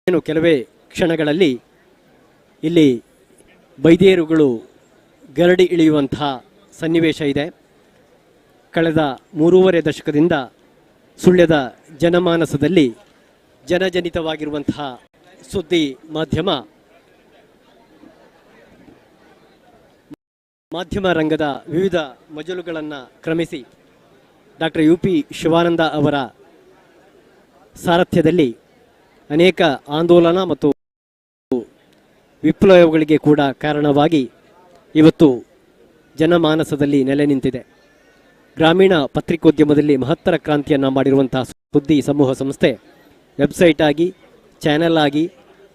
ಇನ್ನೇನು ಕೆಲವೇ ಕ್ಷಣಗಳಲ್ಲಿ ಇಲ್ಲಿ ಬೈದೇರುಗಳು ಗರಡಿ ಇಳಿಯುವಂತಹ ಸನ್ನಿವೇಶ ಇದೆ. ಕಳೆದ 3.5 ದಶಕದಿಂದ ಸುಳ್ಯದ ಜನಮಾನಸದಲ್ಲಿ ಜನಜನಿತವಾಗಿರುವಂತಹ ಸುದ್ದಿ ಮಾಧ್ಯಮ ರಂಗದ ವಿವಿಧ ಮಜಲುಗಳನ್ನು ಕ್ರಮಿಸಿ ಡಾಕ್ಟರ್ UP ಶಿವಾನಂದ ಅವರ ಸಾರಥ್ಯದಲ್ಲಿ ಅನೇಕ ಆಂದೋಲನ ಮತ್ತು ವಿಪ್ಲವಗಳಿಗೆ ಕೂಡ ಕಾರಣವಾಗಿ ಇವತ್ತು ಜನಮಾನಸದಲ್ಲಿ ನೆಲೆ ನಿಂತಿದೆ. ಗ್ರಾಮೀಣ ಪತ್ರಿಕೋದ್ಯಮದಲ್ಲಿ ಮಹತ್ತರ ಕ್ರಾಂತಿಯನ್ನು ಮಾಡಿರುವಂತಹ ಸುದ್ದಿ ಸಮೂಹ ಸಂಸ್ಥೆ ವೆಬ್ಸೈಟ್ ಆಗಿ, ಚಾನೆಲ್ ಆಗಿ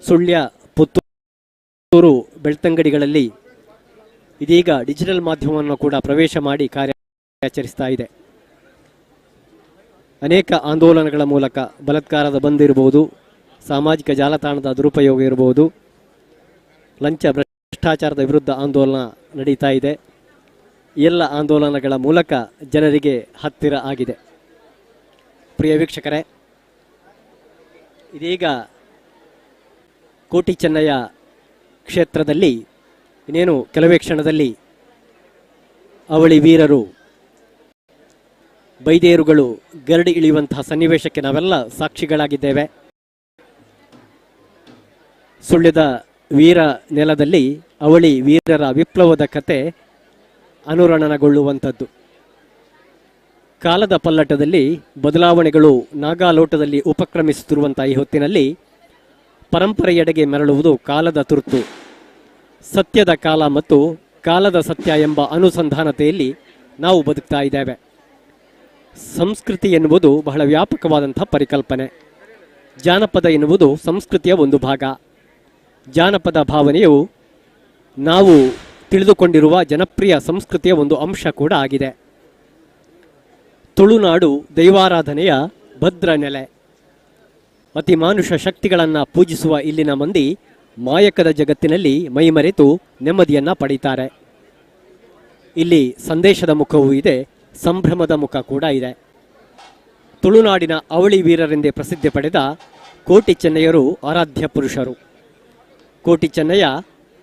ಸುಳ್ಯ, ಪುತ್ತೂರು, ಬೆಳ್ತಂಗಡಿಗಳಲ್ಲಿ ಇದೀಗ ಡಿಜಿಟಲ್ ಮಾಧ್ಯಮವನ್ನು ಕೂಡ ಪ್ರವೇಶ ಮಾಡಿ ಕಾರ್ಯಾಚರಿಸ್ತಾ ಇದೆ. ಅನೇಕ ಆಂದೋಲನಗಳ ಮೂಲಕ ಬಲಾತ್ಕಾರದ ಬಂದ್ ಇರಬಹುದು, ಸಾಮಾಜಿಕ ಜಾಲತಾಣದ ದುರುಪಯೋಗ ಇರಬಹುದು, ಲಂಚ ಭ್ರಷ್ಟಾಚಾರದ ವಿರುದ್ಧ ಆಂದೋಲನ ನಡೀತಾ ಇದೆ. ಎಲ್ಲ ಆಂದೋಲನಗಳ ಮೂಲಕ ಜನರಿಗೆ ಹತ್ತಿರ ಆಗಿದೆ. ಪ್ರಿಯ ವೀಕ್ಷಕರೇ, ಇದೀಗ ಕೋಟಿ ಚೆನ್ನಯ್ಯ ಕ್ಷೇತ್ರದಲ್ಲಿ ಇನ್ನೇನು ಕೆಲವೇ ಕ್ಷಣದಲ್ಲಿ ಅವಳಿ ವೀರರು ಬೈದೇರುಗಳು ಗರಡಿ ಇಳಿಯುವಂತಹ ಸನ್ನಿವೇಶಕ್ಕೆ ನಾವೆಲ್ಲ ಸಾಕ್ಷಿಗಳಾಗಿದ್ದೇವೆ. ಸುಳ್ಯದ ವೀರ ನೆಲದಲ್ಲಿ ಅವಳಿ ವೀರರ ವಿಪ್ಲವದ ಕತೆ ಅನುರಣನಗೊಳ್ಳುವಂಥದ್ದು. ಕಾಲದ ಪಲ್ಲಟದಲ್ಲಿ ಬದಲಾವಣೆಗಳು ನಾಗಾಲೋಟದಲ್ಲಿ ಉಪಕ್ರಮಿಸುತ್ತಿರುವಂಥ ಈ ಹೊತ್ತಿನಲ್ಲಿ ಪರಂಪರೆಯೆಡೆಗೆ ಮರಳುವುದು ಕಾಲದ ತುರ್ತು. ಸತ್ಯದ ಕಾಲ ಮತ್ತು ಕಾಲದ ಸತ್ಯ ಎಂಬ ಅನುಸಂಧಾನತೆಯಲ್ಲಿ ನಾವು ಬದುಕ್ತಾ ಇದ್ದೇವೆ. ಸಂಸ್ಕೃತಿ ಎನ್ನುವುದು ಬಹಳ ವ್ಯಾಪಕವಾದಂಥ ಪರಿಕಲ್ಪನೆ. ಜಾನಪದ ಎನ್ನುವುದು ಸಂಸ್ಕೃತಿಯ ಒಂದು ಭಾಗ. ಜಾನಪದ ಭಾವನೆಯು ನಾವು ತಿಳಿದುಕೊಂಡಿರುವ ಜನಪ್ರಿಯ ಸಂಸ್ಕೃತಿಯ ಒಂದು ಅಂಶ ಕೂಡ ಆಗಿದೆ. ತುಳುನಾಡು ದೈವಾರಾಧನೆಯ ಭದ್ರ ನೆಲೆ. ಅತಿ ಮಾನುಷ ಶಕ್ತಿಗಳನ್ನು ಪೂಜಿಸುವ ಇಲ್ಲಿನ ಮಂದಿ ಮಾಯಕದ ಜಗತ್ತಿನಲ್ಲಿ ಮೈಮರೆತು ನೆಮ್ಮದಿಯನ್ನು ಪಡೀತಾರೆ. ಇಲ್ಲಿ ಸಂದೇಶದ ಮುಖವೂ ಇದೆ, ಸಂಭ್ರಮದ ಮುಖ ಕೂಡ ಇದೆ. ತುಳುನಾಡಿನ ಅವಳಿ ವೀರರೆಂದೇ ಪ್ರಸಿದ್ಧಿ ಪಡೆದ ಕೋಟಿ ಚೆನ್ನಯ್ಯರು ಆರಾಧ್ಯ ಪುರುಷರು. ಕೋಟಿ ಚೆನ್ನಯ್ಯ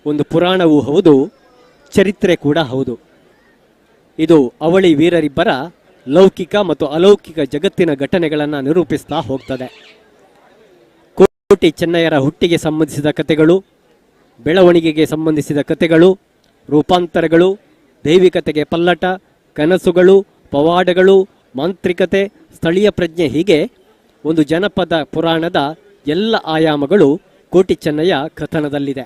ಒಂದು ಪುರಾಣವೂ ಹೌದು, ಚರಿತ್ರೆ ಕೂಡ ಹೌದು. ಇದು ಅವಳಿ ವೀರರಿಬ್ಬರ ಲೌಕಿಕ ಮತ್ತು ಅಲೌಕಿಕ ಜಗತ್ತಿನ ಘಟನೆಗಳನ್ನು ನಿರೂಪಿಸ್ತಾ ಹೋಗ್ತದೆ. ಕೋಟಿ ಚೆನ್ನಯ್ಯರ ಹುಟ್ಟಿಗೆ ಸಂಬಂಧಿಸಿದ ಕಥೆಗಳು, ಬೆಳವಣಿಗೆಗೆ ಸಂಬಂಧಿಸಿದ ಕಥೆಗಳು, ರೂಪಾಂತರಗಳು, ದೈವಿಕತೆಗೆ ಪಲ್ಲಟ, ಕನಸುಗಳು, ಪವಾಡಗಳು, ಮಾಂತ್ರಿಕತೆ, ಸ್ಥಳೀಯ ಪ್ರಜ್ಞೆ, ಹೀಗೆ ಒಂದು ಜನಪದ ಪುರಾಣದ ಎಲ್ಲ ಆಯಾಮಗಳು ಕೋಟಿ ಚೆನ್ನಯ್ಯ ಕಥನದಲ್ಲಿದೆ.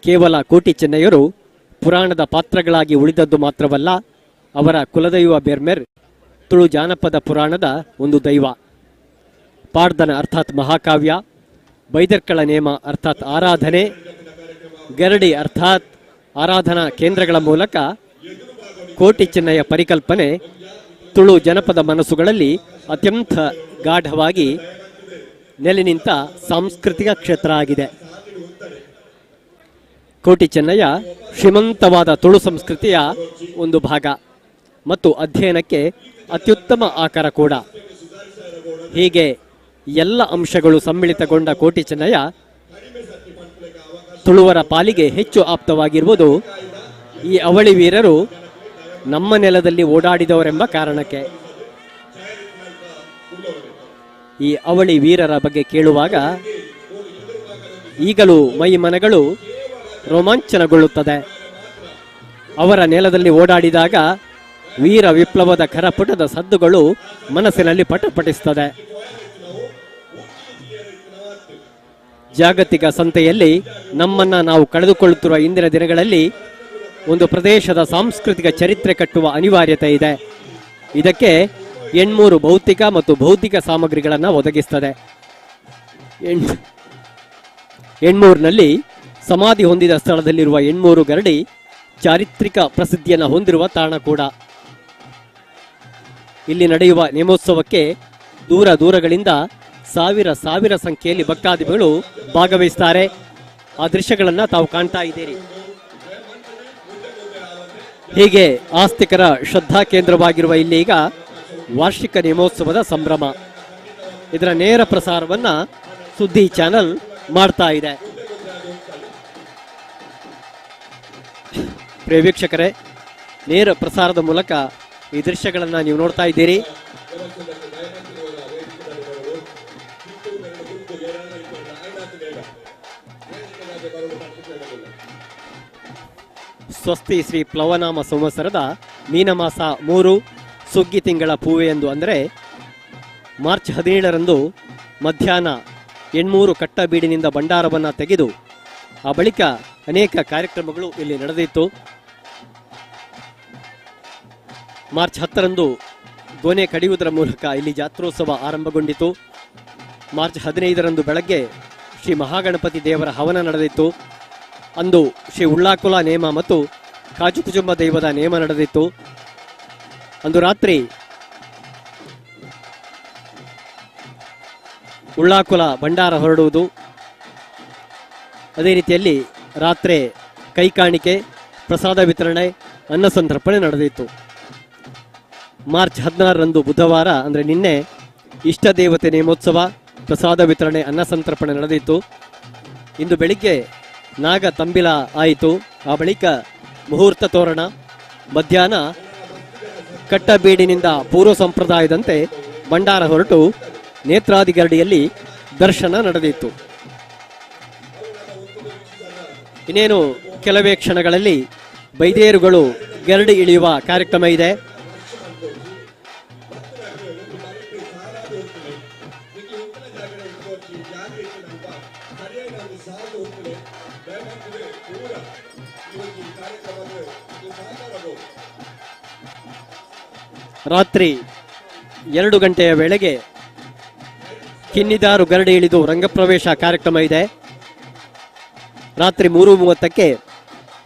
ಕೇವಲ ಕೋಟಿ ಚೆನ್ನಯ್ಯರು ಪುರಾಣದ ಪಾತ್ರಗಳಾಗಿ ಉಳಿದದ್ದು ಮಾತ್ರವಲ್ಲ, ಅವರ ಕುಲದೈವ ಬೆರ್ಮೆರ್ ತುಳು ಜಾನಪದ ಪುರಾಣದ ಒಂದು ದೈವ. ಪಾಡ್ದನ ಅರ್ಥಾತ್ ಮಹಾಕಾವ್ಯ, ಬೈದರ್ಕಳ ನೇಮ ಅರ್ಥಾತ್ ಆರಾಧನೆ, ಗರಡಿ ಅರ್ಥಾತ್ ಆರಾಧನಾ ಕೇಂದ್ರಗಳ ಮೂಲಕ ಕೋಟಿ ಚೆನ್ನಯ್ಯ ಪರಿಕಲ್ಪನೆ ತುಳು ಜನಪದ ಮನಸ್ಸುಗಳಲ್ಲಿ ಅತ್ಯಂತ ಗಾಢವಾಗಿ ನೆಲೆ ನಿಂತ ಸಾಂಸ್ಕೃತಿಕ ಕ್ಷೇತ್ರ ಆಗಿದೆ. ಕೋಟಿ ಚೆನ್ನಯ್ಯ ಶ್ರೀಮಂತವಾದ ತುಳು ಸಂಸ್ಕೃತಿಯ ಒಂದು ಭಾಗ ಮತ್ತು ಅಧ್ಯಯನಕ್ಕೆ ಅತ್ಯುತ್ತಮ ಆಕಾರ ಕೂಡ. ಹೀಗೆ ಎಲ್ಲ ಅಂಶಗಳು ಸಮ್ಮಿಳಿತಗೊಂಡ ಕೋಟಿ ಚೆನ್ನಯ್ಯ ತುಳುವರ ಪಾಲಿಗೆ ಹೆಚ್ಚು ಆಪ್ತವಾಗಿರುವುದು ಈ ಅವಳಿ ವೀರರು ನಮ್ಮ ನೆಲದಲ್ಲಿ ಓಡಾಡಿದವರೆಂಬ ಕಾರಣಕ್ಕೆ. ಈ ಅವಳಿ ವೀರರ ಬಗ್ಗೆ ಕೇಳುವಾಗ ಈಗಲೂ ಮೈ ಮನಗಳು ರೋಮಾಂಚನಗೊಳ್ಳುತ್ತದೆ. ಅವರ ನೆಲದಲ್ಲಿ ಓಡಾಡಿದಾಗ ವೀರ ವಿಪ್ಲವದ ಕರಪುಟದ ಸದ್ದುಗಳು ಮನಸ್ಸಿನಲ್ಲಿ ಪಟಪಟಿಸುತ್ತದೆ. ಜಾಗತಿಕ ಸಂತೆಯಲ್ಲಿ ನಮ್ಮನ್ನ ನಾವು ಕಳೆದುಕೊಳ್ಳುತ್ತಿರುವ ಇಂದಿನ ದಿನಗಳಲ್ಲಿ ಒಂದು ಪ್ರದೇಶದ ಸಾಂಸ್ಕೃತಿಕ ಚರಿತ್ರೆ ಕಟ್ಟುವ ಅನಿವಾರ್ಯತೆ ಇದೆ. ಇದಕ್ಕೆ ಎಣ್ಮೂರು ಭೌತಿಕ ಮತ್ತು ಬೌದ್ಧಿಕ ಸಾಮಗ್ರಿಗಳನ್ನು ಒದಗಿಸುತ್ತದೆ. ಎಣ್ಮೂರಿನಲ್ಲಿ ಸಮಾಧಿ ಹೊಂದಿದ ಸ್ಥಳದಲ್ಲಿರುವ ಎಣ್ಮೂರು ಗರಡಿ ಚಾರಿತ್ರಿಕ ಪ್ರಸಿದ್ಧಿಯನ್ನು ಹೊಂದಿರುವ ತಾಣ ಕೂಡ. ಇಲ್ಲಿ ನಡೆಯುವ ನೇಮೋತ್ಸವಕ್ಕೆ ದೂರ ದೂರಗಳಿಂದ ಸಾವಿರ ಸಂಖ್ಯೆಯಲ್ಲಿ ಭಕ್ತಾದಿಗಳು ಭಾಗವಹಿಸುತ್ತಾರೆ. ಆ ದೃಶ್ಯಗಳನ್ನು ತಾವು ಕಾಣ್ತಾ ಇದ್ದೀರಿ. ಹೀಗೆ ಆಸ್ತಿಕರ ಶ್ರದ್ಧಾ ಕೇಂದ್ರವಾಗಿರುವ ಇಲ್ಲಿ ಈಗ ವಾರ್ಷಿಕ ನೇಮೋತ್ಸವದ ಸಂಭ್ರಮ. ಇದರ ನೇರ ಪ್ರಸಾರವನ್ನು ಸುದ್ದಿ ಚಾನಲ್ ಮಾಡ್ತಾ ಇದೆ. ಪ್ರಿಯ ವೀಕ್ಷಕರೇ, ನೇರ ಪ್ರಸಾರದ ಮೂಲಕ ಈ ದೃಶ್ಯಗಳನ್ನು ನೀವು ನೋಡ್ತಾ ಇದ್ದೀರಿ. ಸ್ವಸ್ತಿ ಶ್ರೀ ಪ್ಲವನಾಮ ಸಂವತ್ಸರದ ಮೀನಮಾಸ 3 ಸುಗ್ಗಿ ತಿಂಗಳ ಪೂವೆಯಂದು ಅಂದರೆ ಮಾರ್ಚ್ 17ರಂದು ಮಧ್ಯಾಹ್ನ ಎಣ್ಮೂರು ಕಟ್ಟಬೀಡಿನಿಂದ ಭಂಡಾರವನ್ನು ತೆಗೆದು ಆ ಬಳಿಕ ಅನೇಕ ಕಾರ್ಯಕ್ರಮಗಳು ಇಲ್ಲಿ ನಡೆದಿತ್ತು. ಮಾರ್ಚ್ 10ರಂದು ಗೊನೆ ಕಡಿಯುವುದರ ಮೂಲಕ ಇಲ್ಲಿ ಜಾತ್ರೋತ್ಸವ ಆರಂಭಗೊಂಡಿತು. ಮಾರ್ಚ್ 15ರಂದು ಬೆಳಗ್ಗೆ ಶ್ರೀ ಮಹಾಗಣಪತಿ ದೇವರ ಹವನ ನಡೆದಿತ್ತು. ಅಂದು ಶ್ರೀ ಉಳ್ಳಾಕುಲ ನೇಮ ಮತ್ತು ಕಾಜು ಕುಜುಂಬ ದೈವದ ನೇಮ ನಡೆದಿತ್ತು. ಅಂದು ರಾತ್ರಿ ಉಳ್ಳಾಕುಲ ಭಂಡಾರ ಹೊರಡುವುದು, ಅದೇ ರೀತಿಯಲ್ಲಿ ರಾತ್ರಿ ಕೈಕಾಣಿಕೆ, ಪ್ರಸಾದ ವಿತರಣೆ, ಅನ್ನ ಸಂತರ್ಪಣೆ ನಡೆದಿತ್ತು. ಮಾರ್ಚ್ 16ರಂದು ಬುಧವಾರ ಅಂದರೆ ನಿನ್ನೆ ಇಷ್ಟ ದೇವತೆ ನೇಮೋತ್ಸವ, ಪ್ರಸಾದ ವಿತರಣೆ, ಅನ್ನ ಸಂತರ್ಪಣೆ ನಡೆದಿತ್ತು. ಇಂದು ಬೆಳಿಗ್ಗೆ ನಾಗ ತಂಬಿಲ ಆಯಿತು. ಆ ಬಳಿಕ ಮುಹೂರ್ತ ತೋರಣ, ಮಧ್ಯಾಹ್ನ ಕಟ್ಟಬೀಡಿನಿಂದ ಪೂರ್ವ ಸಂಪ್ರದಾಯದಂತೆ ಭಂಡಾರ ಹೊರಟು ನೇತ್ರಾದಿ ಗರಡಿಯಲ್ಲಿ ದರ್ಶನ ನಡೆದಿತ್ತು. ಇನ್ನೇನು ಕೆಲವೇ ಕ್ಷಣಗಳಲ್ಲಿ ಬೈದೇರುಗಳು ಗರಡಿ ಇಳಿಯುವ ಕಾರ್ಯಕ್ರಮ ಇದೆ. ರಾತ್ರಿ 2 ಗಂಟೆಯ ವೇಳೆಗೆ ಕಿನ್ನಿದಾರು ಗರಡಿ ಇಳಿದು ರಂಗಪ್ರವೇಶ ಕಾರ್ಯಕ್ರಮ ಇದೆ. ರಾತ್ರಿ 3:30ಕ್ಕೆ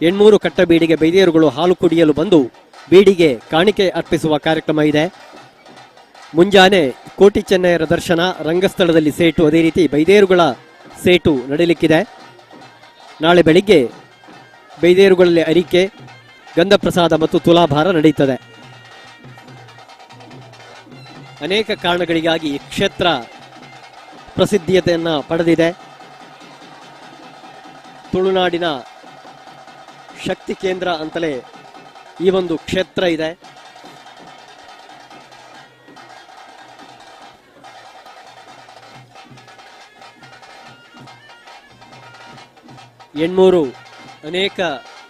ಎಣ್ಮೂರು ಕಟ್ಟಬೀಡಿಗೆ ಬೈದೇರುಗಳು ಹಾಲು ಕುಡಿಯಲು ಬಂದು ಬೀಡಿಗೆ ಕಾಣಿಕೆ ಅರ್ಪಿಸುವ ಕಾರ್ಯಕ್ರಮ ಇದೆ. ಮುಂಜಾನೆ ಕೋಟಿ ಚೆನ್ನಯ್ಯರ ದರ್ಶನ, ರಂಗಸ್ಥಳದಲ್ಲಿ ಸೇಟು, ಅದೇ ರೀತಿ ಬೈದೇರುಗಳ ಸೇಟು ನಡೆಯಲಿಕ್ಕಿದೆ. ನಾಳೆ ಬೆಳಿಗ್ಗೆ ಬೈದೇರುಗಳಲ್ಲಿ ಅರಿಕೆ, ಗಂಧಪ್ರಸಾದ ಮತ್ತು ತುಲಾಭಾರ ನಡೆಯುತ್ತದೆ. ಅನೇಕ ಕಾರಣಗಳಿಗಾಗಿ ಈ ಕ್ಷೇತ್ರ ಪ್ರಸಿದ್ಧಿಯತೆಯನ್ನು ಪಡೆದಿದೆ. ತುಳುನಾಡಿನ ಶಕ್ತಿ ಕೇಂದ್ರ ಅಂತಲೇ ಈ ಒಂದು ಕ್ಷೇತ್ರ ಇದೆ. ಎಣ್ಮೂರು ಅನೇಕ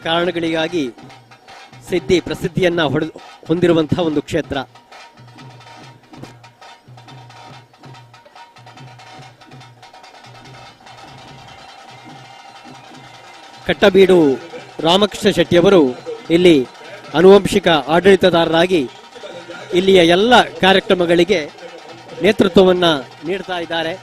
ಕಾರಣಗಳಿಗಾಗಿ ಪ್ರಸಿದ್ಧಿಯನ್ನ ಹೊಂದಿರುವಂತಹ ಒಂದು ಕ್ಷೇತ್ರ. ಕಟ್ಟಬೀಡು ರಾಮಕೃಷ್ಣ ಶೆಟ್ಟಿಯವರು ಇಲ್ಲಿ ಆನುವಂಶಿಕ ಆಡಳಿತದಾರರಾಗಿ ಇಲ್ಲಿಯ ಎಲ್ಲ ಕಾರ್ಯಕ್ರಮಗಳಿಗೆ ನೇತೃತ್ವವನ್ನು ನೀಡ್ತಾ ಇದ್ದಾರೆ.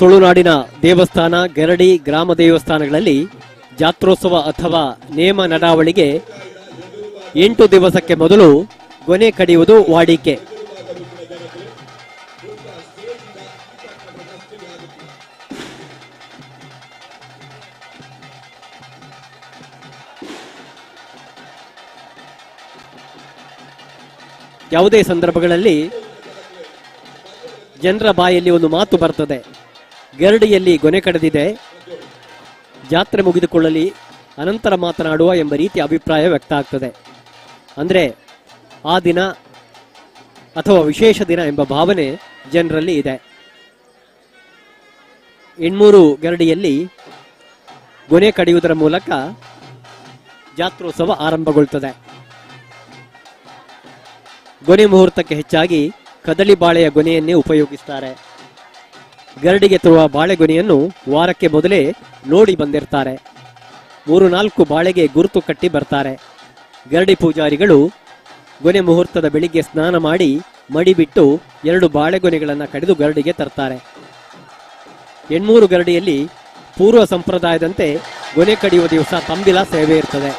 ತುಳುನಾಡಿನ ದೇವಸ್ಥಾನ, ಗರಡಿ, ಗ್ರಾಮ ದೇವಸ್ಥಾನಗಳಲ್ಲಿ ಜಾತ್ರೋತ್ಸವ ಅಥವಾ ನೇಮ ನಡಾವಳಿಗೆ 8 ದಿವಸಕ್ಕೆ ಮೊದಲು ಗೊನೆ ಕಡಿಯುವುದು ವಾಡಿಕೆ. ಯಾವುದೇ ಸಂದರ್ಭಗಳಲ್ಲಿ ಜನರ ಬಾಯಲ್ಲಿ ಒಂದು ಮಾತು ಬರ್ತದೆ, ಗರಡಿಯಲ್ಲಿ ಗೊನೆ ಕಡಿದಿದೆ, ಜಾತ್ರೆ ಮುಗಿದುಕೊಳ್ಳಲಿ, ಅನಂತರ ಮಾತನಾಡುವ ಎಂಬ ರೀತಿಯ ಅಭಿಪ್ರಾಯ ವ್ಯಕ್ತ ಆಗ್ತದೆ. ಅಂದರೆ ಆ ದಿನ ಅಥವಾ ವಿಶೇಷ ದಿನ ಎಂಬ ಭಾವನೆ ಜನರಲ್ಲಿ ಇದೆ. ಎಣ್ಮೂರು ಗರಡಿಯಲ್ಲಿ ಗೊನೆ ಕಡಿಯುವುದರ ಮೂಲಕ ಜಾತ್ರೋತ್ಸವ ಆರಂಭಗೊಳ್ಳುತ್ತದೆ. ಗೊನೆ ಮುಹೂರ್ತಕ್ಕೆ ಹೆಚ್ಚಾಗಿ ಕದಳಿ ಬಾಳೆಯ ಗೊನೆಯನ್ನೇ ಉಪಯೋಗಿಸ್ತಾರೆ. ಗರಡಿಗೆ ತರುವ ಬಾಳೆಗೊನೆಯನ್ನು ವಾರಕ್ಕೆ ಮೊದಲೇ ನೋಡಿ ಬಂದಿರ್ತಾರೆ. 3-4 ಬಾಳೆಗೆ ಗುರುತು ಕಟ್ಟಿ ಬರ್ತಾರೆ. ಗರಡಿ ಪೂಜಾರಿಗಳು ಗೊನೆ ಮುಹೂರ್ತದ ಬೆಳಿಗ್ಗೆ ಸ್ನಾನ ಮಾಡಿ ಮಡಿಬಿಟ್ಟು 2 ಬಾಳೆಗೊನೆಗಳನ್ನು ಕಡಿದು ಗರಡಿಗೆ ತರ್ತಾರೆ. ಎಣ್ಮೂರು ಗರಡಿಯಲ್ಲಿ ಪೂರ್ವ ಸಂಪ್ರದಾಯದಂತೆ ಗೊನೆ ಕಡಿಯುವ ದಿವಸ ತಂಬಿಲ ಸೇವೆ ಇರ್ತದೆ.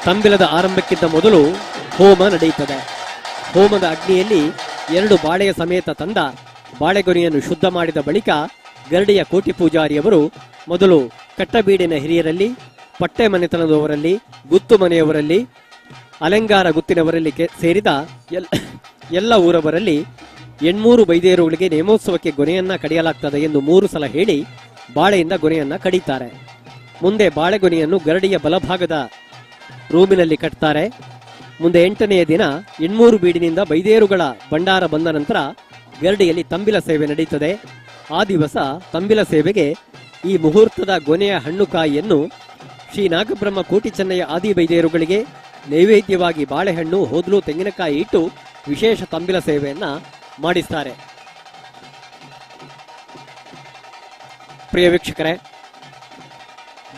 ತಂಬಿಲದ ಆರಂಭಕ್ಕಿಂತ ಮೊದಲು ಹೋಮ ನಡೆಯುತ್ತದೆ. ಹೋಮದ ಅಗ್ನಿಯಲ್ಲಿ 2 ಬಾಳೆಯ ಸಮೇತ ತಂದ ಬಾಳೆಗೊನೆಯನ್ನು ಶುದ್ಧ ಮಾಡಿದ ಬಳಿಕ ಗರಡಿಯ ಕೋಟಿ ಪೂಜಾರಿಯವರು ಮೊದಲು ಕಟ್ಟಬೀಡಿನ ಹಿರಿಯರಲ್ಲಿ ಪಟ್ಟೆ ಮನೆತನದವರಲ್ಲಿ, ಗುತ್ತು ಮನೆಯವರಲ್ಲಿ, ಅಲಂಗಾರ ಗುತ್ತಿನವರಲ್ಲಿ ಸೇರಿದ ಎಲ್ಲ ಊರವರಲ್ಲಿ ಎಣ್ಮೂರು ಬೈದೇರುಗಳಿಗೆ ನೇಮೋತ್ಸವಕ್ಕೆ ಗೊನೆಯನ್ನ ಕಡಿಯಲಾಗ್ತದೆ ಎಂದು 3 ಸಲ ಹೇಳಿ ಬಾಳೆಯಿಂದ ಗೊನೆಯನ್ನ ಕಡಿತಾರೆ. ಮುಂದೆ ಬಾಳೆಗೊನೆಯನ್ನು ಗರಡಿಯ ಬಲಭಾಗದ ರೂಮಿನಲ್ಲಿ ಕಟ್ತಾರೆ. ಮುಂದೆ 8ನೆಯ ದಿನ ಎಣ್ಮೂರು ಬೀಡಿನಿಂದ ಬೈದೇರುಗಳ ಭಂಡಾರ ಬಂದ ನಂತರ ಗರಡಿಯಲ್ಲಿ ತಂಬಿಲ ಸೇವೆ ನಡೆಯುತ್ತದೆ. ಆ ದಿವಸ ತಂಬಿಲ ಸೇವೆಗೆ ಈ ಮುಹೂರ್ತದ ಗೊನೆಯ ಹಣ್ಣುಕಾಯಿಯನ್ನು ಶ್ರೀ ನಾಗಬ್ರಹ್ಮ ಕೋಟಿ ಚೆನ್ನಯ್ಯ ಆದಿ ಬೈದೇರುಗಳಿಗೆ ನೈವೇದ್ಯವಾಗಿ ಬಾಳೆಹಣ್ಣು, ಹೋದ್ಲು, ತೆಂಗಿನಕಾಯಿ ಇಟ್ಟು ವಿಶೇಷ ತಂಬಿಲ ಸೇವೆಯನ್ನ ಮಾಡಿಸ್ತಾರೆ. ಪ್ರಿಯ ವೀಕ್ಷಕರೇ,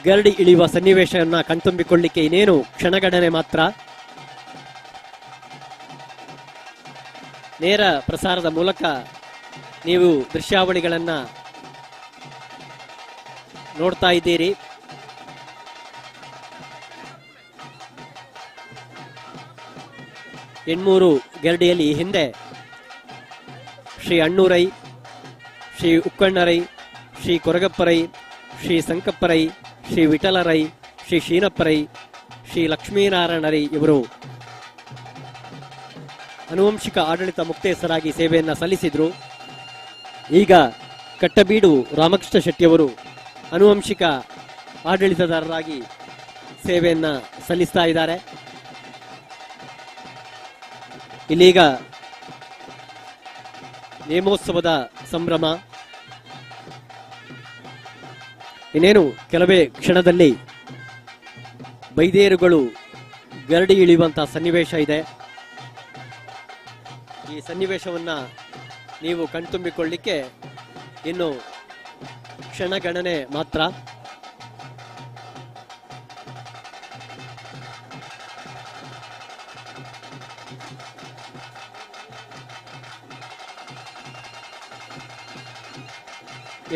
ಗರಡಿ ಇಳಿಯುವ ಸನ್ನಿವೇಶವನ್ನ ಕಣ್ತುಂಬಿಕೊಳ್ಳಿಕ್ಕೆ ಇನ್ನೇನು ಕ್ಷಣಗಣನೆ ಮಾತ್ರ. ನೇರ ಪ್ರಸಾರದ ಮೂಲಕ ನೀವು ದೃಶ್ಯಾವಳಿಗಳನ್ನ ನೋಡ್ತಾ ಇದ್ದೀರಿ. ಎಣ್ಮೂರು ಗರಡಿಯಲ್ಲಿ ಹಿಂದೆ ಶ್ರೀ ಅಣ್ಣೂರೈ, ಶ್ರೀ ಉಕ್ಕಣ್ಣರೈ, ಶ್ರೀ ಕೊರಗಪ್ಪರೈ, ಶ್ರೀ ಸಂಕಪ್ಪರೈ, ಶ್ರೀ ವಿಠಲರೈ, ಶ್ರೀ ಶೀನಪ್ಪರೈ, ಶ್ರೀ ಲಕ್ಷ್ಮೀನಾರಾಯಣರೈ ಇವರು ಆನುವಂಶಿಕ ಆಡಳಿತ ಮುಕ್ತೇಸರಾಗಿ ಸೇವೆಯನ್ನು ಸಲ್ಲಿಸಿದ್ರು. ಈಗ ಕಟ್ಟಬೀಡು ರಾಮಕೃಷ್ಣ ಶೆಟ್ಟಿಯವರು ಆನುವಂಶಿಕ ಆಡಳಿತದಾರರಾಗಿ ಸೇವೆಯನ್ನ ಸಲ್ಲಿಸ್ತಾ ಇದ್ದಾರೆ. ಇಲ್ಲೀಗ ನೇಮೋತ್ಸವದ ಸಂಭ್ರಮ. ಇನ್ನೇನು ಕೆಲವೇ ಕ್ಷಣದಲ್ಲಿ ಬೈದೇರುಗಳು ಗರಡಿ ಇಳಿಯುವಂತಹ ಸನ್ನಿವೇಶ ಇದೆ. ಈ ಸನ್ನಿವೇಶವನ್ನ ನೀವು ಕಣ್ತುಂಬಿಕೊಳ್ಳಿಕ್ಕೆ ಇನ್ನು ಕ್ಷಣಗಣನೆ ಮಾತ್ರ.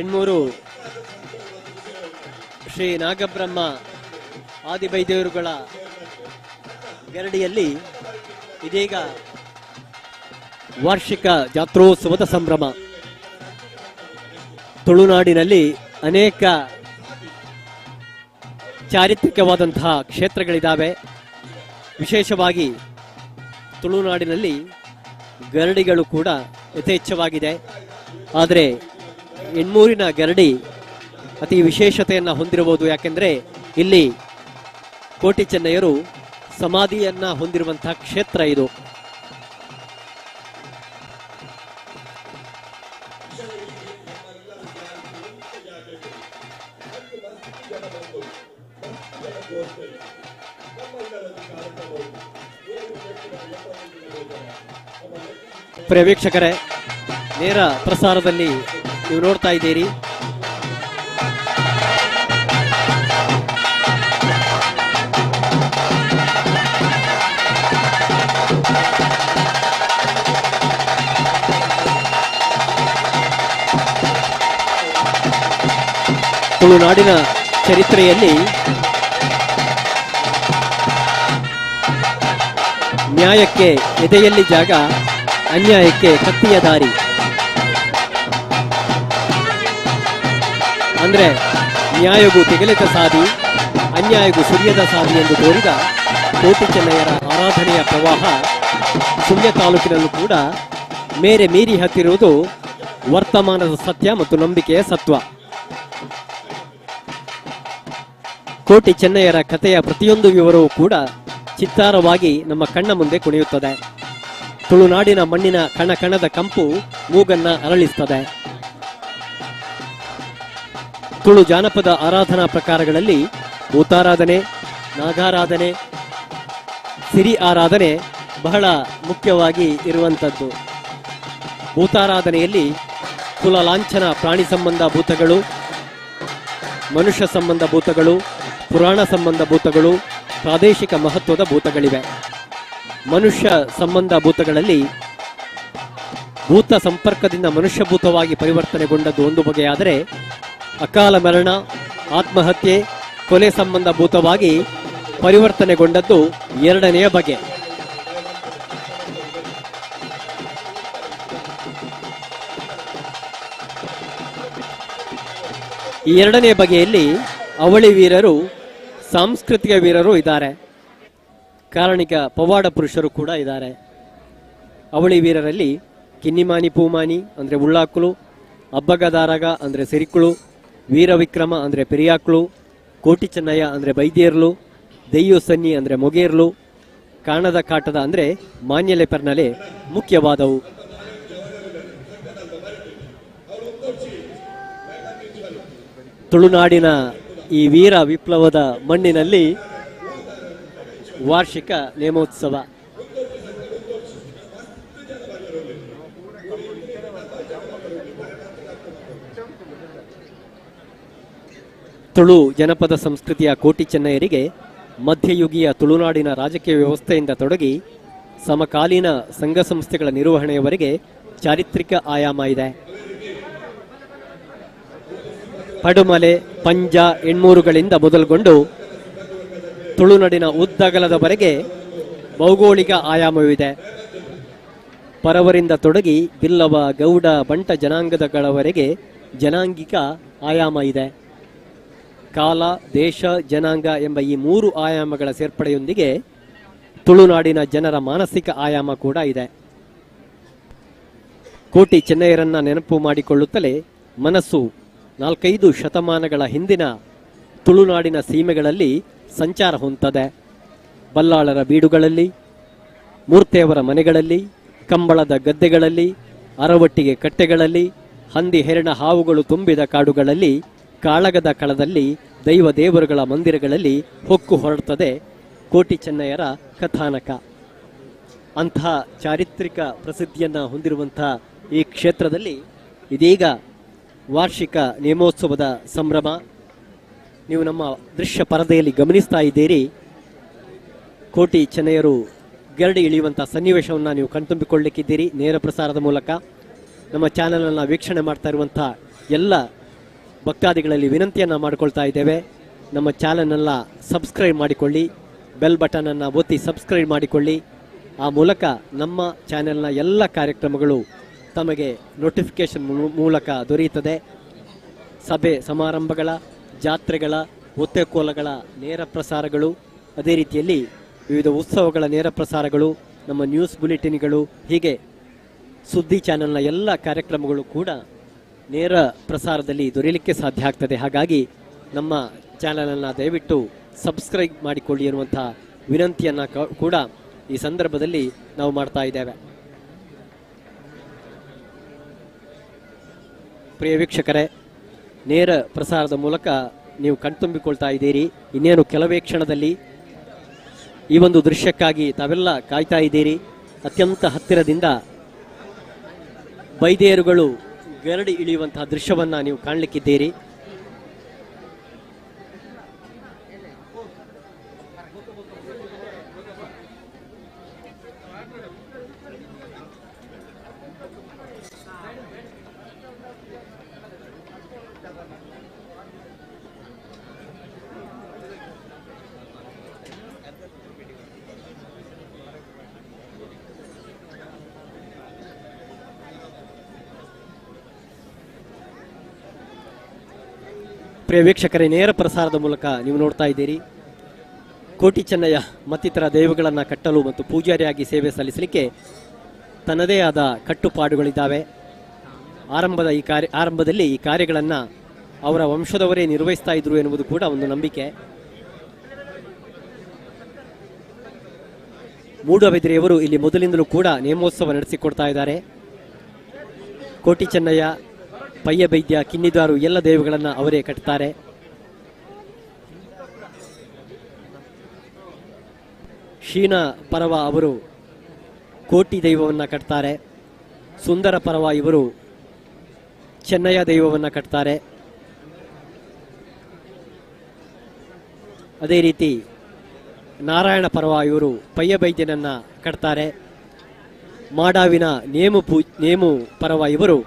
ಎಣ್ಮೂರು ಶ್ರೀ ನಾಗಬ್ರಹ್ಮ ಆದಿಬೈದೇವರುಗಳ ಗರಡಿಯಲ್ಲಿ ಇದೀಗ ವಾರ್ಷಿಕ ಜಾತ್ರೋತ್ಸವದ ಸಂಭ್ರಮ. ತುಳುನಾಡಿನಲ್ಲಿ ಅನೇಕ ಚಾರಿತ್ರಿಕವಾದಂತಹ ಕ್ಷೇತ್ರಗಳಿದ್ದಾವೆ. ವಿಶೇಷವಾಗಿ ತುಳುನಾಡಿನಲ್ಲಿ ಗರಡಿಗಳು ಕೂಡ ಯಥೇಚ್ಛವಾಗಿದೆ. ಆದರೆ ಎಣ್ಮೂರಿನ ಗರಡಿ ಅತಿ ವಿಶೇಷತೆಯನ್ನು ಹೊಂದಿರಬಹುದು. ಯಾಕೆಂದರೆ ಇಲ್ಲಿ ಕೋಟಿ ಚೆನ್ನಯ್ಯರು ಸಮಾಧಿಯನ್ನ ಹೊಂದಿರುವಂತಹ ಕ್ಷೇತ್ರ ಇದು. ಪ್ರಿಯ ವೀಕ್ಷಕರೇ, ನೇರ ಪ್ರಸಾರದಲ್ಲಿ ನೀವು ನೋಡ್ತಾ ಇದ್ದೀರಿ. ತುಳುನಾಡಿನ ಚರಿತ್ರೆಯಲ್ಲಿ ನ್ಯಾಯಕ್ಕೆ ಎದೆಯಲ್ಲಿ ಜಾಗ, ಅನ್ಯಾಯಕ್ಕೆ ಕತ್ತಿಯ ದಾರಿ. ಅಂದ್ರೆ ನ್ಯಾಯಗೂ ತೆಗಲಿತ ಸಾದಿ, ಅನ್ಯಾಯಗೂ ಸುರಿಯದ ಸಾದಿ ಎಂದು ತೋರಿದ ಕೋಟಿ ಚೆನ್ನಯ್ಯರ ಆರಾಧನೆಯ ಪ್ರವಾಹ ಸುಳ್ಯ ತಾಲೂಕಿನಲ್ಲೂ ಕೂಡ ಮೇರೆ ಮೀರಿ ಹತ್ತಿರುವುದು ವರ್ತಮಾನದ ಸತ್ಯ ಮತ್ತು ನಂಬಿಕೆಯ ಸತ್ವ. ಕೋಟಿ ಚೆನ್ನಯ್ಯರ ಕಥೆಯ ಪ್ರತಿಯೊಂದು ವಿವರವೂ ಕೂಡ ಚಿತ್ತಾರವಾಗಿ ನಮ್ಮ ಕಣ್ಣ ಮುಂದೆ ಕುಣಿಯುತ್ತದೆ. ತುಳುನಾಡಿನ ಮಣ್ಣಿನ ಕಣ ಕಣದ ಕಂಪು ಮೂಗನ್ನ ಅರಳಿಸುತ್ತದೆ. ತುಳು ಜಾನಪದ ಆರಾಧನಾ ಪ್ರಕಾರಗಳಲ್ಲಿ ಭೂತಾರಾಧನೆ, ನಾಗಾರಾಧನೆ, ಸಿರಿ ಆರಾಧನೆ ಬಹಳ ಮುಖ್ಯವಾಗಿ ಇರುವಂಥದ್ದು. ಭೂತಾರಾಧನೆಯಲ್ಲಿ ಕುಲ ಲಾಂಛನ ಪ್ರಾಣಿ ಸಂಬಂಧ ಭೂತಗಳು, ಮನುಷ್ಯ ಸಂಬಂಧ ಭೂತಗಳು, ಪುರಾಣ ಸಂಬಂಧ ಭೂತಗಳು, ಪ್ರಾದೇಶಿಕ ಮಹತ್ವದ ಭೂತಗಳಿವೆ. ಮನುಷ್ಯ ಸಂಬಂಧ ಭೂತಗಳಲ್ಲಿ ಭೂತ ಸಂಪರ್ಕದಿಂದ ಮನುಷ್ಯಭೂತವಾಗಿ ಪರಿವರ್ತನೆಗೊಂಡದ್ದು ಒಂದು ಬಗೆಯಾದರೆ, ಅಕಾಲ ಮರಣ, ಆತ್ಮಹತ್ಯೆ, ಕೊಲೆ ಸಂಬಂಧ ಭೂತವಾಗಿ ಪರಿವರ್ತನೆಗೊಂಡದ್ದು ಎರಡನೆಯ ಬಗೆ. ಈ ಎರಡನೇ ಬಗೆಯಲ್ಲಿ ಅವಳಿ ವೀರರು ಸಾಂಸ್ಕೃತಿಕ ವೀರರು ಇದ್ದಾರೆ. ಕಾರಣಿಕ ಪವಾಡ ಪುರುಷರು ಕೂಡ ಇದ್ದಾರೆ. ಅವಳಿ ವೀರರಲ್ಲಿ ಕಿನ್ನಿಮಾನಿ ಪೂಮಾನಿ ಅಂದರೆ ಉಳ್ಳಾಕುಲು, ಅಬ್ಬಗದಾರಗ ಅಂದರೆ ಸಿರಿಕುಳು, ವೀರವಿಕ್ರಮ ಅಂದರೆ ಪೆರಿಯಾಕ್ಳು, ಕೋಟಿ ಚೆನ್ನಯ್ಯ ಅಂದರೆ ಬೈದೇರ್ಲು, ದೆಯ್ಯು ಸನ್ನಿ ಅಂದರೆ ಮೊಗೇರ್ಲು, ಕಾಣದ ಕಾಟದ ಅಂದರೆ ಮಾನ್ಯಲೆಪರ್ನಲೆ ಮುಖ್ಯವಾದವು. ತುಳುನಾಡಿನ ಈ ವೀರ ವಿಪ್ಲವದ ಮಣ್ಣಿನಲ್ಲಿ ವಾರ್ಷಿಕ ನೇಮೋತ್ಸವ. ತುಳು ಜನಪದ ಸಂಸ್ಕೃತಿಯ ಕೋಟಿ ಚೆನ್ನಯ್ಯರಿಗೆ ಮಧ್ಯಯುಗೀಯ ತುಳುನಾಡಿನ ರಾಜಕೀಯ ವ್ಯವಸ್ಥೆಯಿಂದ ತೊಡಗಿ ಸಮಕಾಲೀನ ಸಂಘ ಸಂಸ್ಥೆಗಳ ನಿರ್ವಹಣೆಯವರೆಗೆ ಚಾರಿತ್ರಿಕ ಆಯಾಮ ಇದೆ. ಪಡುಮಲೆ, ಪಂಜ, ಎಣ್ಮೂರುಗಳಿಂದ ಮೊದಲುಗೊಂಡು ತುಳುನಾಡಿನ ಉದ್ದಗಲದವರೆಗೆ ಭೌಗೋಳಿಕ ಆಯಾಮವಿದೆ. ಪರವರಿಂದ ತೊಡಗಿ ಬಿಲ್ಲವ, ಗೌಡ, ಬಂಟ ಜನಾಂಗದಗಳವರೆಗೆ ಜನಾಂಗಿಕ ಆಯಾಮ ಇದೆ. ಕಾಲ, ದೇಶ, ಜನಾಂಗ ಎಂಬ ಈ 3 ಆಯಾಮಗಳ ಸೇರ್ಪಡೆಯೊಂದಿಗೆ ತುಳುನಾಡಿನ ಜನರ ಮಾನಸಿಕ ಆಯಾಮ ಕೂಡ ಇದೆ. ಕೋಟಿ ಚೆನ್ನಯ್ಯರನ್ನ ನೆನಪು ಮಾಡಿಕೊಳ್ಳುತ್ತಲೇ ಮನಸ್ಸು 4-5 ಶತಮಾನಗಳ ಹಿಂದಿನ ತುಳುನಾಡಿನ ಸೀಮೆಗಳಲ್ಲಿ ಸಂಚಾರ ಹೊಂದದೆ. ಬಲ್ಲಾಳರ ಬೀಡುಗಳಲ್ಲಿ, ಮೂರ್ತಿಯವರ ಮನೆಗಳಲ್ಲಿ, ಕಂಬಳದ ಗದ್ದೆಗಳಲ್ಲಿ, ಅರವಟ್ಟಿಗೆ ಕಟ್ಟೆಗಳಲ್ಲಿ, ಹಂದಿ ಹೆರಣ ಹಾವುಗಳು ತುಂಬಿದ ಕಾಡುಗಳಲ್ಲಿ, ಕಾಳಗದ ಕಳದಲ್ಲಿ, ದೈವ ದೇವರುಗಳ ಮಂದಿರಗಳಲ್ಲಿ ಹೊಕ್ಕು ಹೊರಡುತ್ತದೆ ಕೋಟಿ ಚೆನ್ನಯ್ಯರ ಕಥಾನಕ. ಅಂಥ ಚಾರಿತ್ರಿಕ ಪ್ರಸಿದ್ಧಿಯನ್ನು ಹೊಂದಿರುವಂತಹ ಈ ಕ್ಷೇತ್ರದಲ್ಲಿ ಇದೀಗ ವಾರ್ಷಿಕ ನೇಮೋತ್ಸವದ ಸಂಭ್ರಮ. ನೀವು ನಮ್ಮ ದೃಶ್ಯ ಪರದೆಯಲ್ಲಿ ಗಮನಿಸ್ತಾ ಇದ್ದೀರಿ. ಕೋಟಿ ಚೆನ್ನಯ್ಯರು ಗರಡಿ ಇಳಿಯುವಂಥ ಸನ್ನಿವೇಶವನ್ನು ನೀವು ಕಣ್ತುಂಬಿಕೊಳ್ಳಲಿಕ್ಕಿದ್ದೀರಿ ನೇರ ಪ್ರಸಾರದ ಮೂಲಕ. ನಮ್ಮ ಚಾನಲನ್ನು ವೀಕ್ಷಣೆ ಮಾಡ್ತಾ ಇರುವಂಥ ಎಲ್ಲ ಭಕ್ತಾದಿಗಳಲ್ಲಿ ವಿನಂತಿಯನ್ನು ಮಾಡಿಕೊಳ್ತಾ ಇದ್ದೇವೆ, ನಮ್ಮ ಚಾನಲನ್ನು ಸಬ್ಸ್ಕ್ರೈಬ್ ಮಾಡಿಕೊಳ್ಳಿ, ಬೆಲ್ ಬಟನನ್ನು ಒತ್ತಿ ಸಬ್ಸ್ಕ್ರೈಬ್ ಮಾಡಿಕೊಳ್ಳಿ. ಆ ಮೂಲಕ ನಮ್ಮ ಚಾನೆಲ್ನ ಎಲ್ಲ ಕಾರ್ಯಕ್ರಮಗಳು ತಮಗೆ ನೋಟಿಫಿಕೇಷನ್ ಮೂಲಕ ದೊರೆಯುತ್ತದೆ. ಸಭೆ ಸಮಾರಂಭಗಳ, ಜಾತ್ರೆಗಳ, ಒತ್ತೆಕೋಲಗಳ ನೇರ ಪ್ರಸಾರಗಳು, ಅದೇ ರೀತಿಯಲ್ಲಿ ವಿವಿಧ ಉತ್ಸವಗಳ ನೇರ ಪ್ರಸಾರಗಳು, ನಮ್ಮ ನ್ಯೂಸ್ ಬುಲೆಟಿನ್ಗಳು, ಹೀಗೆ ಸುದ್ದಿ ಚಾನೆಲ್ನ ಎಲ್ಲ ಕಾರ್ಯಕ್ರಮಗಳು ಕೂಡ ನೇರ ಪ್ರಸಾರದಲ್ಲಿ ದೊರೆಯಲಿಕ್ಕೆ ಸಾಧ್ಯ ಆಗ್ತದೆ. ಹಾಗಾಗಿ ನಮ್ಮ ಚಾನಲನ್ನು ದಯವಿಟ್ಟು ಸಬ್ಸ್ಕ್ರೈಬ್ ಮಾಡಿಕೊಳ್ಳಿ ಎನ್ನುವಂಥ ವಿನಂತಿಯನ್ನು ಕೂಡ ಈ ಸಂದರ್ಭದಲ್ಲಿ ನಾವು ಮಾಡ್ತಾ ಇದ್ದೇವೆ. ಪ್ರಿಯ ವೀಕ್ಷಕರೇ, ನೇರ ಪ್ರಸಾರದ ಮೂಲಕ ನೀವು ಕಣ್ತುಂಬಿಕೊಳ್ತಾ ಇದ್ದೀರಿ. ಇನ್ನೇನು ಕೆಲವೇ ಕ್ಷಣದಲ್ಲಿ ಈ ಒಂದು ದೃಶ್ಯಕ್ಕಾಗಿ ತಾವೆಲ್ಲ ಕಾಯ್ತಾ ಇದ್ದೀರಿ. ಅತ್ಯಂತ ಹತ್ತಿರದಿಂದ ಬೈದೇರುಗಳು ಗರಡಿ ಇಳಿಯುವಂತಹ ದೃಶ್ಯವನ್ನ ನೀವು ಕಾಣಲಿಕ್ಕಿದ್ದೀರಿ. ಪ್ರಿಯ ವೀಕ್ಷಕರೇ, ನೇರ ಪ್ರಸಾರದ ಮೂಲಕ ನೀವು ನೋಡ್ತಾ ಇದ್ದೀರಿ. ಕೋಟಿ ಚೆನ್ನಯ್ಯ ಮತ್ತಿತರ ದೈವಗಳನ್ನು ಕಟ್ಟಲು ಮತ್ತು ಪೂಜಾರಿಯಾಗಿ ಸೇವೆ ಸಲ್ಲಿಸಲಿಕ್ಕೆ ತನ್ನದೇ ಆದ ಕಟ್ಟುಪಾಡುಗಳಿದ್ದಾವೆ. ಆರಂಭದಲ್ಲಿ ಈ ಕಾರ್ಯಗಳನ್ನು ಅವರ ವಂಶದವರೇ ನಿರ್ವಹಿಸ್ತಾ ಇದ್ರು ಎನ್ನುವುದು ಕೂಡ ಒಂದು ನಂಬಿಕೆ. ಮೂಡಬಿದಿರೆಯವರು ಇಲ್ಲಿ ಮೊದಲಿಂದಲೂ ಕೂಡ ನೇಮೋತ್ಸವ ನಡೆಸಿಕೊಡ್ತಾ ಇದ್ದಾರೆ. ಕೋಟಿ ಚೆನ್ನಯ್ಯ, ಪಯ್ಯ ಬೈದ್ಯ, ಕಿನ್ನಿದಾರು ಎಲ್ಲ ದೈವಗಳನ್ನು ಅವರೇ ಕಟ್ತಾರೆ. ಶೀನ ಪರವ ಅವರು ಕೋಟಿ ದೈವವನ್ನು ಕಟ್ತಾರೆ. ಸುಂದರ ಪರವ ಇವರು ಚೆನ್ನಯ್ಯ ದೈವವನ್ನು ಕಟ್ತಾರೆ. ಅದೇ ರೀತಿ ನಾರಾಯಣ ಪರವ ಇವರು ಪಯ್ಯ ಬೈದ್ಯನನ್ನು ಕಟ್ತಾರೆ. ಮಾಡಾವಿನ ನೇಮು ಪರವ ಇವರು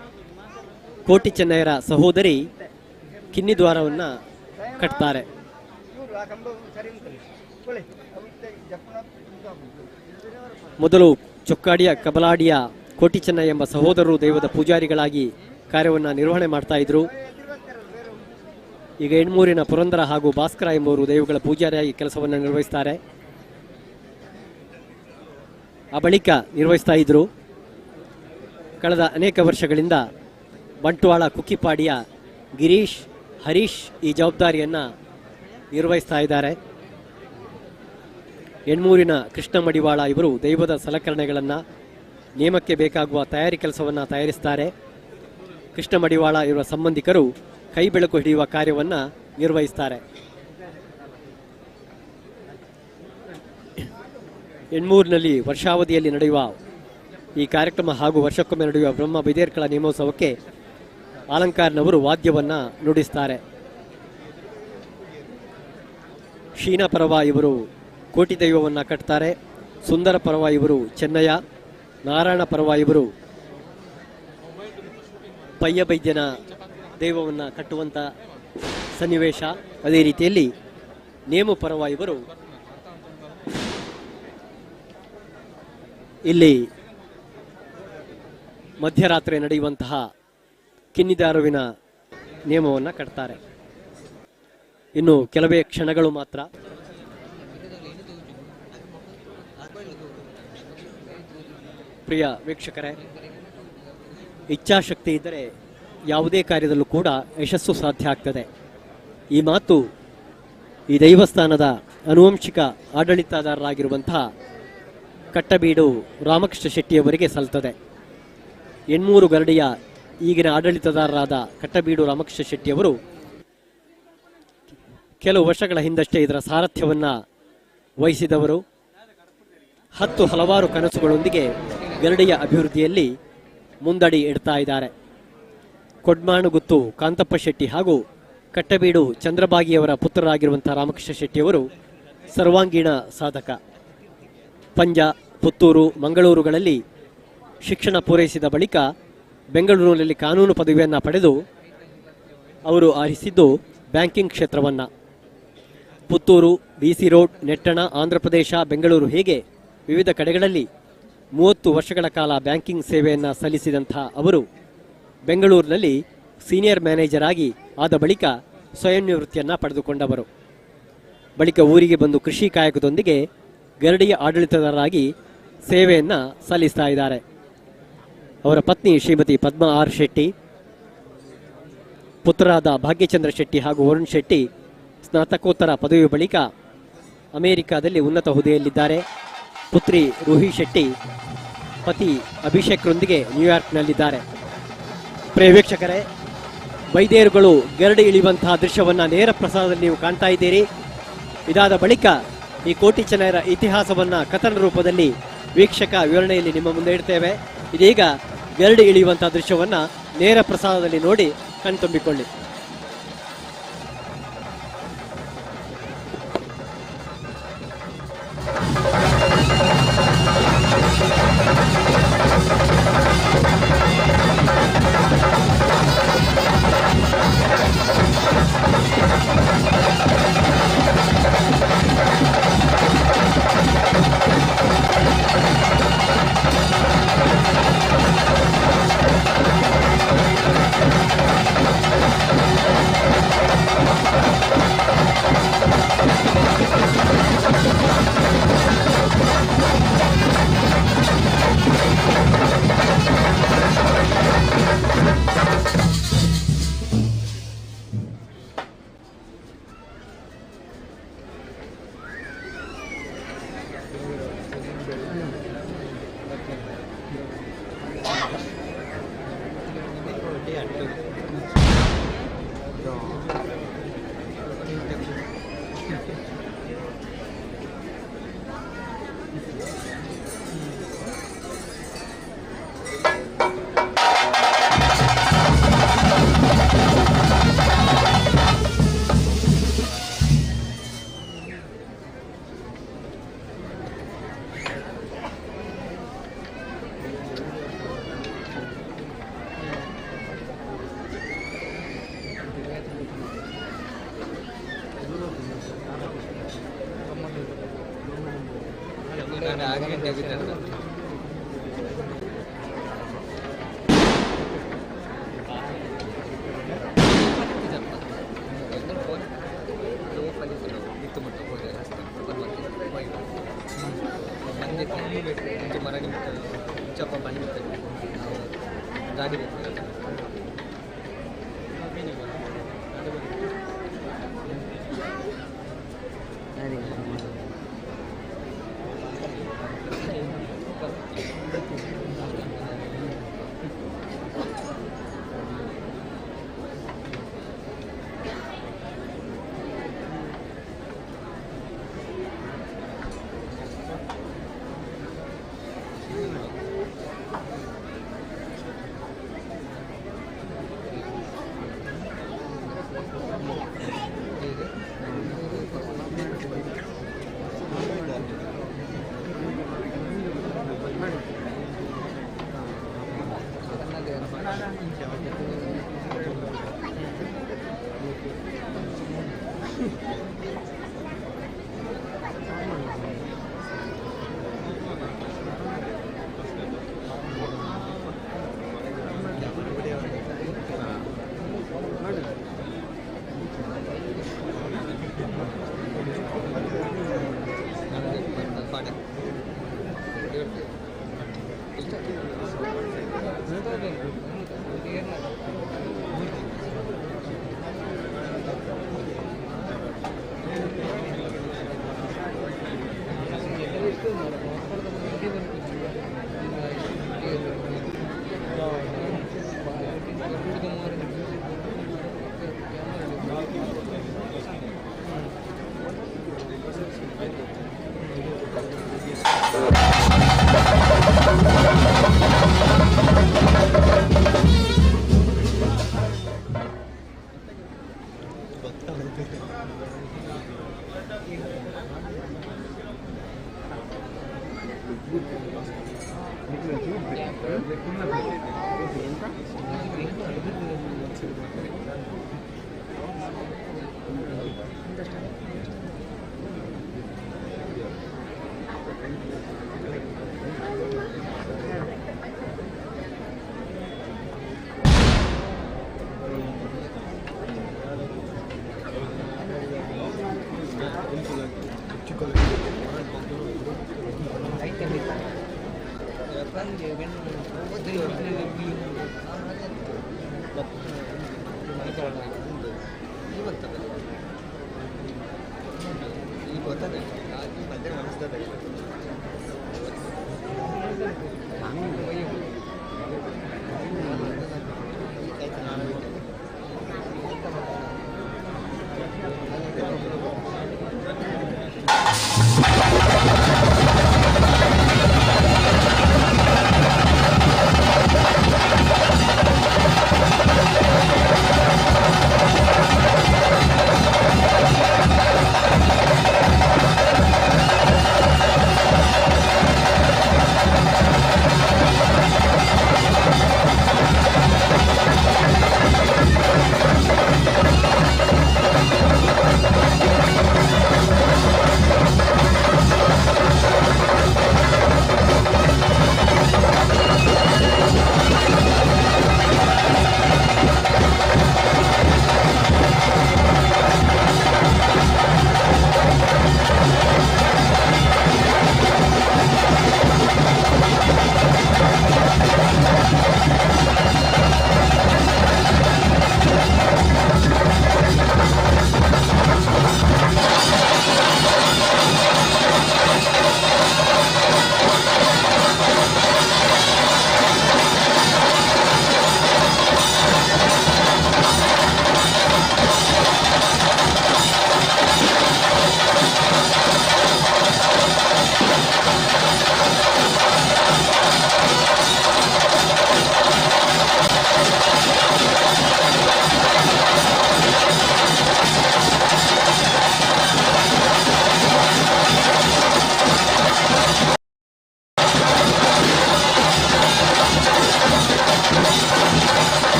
ಕೋಟಿ ಚೆನ್ನಯ್ಯರ ಸಹೋದರಿ ಕಿನ್ನಿದ್ವಾರವನ್ನು ಕಟ್ತಾರೆ. ಮೊದಲು ಚೊಕ್ಕಾಡಿಯ ಕಬಲಾಡಿಯ ಕೋಟಿ ಚೆನ್ನಯ್ಯ ಎಂಬ ಸಹೋದರರು ದೈವದ ಪೂಜಾರಿಗಳಾಗಿ ಕಾರ್ಯವನ್ನು ನಿರ್ವಹಣೆ ಮಾಡ್ತಾ ಇದ್ರು. ಈಗ ಎಣ್ಮೂರಿನ ಪುರಂದರ ಹಾಗೂ ಭಾಸ್ಕರ ಎಂಬುವರು ದೈವಗಳ ಪೂಜಾರಿಯಾಗಿ ಕೆಲಸವನ್ನು ನಿರ್ವಹಿಸ್ತಾರೆ. ಆ ಬಳಿಕ ನಿರ್ವಹಿಸ್ತಾ ಇದ್ರು. ಕಳೆದ ಅನೇಕ ವರ್ಷಗಳಿಂದ ಬಂಟ್ವಾಳ ಕುಕ್ಕಿಪಾಡಿಯ ಗಿರೀಶ್, ಹರೀಶ್ ಈ ಜವಾಬ್ದಾರಿಯನ್ನು ನಿರ್ವಹಿಸ್ತಾ ಇದ್ದಾರೆ. ಎಣ್ಮೂರಿನ ಕೃಷ್ಣ ಮಡಿವಾಳ ಇವರು ದೈವದ ಸಲಕರಣೆಗಳನ್ನು, ನೇಮಕ್ಕೆ ಬೇಕಾಗುವ ತಯಾರಿ ಕೆಲಸವನ್ನು ತಯಾರಿಸ್ತಾರೆ. ಕೃಷ್ಣ ಮಡಿವಾಳ ಇವರ ಸಂಬಂಧಿಕರು ಕೈ ಬೆಳಕು ಹಿಡಿಯುವ ಕಾರ್ಯವನ್ನು ನಿರ್ವಹಿಸ್ತಾರೆ. ಎಣ್ಮೂರಿನಲ್ಲಿ ವರ್ಷಾವಧಿಯಲ್ಲಿ ನಡೆಯುವ ಈ ಕಾರ್ಯಕ್ರಮ ಹಾಗೂ ವರ್ಷಕ್ಕೊಮ್ಮೆ ನಡೆಯುವ ಬ್ರಹ್ಮ ಬೈದೇರ್ಕಳ ನೇಮೋತ್ಸವಕ್ಕೆ ಅಲಂಕಾರನವರು ವಾದ್ಯವನ್ನು ನುಡಿಸ್ತಾರೆ. ಶೀನ ಪರವ ಇವರು ಕೋಟಿ ದೈವವನ್ನು ಕಟ್ತಾರೆ. ಸುಂದರ ಪರವ ಇವರು ಚೆನ್ನಯ್ಯ, ನಾರಾಯಣ ಪರವ ಇವರು ಪಯ್ಯಬೈದ್ಯನ ದೈವವನ್ನು ಕಟ್ಟುವಂಥ ಸನ್ನಿವೇಶ. ಅದೇ ರೀತಿಯಲ್ಲಿ ನೇಮು ಪರವ ಇವರು ಇಲ್ಲಿ ಮಧ್ಯರಾತ್ರಿ ನಡೆಯುವಂತಹ ಕಿನ್ನಿದಾರುವಿನ ನೇಮವನ್ನು ಕಟ್ತಾರೆ. ಇನ್ನು ಕೆಲವೇ ಕ್ಷಣಗಳು ಮಾತ್ರ. ಪ್ರಿಯ ವೀಕ್ಷಕರೇ, ಇಚ್ಛಾಶಕ್ತಿ ಇದ್ದರೆ ಯಾವುದೇ ಕಾರ್ಯದಲ್ಲೂ ಕೂಡ ಯಶಸ್ಸು ಸಾಧ್ಯ ಆಗ್ತದೆ. ಈ ಮಾತು ಈ ದೈವಸ್ಥಾನದ ಆನುವಂಶಿಕ ಆಡಳಿತದಾರರಾಗಿರುವಂತಹ ಕಟ್ಟಬೀಡು ರಾಮಕೃಷ್ಣ ಶೆಟ್ಟಿಯವರಿಗೆ ಸಲ್ತದೆ. ಎಣ್ಮೂರು ಗರಡಿಯ ಈಗಿನ ಆಡಳಿತದಾರರಾದ ಕಟ್ಟಬೀಡು ರಾಮಕೃಷ್ಣ ಶೆಟ್ಟಿಯವರು ಕೆಲವು ವರ್ಷಗಳ ಹಿಂದಷ್ಟೇ ಇದರ ಸಾರಥ್ಯವನ್ನು ವಹಿಸಿದವರು. ಹಲವಾರು ಕನಸುಗಳೊಂದಿಗೆ ಗರಡಿಯ ಅಭಿವೃದ್ಧಿಯಲ್ಲಿ ಮುಂದಡಿ ಇಡ್ತಾ ಇದ್ದಾರೆ. ಕೊಡ್ಮಾಣಗುತ್ತು ಕಾಂತಪ್ಪ ಶೆಟ್ಟಿ ಹಾಗೂ ಕಟ್ಟಬೀಡು ಚಂದ್ರಬಾಗಿಯವರ ಪುತ್ರರಾಗಿರುವಂತಹ ರಾಮಕೃಷ್ಣ ಶೆಟ್ಟಿಯವರು ಸರ್ವಾಂಗೀಣ ಸಾಧಕ. ಪಂಜ, ಪುತ್ತೂರು, ಮಂಗಳೂರುಗಳಲ್ಲಿ ಶಿಕ್ಷಣ ಪೂರೈಸಿದ ಬಳಿಕ ಬೆಂಗಳೂರಿನಲ್ಲಿ ಕಾನೂನು ಪದವಿಯನ್ನು ಪಡೆದು ಅವರು ಆರಿಸಿದ್ದು ಬ್ಯಾಂಕಿಂಗ್ ಕ್ಷೇತ್ರವನ್ನು. ಪುತ್ತೂರು, BC ರೋಡ್, ನೆಟ್ಟಣ, ಆಂಧ್ರಪ್ರದೇಶ, ಬೆಂಗಳೂರು ಹೀಗೆ ವಿವಿಧ ಕಡೆಗಳಲ್ಲಿ 30 ವರ್ಷಗಳ ಕಾಲ ಬ್ಯಾಂಕಿಂಗ್ ಸೇವೆಯನ್ನು ಸಲ್ಲಿಸಿದಂಥ ಅವರು ಬೆಂಗಳೂರಿನಲ್ಲಿ ಸೀನಿಯರ್ ಮ್ಯಾನೇಜರ್ ಆಗಿ ಆದ ಬಳಿಕ ಸ್ವಯಂ ನಿವೃತ್ತಿಯನ್ನು ಪಡೆದುಕೊಂಡವರು. ಬಳಿಕ ಊರಿಗೆ ಬಂದು ಕೃಷಿ ಕಾಯಕದೊಂದಿಗೆ ಗರಡಿಯ ಆಡಳಿತದಾರರಾಗಿ ಸೇವೆಯನ್ನು ಸಲ್ಲಿಸ್ತಾ ಇದ್ದಾರೆ. ಅವರ ಪತ್ನಿ ಶ್ರೀಮತಿ ಪದ್ಮಾ ಆರ್ ಶೆಟ್ಟಿ, ಪುತ್ರರಾದ ಭಾಗ್ಯಚಂದ್ರ ಶೆಟ್ಟಿ ಹಾಗೂ ವರುಣ್ ಶೆಟ್ಟಿ ಸ್ನಾತಕೋತ್ತರ ಪದವಿ ಬಳಿಕ ಅಮೆರಿಕಾದಲ್ಲಿ ಉನ್ನತ ಹುದ್ದೆಯಲ್ಲಿದ್ದಾರೆ. ಪುತ್ರಿ ರೂಹಿ ಶೆಟ್ಟಿ ಪತಿ ಅಭಿಷೇಕ್ರೊಂದಿಗೆ ನ್ಯೂಯಾರ್ಕ್ನಲ್ಲಿದ್ದಾರೆ. ಪ್ರಿಯ ವೀಕ್ಷಕರೇ, ಬೈದೇರುಗಳು ಗರಡಿ ಇಳಿಯುವಂತಹ ದೃಶ್ಯವನ್ನು ನೇರ ಪ್ರಸಾರದಲ್ಲಿ ನೀವು ಕಾಣ್ತಾ ಇದ್ದೀರಿ. ಇದಾದ ಬಳಿಕ ಈ ಕೋಟಿ ಚೆನ್ನಯ್ಯರ ಇತಿಹಾಸವನ್ನು ಕಥನ ರೂಪದಲ್ಲಿ ವೀಕ್ಷಕ ವಿವರಣೆಯಲ್ಲಿ ನಿಮ್ಮ ಮುಂದೆ ಇಡ್ತೇವೆ. ಇದೀಗ ಗರಡಿ ಇಳಿಯುವಂತಹ ದೃಶ್ಯವನ್ನು ನೇರ ಪ್ರಸಾರದಲ್ಲಿ ನೋಡಿ ಕಣ್ತುಂಬಿಕೊಳ್ಳಿ.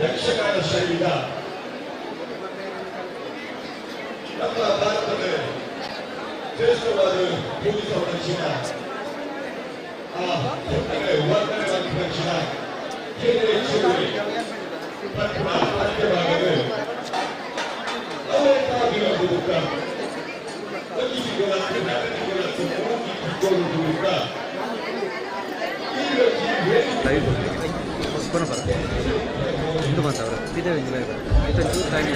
ಯಕ್ಷಗಾನ ಶೈಲಿಯ ನಮ್ಮ ಭಾರತದ ಶ್ರೇಷ್ಠವಾದ ಪೂಜಿತ ದಕ್ಷಿಣ ವರ್ಣಗಳ ದಕ್ಷಿಣ ಭಾಗದ ಅವರೇ ಬದುಕ ಹಿಂದೂ ಮಾತಾವ್ರ ಇದೇ ಇದೊಂದು ತಾಯಿ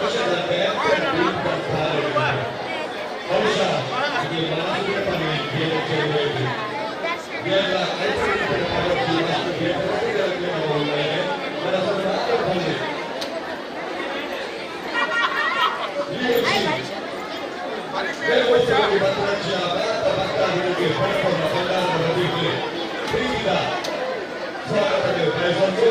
ವರ್ಷದಂತೆ ಬರ್ತಾರೆ. ಬಹುಶಃ ಈ ಮಾನಸಿಕ ಪರೀಕ್ಷೆಯನ್ನು ಕೇಳಬೇಕು. ಎಲ್ಲ ಕೈಗೊಂಡಿದ್ದ ಪರೀಕ್ಷೆ ನಾವು ಮನಸ್ಸನ್ನು ಮಾತ್ರ ಬಂದಿದೆ. ದೇವಸ್ಥಾನಕ್ಕೆ ಭದ್ರಾಂಶ ಭಕ್ತಾದಿಗಳಿಗೆ ಪಡೆದ ಬಂಗಾರದ ಬದಿಗೆ ಪ್ರೀತಿಯ ಸ್ವಾಗತಕ್ಕೆ ಬಯಸಲು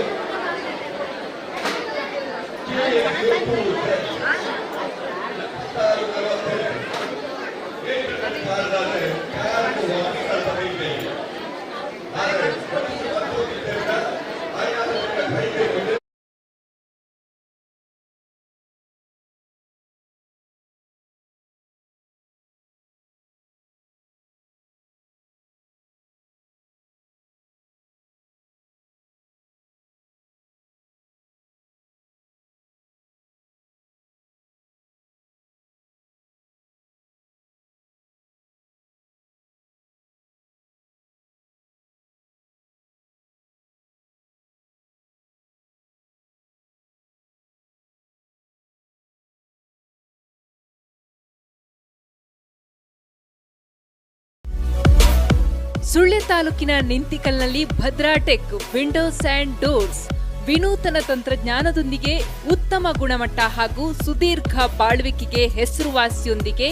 ಸುಳ್ಯ ತಾಲೂಕಿನ ನಿಂತಿಕಲ್ನಲ್ಲಿ Bhadra tech windows and doors ವಿನೂತನ ತಂತ್ರಜ್ಞಾನದೊಂದಿಗೆ ಉತ್ತಮ ಗುಣಮಟ್ಟ ಹಾಗೂ ಸುದೀರ್ಘ ಬಾಳ್ವಿಕೆಗೆ ಹೆಸರುವಾಸಿಯೊಂದಿಗೆ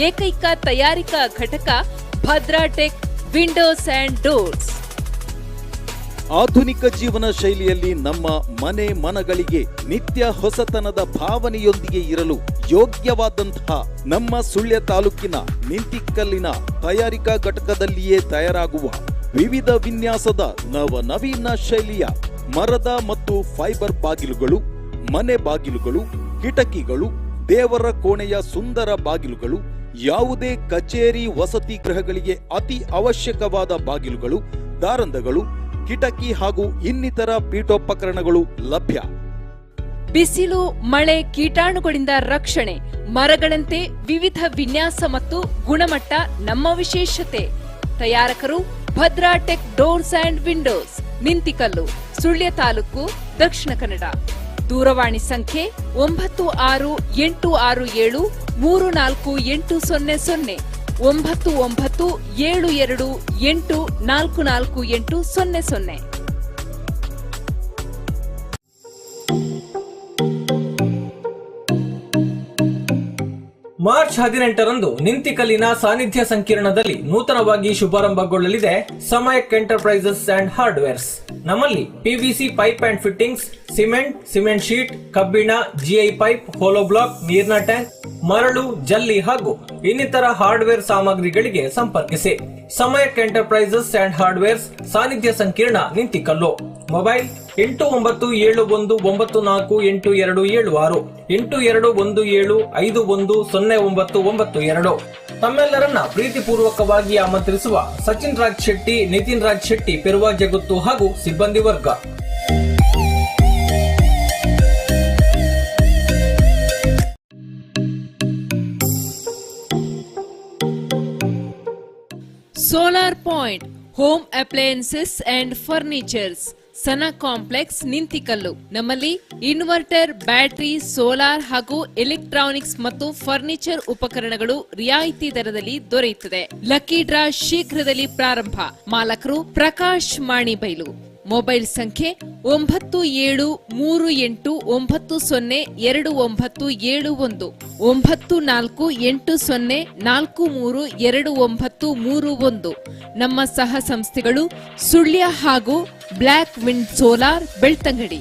ಏಕೈಕ ತಯಾರಿಕಾ ಘಟಕ Bhadra tech windows and doors. ಆಧುನಿಕ ಜೀವನ ಶೈಲಿಯಲ್ಲಿ ನಮ್ಮ ಮನೆ ಮನಗಳಿಗೆ ನಿತ್ಯ ಹೊಸತನದ ಭಾವನೆಯೊಂದಿಗೆ ಇರಲು ಯೋಗ್ಯವಾದಂತಹ ನಮ್ಮ ಸುಳ್ಯ ತಾಲೂಕಿನ ನಿಂತಿಕಲ್ಲಿನ ತಯಾರಿಕಾ ಘಟಕದಲ್ಲಿಯೇ ತಯಾರಾಗುವ ವಿವಿಧ ವಿನ್ಯಾಸದ ನವನವೀನ ಶೈಲಿಯ ಮರದ ಮತ್ತು ಫೈಬರ್ ಬಾಗಿಲುಗಳು, ಮನೆ ಬಾಗಿಲುಗಳು, ಕಿಟಕಿಗಳು, ದೇವರ ಕೋಣೆಯ ಸುಂದರ ಬಾಗಿಲುಗಳು, ಯಾವುದೇ ಕಚೇರಿ ವಸತಿ ಗೃಹಗಳಿಗೆ ಅತಿ ಅವಶ್ಯಕವಾದ ಬಾಗಿಲುಗಳು, ದಾರಂದಗಳು, ಕಿಟಕಿ ಹಾಗೂ ಇನ್ನಿತರ ಪೀಠೋಪಕರಣಗಳು ಲಭ್ಯ. ಬಿಸಿಲು, ಮಳೆ, ಕೀಟಾಣುಗಳಿಂದ ರಕ್ಷಣೆ, ಮರಗಳಂತೆ ವಿವಿಧ ವಿನ್ಯಾಸ ಮತ್ತು ಗುಣಮಟ್ಟ ನಮ್ಮ ವಿಶೇಷತೆ. ತಯಾರಕರು Bhadra tech doors and windows, Nintikallu, Sullia taluk, Dakshina Kannada. ದೂರವಾಣಿ ಸಂಖ್ಯೆ 9667348800 9972844800. ಮಾರ್ಚ್ 18ರಂದು ನಿಂತಿಕಲ್ಲಿನ ಸಾನ್ನಿಧ್ಯ ಸಂಕೀರ್ಣದಲ್ಲಿ ನೂತನವಾಗಿ ಶುಭಾರಂಭಗೊಳ್ಳಲಿದೆ ಸಮಯಕ್ ಎಂಟರ್ಪ್ರೈಸಸ್ ಅಂಡ್ ಹಾರ್ಡ್ವೇರ್ಸ್. ನಮ್ಮಲ್ಲಿ PVC pipe and fittings, cement sheet, ಕಬ್ಬಿಣ, ಜಿಐ ಪೈಪ್, ಹೋಲೋ ಬ್ಲಾಕ್, ನೀರಿನ ಟ್ಯಾಂಕ್, ಮರಳು, ಜಲ್ಲಿ ಹಾಗೂ ಇನ್ನಿತರ ಹಾರ್ಡ್ವೇರ್ ಸಾಮಗ್ರಿಗಳಿಗೆ ಸಂಪರ್ಕಿಸಿ. ಸಮಯಕ್ ಎಂಟರ್ಪ್ರೈಸಸ್ ಅಂಡ್ ಹಾರ್ಡ್ವೇರ್ಸ್, ಸಾನ್ನಿಧ್ಯ ಸಂಕೀರ್ಣ, ನಿಂತಿಕಲ್ಲು. ಮೊಬೈಲ್ 8917948276 8217510992. ತಮ್ಮೆಲ್ಲರನ್ನ ಪ್ರೀತಿಪೂರ್ವಕವಾಗಿ ಆಮಂತ್ರಿಸುವ ಸಚಿನ್ ರಾಜ್ ಶೆಟ್ಟಿ, ನಿತಿನ್ ರಾಜ್ ಶೆಟ್ಟಿ, ಪೆರುವಾ ಜಗುತ್ತು ಹಾಗೂ ಸಿಬ್ಬಂದಿ ವರ್ಗ. Solar point home appliances and furnitures, Sana complex, Nintikallu. ನಮ್ಮಲ್ಲಿ ಇನ್ವರ್ಟರ್, ಬ್ಯಾಟರಿ, ಸೋಲಾರ್ ಹಾಗೂ ಎಲೆಕ್ಟ್ರಾನಿಕ್ಸ್ ಮತ್ತು ಫರ್ನಿಚರ್ ಉಪಕರಣಗಳು ರಿಯಾಯಿತಿ ದರದಲ್ಲಿ ದೊರೆಯುತ್ತದೆ. ಲಕ್ಕಿ ಡ್ರಾ ಶೀಘ್ರದಲ್ಲಿ ಪ್ರಾರಂಭ. ಮಾಲಕರು ಪ್ರಕಾಶ್ ಮಾಣಿಬೈಲು. ಮೊಬೈಲ್ ಸಂಖ್ಯೆ 9480297291 9480432931. ನಮ್ಮ ಸಹ ಸಂಸ್ಥೆಗಳು ಸುಳ್ಯ ಹಾಗೂ black wind solar, Belthangady.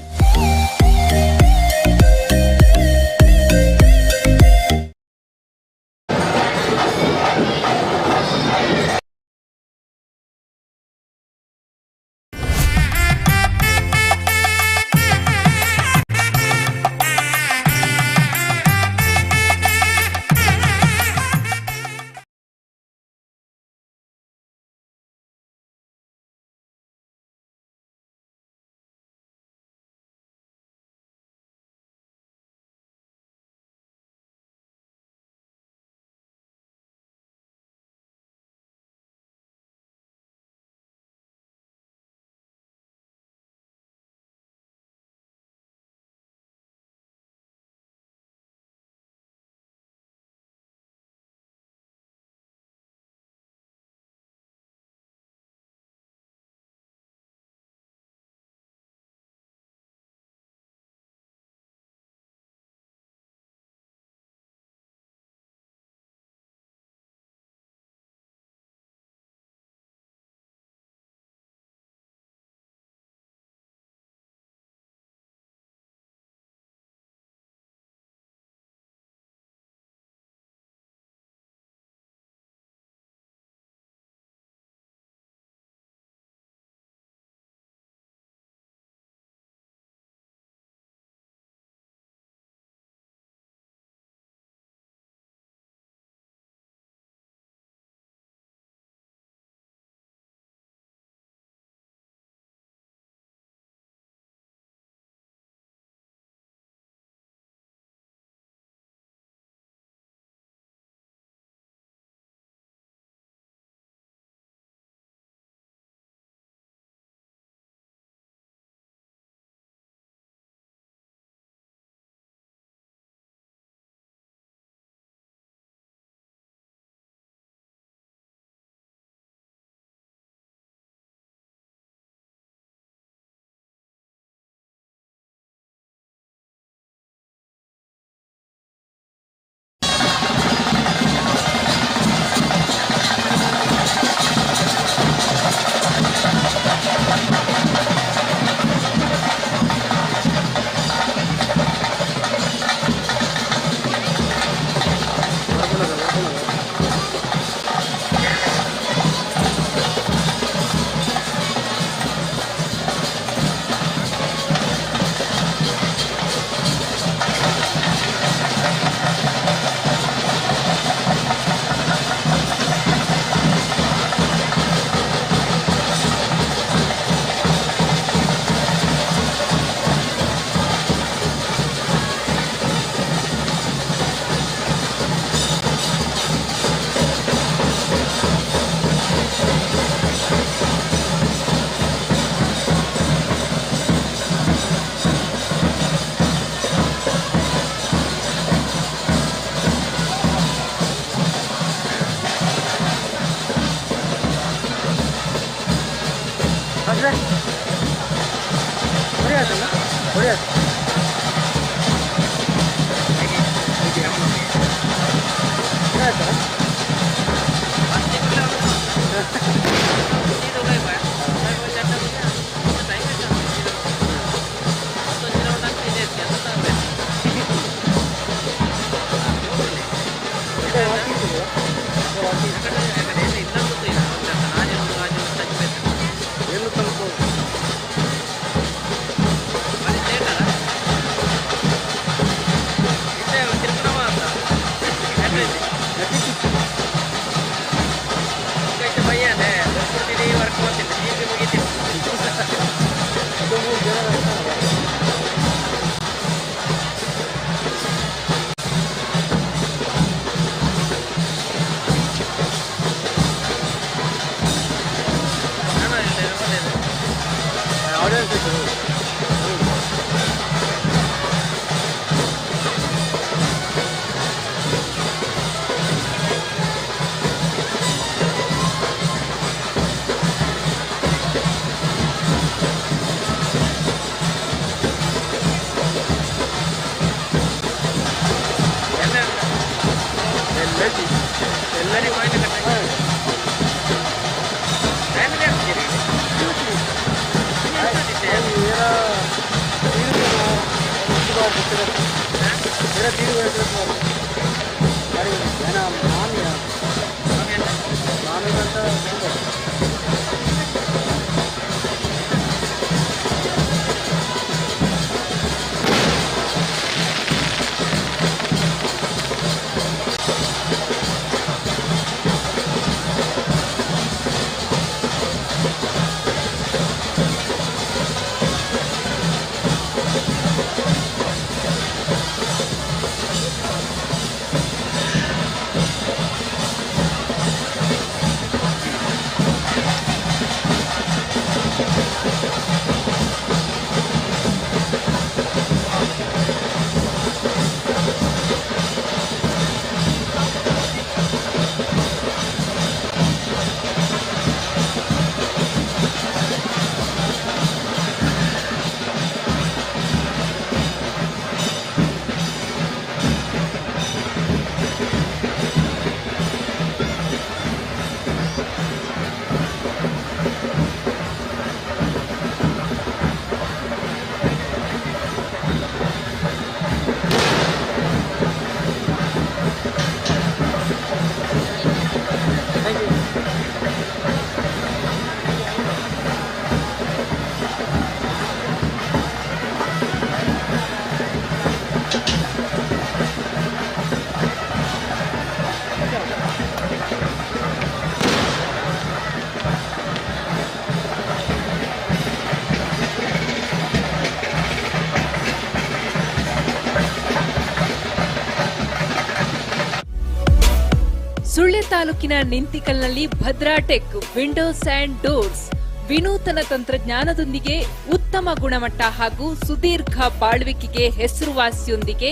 Sullia ತಾಲೂಕಿನ ನಿಂತಿಕಲ್ನಲ್ಲಿ Bhadra tech windows and doors ವಿನೂತನ ತಂತ್ರಜ್ಞಾನದೊಂದಿಗೆ ಉತ್ತಮ ಗುಣಮಟ್ಟ ಹಾಗೂ ಸುದೀರ್ಘ ಬಾಳ್ವಿಕೆಗೆ ಹೆಸರುವಾಸಿಯೊಂದಿಗೆ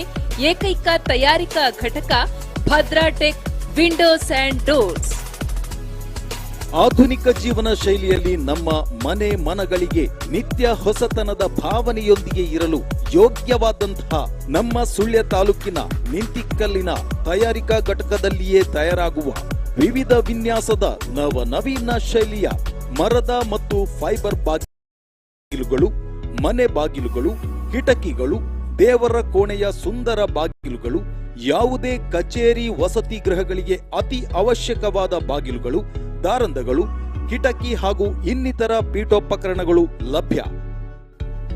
ಏಕೈಕ ತಯಾರಿಕಾ ಘಟಕ Bhadra tech windows and doors. ಆಧುನಿಕ ಜೀವನ ಶೈಲಿಯಲ್ಲಿ ನಮ್ಮ ಮನೆ ಮನಗಳಿಗೆ ನಿತ್ಯ ಹೊಸತನದ ಭಾವನೆಯೊಂದಿಗೆ ಇರಲು ಯೋಗ್ಯವಾದಂತಹ ನಮ್ಮ ಸುಳ್ಯ ತಾಲೂಕಿನ ನಿಂತಿಕಲ್ಲಿನ ತಯಾರಿಕಾ ಘಟಕದಲ್ಲಿಯೇ ತಯಾರಾಗುವ ವಿವಿಧ ವಿನ್ಯಾಸದ ನವನವೀನ ಶೈಲಿಯ ಮರದ ಮತ್ತು ಫೈಬರ್ ಬಾಗಿಲುಗಳು, ಮನೆ ಬಾಗಿಲುಗಳು, ಕಿಟಕಿಗಳು, ದೇವರ ಕೋಣೆಯ ಸುಂದರ ಬಾಗಿಲುಗಳು, ಯಾವುದೇ ಕಚೇರಿ ವಸತಿ ಗೃಹಗಳಿಗೆ ಅತಿ ಅವಶ್ಯಕವಾದ ಬಾಗಿಲುಗಳು, ದಾರಂದಗಳು, ಕಿಟಕಿ ಹಾಗೂ ಇನ್ನಿತರ ಪೀಠೋಪಕರಣಗಳು ಲಭ್ಯ.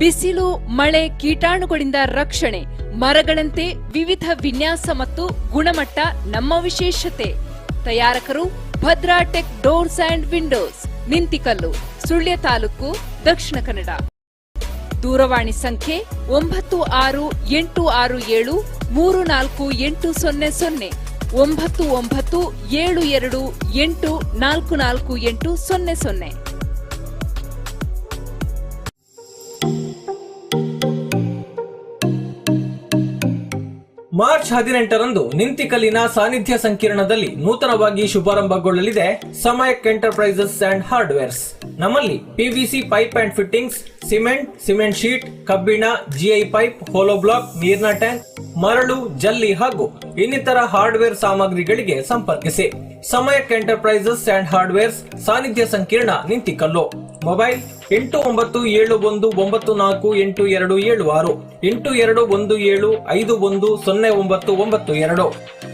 ಬಿಸಿಲು, ಮಳೆ, ಕೀಟಾಣುಗಳಿಂದ ರಕ್ಷಣೆ, ಮರಗಳಂತೆ ವಿವಿಧ ವಿನ್ಯಾಸ ಮತ್ತು ಗುಣಮಟ್ಟ ನಮ್ಮ ವಿಶೇಷತೆ. ತಯಾರಕರು Bhadra tech doors and windows, Nintikallu, Sullia taluk, Dakshina Kannada. ದೂರವಾಣಿ ಸಂಖ್ಯೆ 9686734800 9972284400. ಮಾರ್ಚ್ 18ರಂದು ನಿಂತಿಕಲ್ಲಿನ ಸಾನ್ನಿಧ್ಯ ಸಂಕೀರ್ಣದಲ್ಲಿ ನೂತನವಾಗಿ ಶುಭಾರಂಭಗೊಳ್ಳಲಿದೆ ಸಮಯಕ್ ಎಂಟರ್ಪ್ರೈಸಸ್ ಅಂಡ್ ಹಾರ್ಡ್ವೇರ್ಸ್. ನಮ್ಮಲ್ಲಿ PVC pipe and fittings, cement sheet, ಕಬ್ಬಿಣ, ಜಿಐ ಪೈಪ್, ಹೋಲೋ ಬ್ಲಾಕ್, ನೀರಿನ ಟ್ಯಾಂಕ್, ಮರಳು, ಜಲ್ಲಿ ಹಾಗೂ ಇನ್ನಿತರ ಹಾರ್ಡ್ವೇರ್ ಸಾಮಗ್ರಿಗಳಿಗೆ ಸಂಪರ್ಕಿಸಿ. ಸಮಯಕ್ ಎಂಟರ್ಪ್ರೈಸಸ್ ಅಂಡ್ ಹಾರ್ಡ್ವೇರ್ಸ್, ಸಾನ್ನಿಧ್ಯ ಸಂಕೀರ್ಣ, ನಿಂತಿಕಲ್ಲು. ಮೊಬೈಲ್ 8917948276, 8217510992.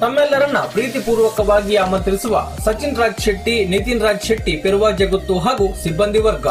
ತಮ್ಮೆಲ್ಲರನ್ನ ಪ್ರೀತಿಪೂರ್ವಕವಾಗಿ ಆಮಂತ್ರಿಸುವ ಸಚಿನ್ ರಾಜ್ ಶೆಟ್ಟಿ, ನಿತಿನ್ ರಾಜ್ ಶೆಟ್ಟಿ, ಪೆರುವಾ ಜಗುತ್ತು ಹಾಗೂ ಸಿಬ್ಬಂದಿ ವರ್ಗ.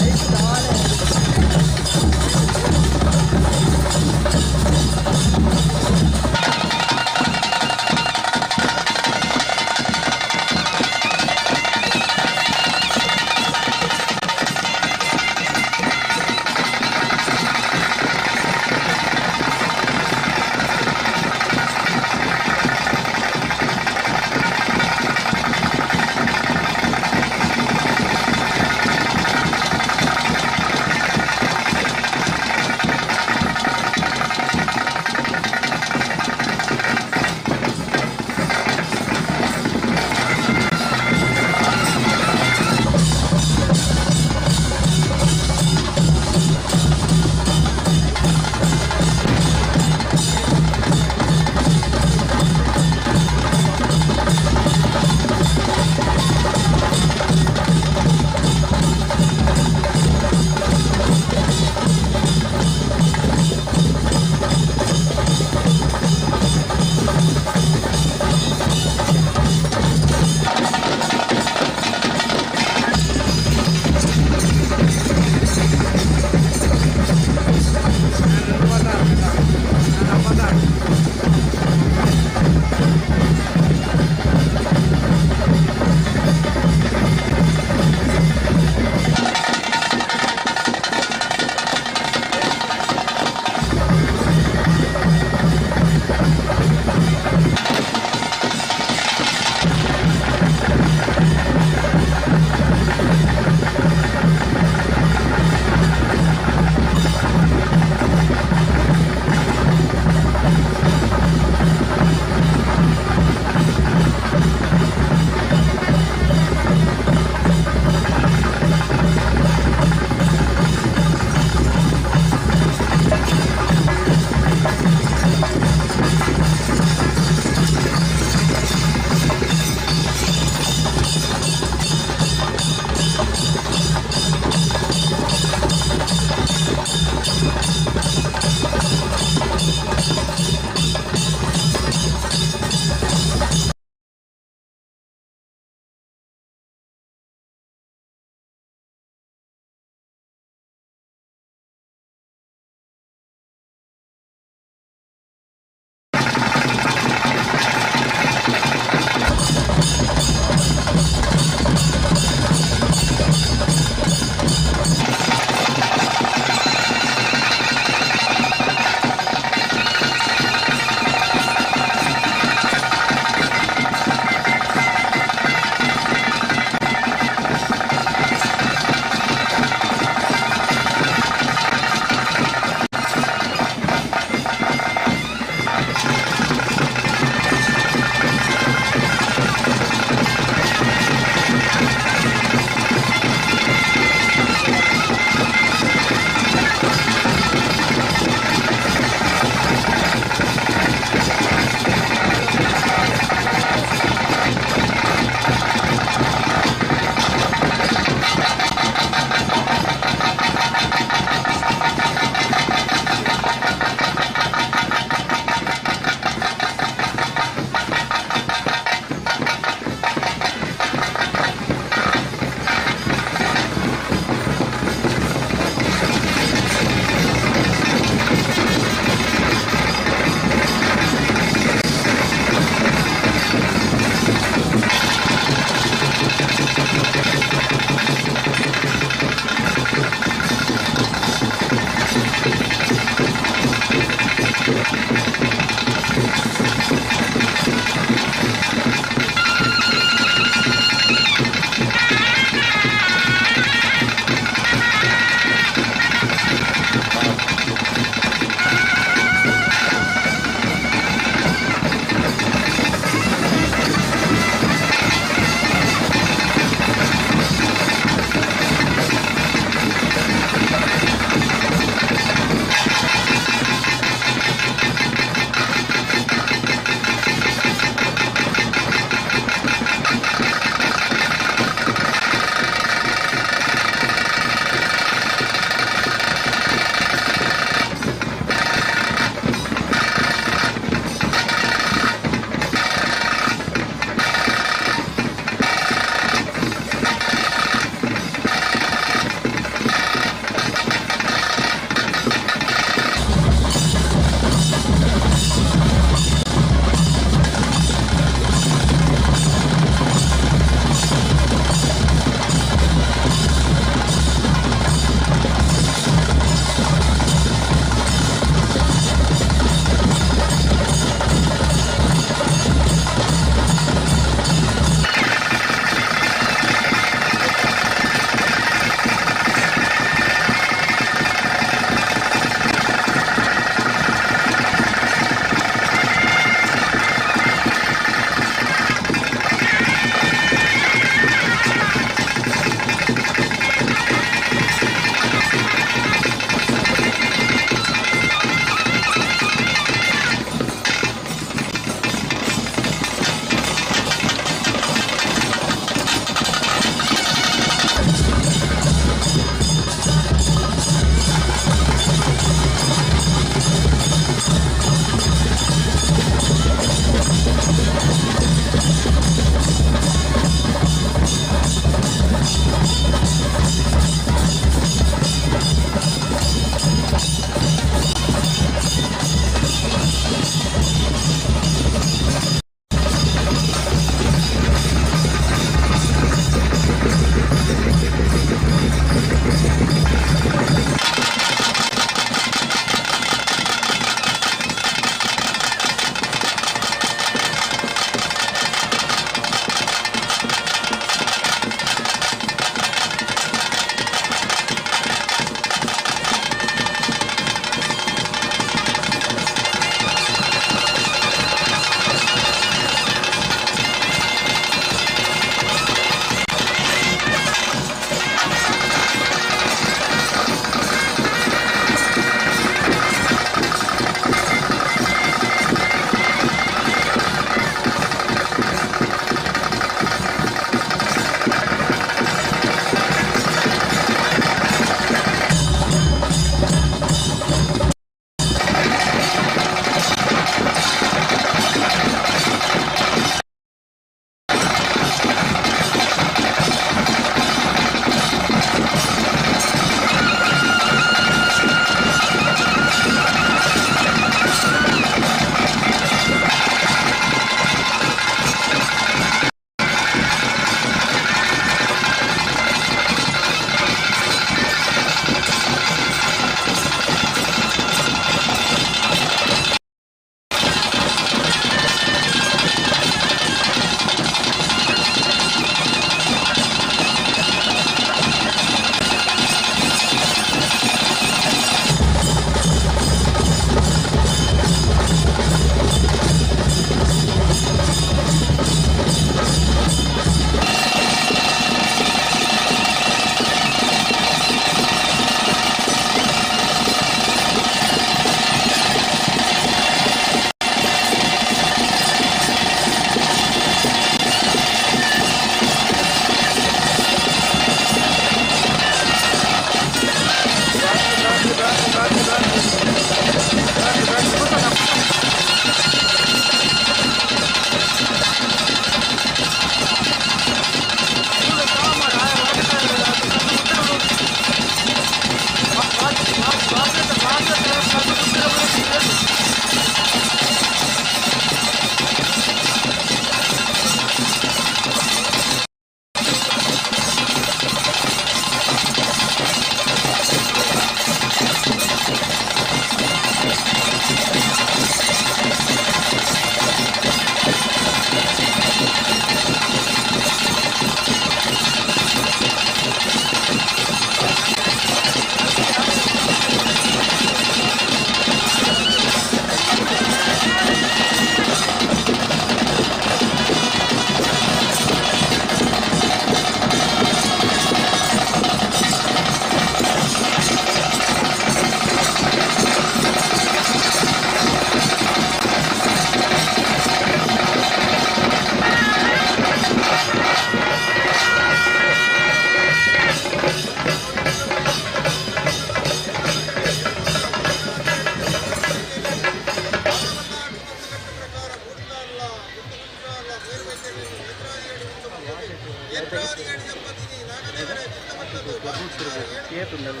ಏತುಂಡಲ್ಲ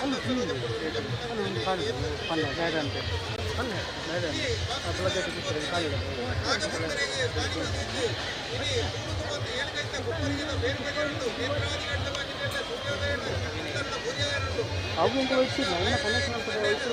ಅಲ್ಲಿ ಅಲ್ಲಿ ಒಂದು ಕಾಲು ಅಲ್ಲ ಬೇಡ ಅಂತೆ ಅಲ್ಲ ಬೇಡ ಅದರ ಜೊತೆ ಕಾಲಿಲ್ಲ ಅವು ಇಂತ ವಹಿಸಿಲ್ಲ ಇನ್ನು ಕಲೆಕ್ಷನ್ ಅಂತ ವಹಿಸಿ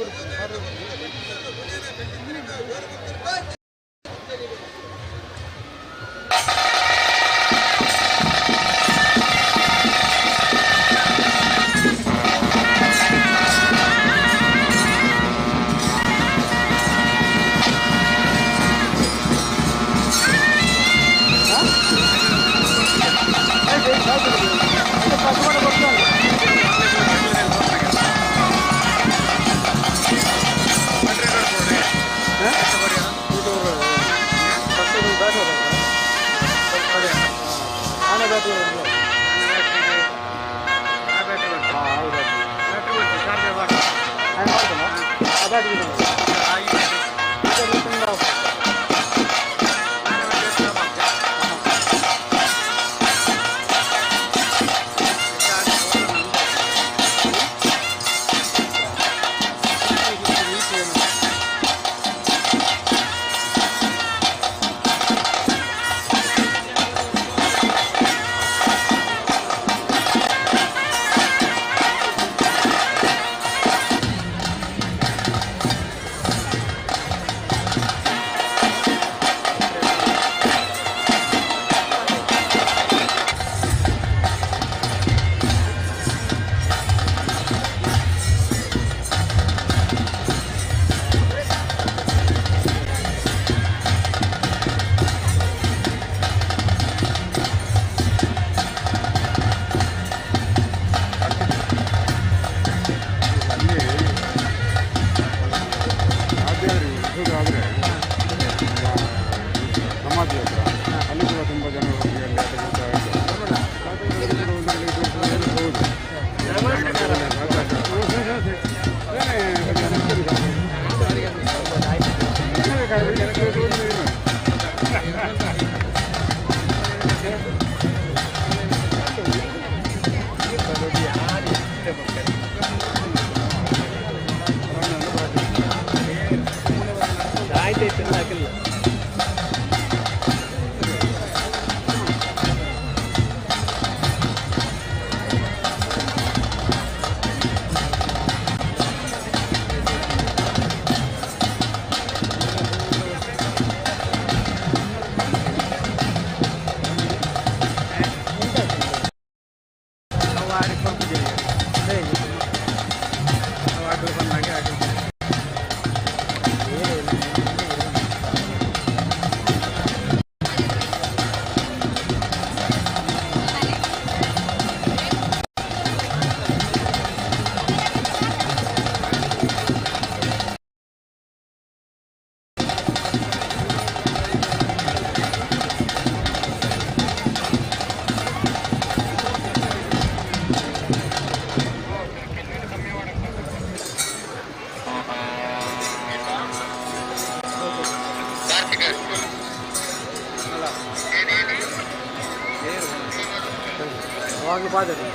Baideru.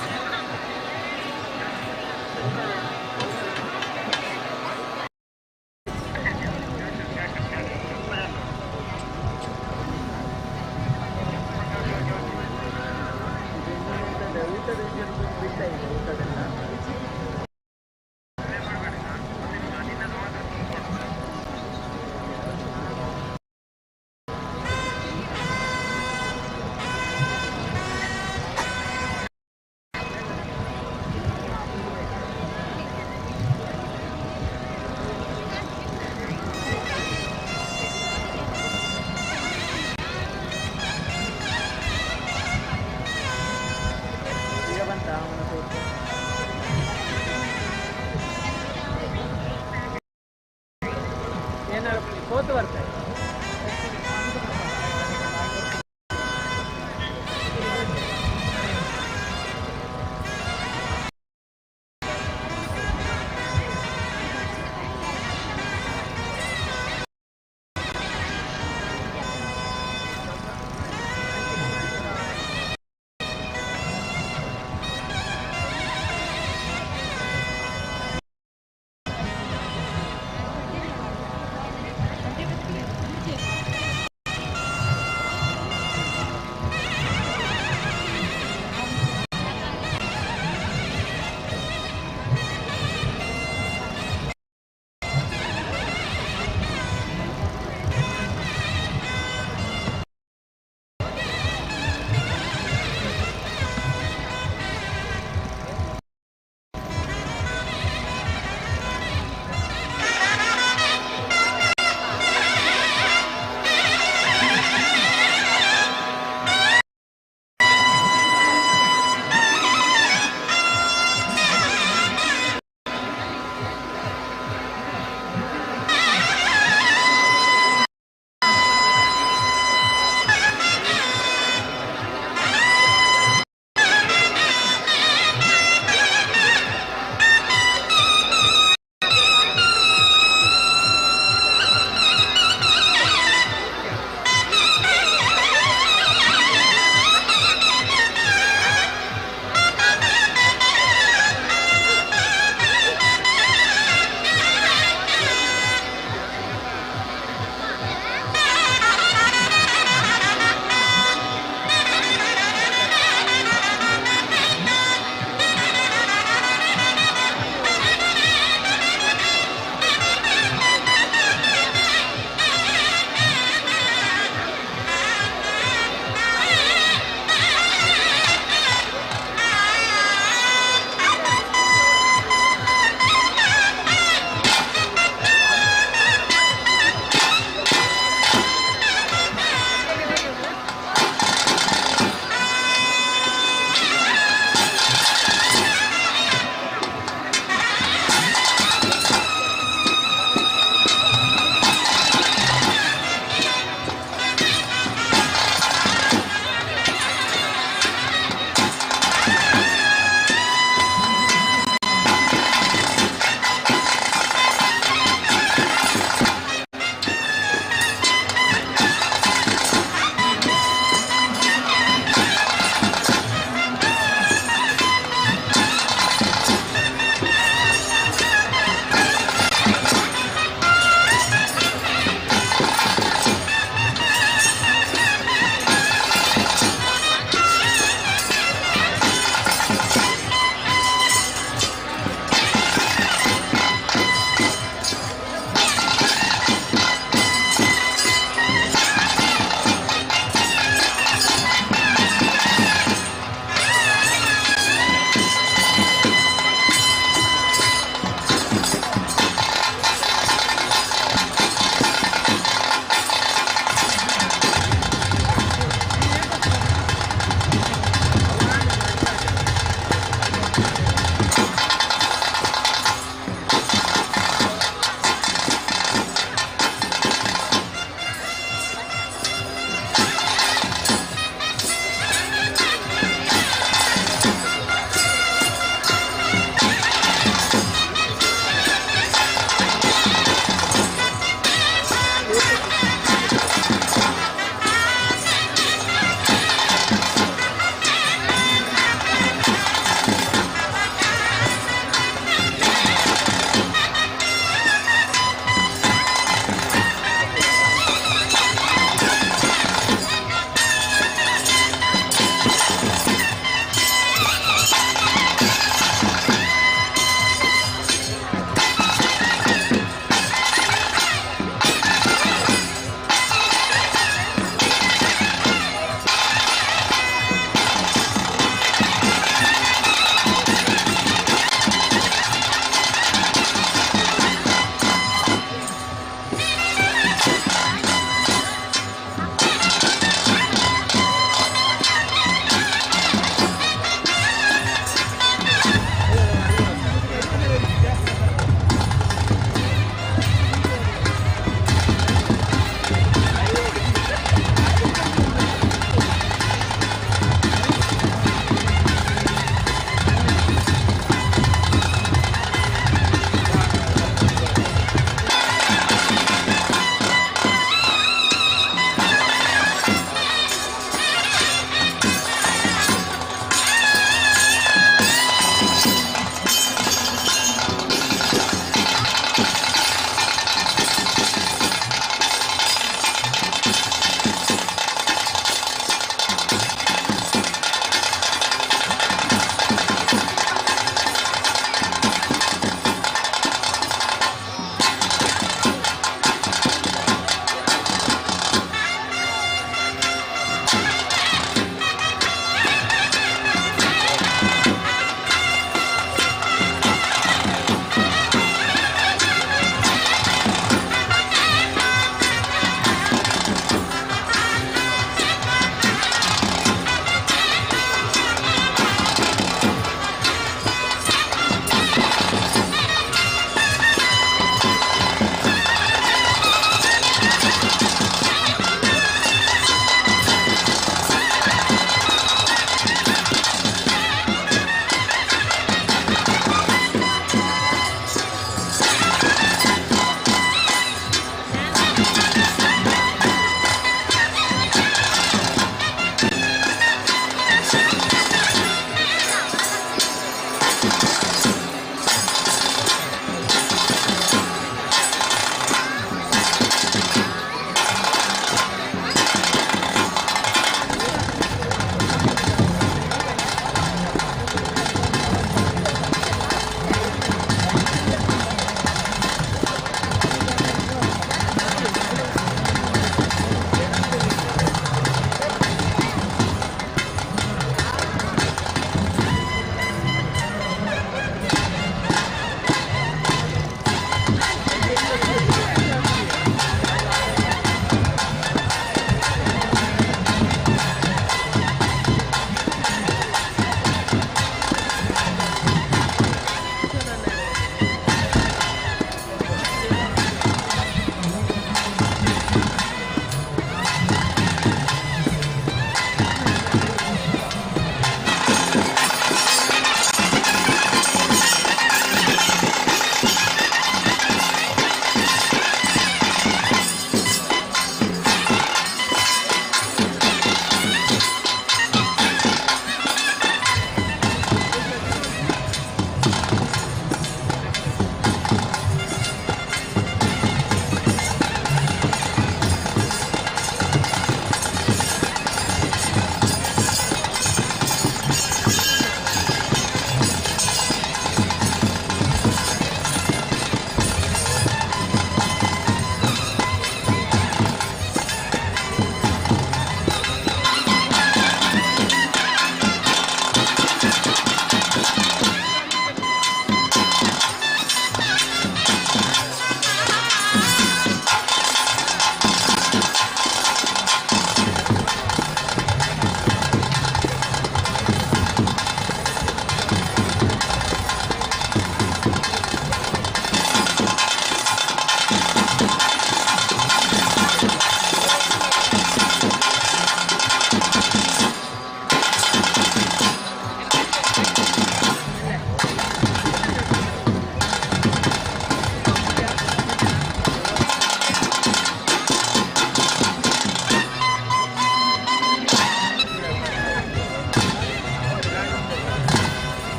Koti barte.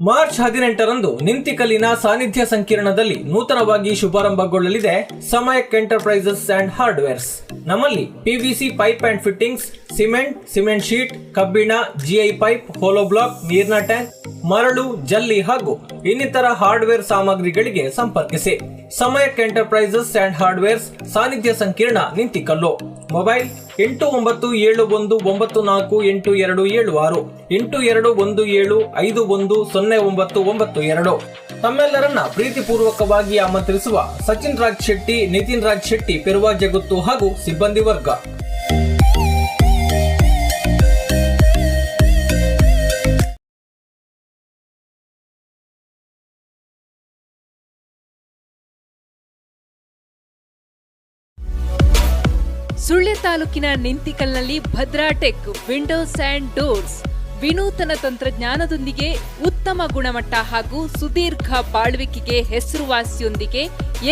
ಮಾರ್ಚ್ 18ರಂದು ನಿಂತಿಕಲ್ಲಿನ ಸಾನ್ನಿಧ್ಯ ಸಂಕೀರ್ಣದಲ್ಲಿ ನೂತನವಾಗಿ ಶುಭಾರಂಭಗೊಳ್ಳಲಿದೆ ಸಮಯಕ್ ಎಂಟರ್ಪ್ರೈಸಸ್ ಅಂಡ್ ಹಾರ್ಡ್ವೇರ್ಸ್. ನಮ್ಮಲ್ಲಿ PVC pipe and fittings, cement sheet, ಕಬ್ಬಿಣ, ಜಿಐ ಪೈಪ್, ಹೋಲೋ ಬ್ಲಾಕ್, ನೀರಿನ ಟ್ಯಾಂಕ್, ಮರಳು, ಜಲ್ಲಿ ಹಾಗೂ ಇನ್ನಿತರ ಹಾರ್ಡ್ವೇರ್ ಸಾಮಗ್ರಿಗಳಿಗೆ ಸಂಪರ್ಕಿಸಿ. ಸಮಯಕ್ ಎಂಟರ್ಪ್ರೈಸಸ್ ಅಂಡ್ ಹಾರ್ಡ್ವೇರ್ಸ್, ಸಾನ್ನಿಧ್ಯ ಸಂಕೀರ್ಣ, ನಿಂತಿಕಲ್ಲು. ಮೊಬೈಲ್ 8919948276, 8217510992. ತಮ್ಮೆಲ್ಲರನ್ನ ಪ್ರೀತಿಪೂರ್ವಕವಾಗಿ ಆಮಂತ್ರಿಸುವ ಸಚಿನ್ ರಾಜ್ ಶೆಟ್ಟಿ, ನಿತಿನ್ ರಾಜ್ ಶೆಟ್ಟಿ, ಪೆರುವಾ ಜಗುತ್ತು ಹಾಗೂ ಸಿಬ್ಬಂದಿ ವರ್ಗ. ಸುಳ್ಯ ತಾಲೂಕಿನ ನಿಂತಿಕಲ್ನಲ್ಲಿ Bhadra tech windows and doors ವಿನೂತನ ತಂತ್ರಜ್ಞಾನದೊಂದಿಗೆ ಉತ್ತಮ ಗುಣಮಟ್ಟ ಹಾಗೂ ಸುದೀರ್ಘ ಬಾಳ್ವಿಕೆಗೆ ಹೆಸರುವಾಸಿಯೊಂದಿಗೆ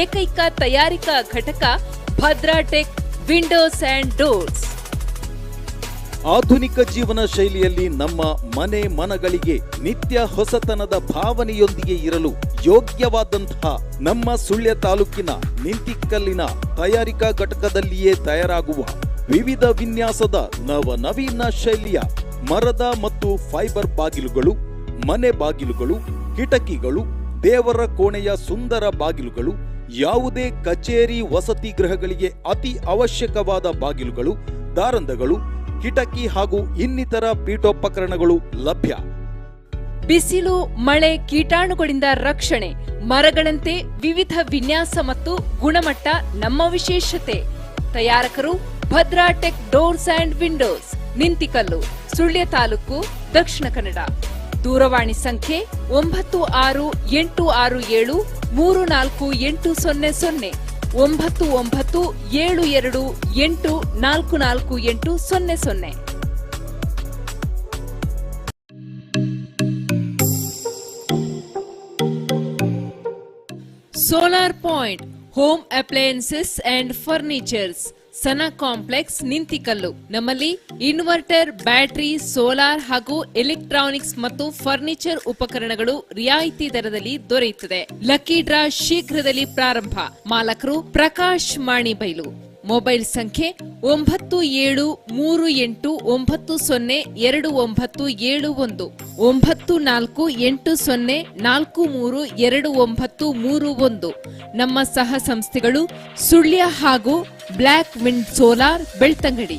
ಏಕೈಕ ತಯಾರಿಕಾ ಘಟಕ Bhadra tech windows and doors. ಆಧುನಿಕ ಜೀವನ ಶೈಲಿಯಲ್ಲಿ ನಮ್ಮ ಮನಗಳಿಗೆ ನಿತ್ಯ ಹೊಸತನದ ಭಾವನೆಯೊಂದಿಗೆ ಇರಲು ಯೋಗ್ಯವಾದಂತಹ ನಮ್ಮ ಸುಳ್ಯ ತಾಲೂಕಿನ ನಿಂತಿಕಲ್ಲಿನ ತಯಾರಿಕಾ ಘಟಕದಲ್ಲಿಯೇ ತಯಾರಾಗುವ ವಿವಿಧ ವಿನ್ಯಾಸದ ನವನವೀನ ಶೈಲಿಯ ಮರದ ಮತ್ತು ಫೈಬರ್ ಬಾಗಿಲುಗಳು, ಮನೆ ಬಾಗಿಲುಗಳು, ಕಿಟಕಿಗಳು, ದೇವರ ಕೋಣೆಯ ಸುಂದರ ಬಾಗಿಲುಗಳು, ಯಾವುದೇ ಕಚೇರಿ ವಸತಿ ಗೃಹಗಳಿಗೆ ಅತಿ ಅವಶ್ಯಕವಾದ ಬಾಗಿಲುಗಳು, ದಾರಂದಗಳು, ಕಿಟಕಿ ಹಾಗೂ ಇನ್ನಿತರ ಪೀಠೋಪಕರಣಗಳು ಲಭ್ಯ. ಬಿಸಿಲು, ಮಳೆ, ಕೀಟಾಣುಗಳಿಂದ ರಕ್ಷಣೆ, ಮರಗಳಂತೆ ವಿವಿಧ ವಿನ್ಯಾಸ ಮತ್ತು ಗುಣಮಟ್ಟ ನಮ್ಮ ವಿಶೇಷತೆ. ತಯಾರಕರು Bhadra tech doors and windows, Nintikallu, Sullia taluk, Dakshina Kannada. ದೂರವಾಣಿ ಸಂಖ್ಯೆ 9667348800, 9972284400. Solar point home appliances and furnitures, Sana complex, Nintikallu. ನಮ್ಮಲ್ಲಿ ಇನ್ವರ್ಟರ್, ಬ್ಯಾಟರಿ, ಸೋಲಾರ್ ಹಾಗೂ ಎಲೆಕ್ಟ್ರಾನಿಕ್ಸ್ ಮತ್ತು ಫರ್ನಿಚರ್ ಉಪಕರಣಗಳು ರಿಯಾಯಿತಿ ದರದಲ್ಲಿ ದೊರೆಯುತ್ತದೆ. ಲಕ್ಕಿ ಡ್ರಾ ಶೀಘ್ರದಲ್ಲಿ ಪ್ರಾರಂಭ. ಮಾಲಕರು ಪ್ರಕಾಶ್ ಮಾಣಿಬೈಲು. ಮೊಬೈಲ್ ಸಂಖ್ಯೆ 9389029291, 9480432931. ನಮ್ಮ ಸಹ ಸಂಸ್ಥೆಗಳು ಸುಳ್ಯ ಹಾಗೂ ಬ್ಲ್ಯಾಕ್ ವಿಂಡ್ ಸೋಲಾರ್, ಬೆಳ್ತಂಗಡಿ.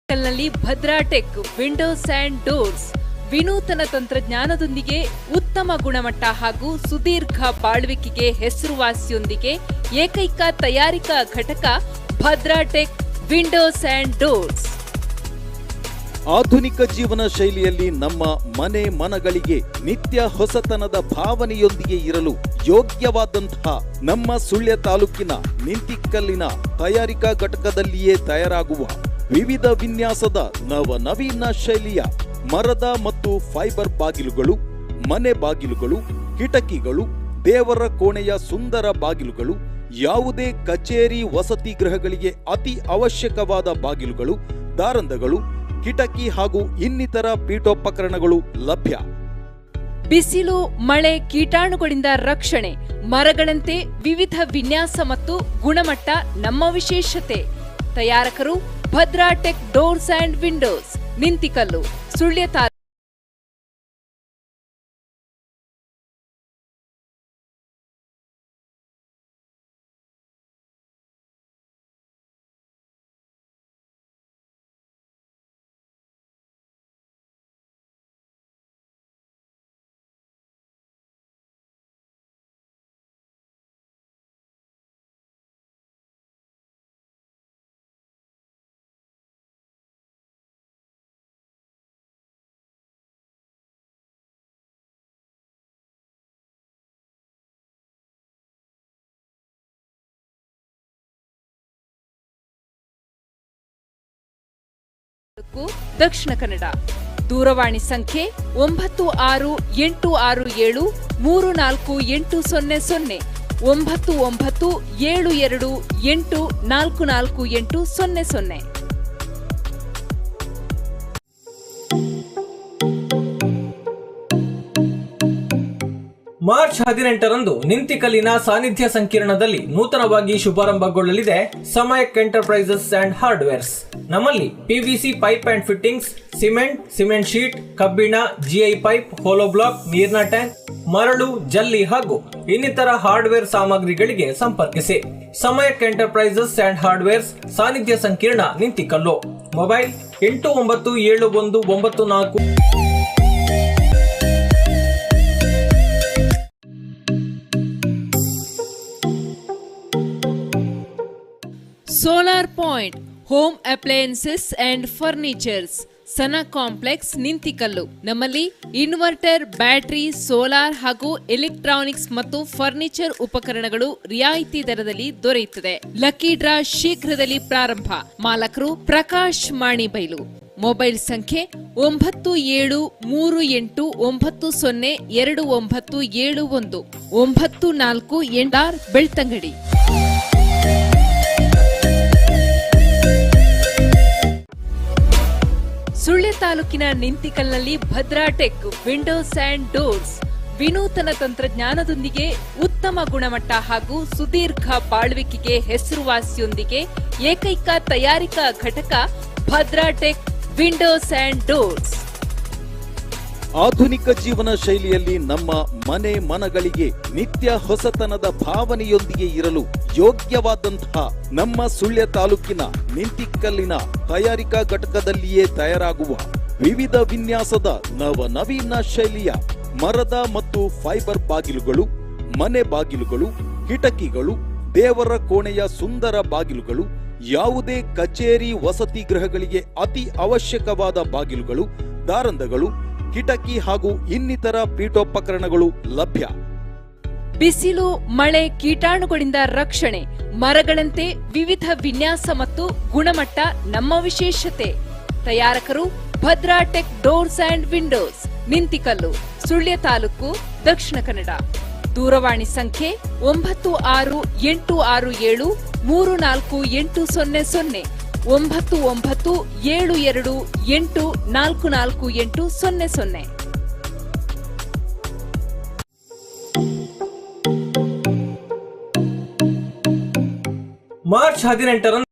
ನಲ್ಲಿ Bhadra tech windows and doors ವಿನೂತನ ತಂತ್ರಜ್ಞಾನದೊಂದಿಗೆ ಉತ್ತಮ ಗುಣಮಟ್ಟ ಹಾಗೂ ಸುದೀರ್ಘ ಬಾಳ್ವಿಕೆಗೆ ಹೆಸರುವಾಸಿಯೊಂದಿಗೆ ಏಕೈಕ ತಯಾರಿಕಾ ಘಟಕ Bhadra tech windows and doors. ಆಧುನಿಕ ಜೀವನ ಶೈಲಿಯಲ್ಲಿ ನಮ್ಮ ಮನೆ ಮನಗಳಿಗೆ ನಿತ್ಯ ಹೊಸತನದ ಭಾವನೆಯೊಂದಿಗೆ ಇರಲು ಯೋಗ್ಯವಾದಂತಹ ನಮ್ಮ ಸುಳ್ಯ ತಾಲೂಕಿನ ನಿಂತಿಕಲ್ಲಿನ ತಯಾರಿಕಾ ಘಟಕದಲ್ಲಿಯೇ ತಯಾರಾಗುವ ವಿವಿಧ ವಿನ್ಯಾಸದ ನವನವೀನ ಶೈಲಿಯ ಮರದ ಮತ್ತು ಫೈಬರ್ ಬಾಗಿಲುಗಳು, ಮನೆ ಬಾಗಿಲುಗಳು, ಕಿಟಕಿಗಳು, ದೇವರ ಕೋಣೆಯ ಸುಂದರ ಬಾಗಿಲುಗಳು, ಯಾವುದೇ ಕಚೇರಿ ವಸತಿ ಗೃಹಗಳಿಗೆ ಅತಿ ಅವಶ್ಯಕವಾದ ಬಾಗಿಲುಗಳು, ದಾರಂದಗಳು, ಕಿಟಕಿ ಹಾಗೂ ಇನ್ನಿತರ ಪೀಠೋಪಕರಣಗಳು ಲಭ್ಯ. ಬಿಸಿಲು, ಮಳೆ, ಕೀಟಾಣುಗಳಿಂದ ರಕ್ಷಣೆ, ಮರಗಳಂತೆ ವಿವಿಧ ವಿನ್ಯಾಸ ಮತ್ತು ಗುಣಮಟ್ಟ ನಮ್ಮ ವಿಶೇಷತೆ. ತಯಾರಕರು Bhadra tech doors and windows, Nintikallu, Sullia taluk, Dakshina Kannada. ದೂರವಾಣಿ ಸಂಖ್ಯೆ 9667344800 9972284480. ಮಾರ್ಚ್ 18ರಂದು ನಿಂತಿಕಲ್ಲಿನ ಸಾನ್ನಿಧ್ಯ ಸಂಕೀರ್ಣದಲ್ಲಿ ನೂತನವಾಗಿ ಶುಭಾರಂಭಗೊಳ್ಳಲಿದೆ ಸಮಯಕ್ ಎಂಟರ್ಪ್ರೈಸಸ್ ಅಂಡ್ ಹಾರ್ಡ್ವೇರ್ಸ್. ನಮ್ಮಲ್ಲಿ PVC pipe and fittings, cement sheet, ಕಬ್ಬಿಣ, ಜಿಐ ಪೈಪ್, ಹೋಲೋ ಬ್ಲಾಕ್, ನೀರಿನ ಟ್ಯಾಂಕ್, ಮರಳು, ಜಲ್ಲಿ ಹಾಗೂ ಇನ್ನಿತರ ಹಾರ್ಡ್ವೇರ್ ಸಾಮಗ್ರಿಗಳಿಗೆ ಸಂಪರ್ಕಿಸಿ. ಸಮಯಕ್ ಎಂಟರ್ಪ್ರೈಸಸ್ ಅಂಡ್ ಹಾರ್ಡ್ವೇರ್ಸ್, ಸಾನ್ನಿಧ್ಯ ಸಂಕೀರ್ಣ, Nintikallu. Mobile 897194. Solar point home appliances and furnitures, Sana complex, Nintikallu. ನಮ್ಮಲ್ಲಿ ಇನ್ವರ್ಟರ್, ಬ್ಯಾಟರಿ, ಸೋಲಾರ್ ಹಾಗೂ ಎಲೆಕ್ಟ್ರಾನಿಕ್ಸ್ ಮತ್ತು ಫರ್ನಿಚರ್ ಉಪಕರಣಗಳು ರಿಯಾಯಿತಿ ದರದಲ್ಲಿ ದೊರೆಯುತ್ತದೆ. ಲಕ್ಕಿ ಡ್ರಾ ಶೀಘ್ರದಲ್ಲಿ ಪ್ರಾರಂಭ. ಮಾಲಕರು ಪ್ರಕಾಶ್ ಮಾಣಿಬೈಲು. ಮೊಬೈಲ್ ಸಂಖ್ಯೆ 9738902971 94 ಬೆಳ್ತಂಗಡಿ. ಸುಳ್ಯ ತಾಲೂಕಿನ ನಿಂತಿಕಲ್ನಲ್ಲಿ Bhadra tech windows and doors ವಿನೂತನ ತಂತ್ರಜ್ಞಾನದೊಂದಿಗೆ ಉತ್ತಮ ಗುಣಮಟ್ಟ ಹಾಗೂ ಸುದೀರ್ಘ ಬಾಳ್ವಿಕೆಗೆ ಹೆಸರುವಾಸಿಯೊಂದಿಗೆ ಏಕೈಕ ತಯಾರಿಕಾ ಘಟಕ Bhadra tech windows and doors. ಆಧುನಿಕ ಜೀವನ ಶೈಲಿಯಲ್ಲಿ ನಮ್ಮ ಮನಗಳಿಗೆ ನಿತ್ಯ ಹೊಸತನದ ಭಾವನೆಯೊಂದಿಗೆ ಇರಲು ಯೋಗ್ಯವಾದಂತಹ ನಮ್ಮ ಸುಳ್ಯ ತಾಲೂಕಿನ ನಿಂತಿಕಲ್ಲಿನ ತಯಾರಿಕಾ ಘಟಕದಲ್ಲಿಯೇ ತಯಾರಾಗುವ ವಿವಿಧ ವಿನ್ಯಾಸದ ನವನವೀನ ಶೈಲಿಯ ಮರದ ಮತ್ತು ಫೈಬರ್ ಬಾಗಿಲುಗಳು, ಮನೆ ಬಾಗಿಲುಗಳು, ಕಿಟಕಿಗಳು, ದೇವರ ಕೋಣೆಯ ಸುಂದರ ಬಾಗಿಲುಗಳು, ಯಾವುದೇ ಕಚೇರಿ ವಸತಿ ಗೃಹಗಳಿಗೆ ಅತಿ ಅವಶ್ಯಕವಾದ ಬಾಗಿಲುಗಳು, ದಾರಂದಗಳು, ಕಿಟಕಿ ಹಾಗೂ ಇನ್ನಿತರ ಪೀಠೋಪಕರಣಗಳು ಲಭ್ಯ. ಬಿಸಿಲು, ಮಳೆ, ಕೀಟಾಣುಗಳಿಂದ ರಕ್ಷಣೆ, ಮರಗಳಂತೆ ವಿವಿಧ ವಿನ್ಯಾಸ ಮತ್ತು ಗುಣಮಟ್ಟ ನಮ್ಮ ವಿಶೇಷತೆ. ತಯಾರಕರು Bhadra tech doors and windows, Nintikallu, Sullia taluk, Dakshina Kannada. ದೂರವಾಣಿ ಸಂಖ್ಯೆ 9667344800 9972284480. ಮಾರ್ಚ್ 18ರಂದು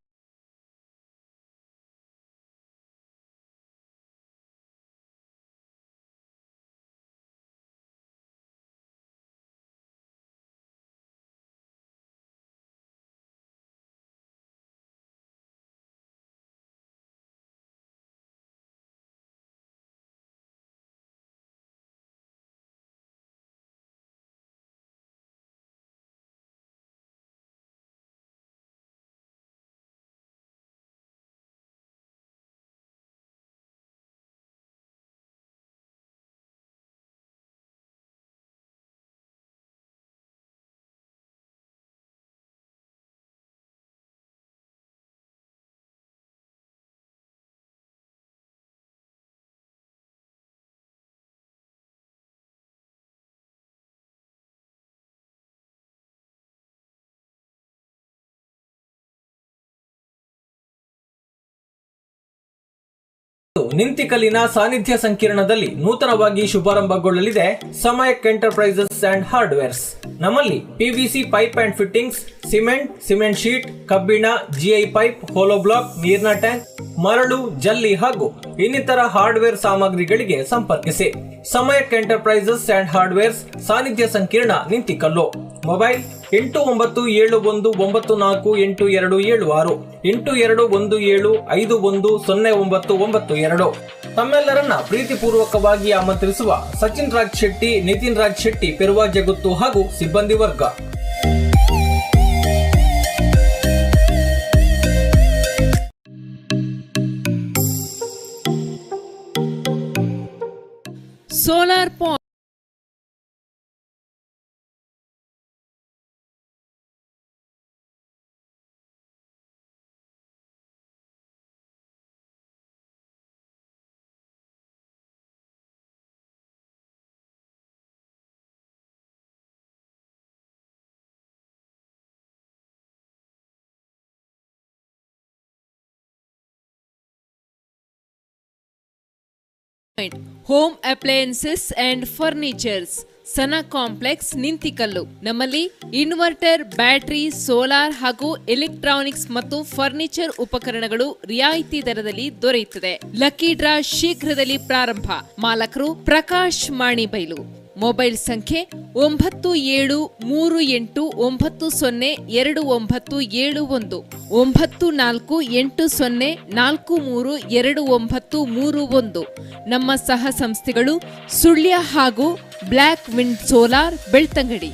ನಿಂತಿಕಲ್ಲಿನ ಸಾನ್ನಿಧ್ಯ ಸಂಕೀರ್ಣದಲ್ಲಿ ನೂತನವಾಗಿ ಶುಭಾರಂಭಗೊಳ್ಳಲಿದೆ ಸಮಯಕ್ ಎಂಟರ್ಪ್ರೈಸಸ್ ಅಂಡ್ ಹಾರ್ಡ್ವೇರ್ಸ್. ನಮ್ಮಲ್ಲಿ PVC pipe and fittings, cement sheet, ಕಬ್ಬಿಣ, ಜಿಐ ಪೈಪ್, ಹೋಲೋ ಬ್ಲಾಕ್, ನೀರಿನ ಟ್ಯಾಂಕ್, ಮರಳು, ಜಲ್ಲಿ ಹಾಗೂ ಇನ್ನಿತರ ಹಾರ್ಡ್ವೇರ್ ಸಾಮಗ್ರಿಗಳಿಗೆ ಸಂಪರ್ಕಿಸಿ. ಸಮಯಕ್ ಎಂಟರ್ಪ್ರೈಸಸ್ ಅಂಡ್ ಹಾರ್ಡ್ವೇರ್ಸ್, ಸಾನ್ನಿಧ್ಯ ಸಂಕೀರ್ಣ, ನಿಂತಿಕಲ್ಲು. ಮೊಬೈಲ್ 8971948276 8217510992. ತಮ್ಮೆಲ್ಲರನ್ನ ಪ್ರೀತಿಪೂರ್ವಕವಾಗಿ ಆಮಂತ್ರಿಸುವ ಸಚಿನ್ ರಾಜ್ ಶೆಟ್ಟಿ, ನಿತಿನ್ ರಾಜ್ ಶೆಟ್ಟಿ, ಪೆರುವಾ ಜಗುತ್ತು ಹಾಗೂ ಸಿಬ್ಬಂದಿ ವರ್ಗ. Solar point home appliances and furnitures Sana complex Nintikallu. ನಮ್ಮಲ್ಲಿ ಇನ್ವರ್ಟರ್, ಬ್ಯಾಟರಿ, ಸೋಲಾರ್ ಹಾಗೂ ಎಲೆಕ್ಟ್ರಾನಿಕ್ಸ್ ಮತ್ತು ಫರ್ನಿಚರ್ ಉಪಕರಣಗಳು ರಿಯಾಯಿತಿ ದರದಲ್ಲಿ ದೊರೆಯುತ್ತದೆ. ಲಕ್ಕಿ ಡ್ರಾ ಶೀಘ್ರದಲ್ಲಿ ಪ್ರಾರಂಭ. ಮಾಲಕರು ಪ್ರಕಾಶ್ ಮಾಣಿಬೈಲು. ಮೊಬೈಲ್ ಸಂಖ್ಯೆ 9480492931 9480432931. ನಮ್ಮ ಸಹ ಸಂಸ್ಥೆಗಳು ಸುಳ್ಯ ಹಾಗೂ black wind solar, Belthangady.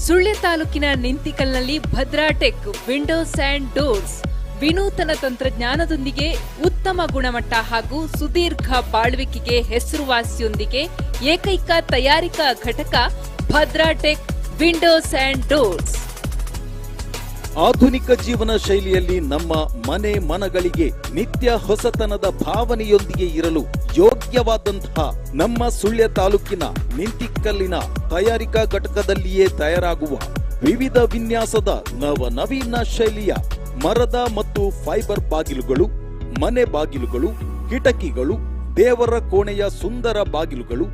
Sullia ತಾಲೂಕಿನ ನಿಂತಿಕಲ್ನಲ್ಲಿ Bhadra tech windows and doors ವಿನೂತನ ತಂತ್ರಜ್ಞಾನದೊಂದಿಗೆ ಉತ್ತಮ ಗುಣಮಟ್ಟ ಹಾಗೂ ಸುದೀರ್ಘ ಬಾಳ್ವಿಕೆಗೆ ಹೆಸರುವಾಸಿಯೊಂದಿಗೆ ಏಕೈಕ ತಯಾರಿಕಾ ಘಟಕ Bhadra tech windows and doors. ಆಧುನಿಕ ಜೀವನ ಶೈಲಿಯಲ್ಲಿ ನಮ್ಮ ಮನೆ ಮನಗಳಿಗೆ ನಿತ್ಯ ಹೊಸತನದ ಭಾವನೆಯೊಂದಿಗೆ ಇರಲು ಯೋಗ್ಯವಾದಂತಹ ನಮ್ಮ ಸುಳ್ಯ ತಾಲೂಕಿನ ನಿಂತಿಕಲ್ಲಿನ ತಯಾರಿಕಾ ಘಟಕದಲ್ಲಿಯೇ ತಯಾರಾಗುವ ವಿವಿಧ ವಿನ್ಯಾಸದ ನವನವೀನ ಶೈಲಿಯ ಮರದ ಮತ್ತು ಫೈಬರ್ ಬಾಗಿಲುಗಳು, ಮನೆ ಬಾಗಿಲುಗಳು, ಕಿಟಕಿಗಳು, ದೇವರ ಕೋಣೆಯ ಸುಂದರ ಬಾಗಿಲುಗಳು,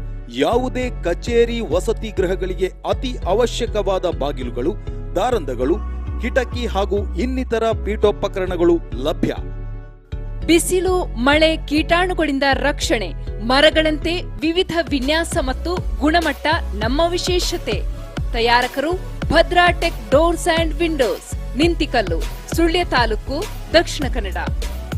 ಯಾವುದೇ ಕಚೇರಿ ವಸತಿ ಗೃಹಗಳಿಗೆ ಅತಿ ಅವಶ್ಯಕವಾದ ಬಾಗಿಲುಗಳು, ದಾರಂದಗಳು, ಕಿಟಕಿ ಹಾಗೂ ಇನ್ನಿತರ ಪೀಠೋಪಕರಣಗಳು ಲಭ್ಯ. ಬಿಸಿಲು, ಮಳೆ, ಕೀಟಾಣುಗಳಿಂದ ರಕ್ಷಣೆ, ಮರಗಳಂತೆ ವಿವಿಧ ವಿನ್ಯಾಸ ಮತ್ತು ಗುಣಮಟ್ಟ ನಮ್ಮ ವಿಶೇಷತೆ. ತಯಾರಕರು Bhadra tech doors and windows, Nintikallu, Sullia taluk, Dakshina Kannada.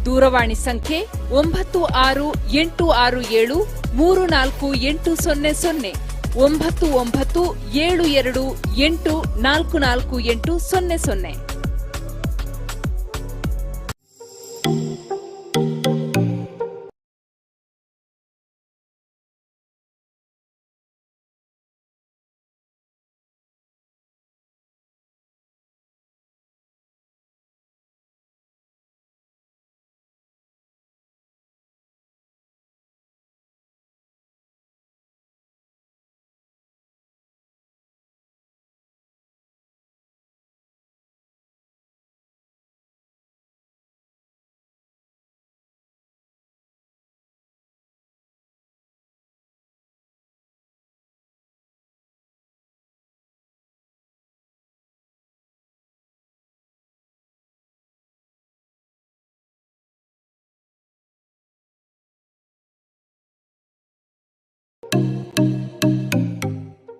ದೂರವಾಣಿ ಸಂಖ್ಯೆ 9686734800 9972284400.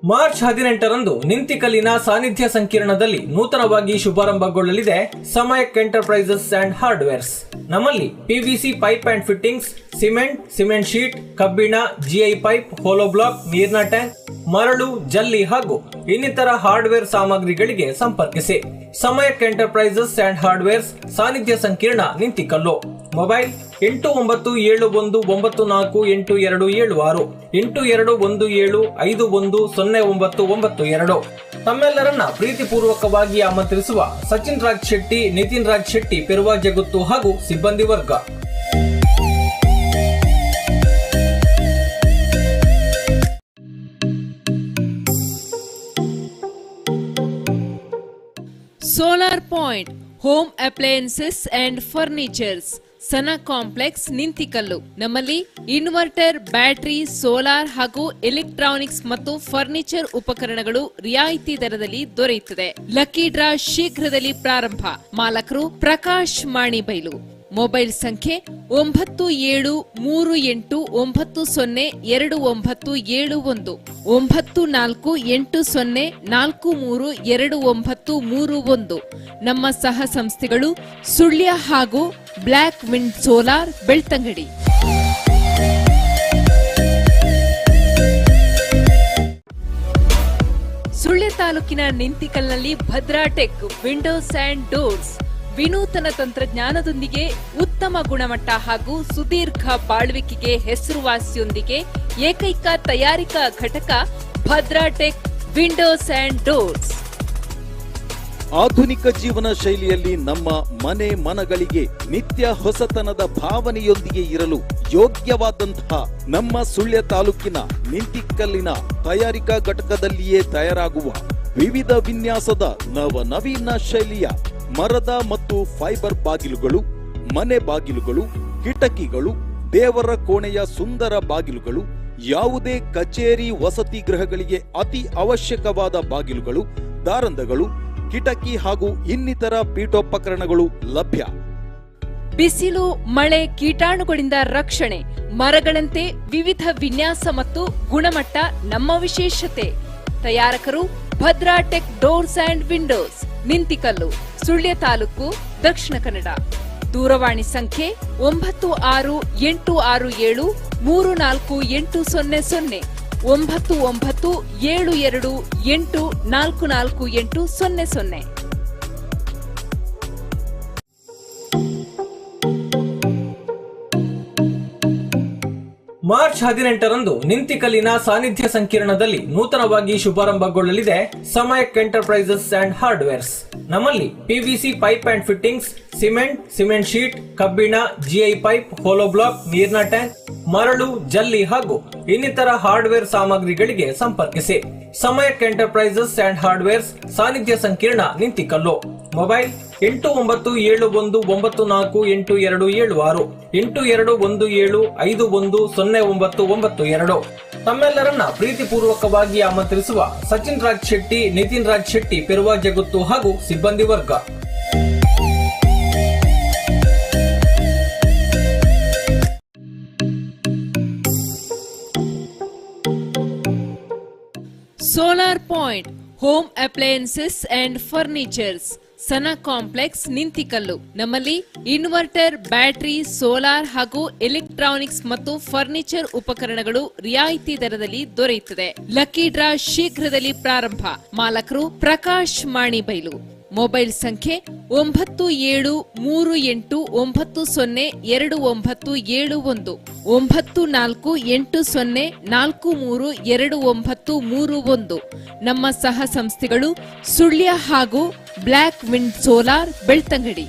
ಮಾರ್ಚ್ 18ರಂದು ನಿಂತಿಕಲ್ಲಿನ ಸಾನ್ನಿಧ್ಯ ಸಂಕೀರ್ಣದಲ್ಲಿ ನೂತನವಾಗಿ ಶುಭಾರಂಭಗೊಳ್ಳಲಿದೆ ಸಮಯಕ್ ಎಂಟರ್ಪ್ರೈಸಸ್ ಅಂಡ್ ಹಾರ್ಡ್ವೇರ್ಸ್. ನಮ್ಮಲ್ಲಿ PVC pipe and fittings, cement sheet, ಕಬ್ಬಿಣ, ಜಿಐ ಪೈಪ್, ಹೋಲೋ ಬ್ಲಾಕ್, ನೀರಿನ ಟ್ಯಾಂಕ್, ಮರಳು, ಜಲ್ಲಿ ಹಾಗೂ ಇನ್ನಿತರ ಹಾರ್ಡ್ವೇರ್ ಸಾಮಗ್ರಿಗಳಿಗೆ ಸಂಪರ್ಕಿಸಿ. ಸಮಯಕ್ ಎಂಟರ್ಪ್ರೈಸಸ್ ಅಂಡ್ ಹಾರ್ಡ್ವೇರ್ಸ್, ಸಾನ್ನಿಧ್ಯ ಸಂಕೀರ್ಣ, ನಿಂತಿಕಲ್ಲು. ಮೊಬೈಲ್ 8919948276 8217510992. ತಮ್ಮೆಲ್ಲರನ್ನ ಪ್ರೀತಿಪೂರ್ವಕವಾಗಿ ಆಮಂತ್ರಿಸುವ ಸಚಿನ್ ರಾಜ್ ಶೆಟ್ಟಿ, ನಿತಿನ್ ರಾಜ್ ಶೆಟ್ಟಿ, ಪೆರುವಾ ಜಗುತ್ತು ಹಾಗೂ ಸಿಬ್ಬಂದಿ ವರ್ಗ. Solar point home appliances and furnitures Sana complex Nintikallu. ನಮ್ಮಲ್ಲಿ ಇನ್ವರ್ಟರ್, ಬ್ಯಾಟರಿ, ಸೋಲಾರ್ ಹಾಗೂ ಎಲೆಕ್ಟ್ರಾನಿಕ್ಸ್ ಮತ್ತು ಫರ್ನಿಚರ್ ಉಪಕರಣಗಳು ರಿಯಾಯಿತಿ ದರದಲ್ಲಿ ದೊರೆಯುತ್ತದೆ. ಲಕ್ಕಿ ಡ್ರಾ ಶೀಘ್ರದಲ್ಲಿ ಪ್ರಾರಂಭ. ಮಾಲಕರು ಪ್ರಕಾಶ್ ಮಾಣಿಬೈಲು. ಮೊಬೈಲ್ ಸಂಖ್ಯೆ 9789902971 9480432931. ನಮ್ಮ ಸಹ ಸಂಸ್ಥೆಗಳು ಸುಳ್ಯ ಹಾಗೂ black wind solar, Belthangady. Sullia ತಾಲೂಕಿನ ನಿಂತಿಕಲ್ನಲ್ಲಿ Bhadra tech windows and doors ವಿನೂತನ ತಂತ್ರಜ್ಞಾನದೊಂದಿಗೆ ಉತ್ತಮ ಗುಣಮಟ್ಟ ಹಾಗೂ ಸುದೀರ್ಘ ಬಾಳ್ವಿಕೆಗೆ ಹೆಸರುವಾಸಿಯೊಂದಿಗೆ ಏಕೈಕ ತಯಾರಿಕಾ ಘಟಕ Bhadra tech windows and doors. ಆಧುನಿಕ ಜೀವನ ಶೈಲಿಯಲ್ಲಿ ನಮ್ಮ ಮನೆ ಮನಗಳಿಗೆ ನಿತ್ಯ ಹೊಸತನದ ಭಾವನೆಯೊಂದಿಗೆ ಇರಲು ಯೋಗ್ಯವಾದಂತಹ ನಮ್ಮ ಸುಳ್ಯ ತಾಲೂಕಿನ ನಿಂತಿಕಲ್ಲಿನ ತಯಾರಿಕಾ ಘಟಕದಲ್ಲಿಯೇ ತಯಾರಾಗುವ ವಿವಿಧ ವಿನ್ಯಾಸದ ನವನವೀನ ಶೈಲಿಯ ಮರದ ಮತ್ತು ಫೈಬರ್ ಬಾಗಿಲುಗಳು, ಮನೆ ಬಾಗಿಲುಗಳು, ಕಿಟಕಿಗಳು, ದೇವರ ಕೋಣೆಯ ಸುಂದರ ಬಾಗಿಲುಗಳು, ಯಾವುದೇ ಕಚೇರಿ ವಸತಿ ಗೃಹಗಳಿಗೆ ಅತಿ ಅವಶ್ಯಕವಾದ ಬಾಗಿಲುಗಳು, ದಾರಂದಗಳು, ಕಿಟಕಿ ಹಾಗೂ ಇನ್ನಿತರ ಪೀಠೋಪಕರಣಗಳು ಲಭ್ಯ. ಬಿಸಿಲು, ಮಳೆ, ಕೀಟಾಣುಗಳಿಂದ ರಕ್ಷಣೆ, ಮರಗಳಂತೆ ವಿವಿಧ ವಿನ್ಯಾಸ ಮತ್ತು ಗುಣಮಟ್ಟ ನಮ್ಮ ವಿಶೇಷತೆ. ತಯಾರಕರು Bhadra tech doors and windows, Nintikallu, Sullia taluk, Dakshina Kannada. ದೂರವಾಣಿ ಸಂಖ್ಯೆ 9686734800 9972284400. ಮಾರ್ಚ್ 18ರಂದು ನಿಂತಿಕಲ್ಲಿನ ಸಾನ್ನಿಧ್ಯ ಸಂಕೀರ್ಣದಲ್ಲಿ ನೂತನವಾಗಿ ಶುಭಾರಂಭಗೊಳ್ಳಲಿದೆ ಸಮಯಕ್ ಎಂಟರ್ಪ್ರೈಸಸ್ ಅಂಡ್ ಹಾರ್ಡ್ವೇರ್ಸ್. ನಮ್ಮಲ್ಲಿ PVC pipe and fittings, cement sheet, ಕಬ್ಬಿಣ, ಜಿಐ ಪೈಪ್, ಹೋಲೋ ಬ್ಲಾಕ್, ನೀರಿನ ಟ್ಯಾಂಕ್, ಮರಳು, ಜಲ್ಲಿ ಹಾಗೂ ಇನ್ನಿತರ ಹಾರ್ಡ್ವೇರ್ ಸಾಮಗ್ರಿಗಳಿಗೆ ಸಂಪರ್ಕಿಸಿ. ಸಮಯಕ್ ಎಂಟರ್ಪ್ರೈಸಸ್ ಅಂಡ್ ಹಾರ್ಡ್ವೇರ್ಸ್, ಸಾನ್ನಿಧ್ಯ ಸಂಕೀರ್ಣ, ನಿಂತಿಕಲ್ಲು. ಮೊಬೈಲ್ 8919948276, 8217510992. ತಮ್ಮೆಲ್ಲರನ್ನ ಪ್ರೀತಿಪೂರ್ವಕವಾಗಿ ಆಮಂತ್ರಿಸುವ ಸಚಿನ್ ರಾಜ್ ಶೆಟ್ಟಿ, ನಿತಿನ್ ರಾಜ್ ಶೆಟ್ಟಿ, ಪೆರುವ ಜಗುತ್ತು ಹಾಗೂ ಸಿಬ್ಬಂದಿ ವರ್ಗ. Solar point home appliances and furnitures, Sana complex, Nintikallu. ನಮ್ಮಲ್ಲಿ ಇನ್ವರ್ಟರ್, ಬ್ಯಾಟರಿ, ಸೋಲಾರ್ ಹಾಗೂ ಎಲೆಕ್ಟ್ರಾನಿಕ್ಸ್ ಮತ್ತು ಫರ್ನಿಚರ್ ಉಪಕರಣಗಳು ರಿಯಾಯಿತಿ ದರದಲ್ಲಿ ದೊರೆಯುತ್ತದೆ. ಲಕ್ಕಿ ಡ್ರಾ ಶೀಘ್ರದಲ್ಲಿ ಪ್ರಾರಂಭ. ಮಾಲಕರು ಪ್ರಕಾಶ್ ಮಾಣಿಬೈಲು. ಮೊಬೈಲ್ ಸಂಖ್ಯೆ 9789029291, 9480432931. ನಮ್ಮ ಸಹ ಸಂಸ್ಥೆಗಳು ಸುಳ್ಯ ಹಾಗೂ ಬ್ಲಾಕ್ ವಿಂಡ್ ಸೋಲಾರ್, ಬೆಳ್ತಂಗಡಿ.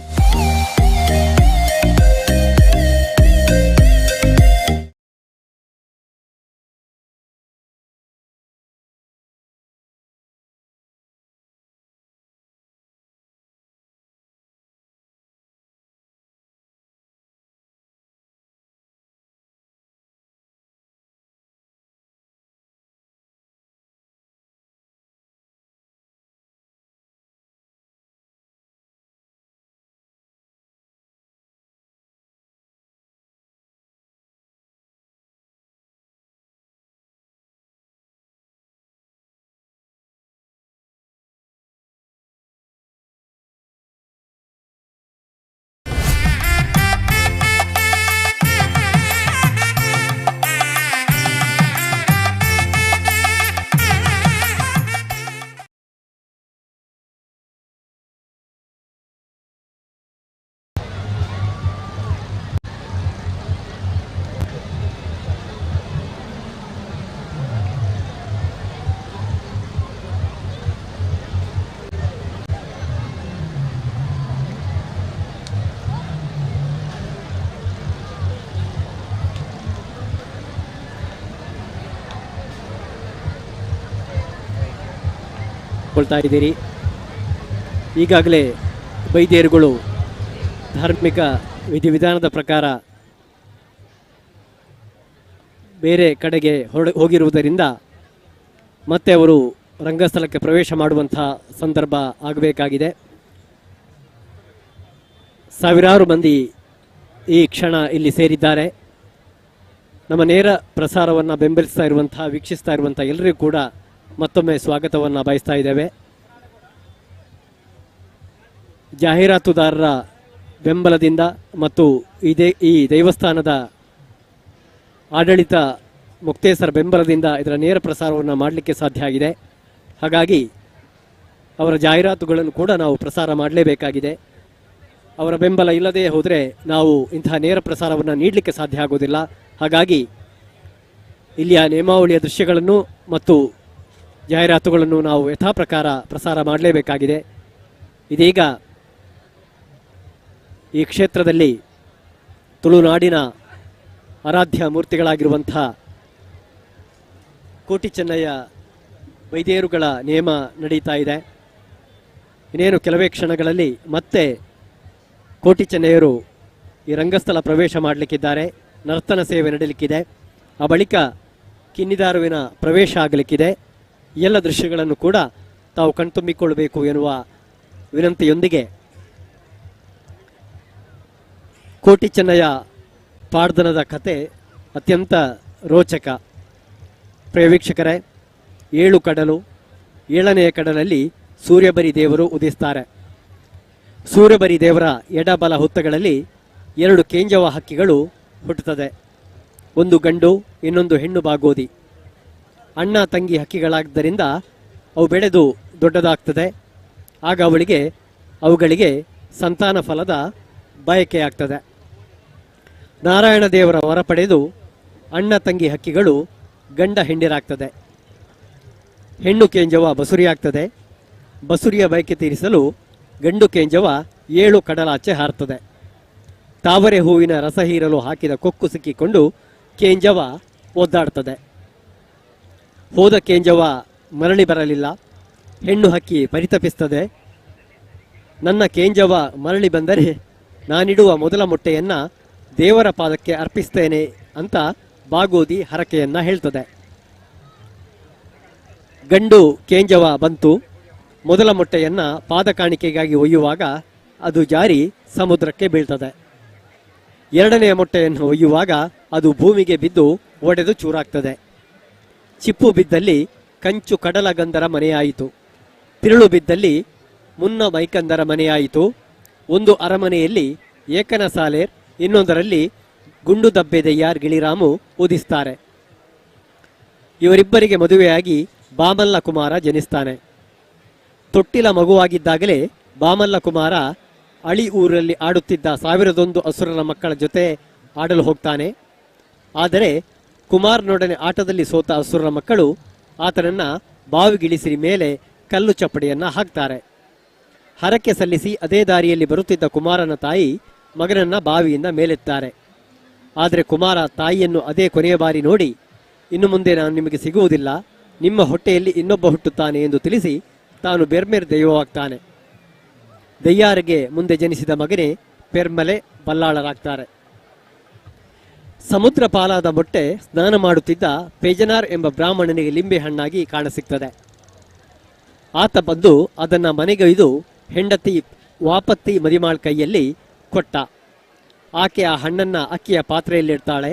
ಕೊಳ್ತಾ ಇದ್ದೀರಿ. ಈಗಾಗಲೇ ಬೈದೇರುಗಳು ಧಾರ್ಮಿಕ ವಿಧಿವಿಧಾನದ ಪ್ರಕಾರ ಬೇರೆ ಕಡೆಗೆ ಹೋಗಿರುವುದರಿಂದ ಮತ್ತೆ ಅವರು ರಂಗಸ್ಥಳಕ್ಕೆ ಪ್ರವೇಶ ಮಾಡುವಂಥ ಸಂದರ್ಭ ಆಗಬೇಕಾಗಿದೆ. ಸಾವಿರಾರು ಮಂದಿ ಈ ಕ್ಷಣ ಇಲ್ಲಿ ಸೇರಿದ್ದಾರೆ. ನಮ್ಮ ನೇರ ಪ್ರಸಾರವನ್ನು ಬೆಂಬಲಿಸ್ತಾ ಇರುವಂಥ, ವೀಕ್ಷಿಸ್ತಾ ಇರುವಂಥ ಎಲ್ಲರಿಗೂ ಕೂಡ ಮತ್ತೊಮ್ಮೆ ಸ್ವಾಗತವನ್ನು ಬಯಸ್ತಾ ಇದ್ದೇವೆ. ಜಾಹೀರಾತುದಾರರ ಬೆಂಬಲದಿಂದ ಮತ್ತು ಈ ದೇವಸ್ಥಾನದ ಆಡಳಿತ ಮುಕ್ತೇಸರ ಬೆಂಬಲದಿಂದ ಇದರ ನೇರ ಪ್ರಸಾರವನ್ನು ಮಾಡಲಿಕ್ಕೆ ಸಾಧ್ಯ ಆಗಿದೆ. ಹಾಗಾಗಿ ಅವರ ಜಾಹೀರಾತುಗಳನ್ನು ಕೂಡ ನಾವು ಪ್ರಸಾರ ಮಾಡಲೇಬೇಕಾಗಿದೆ. ಅವರ ಬೆಂಬಲ ಇಲ್ಲದೆ ಹೋದರೆ ನಾವು ಇಂತಹ ನೇರ ಪ್ರಸಾರವನ್ನು ನೀಡಲಿಕ್ಕೆ ಸಾಧ್ಯ ಆಗೋದಿಲ್ಲ. ಹಾಗಾಗಿ ಇಲ್ಲಿಯ ನೇಮಾವಳಿಯ ದೃಶ್ಯಗಳನ್ನು ಮತ್ತು ಜಾಹೀರಾತುಗಳನ್ನು ನಾವು ಯಥಾಪ್ರಕಾರ ಪ್ರಸಾರ ಮಾಡಲೇಬೇಕಾಗಿದೆ. ಇದೀಗ ಈ ಕ್ಷೇತ್ರದಲ್ಲಿ ತುಳುನಾಡಿನ ಆರಾಧ್ಯ ಮೂರ್ತಿಗಳಾಗಿರುವಂಥ ಕೋಟಿ ಚೆನ್ನಯ್ಯ ಬೈದೇರುಗಳ ನೇಮ ನಡೀತಾ ಇದೆ. ಇನ್ನೇನು ಕೆಲವೇ ಕ್ಷಣಗಳಲ್ಲಿ ಮತ್ತೆ ಕೋಟಿ ಚೆನ್ನಯ್ಯರು ಈ ರಂಗಸ್ಥಳ ಪ್ರವೇಶ ಮಾಡಲಿಕ್ಕಿದ್ದಾರೆ. ನರ್ತನ ಸೇವೆ ನಡೆಯಲಿಕ್ಕಿದೆ. ಆ ಬಳಿಕ ಕಿನ್ನಿದಾರುವಿನ ಪ್ರವೇಶ ಆಗಲಿಕ್ಕಿದೆ. ಎಲ್ಲ ದೃಶ್ಯಗಳನ್ನು ಕೂಡ ತಾವು ಕಣ್ತುಂಬಿಕೊಳ್ಳಬೇಕು ಎನ್ನುವ ವಿನಂತಿಯೊಂದಿಗೆ ಕೋಟಿ ಚೆನ್ನಯ್ಯ ಪಾಡ್ದನದ ಕತೆ ಅತ್ಯಂತ ರೋಚಕ. ಪ್ರಿಯ ವೀಕ್ಷಕರೇ, 7 ಕಡಲು, 7ನೆಯ ಕಡಲಲ್ಲಿ ಸೂರ್ಯಬರಿ ದೇವರು ಉದಿಸ್ತಾರೆ. ಸೂರ್ಯಬರಿ ದೇವರ ಎಡಬಲ ಹುತ್ತಗಳಲ್ಲಿ 2 ಕೇಂಜವ ಹಕ್ಕಿಗಳು ಹುಟ್ಟುತ್ತದೆ. ಒಂದು ಗಂಡು, ಇನ್ನೊಂದು ಹೆಣ್ಣು ಬಾಗೋದಿ. ಅಣ್ಣ ತಂಗಿ ಹಕ್ಕಿಗಳಾದ್ದರಿಂದ ಅವು ಬೆಳೆದು ದೊಡ್ಡದಾಗ್ತದೆ. ಆಗ ಅವುಗಳಿಗೆ ಸಂತಾನ ಫಲದ ಬಯಕೆಯಾಗ್ತದೆ. ನಾರಾಯಣ ದೇವರ ವರ ಪಡೆದು ಅಣ್ಣ ತಂಗಿ ಹಕ್ಕಿಗಳು ಗಂಡ ಹೆಂಡಿರಾಗ್ತದೆ. ಹೆಣ್ಣು ಕೇಂಜವ ಬಸುರಿಯಾಗ್ತದೆ. ಬಸುರಿಯ ಬಯಕೆ ತೀರಿಸಲು ಗಂಡು ಕೇಂಜವ 7 ಕಡಲಾಚೆ ಹಾರ್ತದೆ. ತಾವರೆ ಹೂವಿನ ರಸ ಹೀರಲು ಹಾಕಿದ ಕೊಕ್ಕು ಸಿಕ್ಕಿಕೊಂಡು ಕೇಂಜವ ಒದ್ದಾಡ್ತದೆ. ಹೋದ ಕೇಂಜವ ಮರಳಿ ಬರಲಿಲ್ಲ. ಹೆಣ್ಣು ಹಕ್ಕಿ ಪರಿತಪಿಸ್ತದೆ. ನನ್ನ ಕೇಂಜವ ಮರಳಿ ಬಂದರೆ ನಾನಿಡುವ ಮೊದಲ ಮೊಟ್ಟೆಯನ್ನ ದೇವರ ಪಾದಕ್ಕೆ ಅರ್ಪಿಸ್ತೇನೆ ಅಂತ ಬಾಗೋದಿ ಹರಕೆಯನ್ನ ಹೇಳ್ತದೆ. ಗಂಡು ಕೇಂಜವ ಬಂತು. ಮೊದಲ ಮೊಟ್ಟೆಯನ್ನ ಪಾದ ಕಾಣಿಕೆಗಾಗಿ ಒಯ್ಯುವಾಗ ಅದು ಜಾರಿ ಸಮುದ್ರಕ್ಕೆ ಬೀಳ್ತದೆ. 2ನೆಯ ಮೊಟ್ಟೆಯನ್ನು ಒಯ್ಯುವಾಗ ಅದು ಭೂಮಿಗೆ ಬಿದ್ದು ಒಡೆದು ಚೂರಾಗ್ತದೆ. ಚಿಪ್ಪು ಬಿದ್ದಲ್ಲಿ ಕಂಚು ಕಡಲಗಂಧರ ಮನೆಯಾಯಿತು. ತಿರುಳು ಬಿದ್ದಲ್ಲಿ ಮುನ್ನ ಮೈಕಂದರ ಮನೆಯಾಯಿತು. ಒಂದು ಅರಮನೆಯಲ್ಲಿ ಏಕನ ಸಾಲೇರ್, ಇನ್ನೊಂದರಲ್ಲಿ ಗುಂಡು ದಬ್ಬೆದೆಯ್ಯಾರ್ ಗಿಳಿರಾಮು ಉದಿಸ್ತಾರೆ. ಇವರಿಬ್ಬರಿಗೆ ಮದುವೆಯಾಗಿ ಬಾಮಲ್ಲ ಕುಮಾರ ಜನಿಸ್ತಾನೆ. ತೊಟ್ಟಿಲ ಮಗುವಾಗಿದ್ದಾಗಲೇ ಬಾಮಲ್ಲ ಕುಮಾರ ಅಳಿ ಊರಲ್ಲಿ ಆಡುತ್ತಿದ್ದ 1001 ಅಸುರರ ಮಕ್ಕಳ ಜೊತೆ ಆಡಲು ಹೋಗ್ತಾನೆ. ಆದರೆ ಕುಮಾರನೊಡನೆ ಆಟದಲ್ಲಿ ಸೋತ ಅಸುರರ ಮಕ್ಕಳು ಆತನನ್ನ ಬಾವಿಗಿಳಿಸಿ ಮೇಲೆ ಕಲ್ಲು ಚಪ್ಪಡಿಯನ್ನ ಹಾಕ್ತಾರೆ. ಹರಕೆ ಸಲ್ಲಿಸಿ ಅದೇ ದಾರಿಯಲ್ಲಿ ಬರುತ್ತಿದ್ದ ಕುಮಾರನ ತಾಯಿ ಮಗನನ್ನ ಬಾವಿಯಿಂದ ಮೇಲೆತ್ತಾರೆ. ಆದರೆ ಕುಮಾರ ತಾಯಿಯನ್ನು ಅದೇ ಕೊನೆಯ ಬಾರಿ ನೋಡಿ, ಇನ್ನು ಮುಂದೆ ನಾನು ನಿಮಗೆ ಸಿಗುವುದಿಲ್ಲ, ನಿಮ್ಮ ಹೊಟ್ಟೆಯಲ್ಲಿ ಇನ್ನೊಬ್ಬ ಹುಟ್ಟುತ್ತಾನೆ ಎಂದು ತಿಳಿಸಿ ತಾನು ಬೆರ್ಮೆರ್ ದೈವವಾಗ್ತಾನೆ. ದಯ್ಯಾರಿಗೆ ಮುಂದೆ ಜನಿಸಿದ ಮಗನೇ ಪೆರ್ಮಲೆ ಬಲ್ಲಾಳರಾಗ್ತಾರೆ. ಸಮುದ್ರ ಪಾಲಾದ ಮೊಟ್ಟೆ ಸ್ನಾನ ಮಾಡುತ್ತಿದ್ದ ಪೇಜನಾರ್ ಎಂಬ ಬ್ರಾಹ್ಮಣನಿಗೆ ಲಿಂಬೆ ಹಣ್ಣಾಗಿ ಕಾಣಸಿಗ್ತದೆ. ಆತ ಬಂದು ಅದನ್ನು ಮನೆಗೊಯ್ದು ಹೆಂಡತಿ ವಾಪತ್ತಿ ಮದಿಮಾಳ್ ಕೈಯಲ್ಲಿ ಕೊಟ್ಟ. ಆಕೆ ಆ ಹಣ್ಣನ್ನ ಅಕ್ಕಿಯ ಪಾತ್ರೆಯಲ್ಲಿಡ್ತಾಳೆ.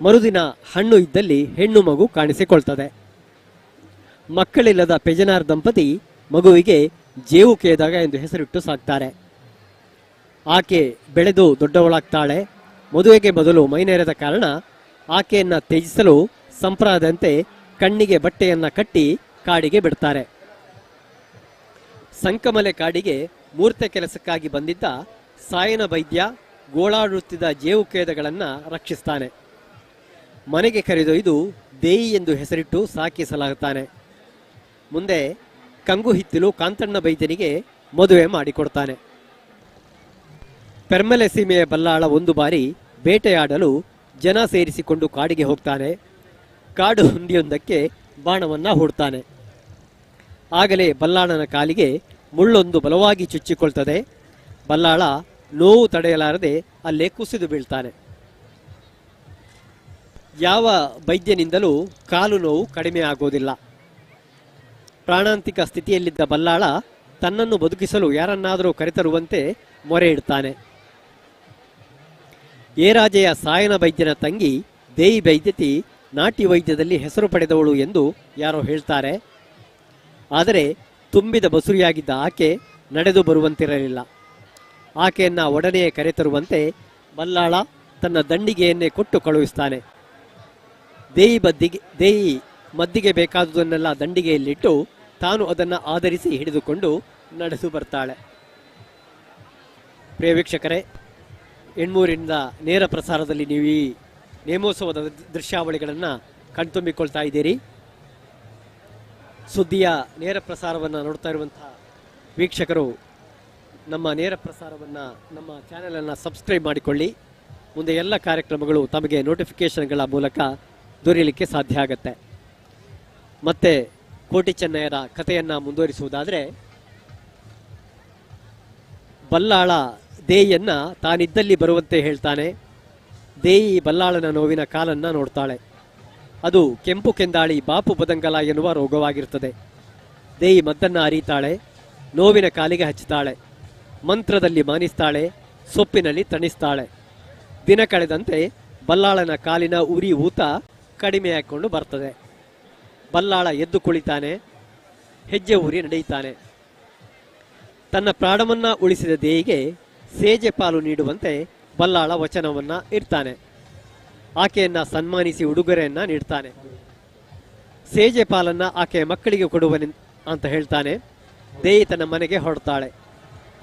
ಮರುದಿನ ಹಣ್ಣು ಇದ್ದಲ್ಲಿ ಹೆಣ್ಣು ಮಗು ಕಾಣಿಸಿಕೊಳ್ತದೆ. ಮಕ್ಕಳಿಲ್ಲದ ಪೆಜನಾರ್ ದಂಪತಿ ಮಗುವಿಗೆ ಜೇವು ಕೇದಾಗ ಎಂದು ಹೆಸರಿಟ್ಟು ಸಾಕ್ತಾರೆ. ಆಕೆ ಬೆಳೆದು ದೊಡ್ಡವಳಾಗ್ತಾಳೆ. ಮದುವೆಗೆ ಮೊದಲು ಮೈನೆರೆದ ಕಾರಣ ಆಕೆಯನ್ನ ತ್ಯಜಿಸಲು ಸಂಪ್ರದಾಯದಂತೆ ಕಣ್ಣಿಗೆ ಬಟ್ಟೆಯನ್ನ ಕಟ್ಟಿ ಕಾಡಿಗೆ ಬಿಡ್ತಾರೆ. ಸಂಕಮಲೆ ಕಾಡಿಗೆ ಮೂರ್ತೆ ಕೆಲಸಕ್ಕಾಗಿ ಬಂದಿದ್ದ ಸಾಯನ ವೈದ್ಯ ಗೋಳಾಡುತ್ತಿದ್ದ ಜೇವು ಕೇದಗಳನ್ನು ರಕ್ಷಿಸ್ತಾನೆ. ಮನೆಗೆ ಕರೆದೊಯ್ದು ದೇಯಿ ಎಂದು ಹೆಸರಿಟ್ಟು ಸಾಕಿಸಲಾಗುತ್ತಾನೆ. ಮುಂದೆ ಕಂಗು ಹಿತ್ತಿಲು ಕಾಂತಣ್ಣ ವೈದ್ಯನಿಗೆ ಮದುವೆ ಮಾಡಿಕೊಡ್ತಾನೆ. ಪೆರ್ಮಲೆ ಸೀಮೆಯ ಬಲ್ಲಾಳ ಒಂದು ಬಾರಿ ಬೇಟೆಯಾಡಲು ಜನ ಸೇರಿಸಿಕೊಂಡು ಕಾಡಿಗೆ ಹೋಗ್ತಾನೆ. ಕಾಡು ಹುಂಡಿಯೊಂದಕ್ಕೆ ಬಾಣವನ್ನ ಹೂಡ್ತಾನೆ. ಆಗಲೇ ಬಲ್ಲಾಳನ ಕಾಲಿಗೆ ಮುಳ್ಳೊಂದು ಬಲವಾಗಿ ಚುಚ್ಚಿಕೊಳ್ತದೆ. ಬಲ್ಲಾಳ ನೋವು ತಡೆಯಲಾರದೆ ಅಲ್ಲೇ ಕುಸಿದು ಬೀಳ್ತಾನೆ. ಯಾವ ವೈದ್ಯನಿಂದಲೂ ಕಾಲು ನೋವು ಕಡಿಮೆ ಆಗೋದಿಲ್ಲ. ಪ್ರಾಣಾಂತಿಕ ಸ್ಥಿತಿಯಲ್ಲಿದ್ದ ಬಲ್ಲಾಳ ತನ್ನನ್ನು ಬದುಕಿಸಲು ಯಾರನ್ನಾದರೂ ಕರೆತರುವಂತೆ ಮೊರೆ ಇಡ್ತಾನೆ. ಏರಾಜೆಯ ಸಾಯನ ವೈದ್ಯನ ತಂಗಿ ದೇಯಿ ವೈದ್ಯತಿ ನಾಟಿ ವೈದ್ಯದಲ್ಲಿ ಹೆಸರು ಪಡೆದವಳು ಎಂದು ಯಾರೋ ಹೇಳ್ತಾರೆ. ಆದರೆ ತುಂಬಿದ ಬಸುರಿಯಾಗಿದ್ದ ಆಕೆ ನಡೆದು ಬರುವಂತಿರಲಿಲ್ಲ. ಆಕೆಯನ್ನ ಒಡನೆಯೇ ಕರೆತರುವಂತೆ ಬಲ್ಲಾಳ ತನ್ನ ದಂಡಿಗೆಯನ್ನೇ ಕೊಟ್ಟು ಕಳುಹಿಸ್ತಾನೆ. ದೇಯಿ ಮದ್ದಿಗೆ ಬೇಕಾದುದನ್ನೆಲ್ಲ ದಂಡಿಗೆಯಲ್ಲಿಟ್ಟು ತಾನು ಅದನ್ನು ಆಧರಿಸಿ ಹಿಡಿದುಕೊಂಡು ನಡೆದು ಬರ್ತಾಳೆ. ಪ್ರಿಯ ವೀಕ್ಷಕರೇ, ಎಣ್ಮೂರಿನಿಂದ ನೇರ ಪ್ರಸಾರದಲ್ಲಿ ನೀವು ಈ ನೇಮೋತ್ಸವದ ದೃಶ್ಯಾವಳಿಗಳನ್ನು ಕಣ್ತುಂಬಿಕೊಳ್ತಾ ಇದ್ದೀರಿ. ಸುದ್ದಿಯ ನೇರ ಪ್ರಸಾರವನ್ನು ನೋಡ್ತಾ ಇರುವಂತಹ ವೀಕ್ಷಕರು ನಮ್ಮ ನೇರ ಪ್ರಸಾರವನ್ನು ನಮ್ಮ ಚಾನೆಲನ್ನು ಸಬ್ಸ್ಕ್ರೈಬ್ ಮಾಡಿಕೊಳ್ಳಿ. ಮುಂದೆ ಎಲ್ಲ ಕಾರ್ಯಕ್ರಮಗಳು ತಮಗೆ ನೋಟಿಫಿಕೇಷನ್ಗಳ ಮೂಲಕ ದೊರೆಯಲಿಕ್ಕೆ ಸಾಧ್ಯ ಆಗುತ್ತೆ. ಮತ್ತೆ ಕೋಟಿ ಚೆನ್ನಯ್ಯರ ಕಥೆಯನ್ನು ಮುಂದುವರಿಸುವುದಾದರೆ, ಬಲ್ಲಾಳ ದೇಯಿಯನ್ನ ತಾನಿದ್ದಲ್ಲಿ ಬರುವಂತೆ ಹೇಳ್ತಾನೆ. ದೇಯಿ ಬಲ್ಲಾಳನ ನೋವಿನ ಕಾಲನ್ನ ನೋಡ್ತಾಳೆ. ಅದು ಕೆಂಪು ಕೆಂದಾಳಿ ಬಾಪು ಬದಂಗಲ ಎನ್ನುವ ರೋಗವಾಗಿರ್ತದೆ. ದೇಯಿ ಮದ್ದನ್ನ ಅರಿತಾಳೆ, ನೋವಿನ ಕಾಲಿಗೆ ಹಚ್ಚುತ್ತಾಳೆ, ಮಂತ್ರದಲ್ಲಿ ಮಾನಿಸ್ತಾಳೆ, ಸೊಪ್ಪಿನಲ್ಲಿ ತಣಿಸ್ತಾಳೆ. ದಿನ ಕಳೆದಂತೆ ಬಲ್ಲಾಳನ ಕಾಲಿನ ಉರಿ ಊತ ಕಡಿಮೆ ಹಾಕೊಂಡು ಬರ್ತದೆ. ಬಲ್ಲಾಳ ಎದ್ದು ಕುಳಿತಾನೆ, ಹೆಜ್ಜೆ ಊರಿ ನಡೆಯುತ್ತಾನೆ. ತನ್ನ ಪ್ರಾಣವನ್ನ ಉಳಿಸಿದ ದೇಯಿಗೆ ಸೇಜೆ ಪಾಲು ನೀಡುವಂತೆ ಬಲ್ಲಾಳ ವಚನವನ್ನ ಇಡ್ತಾನೆ. ಆಕೆಯನ್ನ ಸನ್ಮಾನಿಸಿ ಉಡುಗೊರೆಯನ್ನ ನೀಡ್ತಾನೆ. ಸೇಜೆ ಪಾಲನ್ನ ಆಕೆಯ ಮಕ್ಕಳಿಗೆ ಕೊಡುವನೆ ಅಂತ ಹೇಳ್ತಾನೆ. ದೇಯಿ ತನ್ನ ಮನೆಗೆ ಹೊರಡ್ತಾಳೆ.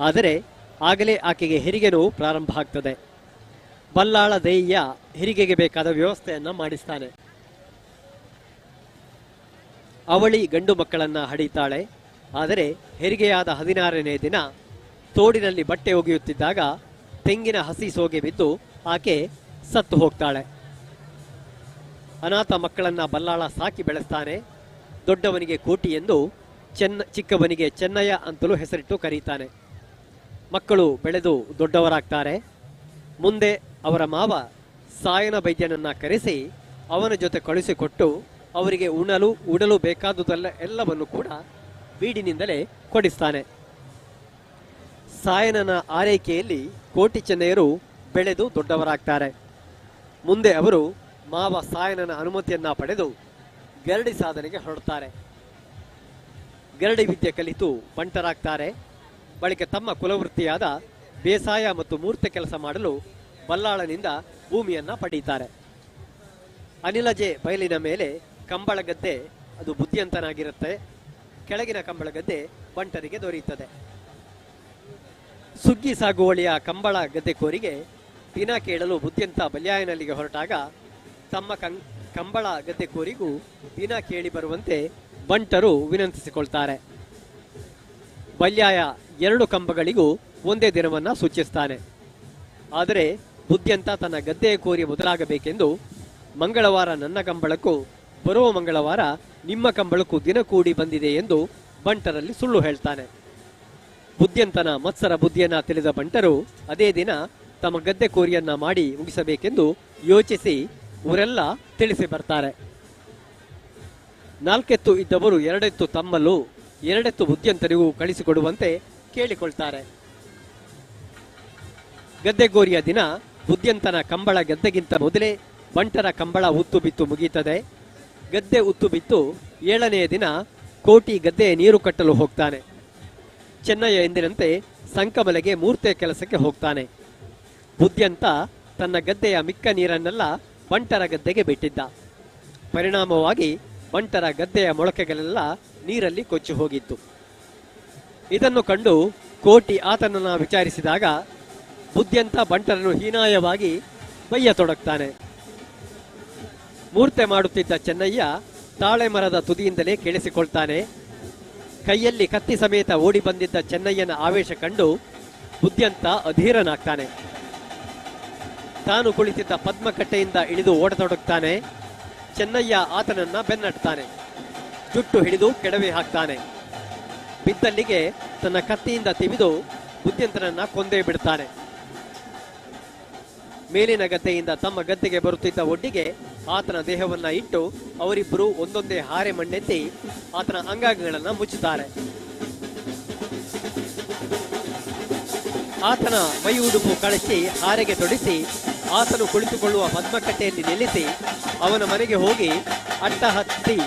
ಆದರೆ ಆಗಲೇ ಆಕೆಗೆ ಹೆರಿಗೆ ನೋವು ಪ್ರಾರಂಭ ಆಗ್ತದೆ. ಬಲ್ಲಾಳ ದೇಯಿಯ ಹೆರಿಗೆಗೆ ಬೇಕಾದ ವ್ಯವಸ್ಥೆಯನ್ನ ಮಾಡಿಸ್ತಾನೆ. ಅವಳಿ ಗಂಡು ಮಕ್ಕಳನ್ನ ಹಡಿತಾಳೆ. ಆದರೆ ಹೆರಿಗೆಯಾದ 16ನೇ ದಿನ ತೋಡಿನಲ್ಲಿ ಬಟ್ಟೆ ಒಗೆಯುತ್ತಿದ್ದಾಗ ತೆಂಗಿನ ಹಸಿ ಸೋಗೆ ಬಿದ್ದು ಆಕೆ ಸತ್ತು ಹೋಗ್ತಾಳೆ. ಅನಾಥ ಮಕ್ಕಳನ್ನ ಬಲ್ಲಾಳ ಸಾಕಿ ಬೆಳೆಸ್ತಾನೆ. ದೊಡ್ಡವನಿಗೆ ಕೋಟಿ ಎಂದು, ಚಿಕ್ಕವನಿಗೆ ಚೆನ್ನಯ್ಯ ಅಂತಲೂ ಹೆಸರಿಟ್ಟು ಕರೀತಾನೆ. ಮಕ್ಕಳು ಬೆಳೆದು ದೊಡ್ಡವರಾಗ್ತಾರೆ. ಮುಂದೆ ಅವರ ಮಾವ ಸಾಯನ ವೈದ್ಯನನ್ನ ಕರೆಸಿ ಅವನ ಜೊತೆ ಕಳುಹಿಸಿಕೊಟ್ಟು ಅವರಿಗೆ ಉಡಲು ಬೇಕಾದುದೆಲ್ಲ ಎಲ್ಲವನ್ನು ಕೂಡ ಬೀಡಿನಿಂದಲೇ ಕೊಡಿಸ್ತಾನೆ. ಸಾಯನನ ಆರೈಕೆಯಲ್ಲಿ ಕೋಟಿ ಚೆನ್ನಯ್ಯರು ಬೆಳೆದು ದೊಡ್ಡವರಾಗ್ತಾರೆ. ಮುಂದೆ ಅವರು ಮಾವ ಸಾಯನನ ಅನುಮತಿಯನ್ನ ಪಡೆದು ಗರಡಿ ಸಾಧನೆಗೆ ಹೊರಡ್ತಾರೆ. ಗರಡಿ ವಿದ್ಯೆ ಕಲಿತು ಬಂಟರಾಗ್ತಾರೆ. ಬಳಿಕ ತಮ್ಮ ಕುಲವೃತ್ತಿಯಾದ ಬೇಸಾಯ ಮತ್ತು ಮೂರ್ತಿ ಕೆಲಸ ಮಾಡಲು ಬಲ್ಲಾಳನಿಂದ ಭೂಮಿಯನ್ನ ಪಡೀತಾರೆ. ಅನಿಲಜೆ ಬಯಲಿನ ಮೇಲೆ ಕಂಬಳ ಗದ್ದೆ ಅದು ಬುದ್ಧಿಯಂತನಾಗಿರುತ್ತೆ. ಕೆಳಗಿನ ಕಂಬಳ ಗದ್ದೆ ಬಂಟರಿಗೆ ದೊರೆಯುತ್ತದೆ. ಸುಗ್ಗಿ ಸಾಗುವಳಿಯ ಕಂಬಳ ಗದ್ದೆ ಕೋರಿಗೆ ದಿನ ಕೇಳಲು ಬುದ್ಧಿಯಂತ ಬಲ್ಯಾಯನಲ್ಲಿಗೆ ಹೊರಟಾಗ ತಮ್ಮ ಕಂಬಳ ಗದ್ದೆ ಕೋರಿಗೂ ದಿನ ಕೇಳಿ ಬರುವಂತೆ ಬಂಟರು ವಿನಂತಿಸಿಕೊಳ್ತಾರೆ. ಬಲ್ಯಾಯ 2 ಕಂಬಗಳಿಗೂ ಒಂದೇ ದಿನವನ್ನ ಸೂಚಿಸ್ತಾನೆ. ಆದರೆ ಬುದ್ಧಿಯಂತ ತನ್ನ ಗದ್ದೆಯ ಕೋರಿ ಮೊದಲಾಗಬೇಕೆಂದು ಮಂಗಳವಾರ ನನ್ನ ಕಂಬಳಕ್ಕೂ ಬರುವ ಮಂಗಳವಾರ ನಿಮ್ಮ ಕಂಬಳಕ್ಕೂ ದಿನ ಕೂಡಿ ಬಂದಿದೆ ಎಂದು ಬಂಟರಲ್ಲಿ ಸುಳ್ಳು ಹೇಳ್ತಾನೆ. ಬುದ್ಧಿಯಂತನ ಮತ್ಸರ ಬುದ್ಧಿಯನ್ನ ತಿಳಿದ ಬಂಟರು ಅದೇ ದಿನ ತಮ್ಮ ಗದ್ದೆ ಕೋರಿಯನ್ನ ಮಾಡಿ ಮುಗಿಸಬೇಕೆಂದು ಯೋಚಿಸಿ ಊರೆಲ್ಲ ತಿಳಿಸಿ ಬರ್ತಾರೆ. 4 ಎತ್ತು ಇದ್ದವರು 2 ಎತ್ತು ತಮ್ಮಲ್ಲೂ 2 ಎತ್ತು ಬುದ್ಧಿಯಂತರಿಗೂ ಕಳಿಸಿಕೊಡುವಂತೆ ಕೇಳಿಕೊಳ್ತಾರೆ. ಗದ್ದೆಗೋರಿಯ ದಿನ ಬುದ್ಧಿಯಂತನ ಕಂಬಳ ಗದ್ದೆಗಿಂತ ಮೊದಲೇ ಬಂಟರ ಕಂಬಳ ಉತ್ತು ಬಿತ್ತು ಮುಗಿಯುತ್ತದೆ. ಗದ್ದೆ ಉತ್ತು ಬಿತ್ತು 7ನೆಯ ದಿನ ಕೋಟಿ ಗದ್ದೆಯ ನೀರು ಕಟ್ಟಲು ಹೋಗ್ತಾನೆ. ಚೆನ್ನಯ್ಯ ಎಂದಿನಂತೆ ಸಂಕಮಲೆಗೆ ಮೂರ್ತಿಯ ಕೆಲಸಕ್ಕೆ ಹೋಗ್ತಾನೆ. ಬುದ್ಧಿಯಂತ ತನ್ನ ಗದ್ದೆಯ ಮಿಕ್ಕ ನೀರನ್ನೆಲ್ಲ ಬಂಟರ ಗದ್ದೆಗೆ ಬಿಟ್ಟಿದ್ದ. ಪರಿಣಾಮವಾಗಿ ಬಂಟರ ಗದ್ದೆಯ ಮೊಳಕೆಗಳೆಲ್ಲ ನೀರಲ್ಲಿ ಕೊಚ್ಚಿ ಹೋಗಿತ್ತು. ಇದನ್ನು ಕಂಡು ಕೋಟಿ ಆತನನ್ನ ವಿಚಾರಿಸಿದಾಗ ಬುದ್ಧಿಯಂತ ಬಂಟರನ್ನು ಹೀನಾಯವಾಗಿ ಬೈಯತೊಡಗ್ತಾನೆ. ಮೂರ್ತೆ ಮಾಡುತ್ತಿದ್ದ ಚೆನ್ನಯ್ಯ ತಾಳೆ ಮರದ ತುದಿಯಿಂದಲೇ ಕೇಳಿಸಿಕೊಳ್ತಾನೆ. ಕೈಯಲ್ಲಿ ಕತ್ತಿ ಸಮೇತ ಓಡಿ ಬಂದಿದ್ದ ಚೆನ್ನಯ್ಯನ ಆವೇಶ ಕಂಡು ಬುದ್ಧಿಯಂತ ಅಧೀರನಾಗ್ತಾನೆ. ತಾನು ಕುಳಿತಿದ್ದ ಪದ್ಮಕಟ್ಟೆಯಿಂದ ಇಳಿದು ಓಡತೊಡಗ್ತಾನೆ. ಚೆನ್ನಯ್ಯ ಆತನನ್ನ ಬೆನ್ನಟ್ತಾನೆ. ಜುಟ್ಟು ಹಿಡಿದು ಕೆಡವಿ ಹಾಕ್ತಾನೆ. ಬಿದ್ದಲ್ಲಿಗೆ ತನ್ನ ಕತ್ತಿಯಿಂದ ತಿವಿದು ಬುದ್ಧಿಯಂತನನ್ನ ಕೊಂದೇ ಬಿಡ್ತಾನೆ. ಮೇಲಿನ ಗದ್ದೆಯಿಂದ ತಮ್ಮ ಗದ್ದೆಗೆ ಬರುತ್ತಿದ್ದ ಒಡ್ಡಿಗೆ ಆತನ ದೇಹವನ್ನ ಇಟ್ಟು ಅವರಿಬ್ಬರು ಒಂದೊಂದೇ ಹಾರೆ ಮಣ್ಣೆತ್ತಿ ಆತನ ಅಂಗಾಂಗಗಳನ್ನ ಮುಚ್ಚುತ್ತಾರೆ. ಆತನ ಮೈ ಉಡುಪು ಕಳಿಸಿ ಹಾರೆಗೆ ತೊಡಿಸಿ ಆತನು ಕುಳಿತುಕೊಳ್ಳುವ ಪದ್ಮಕಟ್ಟೆಯಲ್ಲಿ ನಿಲ್ಲಿಸಿ ಅವನ ಮನೆಗೆ ಹೋಗಿ ಅಟ್ಟ ಹತ್ತಿ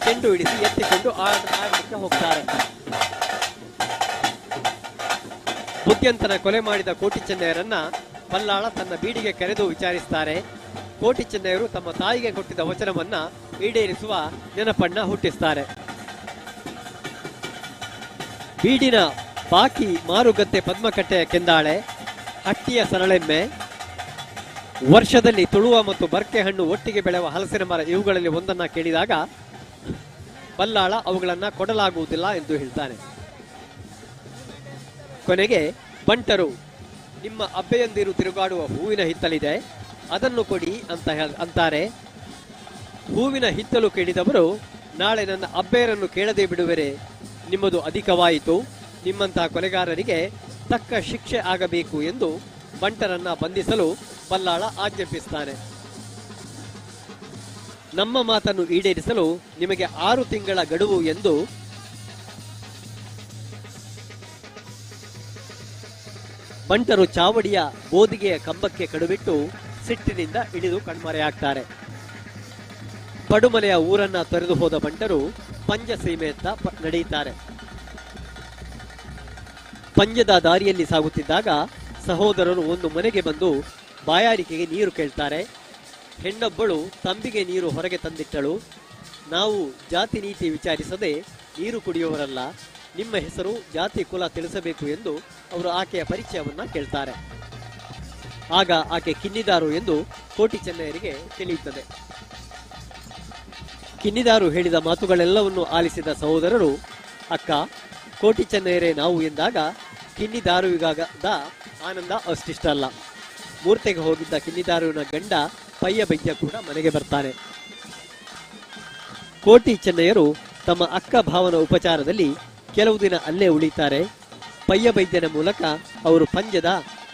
ಚೆಂಡು ಹಿಡಿಸಿ ಎತ್ತಿಕೊಂಡು ಆಡಲಿಕ್ಕೆ ಹೋಗ್ತಾರೆ. ಬುದ್ಧಿಯಂತನ ಕೊಲೆ ಮಾಡಿದ ಕೋಟಿ ಚೆನ್ನಯ್ಯರನ್ನ ಬಲ್ಲಾಳ ತನ್ನ ಬೀಡಿಗೆ ಕರೆದು ವಿಚಾರಿಸ್ತಾರೆ. ಕೋಟಿ ಚೆನ್ನಯ್ಯರು ತಮ್ಮ ತಾಯಿಗೆ ಕೊಟ್ಟಿದ್ದ ವಚನವನ್ನ ಈಡೇರಿಸುವ ನೆನಪನ್ನ ಹುಟ್ಟಿಸ್ತಾರೆ. ಬೀಡಿನ ಬಾಕಿ ಮಾರುಗದ್ದೆ ಪದ್ಮಕಟ್ಟೆಯ ಕೆಂದಾಳೆ, ಹಟ್ಟಿಯ ಸರಳೆಮ್ಮೆ, ವರ್ಷದಲ್ಲಿ ತುಳುವ ಮತ್ತು ಬರ್ಕೆ ಹಣ್ಣು ಒಟ್ಟಿಗೆ ಬೆಳೆಯುವ ಹಲಸಿನ ಮರ ಇವುಗಳಲ್ಲಿ ಒಂದನ್ನ ಕೇಳಿದಾಗ ಬಲ್ಲಾಳ ಅವುಗಳನ್ನ ಕೊಡಲಾಗುವುದಿಲ್ಲ ಎಂದು ಹೇಳ್ತಾನೆ. ಕೊನೆಗೆ ಬಂಟರು, ನಿಮ್ಮ ಅಬ್ಬೆಯಂದಿರು ತಿರುಗಾಡುವ ಹೂವಿನ ಹಿತ್ತಲಿದೆ, ಅದನ್ನು ಕೊಡಿ ಅಂತಾರೆ. ಹೂವಿನ ಹಿತ್ತಲು ಕೇಳಿದವರು, ನಾಳೆ ನನ್ನ ಅಬ್ಬೆಯರನ್ನು ಕೇಳದೆ ಬಿಡುವರೆ, ನಿಮ್ಮದು ಅಧಿಕವಾಯಿತು, ನಿಮ್ಮಂತಹ ಕೊಲೆಗಾರರಿಗೆ ತಕ್ಕ ಶಿಕ್ಷೆ ಆಗಬೇಕು ಎಂದು ಬಂಟರನ್ನ ಬಂಧಿಸಲು ಬಲ್ಲಾಳ ಆಜ್ಞಾಪಿಸುತ್ತಾನೆ. ನಮ್ಮ ಮಾತನ್ನು ಈಡೇರಿಸಲು ನಿಮಗೆ 6 ತಿಂಗಳ ಗಡುವು ಎಂದು ಬಂಟರು ಚಾವಡಿಯ ಬೋದಿಗೆಯ ಕಂಬಕ್ಕೆ ಕಡುಬಿಟ್ಟು ಸಿಟ್ಟಿನಿಂದ ಇಳಿದು ಕಣ್ಮರೆಯಾಗ್ತಾರೆ. ಪಡುಮಲೆಯ ಊರನ್ನ ತೊರೆದು ಹೋದ ಬಂಟರು ಪಂಜ ಸೀಮೆಯತ್ತ ನಡೆಯುತ್ತಾರೆ. ಪಂಜದ ದಾರಿಯಲ್ಲಿ ಸಾಗುತ್ತಿದ್ದಾಗ ಸಹೋದರರು ಒಂದು ಮನೆಗೆ ಬಂದು ಬಾಯಾರಿಕೆಗೆ ನೀರು ಕೇಳ್ತಾರೆ. ಹೆಣ್ಣೊಬ್ಬಳು ತಂಬಿಗೆ ನೀರು ಹೊರಗೆ ತಂದಿಟ್ಟಳು. ನಾವು ಜಾತಿ ನೀತಿ ವಿಚಾರಿಸದೆ ನೀರು ಕುಡಿಯುವವರಲ್ಲ, ನಿಮ್ಮ ಹೆಸರು ಜಾತಿ ಕುಲ ತಿಳಿಸಬೇಕು ಎಂದು ಅವರು ಆಕೆಯ ಪರಿಚಯವನ್ನ ಕೇಳ್ತಾರೆ. ಆಗ ಆಕೆ ಕಿನ್ನಿದಾರು ಎಂದು ಕೋಟಿ ಚೆನ್ನಯ್ಯರಿಗೆ ತಿಳಿಯುತ್ತದೆ. ಕಿನ್ನಿದಾರು ಹೇಳಿದ ಮಾತುಗಳೆಲ್ಲವನ್ನು ಆಲಿಸಿದ ಸಹೋದರರು, ಅಕ್ಕ, ಕೋಟಿ ಚೆನ್ನಯ್ಯರೇ ನಾವು ಎಂದಾಗ ಕಿನ್ನಿದಾರುವಿಗಾದ ಆನಂದ ಅಷ್ಟಿಷ್ಟ ಅಲ್ಲ. ಮೂರ್ತೆಗೆ ಹೋಗಿದ್ದ ಕಿನ್ನಿದಾರುವಿನ ಗಂಡ ಪಯ್ಯ ಬೈದ್ಯ ಕೂಡ ಮನೆಗೆ ಬರ್ತಾನೆ. ಕೋಟಿ ಚೆನ್ನಯ್ಯರು ತಮ್ಮ ಅಕ್ಕ ಭಾವನ ಉಪಚಾರದಲ್ಲಿ ಕೆಲವು ದಿನ ಅಲ್ಲೇ ಉಳಿತಾರೆ. ಪಯ್ಯ ಬೈದ್ಯನ ಮೂಲಕ ಅವರು ಪಂಜದ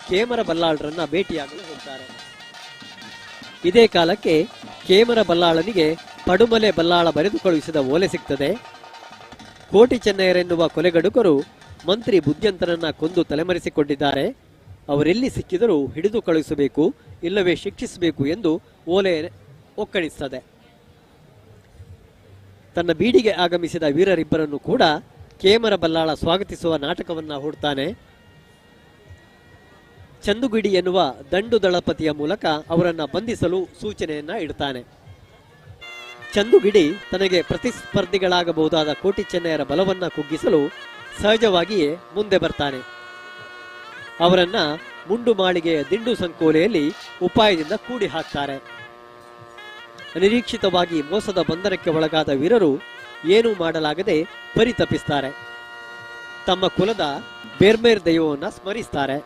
ಕೇಮರ ಬಲ್ಲಾಳರನ್ನ ಭೇಟಿಯಾಗಲು ಹೋಗ್ತಾರೆ. ಇದೇ ಕಾಲಕ್ಕೆ ಕೇಮರ ಬಲ್ಲಾಳನಿಗೆ ಪಡುಮಲೆ ಬಲ್ಲಾಳ ಬರೆದು ಕಳುಹಿಸಿದ ಓಲೆ ಸಿಗ್ತದೆ. ಕೋಟಿ ಚೆನ್ನಯ್ಯರೆನ್ನುವ ಕೊಲೆಗಡುಕರು ಮಂತ್ರಿ ಬುದ್ಧಿಯಂತರನ್ನ ಕೊಂದು ತಲೆಮರೆಸಿಕೊಂಡಿದ್ದಾರೆ. ಅವರೆಲ್ಲಿ ಸಿಕ್ಕಿದರೂ ಹಿಡಿದು ಕಳುಹಿಸಬೇಕು, ಇಲ್ಲವೇ ಶಿಕ್ಷಿಸಬೇಕು ಎಂದು ಓಲೆ ಒಕ್ಕಣಿಸುತ್ತದೆ. ತನ್ನ ಬೀಡಿಗೆ ಆಗಮಿಸಿದ ವೀರರಿಬ್ಬರನ್ನು ಕೂಡ ಕೇಮರ ಬಲ್ಲಾಳ ಸ್ವಾಗತಿಸುವ ನಾಟಕವನ್ನ ಹೂಡ್ತಾನೆ. ಚಂದುಗಿಡಿ ಎನ್ನುವ ದಂಡು ದಳಪತಿಯ ಮೂಲಕ ಅವರನ್ನ ಬಂಧಿಸಲು ಸೂಚನೆಯನ್ನ ಇಡ್ತಾನೆ. ಚಂದುಗಿಡಿ ತನಗೆ ಪ್ರತಿಸ್ಪರ್ಧಿಗಳಾಗಬಹುದಾದ ಕೋಟಿ ಚೆನ್ನಯ್ಯರ ಬಲವನ್ನ ಕುಗ್ಗಿಸಲು ಸಹಜವಾಗಿಯೇ ಮುಂದೆ ಬರ್ತಾನೆ. ಅವರನ್ನ ಮುಂಡು ಮಾಳಿಗೆಯ ದಿಂಡು ಸಂಕೋಲೆಯಲ್ಲಿ ಉಪಾಯದಿಂದ ಕೂಡಿ ಹಾಕ್ತಾರೆ. ಅನಿರೀಕ್ಷಿತವಾಗಿ ಮೋಸದ ಬಂಧನಕ್ಕೆ ಒಳಗಾದ ವೀರರು ಏನೂ ಮಾಡಲಾಗದೆ ಪರಿತಪಿಸ್ತಾರೆ. ತಮ್ಮ ಕುಲದ ಬೇರ್ಮೇರ್ ದೈವವನ್ನ ಸ್ಮರಿಸ್ತಾರೆ.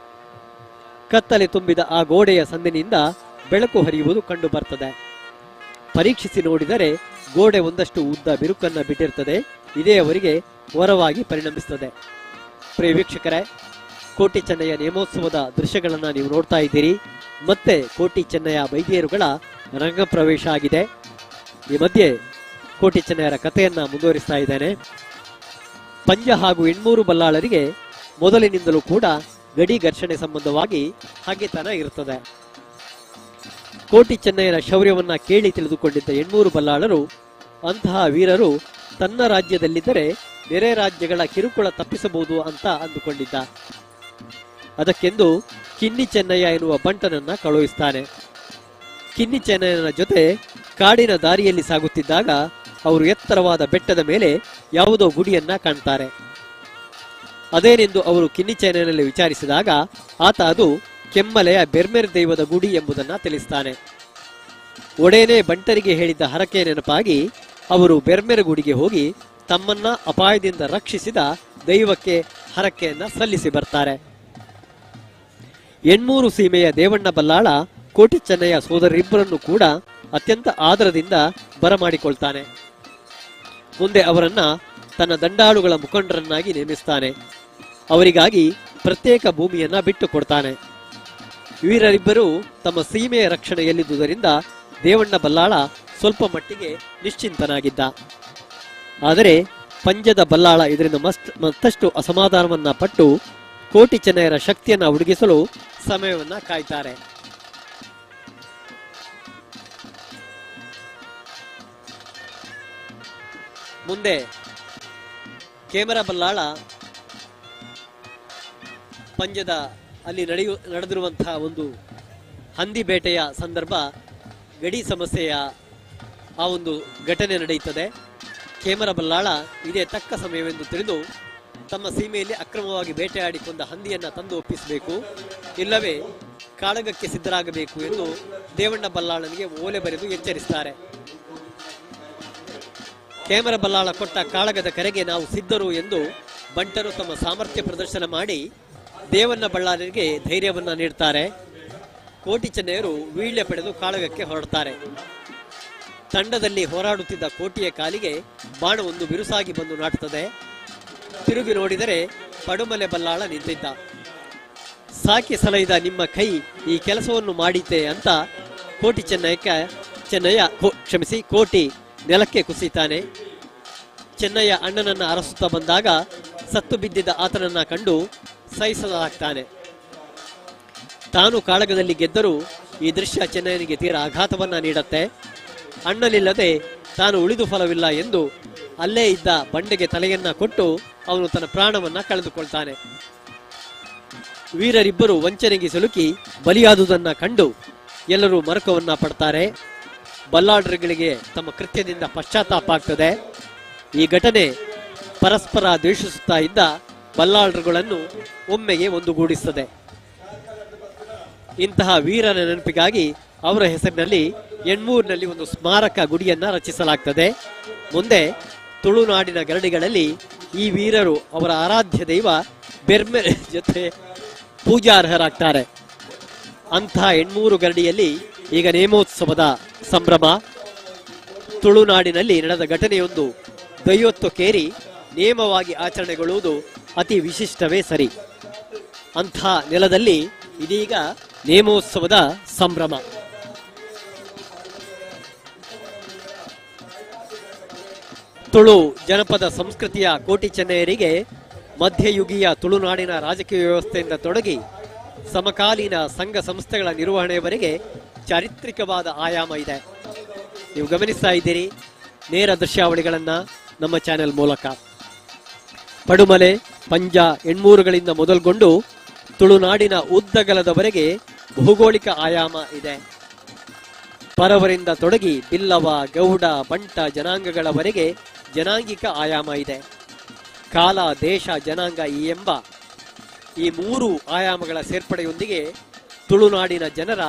ಕತ್ತಲೆ ತುಂಬಿದ ಆ ಗೋಡೆಯ ಸಂದಿನಿಂದ ಬೆಳಕು ಹರಿಯುವುದು ಕಂಡು ಬರ್ತದೆ. ಪರೀಕ್ಷಿಸಿ ನೋಡಿದರೆ ಗೋಡೆ ಒಂದಷ್ಟು ಉದ್ದ ಬಿರುಕನ್ನ ಬಿಟ್ಟಿರ್ತದೆ. ಇದೇ ಅವರಿಗೆ ವರವಾಗಿ ಪರಿಣಮಿಸುತ್ತದೆ. ಪ್ರಿಯ ವೀಕ್ಷಕರೇ, ಕೋಟಿ ಚೆನ್ನಯ್ಯ ನೇಮೋತ್ಸವದ ದೃಶ್ಯಗಳನ್ನ ನೀವು ನೋಡ್ತಾ ಇದ್ದೀರಿ. ಮತ್ತೆ ಕೋಟಿ ಚೆನ್ನಯ್ಯ ಬೈದೇರುಗಳ ರಂಗ ಪ್ರವೇಶ ಆಗಿದೆ. ಈ ಮಧ್ಯೆ ಕೋಟಿ ಚೆನ್ನಯ್ಯರ ಕಥೆಯನ್ನ ಮುಂದುವರಿಸ್ತಾ ಇದ್ದೇನೆ. ಪಂಜ ಹಾಗೂ ಎಣ್ಮೂರು ಬಲ್ಲಾಳರಿಗೆ ಮೊದಲಿನಿಂದಲೂ ಕೂಡ ಗಡಿ ಘರ್ಷಣೆ ಸಂಬಂಧವಾಗಿ ಹಗೆತನ ಇರುತ್ತದೆ. ಕೋಟಿ ಚೆನ್ನಯ್ಯನ ಶೌರ್ಯವನ್ನ ಕೇಳಿ ತಿಳಿದುಕೊಂಡಿದ್ದ ಎಣ್ಮೂರು ಬಲ್ಲಾಳರು ಅಂತಹ ವೀರರು ತನ್ನ ರಾಜ್ಯದಲ್ಲಿದ್ದರೆ ನೆರೆ ರಾಜ್ಯಗಳ ಕಿರುಕುಳ ತಪ್ಪಿಸಬಹುದು ಅಂತ ಅಂದುಕೊಂಡಿದ್ದ. ಅದಕ್ಕೆಂದು ಕಿನ್ನಿ ಚೆನ್ನಯ್ಯ ಎನ್ನುವ ಬಂಟನನ್ನ ಕಳುಹಿಸ್ತಾನೆ. ಕಿನ್ನಿ ಚೆನ್ನಯ್ಯನ ಜೊತೆ ಕಾಡಿನ ದಾರಿಯಲ್ಲಿ ಸಾಗುತ್ತಿದ್ದಾಗ ಅವರು ಎತ್ತರವಾದ ಬೆಟ್ಟದ ಮೇಲೆ ಯಾವುದೋ ಗುಡಿಯನ್ನ ಕಾಣ್ತಾರೆ. ಅದೇನೆಂದು ಅವರು ಕಿನ್ನಿ ಚೆನ್ನಯ್ಯನಲ್ಲಿ ವಿಚಾರಿಸಿದಾಗ ಆತ ಅದು ಕೆಮ್ಮಲೆಯ ಬೆರ್ಮೆರ್ ದೈವದ ಗುಡಿ ಎಂಬುದನ್ನ ತಿಳಿಸ್ತಾನೆ. ಒಡೇನೆ ಬಂಟರಿಗೆ ಹೇಳಿದ್ದ ಹರಕೆ ನೆನಪಾಗಿ ಅವರು ಬೆರ್ಮೆರ ಗುಡಿಗೆ ಹೋಗಿ ತಮ್ಮನ್ನ ಅಪಾಯದಿಂದ ರಕ್ಷಿಸಿದ ದೈವಕ್ಕೆ ಹರಕೆಯನ್ನ ಸಲ್ಲಿಸಿ ಬರ್ತಾರೆ. ಎಣ್ಮೂರು ಸೀಮೆಯ ದೇವಣ್ಣ ಬಲ್ಲಾಳ ಕೋಟಿ ಚೆನ್ನಯ್ಯ ಸೋದರರಿಬ್ಬರನ್ನು ಕೂಡ ಅತ್ಯಂತ ಆದರದಿಂದ ಬರಮಾಡಿಕೊಳ್ತಾನೆ. ಮುಂದೆ ಅವರನ್ನ ತನ್ನ ದಂಡಾಳುಗಳ ಮುಖಂಡರನ್ನಾಗಿ ನೇಮಿಸ್ತಾನೆ. ಅವರಿಗಾಗಿ ಪ್ರತ್ಯೇಕ ಭೂಮಿಯನ್ನ ಬಿಟ್ಟು ಕೊಡ್ತಾನೆ. ವೀರರಿಬ್ಬರು ತಮ್ಮ ಸೀಮೆಯ ರಕ್ಷಣೆಯಲ್ಲಿದ್ದುದರಿಂದ ದೇವಣ್ಣ ಬಲ್ಲಾಳ ಸ್ವಲ್ಪ ಮಟ್ಟಿಗೆ ನಿಶ್ಚಿಂತನಾಗಿದ್ದ. ಆದರೆ ಪಂಜದ ಬಲ್ಲಾಳ ಇದರಿಂದ ಮತ್ತಷ್ಟು ಅಸಮಾಧಾನವನ್ನ ಪಟ್ಟು ಕೋಟಿ ಚೆನ್ನಯ್ಯರ ಶಕ್ತಿಯನ್ನ ಹುಡುಗಿಸಲು ಸಮಯವನ್ನ ಕಾಯ್ತಾರೆ. ಮುಂದೆ ಕೇಮರ ಬಲ್ಲಾಳ ಪಂಜದ ಅಲ್ಲಿ ನಡೆದಿರುವಂತಹ ಒಂದು ಹಂದಿ ಬೇಟೆಯ ಸಂದರ್ಭ, ಗಡಿ ಸಮಸ್ಯೆಯ ಆ ಒಂದು ಘಟನೆ ನಡೆಯುತ್ತದೆ. ಕೇಮರ ಬಲ್ಲಾಳ ಇದೇ ತಕ್ಕ ಸಮಯವೆಂದು ತಿಳಿದು ತಮ್ಮ ಸೀಮೆಯಲ್ಲಿ ಅಕ್ರಮವಾಗಿ ಬೇಟೆಯಾಡಿಕೊಂಡ ಹಂದಿಯನ್ನ ತಂದು ಒಪ್ಪಿಸಬೇಕು, ಇಲ್ಲವೇ ಕಾಳಗಕ್ಕೆ ಸಿದ್ಧರಾಗಬೇಕು ಎಂದು ದೇವಣ್ಣ ಬಲ್ಲಾಳನಿಗೆ ಓಲೆ ಬರೆದು ಎಚ್ಚರಿಸುತ್ತಾರೆ. ಕೇಮರ ಬಲ್ಲಾಳ ಕೊಟ್ಟ ಕಾಳಗದ ಕರೆಗೆ ನಾವು ಸಿದ್ಧರು ಎಂದು ಬಂಟರು ತಮ್ಮ ಸಾಮರ್ಥ್ಯ ಪ್ರದರ್ಶನ ಮಾಡಿ ದೇವಣ್ಣ ಬಲ್ಲಾಳನಿಗೆ ಧೈರ್ಯವನ್ನ ನೀಡ್ತಾರೆ. ಕೋಟಿ ಚೆನ್ನಯ್ಯರು ವೀಳ್ಯ ಪಡೆದು ಕಾಳಗಕ್ಕೆ ಹೊರಡ್ತಾರೆ. ತಂಡದಲ್ಲಿ ಹೋರಾಡುತ್ತಿದ್ದ ಕೋಟಿಯ ಕಾಲಿಗೆ ಬಾಣವೊಂದು ಬಿರುಸಾಗಿ ಬಂದು ನಾಟುತ್ತದೆ. ತಿರುಗಿ ನೋಡಿದರೆ ಪಡುಮಲೆ ಬಲ್ಲಾಳ ನಿಂತಿದ್ದ. ಸಾಕಿ ಸಲಹಿದ ನಿಮ್ಮ ಕೈ ಈ ಕೆಲಸವನ್ನು ಮಾಡಿತೆ ಅಂತ ಕೋಟಿ ನೆಲಕ್ಕೆ ಕುಸಿತಾನೆ. ಚೆನ್ನಯ್ಯ ಅಣ್ಣನನ್ನ ಅರಸುತ್ತಾ ಬಂದಾಗ ಸತ್ತು ಬಿದ್ದಿದ್ದ ಆತನನ್ನ ಕಂಡು ಸಹಿಸಲಾಗ್ತಾನೆ. ತಾನು ಕಾಳಗದಲ್ಲಿ ಗೆದ್ದರೂ ಈ ದೃಶ್ಯ ಚೆನ್ನಯ್ಯನಿಗೆ ತೀರಾ ಆಘಾತವನ್ನ ನೀಡುತ್ತೆ. ಅಣ್ಣನಿಲ್ಲದೆ ತಾನು ಉಳಿದು ಫಲವಿಲ್ಲ ಎಂದು ಅಲ್ಲೇ ಇದ್ದ ಬಂಡೆಗೆ ತಲೆಯನ್ನ ಕೊಟ್ಟು ಅವನು ತನ್ನ ಪ್ರಾಣವನ್ನ ಕಳೆದುಕೊಳ್ತಾನೆ. ವೀರರಿಬ್ಬರು ವಂಚನೆಗೆ ಸಿಲುಕಿ ಬಲಿಯಾದುದನ್ನ ಕಂಡು ಎಲ್ಲರೂ ಮರಕವನ್ನ ಪಡ್ತಾರೆ. ಬಲ್ಲಾಳರುಗಳಿಗೆ ತಮ್ಮ ಕೃತ್ಯದಿಂದ ಪಶ್ಚಾತ್ತಾಪ ಆಗ್ತದೆ. ಈ ಘಟನೆ ಪರಸ್ಪರ ದ್ವೇಷಿಸುತ್ತಾ ಇದ್ದ ಬಲ್ಲಾಳರುಗಳನ್ನು ಒಮ್ಮೆಗೆ ಒಂದುಗೂಡಿಸುತ್ತದೆ. ಇಂತಹ ವೀರನ ನೆನಪಿಗಾಗಿ ಅವರ ಹೆಸರಿನಲ್ಲಿ ಎಣ್ಮೂರಿನಲ್ಲಿ ಒಂದು ಸ್ಮಾರಕ ಗುಡಿಯನ್ನ ರಚಿಸಲಾಗ್ತದೆ. ಮುಂದೆ ತುಳುನಾಡಿನ ಗರಡಿಗಳಲ್ಲಿ ಈ ವೀರರು ಅವರ ಆರಾಧ್ಯ ದೈವ ಬೆರ್ಮೆರ್ ಜೊತೆ ಪೂಜಾರ್ಹರಾಗ್ತಾರೆ. ಅಂತಹ ಎಣ್ಮೂರು ಗರಡಿಯಲ್ಲಿ ಈಗ ನೇಮೋತ್ಸವದ ಸಂಭ್ರಮ. ತುಳುನಾಡಿನಲ್ಲಿ ನಡೆದ ಘಟನೆಯೊಂದು ದೈವತ್ವಕ್ಕೇರಿ ನೇಮವಾಗಿ ಆಚರಣೆಗೊಳ್ಳುವುದು ಅತಿ ವಿಶಿಷ್ಟವೇ ಸರಿ. ಅಂಥ ನೆಲದಲ್ಲಿ ಇದೀಗ ನೇಮೋತ್ಸವದ ಸಂಭ್ರಮ. ತುಳು ಜನಪದ ಸಂಸ್ಕೃತಿಯ ಕೋಟಿ ಚೆನ್ನಯ್ಯರಿಗೆ ಮಧ್ಯಯುಗೀಯ ತುಳುನಾಡಿನ ರಾಜಕೀಯ ವ್ಯವಸ್ಥೆಯಿಂದ ತೊಡಗಿ ಸಮಕಾಲೀನ ಸಂಘ ಸಂಸ್ಥೆಗಳ ನಿರ್ವಹಣೆಯವರೆಗೆ ಚಾರಿತ್ರಿಕವಾದ ಆಯಾಮ ಇದೆ. ನೀವು ಗಮನಿಸ್ತಾ ಇದ್ದೀರಿ ನೇರ ದೃಶ್ಯಾವಳಿಗಳನ್ನ ನಮ್ಮ ಚಾನೆಲ್ ಮೂಲಕ. ಪಡುಮಲೆ, ಪಂಜ, ಎಣ್ಮೂರುಗಳಿಂದ ಮೊದಲುಗೊಂಡು ತುಳುನಾಡಿನ ಉದ್ದಗಲದವರೆಗೆ ಭೌಗೋಳಿಕ ಆಯಾಮ ಇದೆ. ಪರವರಿಂದ ತೊಡಗಿ ಬಿಲ್ಲವ, ಗೌಡ, ಬಂಟ ಜನಾಂಗಗಳವರೆಗೆ ಜನಾಂಗಿಕ ಆಯಾಮ ಇದೆ. ಕಾಲ, ದೇಶ, ಜನಾಂಗ ಎಂಬ ಈ ಮೂರು ಆಯಾಮಗಳ ಸೇರ್ಪಡೆಯೊಂದಿಗೆ ತುಳುನಾಡಿನ ಜನರ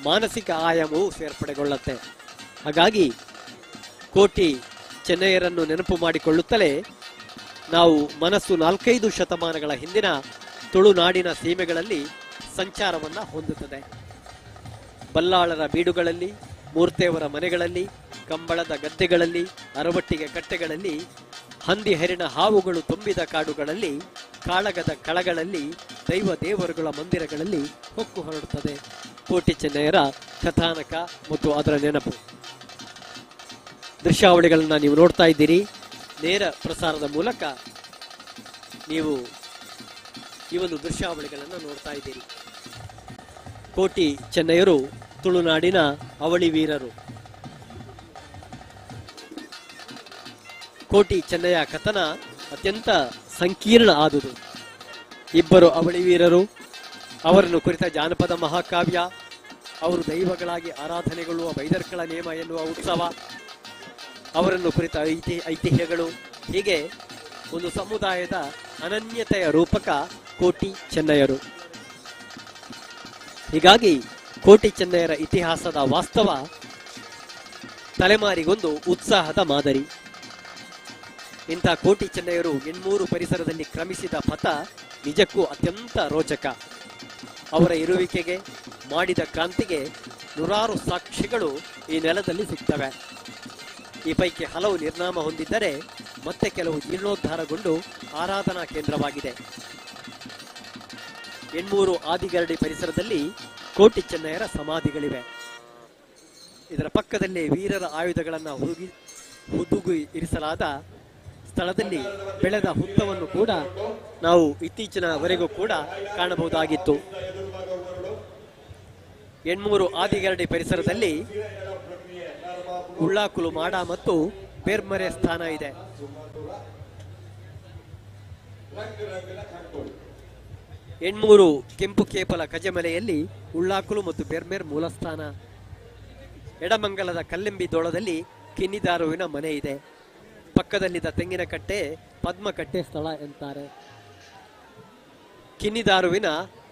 ಮಾನಸಿಕ ಆಯಾಮವು ಸೇರ್ಪಡೆಗೊಳ್ಳುತ್ತೆ. ಹಾಗಾಗಿ ಕೋಟಿ ಚೆನ್ನಯ್ಯರನ್ನು ನೆನಪು ಮಾಡಿಕೊಳ್ಳುತ್ತಲೇ ನಾವು ಮನಸ್ಸು 4-5 ಶತಮಾನಗಳ ಹಿಂದಿನ ತುಳುನಾಡಿನ ಸೀಮೆಗಳಲ್ಲಿ ಸಂಚಾರವನ್ನ ಹೊಂದುತ್ತದೆ. ಬಲ್ಲಾಳರ ಬೀಡುಗಳಲ್ಲಿ, ಮೂರ್ತೆಯವರ ಮನೆಗಳಲ್ಲಿ, ಕಂಬಳದ ಗದ್ದೆಗಳಲ್ಲಿ, ಅರವಟ್ಟಿಗೆ ಕಟ್ಟೆಗಳಲ್ಲಿ, ಹಂದಿ ಹೆರಿನ ಹಾವುಗಳು ತುಂಬಿದ ಕಾಡುಗಳಲ್ಲಿ, ಕಾಳಗದ ಕಳಗಳಲ್ಲಿ, ದೈವ ದೇವರುಗಳ ಮಂದಿರಗಳಲ್ಲಿ ಹೊಕ್ಕು ಹೊರಡುತ್ತದೆ ಕೋಟಿ ಚೆನ್ನಯ್ಯರ ಕಥಾನಕ ಮತ್ತು ಅದರ ನೆನಪು. ದೃಶ್ಯಾವಳಿಗಳನ್ನ ನೀವು ನೋಡ್ತಾ ಇದ್ದೀರಿ. ನೇರ ಪ್ರಸಾರದ ಮೂಲಕ ನೀವು ಈ ಒಂದು ದೃಶ್ಯಾವಳಿಗಳನ್ನು ನೋಡ್ತಾ ಇದ್ದೀರಿ. ಕೋಟಿ ಚೆನ್ನಯ್ಯರು ತುಳುನಾಡಿನ ಅವಳಿ ವೀರರು. ಕೋಟಿ ಚೆನ್ನಯ್ಯ ಕಥನ ಅತ್ಯಂತ ಸಂಕೀರ್ಣ ಆದುದು. ಇಬ್ಬರು ಅವಳಿ ವೀರರು, ಅವರನ್ನು ಕುರಿತ ಜಾನಪದ ಮಹಾಕಾವ್ಯ, ಅವರು ದೈವಗಳಾಗಿ ಆರಾಧನೆಗೊಳ್ಳುವ ಬೈದರ್ಕಳ ನೇಮ ಎನ್ನುವ ಉತ್ಸವ, ಅವರನ್ನು ಕುರಿತ ಐತಿಹ್ಯಗಳು, ಹೀಗೆ ಒಂದು ಸಮುದಾಯದ ಅನನ್ಯತೆಯ ರೂಪಕ ಕೋಟಿ ಚೆನ್ನಯ್ಯರು. ಹೀಗಾಗಿ ಕೋಟಿ ಚೆನ್ನಯ್ಯರ ಇತಿಹಾಸದ ವಾಸ್ತವ ತಲೆಮಾರಿಗೊಂದು ಉತ್ಸಾಹದ ಮಾದರಿ. ಇಂಥ ಕೋಟಿ ಚೆನ್ನಯ್ಯರು ಎಣ್ಮೂರು ಪರಿಸರದಲ್ಲಿ ಕ್ರಮಿಸಿದ ಪಥ ನಿಜಕ್ಕೂ ಅತ್ಯಂತ ರೋಚಕ. ಅವರ ಇರುವಿಕೆಗೆ, ಮಾಡಿದ ಕ್ರಾಂತಿಗೆ ನೂರಾರು ಸಾಕ್ಷಿಗಳು ಈ ನೆಲದಲ್ಲಿ ಸಿಗ್ತವೆ. ಈ ಪೈಕಿ ಹಲವು ನಿರ್ನಾಮ ಹೊಂದಿದ್ದರೆ ಮತ್ತೆ ಕೆಲವು ಜೀರ್ಣೋದ್ಧಾರಗೊಂಡು ಆರಾಧನಾ ಕೇಂದ್ರವಾಗಿದೆ. ಎಣ್ಮೂರು ಆದಿಗರಡಿ ಪರಿಸರದಲ್ಲಿ ಕೋಟಿ ಚೆನ್ನಯ್ಯರ ಸಮಾಧಿಗಳಿವೆ. ಇದರ ಪಕ್ಕದಲ್ಲಿ ವೀರರ ಆಯುಧಗಳನ್ನು ಹುದುಗು ಇರಿಸಲಾದ ಸ್ಥಳದಲ್ಲಿ ಬೆಳೆದ ಹುತ್ತವನ್ನು ಕೂಡ ನಾವು ಇತ್ತೀಚಿನವರೆಗೂ ಕೂಡ ಕಾಣಬಹುದಾಗಿತ್ತು. ಎಣ್ಮೂರು ಆದಿಗರಡಿ ಪರಿಸರದಲ್ಲಿ ಉಳ್ಳಾಕುಲು ಮಾಡ ಮತ್ತು ಬೇರ್ಮರೆ ಸ್ಥಾನ ಇದೆ. ಎಣ್ಮೂರು ಕೆಂಪು ಕೇಪಲ ಕಜಮಲೆಯಲ್ಲಿ ಉಳ್ಳಾಕುಲು ಮತ್ತು ಬೇರ್ಮೇರ್ ಮೂಲಸ್ಥಾನ. ಎಡಮಂಗಲದ ಕಲ್ಲೆಂಬಿ ದೋಳದಲ್ಲಿ ಕಿನ್ನಿದಾರುವಿನ ಮನೆ ಇದೆ. ಪಕ್ಕದಲ್ಲಿದ್ದ ತೆಂಗಿನ ಕಟ್ಟೆ ಪದ್ಮಕಟ್ಟೆ ಸ್ಥಳ ಎಂತಾರೆ. ಕಿನ್ನಿದಾರುವಿನ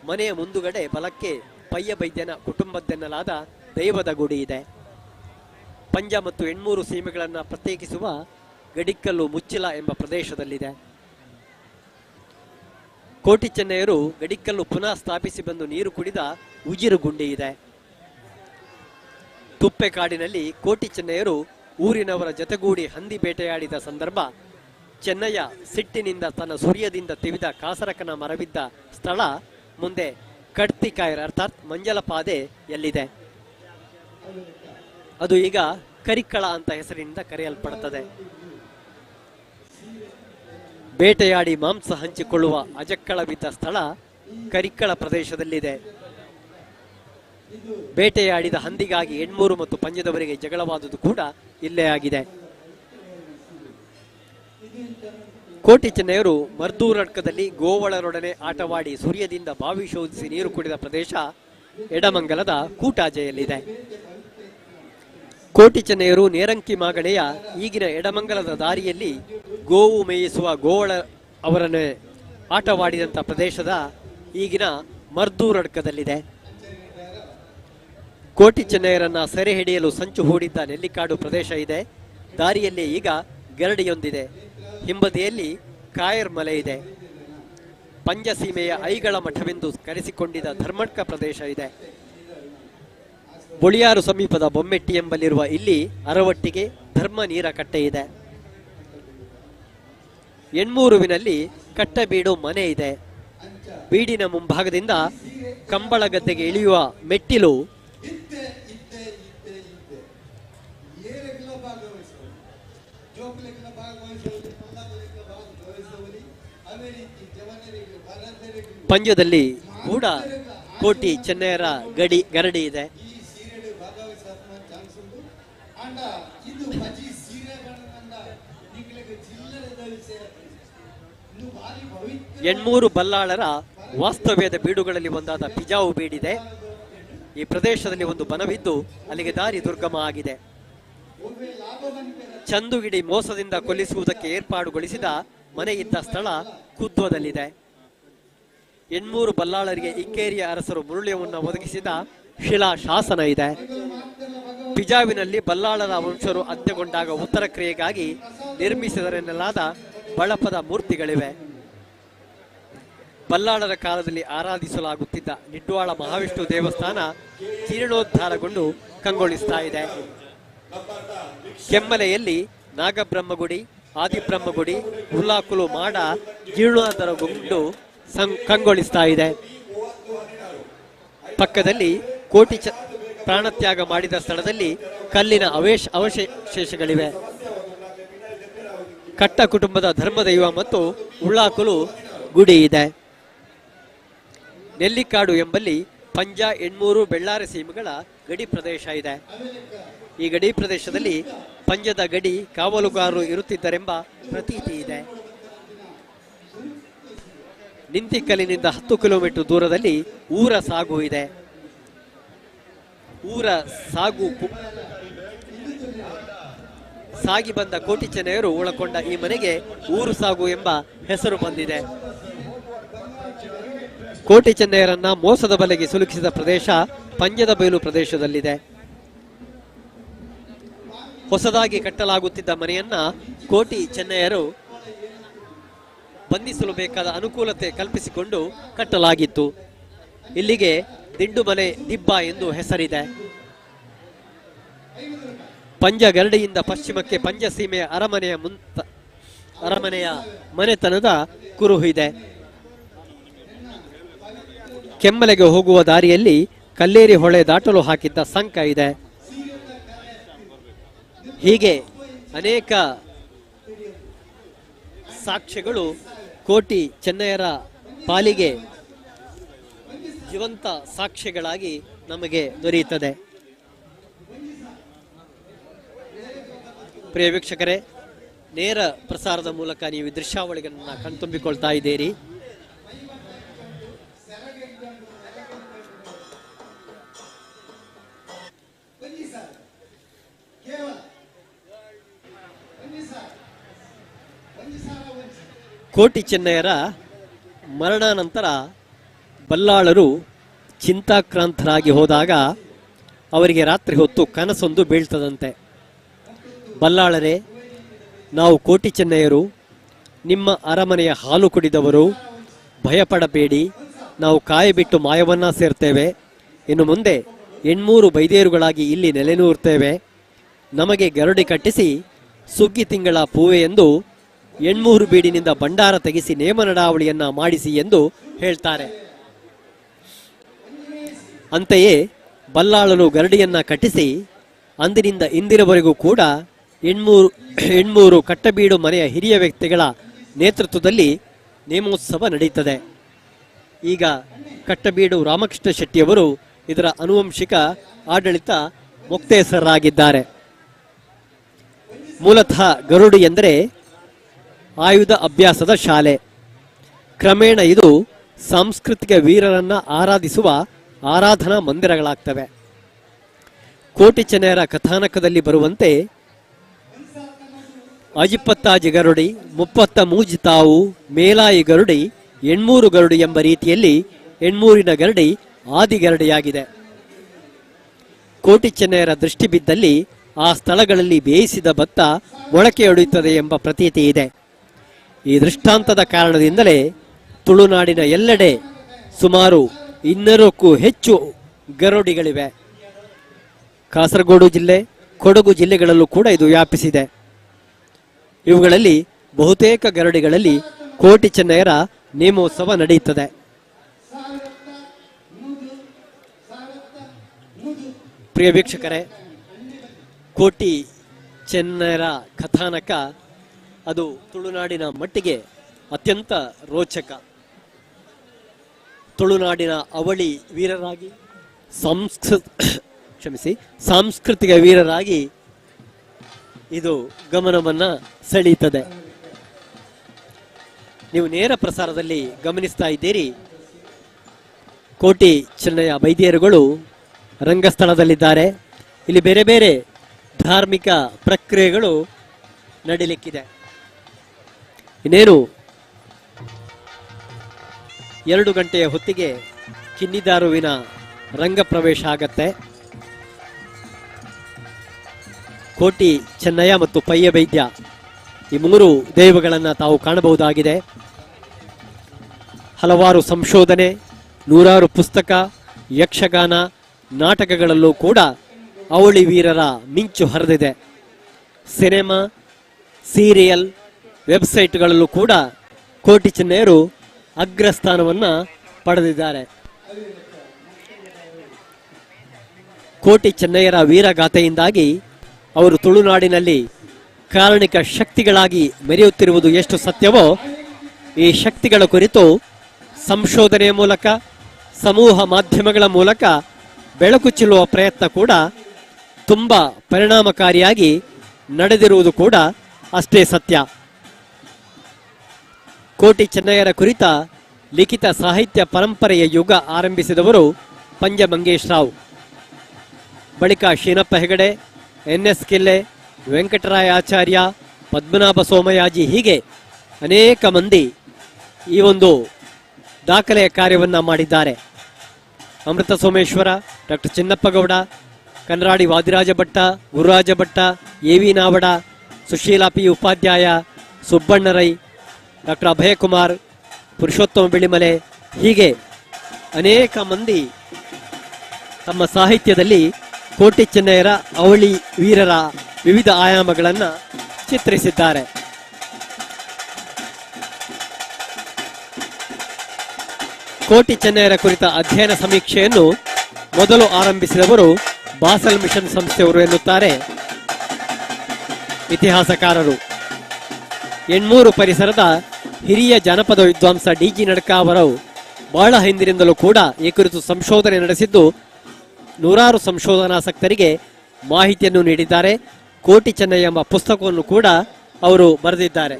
ಮನೆಯ ಮುಂದುಗಡೆ ಬಲಕ್ಕೆ ಪಯ್ಯ ಬೈದ್ಯನ ಕುಟುಂಬದ್ದೆನ್ನಲಾದ ದೈವದ ಗುಡಿ ಇದೆ. ಪಂಜ ಮತ್ತು ಎಣ್ಮೂರು ಸೀಮೆಗಳನ್ನು ಪ್ರತ್ಯೇಕಿಸುವ ಗಡಿಕಲ್ಲು ಮುಚ್ಚಿಲ ಎಂಬ ಪ್ರದೇಶದಲ್ಲಿದೆ. ಕೋಟಿ ಚೆನ್ನಯ್ಯರು ಗಡಿಕಲ್ಲು ಪುನಃ ಸ್ಥಾಪಿಸಿ ಬಂದು ನೀರು ಕುಡಿದ ಉಜಿರು ಗುಂಡಿ ಇದೆ. ತುಪ್ಪೆಕಾಡಿನಲ್ಲಿ ಕೋಟಿ ಚೆನ್ನಯ್ಯರು ಊರಿನವರ ಜೊತೆಗೂಡಿ ಹಂದಿ ಬೇಟೆಯಾಡಿದ ಸಂದರ್ಭ ಚೆನ್ನಯ್ಯ ಸಿಟ್ಟಿನಿಂದ ತನ್ನ ಸುರಿಯದಿಂದ ತಿವಿದ ಕಾಸರಕನ ಮರವಿದ್ದ ಸ್ಥಳ ಮುಂದೆ ಕಡ್ತಿಕಾಯರ್ ಅರ್ಥಾತ್ ಮಂಜಲಪಾದೆ ಎಲ್ಲಿದೆ. ಅದು ಈಗ ಕರಿಕ್ಕಳ ಅಂತ ಹೆಸರಿನಿಂದ ಕರೆಯಲ್ಪಡುತ್ತದೆ. ಬೇಟೆಯಾಡಿ ಮಾಂಸ ಹಂಚಿಕೊಳ್ಳುವ ಅಜಕ್ಕಳ ಬಿದ್ದ ಸ್ಥಳ ಕರಿಕ್ಕಳ ಪ್ರದೇಶದಲ್ಲಿದೆ. ಬೇಟೆಯಾಡಿದ ಹಂದಿಗಾಗಿ ಎಣ್ಮೂರು ಮತ್ತು ಪಂಜದವರೆಗೆ ಜಗಳವಾದುದು ಕೂಡ ಇಲ್ಲೇ ಆಗಿದೆ. ಕೋಟಿ ಚೆನ್ನಯ್ಯರು ಮರ್ದೂರಡ್ಕದಲ್ಲಿ ಗೋವಳರೊಡನೆ ಆಟವಾಡಿ ಸೂರ್ಯದಿಂದ ಬಾವಿ ಶೋಧಿಸಿ ನೀರು ಕುಡಿದ ಪ್ರದೇಶ ಎಡಮಂಗಲದ ಕೂಟಾಜೆಯಲ್ಲಿದೆ. ಕೋಟಿ ಚೆನ್ನಯ್ಯರು ನೇರಂಕಿ ಮಾಗಡೆಯ ಈಗಿನ ಎಡಮಂಗಲದ ದಾರಿಯಲ್ಲಿ ಗೋವು ಮೇಯಿಸುವ ಗೋವಳ ಅವರನ್ನೇ ಆಟವಾಡಿದಂಥ ಪ್ರದೇಶದ ಈಗಿನ ಮರ್ದೂರಡ್ಕದಲ್ಲಿದೆ. ಕೋಟಿ ಚೆನ್ನಯ್ಯರನ್ನ ಸೆರೆ ಹಿಡಿಯಲು ಸಂಚು ಹೂಡಿದ್ದ ನೆಲ್ಲಿಕಾಡು ಪ್ರದೇಶ ಇದೆ. ದಾರಿಯಲ್ಲಿ ಈಗ ಗರಡಿಯೊಂದಿದೆ. ಹಿಂಬದಿಯಲ್ಲಿ ಕಾಯರ್ ಮಲೆ ಇದೆ. ಪಂಜಸೀಮೆಯ ಐಗಳ ಮಠವೆಂದು ಕರೆಸಿಕೊಂಡಿದ್ದ ಧರ್ಮಡ್ಕ ಪ್ರದೇಶ ಇದೆ. ಬೊಳಿಯಾರು ಸಮೀಪದ ಬೊಮ್ಮೆಟ್ಟಿ ಎಂಬಲ್ಲಿರುವ ಇಲ್ಲಿ ಅರವಟ್ಟಿಗೆ ಧರ್ಮ ನೀರ ಕಟ್ಟೆ ಇದೆ. ಎಣ್ಮೂರುವಿನಲ್ಲಿ ಕಟ್ಟಬೀಡು ಮನೆ ಇದೆ. ಬೀಡಿನ ಮುಂಭಾಗದಿಂದ ಕಂಬಳ ಗದ್ದೆಗೆ ಇಳಿಯುವ ಮೆಟ್ಟಿಲು ಪಂಜದಲ್ಲಿ ಕೂಡ ಕೋಟಿ ಚೆನ್ನಯ್ಯರ ಗರಡಿ ಇದೆ. ಎಣ್ಮೂರು ಬಲ್ಲಾಳರ ವಾಸ್ತವ್ಯದ ಬೀಡುಗಳಲ್ಲಿ ಒಂದಾದ ಪಿಜಾವು ಬೀಡಿದೆ. ಈ ಪ್ರದೇಶದಲ್ಲಿ ಒಂದು ಬನವಿದ್ದು ಅಲ್ಲಿಗೆ ದಾರಿ ದುರ್ಗಮ ಆಗಿದೆ. ಚಂದುಗಿಡಿ ಮೋಸದಿಂದ ಕೊಲ್ಲಿಸುವುದಕ್ಕೆ ಏರ್ಪಾಡುಗೊಳಿಸಿದ ಮನೆ ಇದ್ದ ಸ್ಥಳ ಕುದ್ವದಲ್ಲಿದೆ. ಎಣ್ಮೂರು ಬಲ್ಲಾಳರಿಗೆ ಇಕ್ಕೇರಿಯ ಅರಸರು ಮುರುಳಿಯವನ್ನು ಒದಗಿಸಿದ ಶಿಲಾ ಶಾಸನ ಇದೆ. ಪಿಜಾವಿನಲ್ಲಿ ಬಲ್ಲಾಳರ ವಂಶರು ಅಂತ್ಯಗೊಂಡಾಗ ಉತ್ತರ ಕ್ರಿಯೆಗಾಗಿ ನಿರ್ಮಿಸಿದರೆನ್ನಲಾದ ಬಳಪದ ಮೂರ್ತಿಗಳಿವೆ. ಬಲ್ಲಾಳರ ಕಾಲದಲ್ಲಿ ಆರಾಧಿಸಲಾಗುತ್ತಿದ್ದ ನಿಡ್ವಾಳ ಮಹಾವಿಷ್ಣು ದೇವಸ್ಥಾನ ಜೀರ್ಣೋದ್ಧಾರಗೊಂಡು ಕಂಗೊಳಿಸ್ತಾ ಇದೆ. ಕೆಮ್ಮಲೆಯಲ್ಲಿ ನಾಗಬ್ರಹ್ಮಗುಡಿ, ಆದಿಬ್ರಹ್ಮಗುಡಿ, ಹುಲ್ಲಾಕುಲು ಮಾಡ ಜೀರ್ಣೋದ್ಧಾರಗೊಂಡು ಕಂಗೊಳಿಸ್ತಾ ಇದೆ. ಪಕ್ಕದಲ್ಲಿ ಕೋಟಿ ಪ್ರಾಣತ್ಯಾಗ ಮಾಡಿದ ಸ್ಥಳದಲ್ಲಿ ಕಲ್ಲಿನ ಅವಶೇಷಗಳಿವೆ. ಕಟ್ಟ ಕುಟುಂಬದ ಧರ್ಮದೈವ ಮತ್ತು ಉಳ್ಳಾಕುಲು ಗುಡಿ ಇದೆ. ನೆಲ್ಲಿಕಾಡು ಎಂಬಲ್ಲಿ ಪಂಜ, ಎಣ್ಮೂರು, ಬೆಳ್ಳಾರೆ ಸೀಮೆಗಳ ಗಡಿ ಪ್ರದೇಶ ಇದೆ. ಈ ಗಡಿ ಪ್ರದೇಶದಲ್ಲಿ ಪಂಜದ ಗಡಿ ಕಾವಲುಗಾರರು ಇರುತ್ತಿದ್ದರೆಂಬ ಪ್ರತೀತಿ ಇದೆ. ನಿಂತಿಕಲ್ಲಿನಿಂದ 10 ಕಿಲೋಮೀಟರ್ ದೂರದಲ್ಲಿ ಊರ ಸಾಗು ಇದೆ. ಊರ ಸಾಗು ಸಾಗಿ ಬಂದ ಕೋಟಿ ಚೆನ್ನಯ್ಯರು ಒಳಗೊಂಡ ಈ ಮನೆಗೆ ಊರು ಸಾಗು ಎಂಬ ಹೆಸರು ಬಂದಿದೆ. ಕೋಟಿ ಚೆನ್ನಯ್ಯರನ್ನ ಮೋಸದ ಬಲೆಗೆ ಸಿಲುಕಿಸಿದ ಪ್ರದೇಶ ಪಂಜದ ಬಯಲು ಪ್ರದೇಶದಲ್ಲಿದೆ. ಹೊಸದಾಗಿ ಕಟ್ಟಲಾಗುತ್ತಿದ್ದ ಮನೆಯನ್ನ ಕೋಟಿ ಚೆನ್ನಯ್ಯರು ಬಂಧಿಸಲು ಬೇಕಾದ ಅನುಕೂಲತೆ ಕಲ್ಪಿಸಿಕೊಂಡು ಕಟ್ಟಲಾಗಿತ್ತು. ಇಲ್ಲಿಗೆ ದಿಂಡು ಮನೆ ದಿಬ್ಬ ಎಂದು ಹೆಸರಿದೆ. ಪಂಜ ಗರಡಿಯಿಂದ ಪಶ್ಚಿಮಕ್ಕೆ ಪಂಜಸೀಮೆಯ ಅರಮನೆಯ ಮನೆತನದ ಕುರುಹು ಇದೆ. ಕೆಮ್ಮಲೆಗೆ ಹೋಗುವ ದಾರಿಯಲ್ಲಿ ಕಲ್ಲೇರಿ ಹೊಳೆ ದಾಟಲು ಹಾಕಿದ್ದ ಸಂಕ ಇದೆ. ಹೀಗೆ ಅನೇಕ ಸಾಕ್ಷ್ಯಗಳು ಕೋಟಿ ಚೆನ್ನಯ್ಯರ ಪಾಲಿಗೆ ಜೀವಂತ ಸಾಕ್ಷ್ಯಗಳಾಗಿ ನಮಗೆ ದೊರೆಯುತ್ತದೆ. ಪ್ರಿಯ ವೀಕ್ಷಕರೇ, ನೇರ ಪ್ರಸಾರದ ಮೂಲಕ ನೀವು ಈ ದೃಶ್ಯಾವಳಿಗಳನ್ನು ಕಣ್ತುಂಬಿಕೊಳ್ತಾ ಇದ್ದೀರಿ. ಕೋಟಿ ಚೆನ್ನಯ್ಯರ ಮರಣಾನಂತರ ಬಲ್ಲಾಳರು ಚಿಂತಾಕ್ರಾಂತರಾಗಿ ಹೋದಾಗ ಅವರಿಗೆ ರಾತ್ರಿ ಹೊತ್ತು ಕನಸೊಂದು ಬೀಳ್ತದಂತೆ. ಬಲ್ಲಾಳರೇ, ನಾವು ಕೋಟಿ ಚೆನ್ನಯ್ಯರು ನಿಮ್ಮ ಅರಮನೆಯ ಹಾಲು ಕುಡಿದವರು, ಭಯಪಡಬೇಡಿ, ನಾವು ಕಾಯಿಬಿಟ್ಟು ಮಾಯವನ್ನ ಸೇರ್ತೇವೆ. ಇನ್ನು ಮುಂದೆ ಎಣ್ಮೂರು ಬೈದೇರುಗಳಾಗಿ ಇಲ್ಲಿ ನೆಲೆನೂರ್ತೇವೆ. ನಮಗೆ ಗರಡಿ ಕಟ್ಟಿಸಿ ಸುಗ್ಗಿ ತಿಂಗಳ ಪೂವೆ ಎಂದು ಎಣ್ಮೂರು ಬೀಡಿನಿಂದ ಭಂಡಾರ ತೆಗೆಸಿ ನೇಮ ನಡಾವಳಿಯನ್ನ ಮಾಡಿಸಿ ಎಂದು ಹೇಳ್ತಾರೆ. ಅಂತೆಯೇ ಬಲ್ಲಾಳನು ಗರಡಿಯನ್ನ ಕಟ್ಟಿಸಿ ಅಂದಿನಿಂದ ಇಂದಿನವರೆಗೂ ಕೂಡ ಎಣ್ಮೂರು ಕಟ್ಟಬೀಡು ಮನೆಯ ಹಿರಿಯ ವ್ಯಕ್ತಿಗಳ ನೇತೃತ್ವದಲ್ಲಿ ನೇಮೋತ್ಸವ ನಡೆಯುತ್ತದೆ. ಈಗ ಕಟ್ಟಬೀಡು ರಾಮಕೃಷ್ಣ ಶೆಟ್ಟಿಯವರು ಇದರ ಆನುವಂಶಿಕ ಆಡಳಿತ ಮುಕ್ತೇಸರಾಗಿದ್ದಾರೆ. ಮೂಲತಃ ಗರುಡಿ ಎಂದರೆ ಆಯುಧ ಅಭ್ಯಾಸದ ಶಾಲೆ. ಕ್ರಮೇಣ ಇದು ಸಾಂಸ್ಕೃತಿಕ ವೀರರನ್ನ ಆರಾಧಿಸುವ ಆರಾಧನಾ ಮಂದಿರಗಳಾಗ್ತವೆ. ಕೋಟಿ ಚೆನ್ನಯರ ಕಥಾನಕದಲ್ಲಿ ಬರುವಂತೆ ಅಜಿಪತ್ತಾಜಿ ಗರುಡಿ, ಮುಪ್ಪತ್ತ ಮೂಜಿ ತಾವು, ಮೇಲಾಯಿ ಗರುಡಿ, ಎಣ್ಮೂರು ಗರುಡಿ ಎಂಬ ರೀತಿಯಲ್ಲಿ ಎಣ್ಮೂರಿನ ಗರಡಿ ಆದಿಗರಡಿಯಾಗಿದೆ. ಕೋಟಿ ಚೆನ್ನಯರ ದೃಷ್ಟಿ ಬಿದ್ದಲ್ಲಿ ಆ ಸ್ಥಳಗಳಲ್ಲಿ ಬೇಯಿಸಿದ ಭತ್ತ ಮೊಳಕೆಯೊಡೆಯುತ್ತದೆ ಎಂಬ ಪ್ರತೀತಿ ಇದೆ. ಈ ದೃಷ್ಟಾಂತದ ಕಾರಣದಿಂದಲೇ ತುಳುನಾಡಿನ ಎಲ್ಲೆಡೆ ಸುಮಾರು 200ಕ್ಕೂ ಹೆಚ್ಚು ಗರುಡಿಗಳಿವೆ. ಕಾಸರಗೋಡು ಜಿಲ್ಲೆ, ಕೊಡಗು ಜಿಲ್ಲೆಗಳಲ್ಲೂ ಕೂಡ ಇದು ವ್ಯಾಪಿಸಿದೆ. ಇವುಗಳಲ್ಲಿ ಬಹುತೇಕ ಗರಡಿಗಳಲ್ಲಿ ಕೋಟಿ ಚೆನ್ನಯರ ನೇಮೋತ್ಸವ ನಡೆಯುತ್ತದೆ. ಪ್ರಿಯ ವೀಕ್ಷಕರೇ, ಕೋಟಿ ಚೆನ್ನಯರ ಕಥಾನಕ ಅದು ತುಳುನಾಡಿನ ಮಟ್ಟಿಗೆ ಅತ್ಯಂತ ರೋಚಕ. ತುಳುನಾಡಿನ ಅವಳಿ ವೀರರಾಗಿ ಸಾಂಸ್ಕೃತಿಕ ವೀರರಾಗಿ ಇದು ಗಮನವನ್ನ ಸೆಳೆಯುತ್ತದೆ. ನೀವು ನೇರ ಪ್ರಸಾರದಲ್ಲಿ ಗಮನಿಸ್ತಾ ಇದ್ದೀರಿ. ಕೋಟಿ ಚೆನ್ನಯ್ಯ ಬೈದೇರುಗಳು ರಂಗಸ್ಥಳದಲ್ಲಿದ್ದಾರೆ. ಇಲ್ಲಿ ಬೇರೆ ಬೇರೆ ಧಾರ್ಮಿಕ ಪ್ರಕ್ರಿಯೆಗಳು ನಡೀಲಿಕ್ಕಿದೆ. ಇನ್ನೇನು 2 ಗಂಟೆಯ ಹೊತ್ತಿಗೆ ಕಿನ್ನಿದಾರುವಿನ ರಂಗ ಪ್ರವೇಶ ಆಗತ್ತೆ. ಕೋಟಿ ಚೆನ್ನಯ್ಯ ಮತ್ತು ಪಯ್ಯ ವೈದ್ಯ ಈ 3 ದೈವಗಳನ್ನು ತಾವು ಕಾಣಬಹುದಾಗಿದೆ. ಹಲವಾರು ಸಂಶೋಧನೆ, 100 ಪುಸ್ತಕ, ಯಕ್ಷಗಾನ, ನಾಟಕಗಳಲ್ಲೂ ಕೂಡ ಅವಳಿ ವೀರರ ಮಿಂಚು ಹರಿದಿದೆ. ಸಿನಿಮಾ, ಸೀರಿಯಲ್, ವೆಬ್ಸೈಟ್ಗಳಲ್ಲೂ ಕೂಡ ಕೋಟಿ ಚೆನ್ನಯ್ಯರು ಅಗ್ರಸ್ಥಾನವನ್ನ ಪಡೆದಿದ್ದಾರೆ. ಕೋಟಿ ಚೆನ್ನಯ್ಯರ ವೀರಗಾಥೆಯಿಂದಾಗಿ ಅವರು ತುಳುನಾಡಿನಲ್ಲಿ ಕಾರಣಿಕ ಶಕ್ತಿಗಳಾಗಿ ಮೆರೆಯುತ್ತಿರುವುದು ಎಷ್ಟು ಸತ್ಯವೋ, ಈ ಶಕ್ತಿಗಳ ಕುರಿತು ಸಂಶೋಧನೆಯ ಮೂಲಕ, ಸಮೂಹ ಮಾಧ್ಯಮಗಳ ಮೂಲಕ ಬೆಳಕು ಚೆಲ್ಲುವ ಪ್ರಯತ್ನ ಕೂಡ ತುಂಬ ಪರಿಣಾಮಕಾರಿಯಾಗಿ ನಡೆದಿರುವುದು ಕೂಡ ಅಷ್ಟೇ ಸತ್ಯ. ಕೋಟಿ ಚೆನ್ನಯ್ಯರ ಕುರಿತ ಲಿಖಿತ ಸಾಹಿತ್ಯ ಪರಂಪರೆಯ ಯುಗ ಆರಂಭಿಸಿದವರು ಪಂಜ ಮಂಗೇಶ್ ರಾವ್. ಬಳಿಕ ಶೀನಪ್ಪ ಹೆಗಡೆ, ಎನ್.ಎಸ್. ಕಿಲ್ಲೆ, ವೆಂಕಟರಾಯ ಆಚಾರ್ಯ, ಪದ್ಮನಾಭ ಸೋಮಯಾಜಿ, ಹೀಗೆ ಅನೇಕ ಮಂದಿ ಈ ಒಂದು ದಾಖಲೆಯ ಕಾರ್ಯವನ್ನು ಮಾಡಿದ್ದಾರೆ. Amrutha Someshwara, doctor Chinnappagowda, Kannaradi Vadiraja Bhatta, Gururaja Bhatta, A V. Navada, Susheela P. Upadhyaya, Subbanna Rai, doctor Abhayakumar, Purushottama Bilimale, ಹೀಗೆ ಅನೇಕ ಮಂದಿ ತಮ್ಮ ಸಾಹಿತ್ಯದಲ್ಲಿ ಕೋಟಿ ಚೆನ್ನಯ್ಯರ ಅವಳಿ ವೀರರ ವಿವಿಧ ಆಯಾಮಗಳನ್ನು ಚಿತ್ರಿಸಿದ್ದಾರೆ. ಕೋಟಿ ಚೆನ್ನಯ್ಯರ ಕುರಿತ ಅಧ್ಯಯನ ಸಮೀಕ್ಷೆಯನ್ನು ಮೊದಲು ಆರಂಭಿಸಿದವರು ಬಾಸಲ್ ಮಿಷನ್ ಸಂಸ್ಥೆಯವರು ಎನ್ನುತ್ತಾರೆ ಇತಿಹಾಸಕಾರರು. ಎಣ್ಮೂರು ಪರಿಸರದ ಹಿರಿಯ ಜಾನಪದ ವಿದ್ವಾಂಸ ಡಿ.ಜಿ. ನಡ್ಕಾವರು ಬಹಳ ಹಿಂದಿನಿಂದಲೂ ಕೂಡ ಈ ಕುರಿತು ಸಂಶೋಧನೆ ನಡೆಸಿದ್ದು 100 ಸಂಶೋಧನಾಸಕ್ತರಿಗೆ ಮಾಹಿತಿಯನ್ನು ನೀಡಿದ್ದಾರೆ. ಕೋಟಿ ಚೆನ್ನಯ್ಯ ಎಂಬ ಪುಸ್ತಕವನ್ನು ಕೂಡ ಅವರು ಬರೆದಿದ್ದಾರೆ.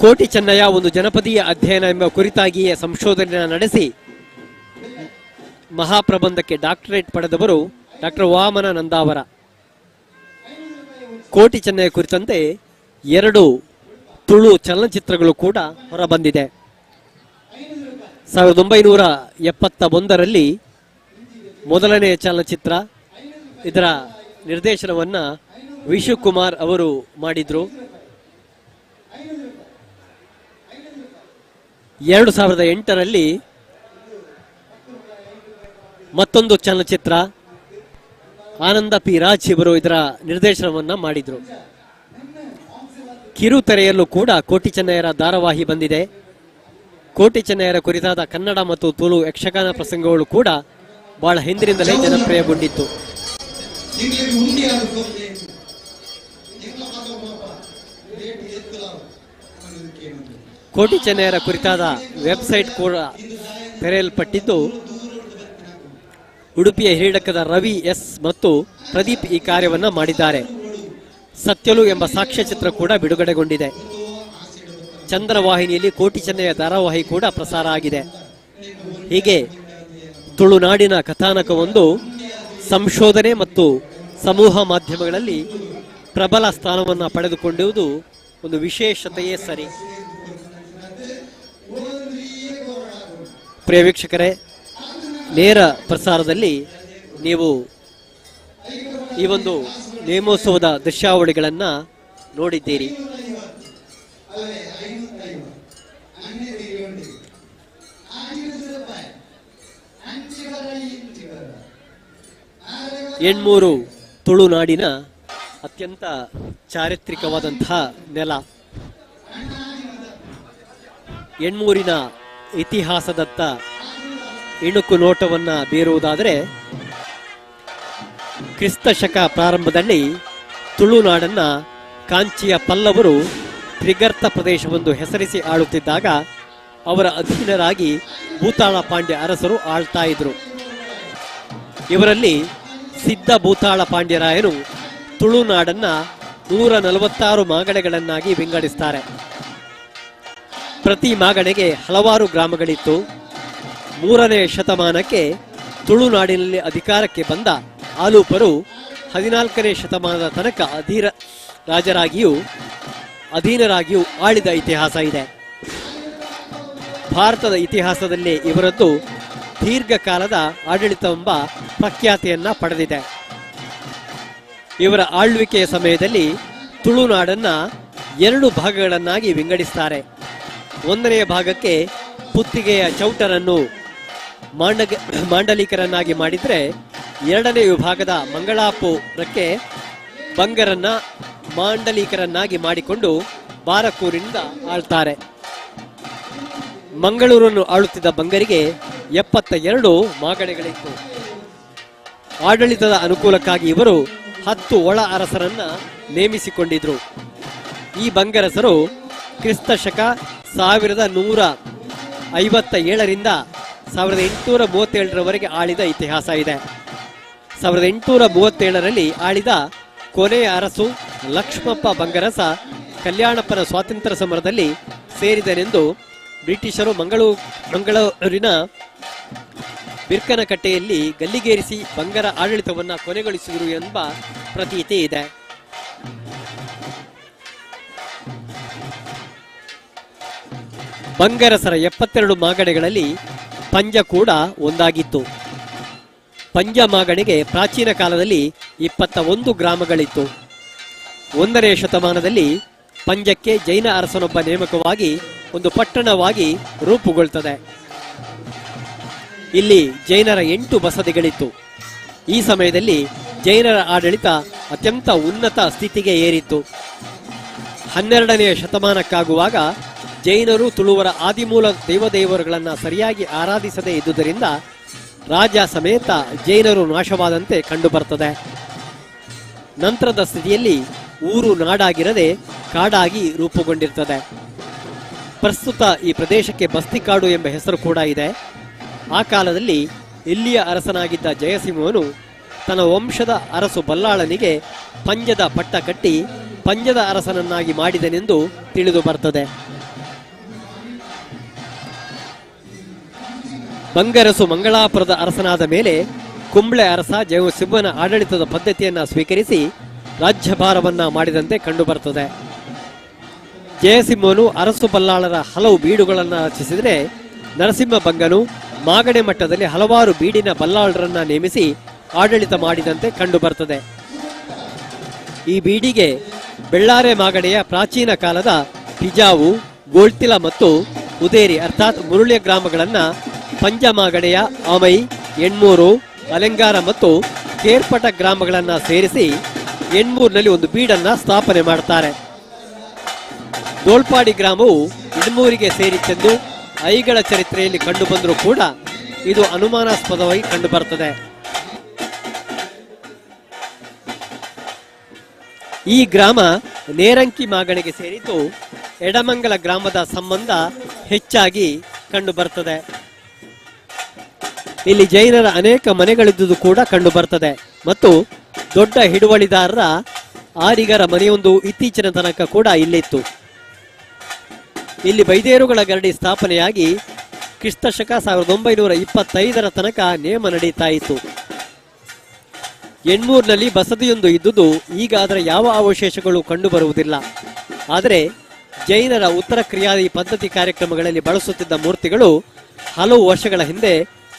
ಕೋಟಿ ಚೆನ್ನಯ್ಯ ಒಂದು ಜನಪದೀಯ ಅಧ್ಯಯನ ಎಂಬ ಕುರಿತಾಗಿಯೇ ಸಂಶೋಧನೆ ನಡೆಸಿ ಮಹಾಪ್ರಬಂಧಕ್ಕೆ ಡಾಕ್ಟರೇಟ್ ಪಡೆದವರು ಡಾಕ್ಟರ್ ವಾಮನ ನಂದಾವರ. ಕೋಟಿ ಚೆನ್ನಯ್ಯ ಕುರಿತಂತೆ 2 ತುಳು ಚಲನಚಿತ್ರಗಳು ಕೂಡ ಹೊರಬಂದಿದೆ. 1971ರಲ್ಲಿ ಮೊದಲನೆಯ ಚಲನಚಿತ್ರ. ಇದರ ನಿರ್ದೇಶನವನ್ನ ವಿಶುಕುಮಾರ್ ಅವರು ಮಾಡಿದ್ರು. 2008ರಲ್ಲಿ ಮತ್ತೊಂದು ಚಲನಚಿತ್ರ ಆನಂದ ಪಿ ರಾಜ್ ಇವರು ಇದರ ನಿರ್ದೇಶನವನ್ನ ಮಾಡಿದ್ರು. ಕಿರುತೆರೆಯಲ್ಲೂ ಕೂಡ ಕೋಟಿ ಚೆನ್ನಯ್ಯರ ಧಾರಾವಾಹಿ ಬಂದಿದೆ. ಕೋಟಿ ಚೆನ್ನಯ್ಯರ ಕುರಿತಾದ ಕನ್ನಡ ಮತ್ತು ತುಳು ಯಕ್ಷಗಾನ ಪ್ರಸಂಗಗಳು ಕೂಡ ಬಹಳ ಹಿಂದಿನಿಂದಲೇ ಜನಪ್ರಿಯಗೊಂಡಿತ್ತು. ಕೋಟಿ ಚೆನ್ನಯ್ಯರ ಕುರಿತಾದ ವೆಬ್ಸೈಟ್ ಕೂಡ ತೆರೆಯಲ್ಪಟ್ಟಿದ್ದು, ಉಡುಪಿಯ ಹಿರಿಡಕದ ರವಿ ಎಸ್ ಮತ್ತು ಪ್ರದೀಪ್ ಈ ಕಾರ್ಯವನ್ನು ಮಾಡಿದ್ದಾರೆ. ಸತ್ಯಲು ಎಂಬ ಸಾಕ್ಷ್ಯಚಿತ್ರ ಕೂಡ ಬಿಡುಗಡೆಗೊಂಡಿದೆ. ಚಂದ್ರವಾಹಿನಿಯಲ್ಲಿ ಕೋಟಿ ಚೆನ್ನಯ್ಯ ಧಾರಾವಾಹಿ ಕೂಡ ಪ್ರಸಾರ ಆಗಿದೆ. ಹೀಗೆ ತುಳುನಾಡಿನ ಕಥಾನಕವೊಂದು ಸಂಶೋಧನೆ ಮತ್ತು ಸಮೂಹ ಮಾಧ್ಯಮಗಳಲ್ಲಿ ಪ್ರಬಲ ಸ್ಥಾನವನ್ನು ಪಡೆದುಕೊಂಡಿರುವುದು ಒಂದು ವಿಶೇಷತೆಯೇ ಸರಿ. ಪ್ರಿಯ ವೀಕ್ಷಕರೇ, ನೇರ ಪ್ರಸಾರದಲ್ಲಿ ನೀವು ಈ ಒಂದು ನೇಮೋತ್ಸವದ ದೃಶ್ಯಾವಳಿಗಳನ್ನು ನೋಡಿದ್ದೀರಿ. ಎಣ್ಮೂರು ತುಳುನಾಡಿನ ಅತ್ಯಂತ ಚಾರಿತ್ರಿಕವಾದಂತಹ ನೆಲ. ಎಣ್ಮೂರಿನ ಇತಿಹಾಸದತ್ತ ಇಣುಕು ನೋಟವನ್ನ ಬೀರುವುದಾದರೆ, ಕ್ರಿಸ್ತ ಶಕ ಪ್ರಾರಂಭದಲ್ಲಿ ತುಳುನಾಡನ್ನ ಕಾಂಚಿಯ ಪಲ್ಲವರು ತ್ರಿಗರ್ತ ಪ್ರದೇಶವೊಂದು ಹೆಸರಿಸಿ ಆಳುತ್ತಿದ್ದಾಗ ಅವರ ಅಧೀನರಾಗಿ ಭೂತಾಳ ಪಾಂಡ್ಯ ಅರಸರು ಆಳ್ತಾ ಇದ್ರು. ಇವರಲ್ಲಿ ಸಿದ್ಧ ಭೂತಾಳ ಪಾಂಡ್ಯರಾಯನು ತುಳುನಾಡನ್ನ 146 ಮಾಗಣೆಗಳನ್ನಾಗಿ ವಿಂಗಡಿಸ್ತಾರೆ. ಪ್ರತಿ ಮಾಗಣೆಗೆ ಹಲವಾರು ಗ್ರಾಮಗಳಿತ್ತು. 3ನೇ ಶತಮಾನಕ್ಕೆ ತುಳುನಾಡಿನಲ್ಲಿ ಅಧಿಕಾರಕ್ಕೆ ಬಂದ ಆಲೂಪರು 14ನೇ ಶತಮಾನದ ತನಕ ಅಧೀನರಾಗಿಯೂ ಆಳಿದ ಇತಿಹಾಸ ಇದೆ. ಭಾರತದ ಇತಿಹಾಸದಲ್ಲೇ ಇವರದ್ದು ದೀರ್ಘಕಾಲದ ಆಡಳಿತವೆಂಬ ಪ್ರಖ್ಯಾತಿಯನ್ನ ಪಡೆದಿದೆ. ಇವರ ಆಳ್ವಿಕೆಯ ಸಮಯದಲ್ಲಿ ತುಳುನಾಡನ್ನ 2 ಭಾಗಗಳನ್ನಾಗಿ ವಿಂಗಡಿಸ್ತಾರೆ. 1ನೇ ಭಾಗಕ್ಕೆ ಪುತ್ತಿಗೆಯ ಚೌಟರನ್ನು ಮಾಂಡಲಿಕರನ್ನಾಗಿ ಮಾಡಿದರೆ, 2ನೇ ವಿಭಾಗದ ಮಂಗಳಾಪುರಕ್ಕೆ ಬಂಗರನ್ನ ಮಾಂಡಲಿಕರನ್ನಾಗಿ ಮಾಡಿಕೊಂಡು ಬಾರಕೂರಿನಿಂದ ಆಳ್ತಾರೆ. ಮಂಗಳೂರನ್ನು ಆಳುತ್ತಿದ್ದ ಬಂಗರಿಗೆ 72 ಮಾಗಣೆಗಳಿತ್ತು. ಆಡಳಿತದ ಅನುಕೂಲಕ್ಕಾಗಿ ಇವರು 10 ಒಳ ಅರಸರನ್ನ ನೇಮಿಸಿಕೊಂಡಿದ್ರು. ಈ ಬಂಗರಸರು ಕ್ರಿಸ್ತ ಶಕ 1157ರಿಂದ 1837ರವರೆಗೆ ಆಳಿದ ಇತಿಹಾಸ ಇದೆ. 1837ರಲ್ಲಿ ಆಳಿದ ಕೊನೆಯ ಅರಸು ಲಕ್ಷ್ಮಪ್ಪ ಬಂಗರಸ ಕಲ್ಯಾಣಪ್ಪನ ಸ್ವಾತಂತ್ರ್ಯ ಸಮರದಲ್ಲಿ ಸೇರಿದನೆಂದು ಬ್ರಿಟಿಷರು ಮಂಗಳೂರಿನ ಬಿರ್ಕನಕಟ್ಟೆಯಲ್ಲಿ ಗಲ್ಲಿಗೇರಿಸಿ ಬಂಗರ ಆಡಳಿತವನ್ನು ಕೊನೆಗೊಳಿಸಿದರು ಎಂಬ ಪ್ರತೀತಿ ಇದೆ. ಬಂಗರಸರ 72 ಮಾಗಣೆಗಳಲ್ಲಿ ಪಂಜ ಕೂಡ ಒಂದಾಗಿತ್ತು. ಪಂಜ ಮಾಗಣೆಗೆ ಪ್ರಾಚೀನ ಕಾಲದಲ್ಲಿ 21 ಗ್ರಾಮಗಳಿತ್ತು. 1ನೇ ಶತಮಾನದಲ್ಲಿ ಪಂಜಕ್ಕೆ ಜೈನ ಅರಸನೊಬ್ಬ ನೇಮಕವಾಗಿ ಒಂದು ಪಟ್ಟಣವಾಗಿ ರೂಪುಗೊಳ್ಳುತ್ತದೆ. ಇಲ್ಲಿ ಜೈನರ 8 ಬಸದಿಗಳಿತ್ತು. ಈ ಸಮಯದಲ್ಲಿ ಜೈನರ ಆಡಳಿತ ಅತ್ಯಂತ ಉನ್ನತ ಸ್ಥಿತಿಗೆ ಏರಿತ್ತು. 12ನೇ ಶತಮಾನಕ್ಕಾಗುವಾಗ ಜೈನರು ತುಳುವರ ಆದಿಮೂಲ ದೇವದೇವರುಗಳನ್ನು ಸರಿಯಾಗಿ ಆರಾಧಿಸದೇ ಇದ್ದುದರಿಂದ ರಾಜ ಸಮೇತ ಜೈನರು ನಾಶವಾದಂತೆ ಕಂಡುಬರುತ್ತದೆ. ನಂತರದ ಸ್ಥಿತಿಯಲ್ಲಿ ಊರು ನಾಡಾಗಿರದೆ ಕಾಡಾಗಿ ರೂಪುಗೊಂಡಿರುತ್ತದೆ. ಪ್ರಸ್ತುತ ಈ ಪ್ರದೇಶಕ್ಕೆ ಬಸ್ತಿಕಾಡು ಎಂಬ ಹೆಸರು ಕೂಡ ಇದೆ. ಆ ಕಾಲದಲ್ಲಿ ಇಲ್ಲಿಯ ಅರಸನಾಗಿದ್ದ ಜಯಸಿಂಹನು ತನ್ನ ವಂಶದ ಅರಸು ಬಲ್ಲಾಳನಿಗೆ ಪಂಜದ ಪಟ್ಟ ಕಟ್ಟಿ ಪಂಜದ ಅರಸನನ್ನಾಗಿ ಮಾಡಿದನೆಂದು ತಿಳಿದು ಬರ್ತದೆ. ಬಂಗರಸು ಮಂಗಳಾಪುರದ ಅರಸನಾದ ಮೇಲೆ ಕುಂಬ್ಳೆ ಅರಸ ಜಯಸಿಂಹನ ಆಡಳಿತದ ಪದ್ಧತಿಯನ್ನು ಸ್ವೀಕರಿಸಿ ರಾಜ್ಯಭಾರವನ್ನ ಮಾಡಿದಂತೆ ಕಂಡುಬರುತ್ತದೆ. ಜಯಸಿಂಹನು ಅರಸು ಬಲ್ಲಾಳರ ಹಲವು ಬೀಡುಗಳನ್ನು ರಚಿಸಿದರೆ, ನರಸಿಂಹ ಬಂಗನು ಮಾಗಣೆ ಮಟ್ಟದಲ್ಲಿ ಹಲವಾರು ಬೀಡಿನ ಬಲ್ಲಾಳರನ್ನ ನೇಮಿಸಿ ಆಡಳಿತ ಮಾಡಿದಂತೆ ಕಂಡುಬರುತ್ತದೆ. ಈ ಬೀಡಿಗೆ ಬೆಳ್ಳಾರೆ ಮಾಗಣೆಯ ಪ್ರಾಚೀನ ಕಾಲದ ಪಿಜಾವು, ಗೋಳ್ತಿಲ ಮತ್ತು ಉದೇರಿ ಅರ್ಥಾತ್ ಮುರುಳಿಯ ಗ್ರಾಮಗಳನ್ನ ಪಂಜ ಮಾಗಣೆಯ ಆಮೈ, ಎಣ್ಮೂರು, ಅಲೆಂಗಾರ ಮತ್ತು ಕೇರ್ಪಟ ಗ್ರಾಮಗಳನ್ನ ಸೇರಿಸಿ ಎಣ್ಮೂರಿನಲ್ಲಿ ಒಂದು ಬೀಡನ್ನ ಸ್ಥಾಪನೆ ಮಾಡುತ್ತಾರೆ. ದೋಳ್ಪಾಡಿ ಗ್ರಾಮವು ಎಣ್ಮೂರಿಗೆ ಸೇರಿತ್ತೆಂದು ಐಗಳ ಚರಿತ್ರೆಯಲ್ಲಿ ಕಂಡು ಬಂದರೂ ಕೂಡ ಇದು ಅನುಮಾನಾಸ್ಪದವಾಗಿ ಕಂಡು ಬರುತ್ತದೆ. ಈ ಗ್ರಾಮ ನೇರಂಕಿ ಮಾಗಣಿಗೆ ಸೇರಿದ್ದು ಎಡಮಂಗಲ ಗ್ರಾಮದ ಸಂಬಂಧ ಹೆಚ್ಚಾಗಿ ಕಂಡು ಬರ್ತದೆ. ಇಲ್ಲಿ ಜೈನರ ಅನೇಕ ಮನೆಗಳಿದ್ದುದು ಕೂಡ ಕಂಡು ಬರ್ತದೆ ಮತ್ತು ದೊಡ್ಡ ಹಿಡುವಳಿದಾರರ ಆರಿಗರ ಮನೆಯೊಂದು ಇತ್ತೀಚಿನ ತನಕ ಕೂಡ ಇಲ್ಲಿತ್ತು. ಇಲ್ಲಿ ಬೈದೇರುಗಳ ಗರಡಿ ಸ್ಥಾಪನೆಯಾಗಿ ಕ್ರಿಸ್ತಶಕ 1925 ತನಕ ನೇಮ ನಡೀತಾ ಇತ್ತು. ಎಣ್ಮೂರಿನಲ್ಲಿ ಬಸದಿಯೊಂದು ಇದ್ದುದು ಈಗ ಅದರ ಯಾವ ಅವಶೇಷಗಳು ಕಂಡು ಬರುವುದಿಲ್ಲ. ಆದರೆ ಜೈನರ ಉತ್ತರ ಕ್ರಿಯಾದಿ ಪದ್ಧತಿ ಕಾರ್ಯಕ್ರಮಗಳಲ್ಲಿ ಬಳಸುತ್ತಿದ್ದ ಮೂರ್ತಿಗಳು ಹಲವು ವರ್ಷಗಳ ಹಿಂದೆ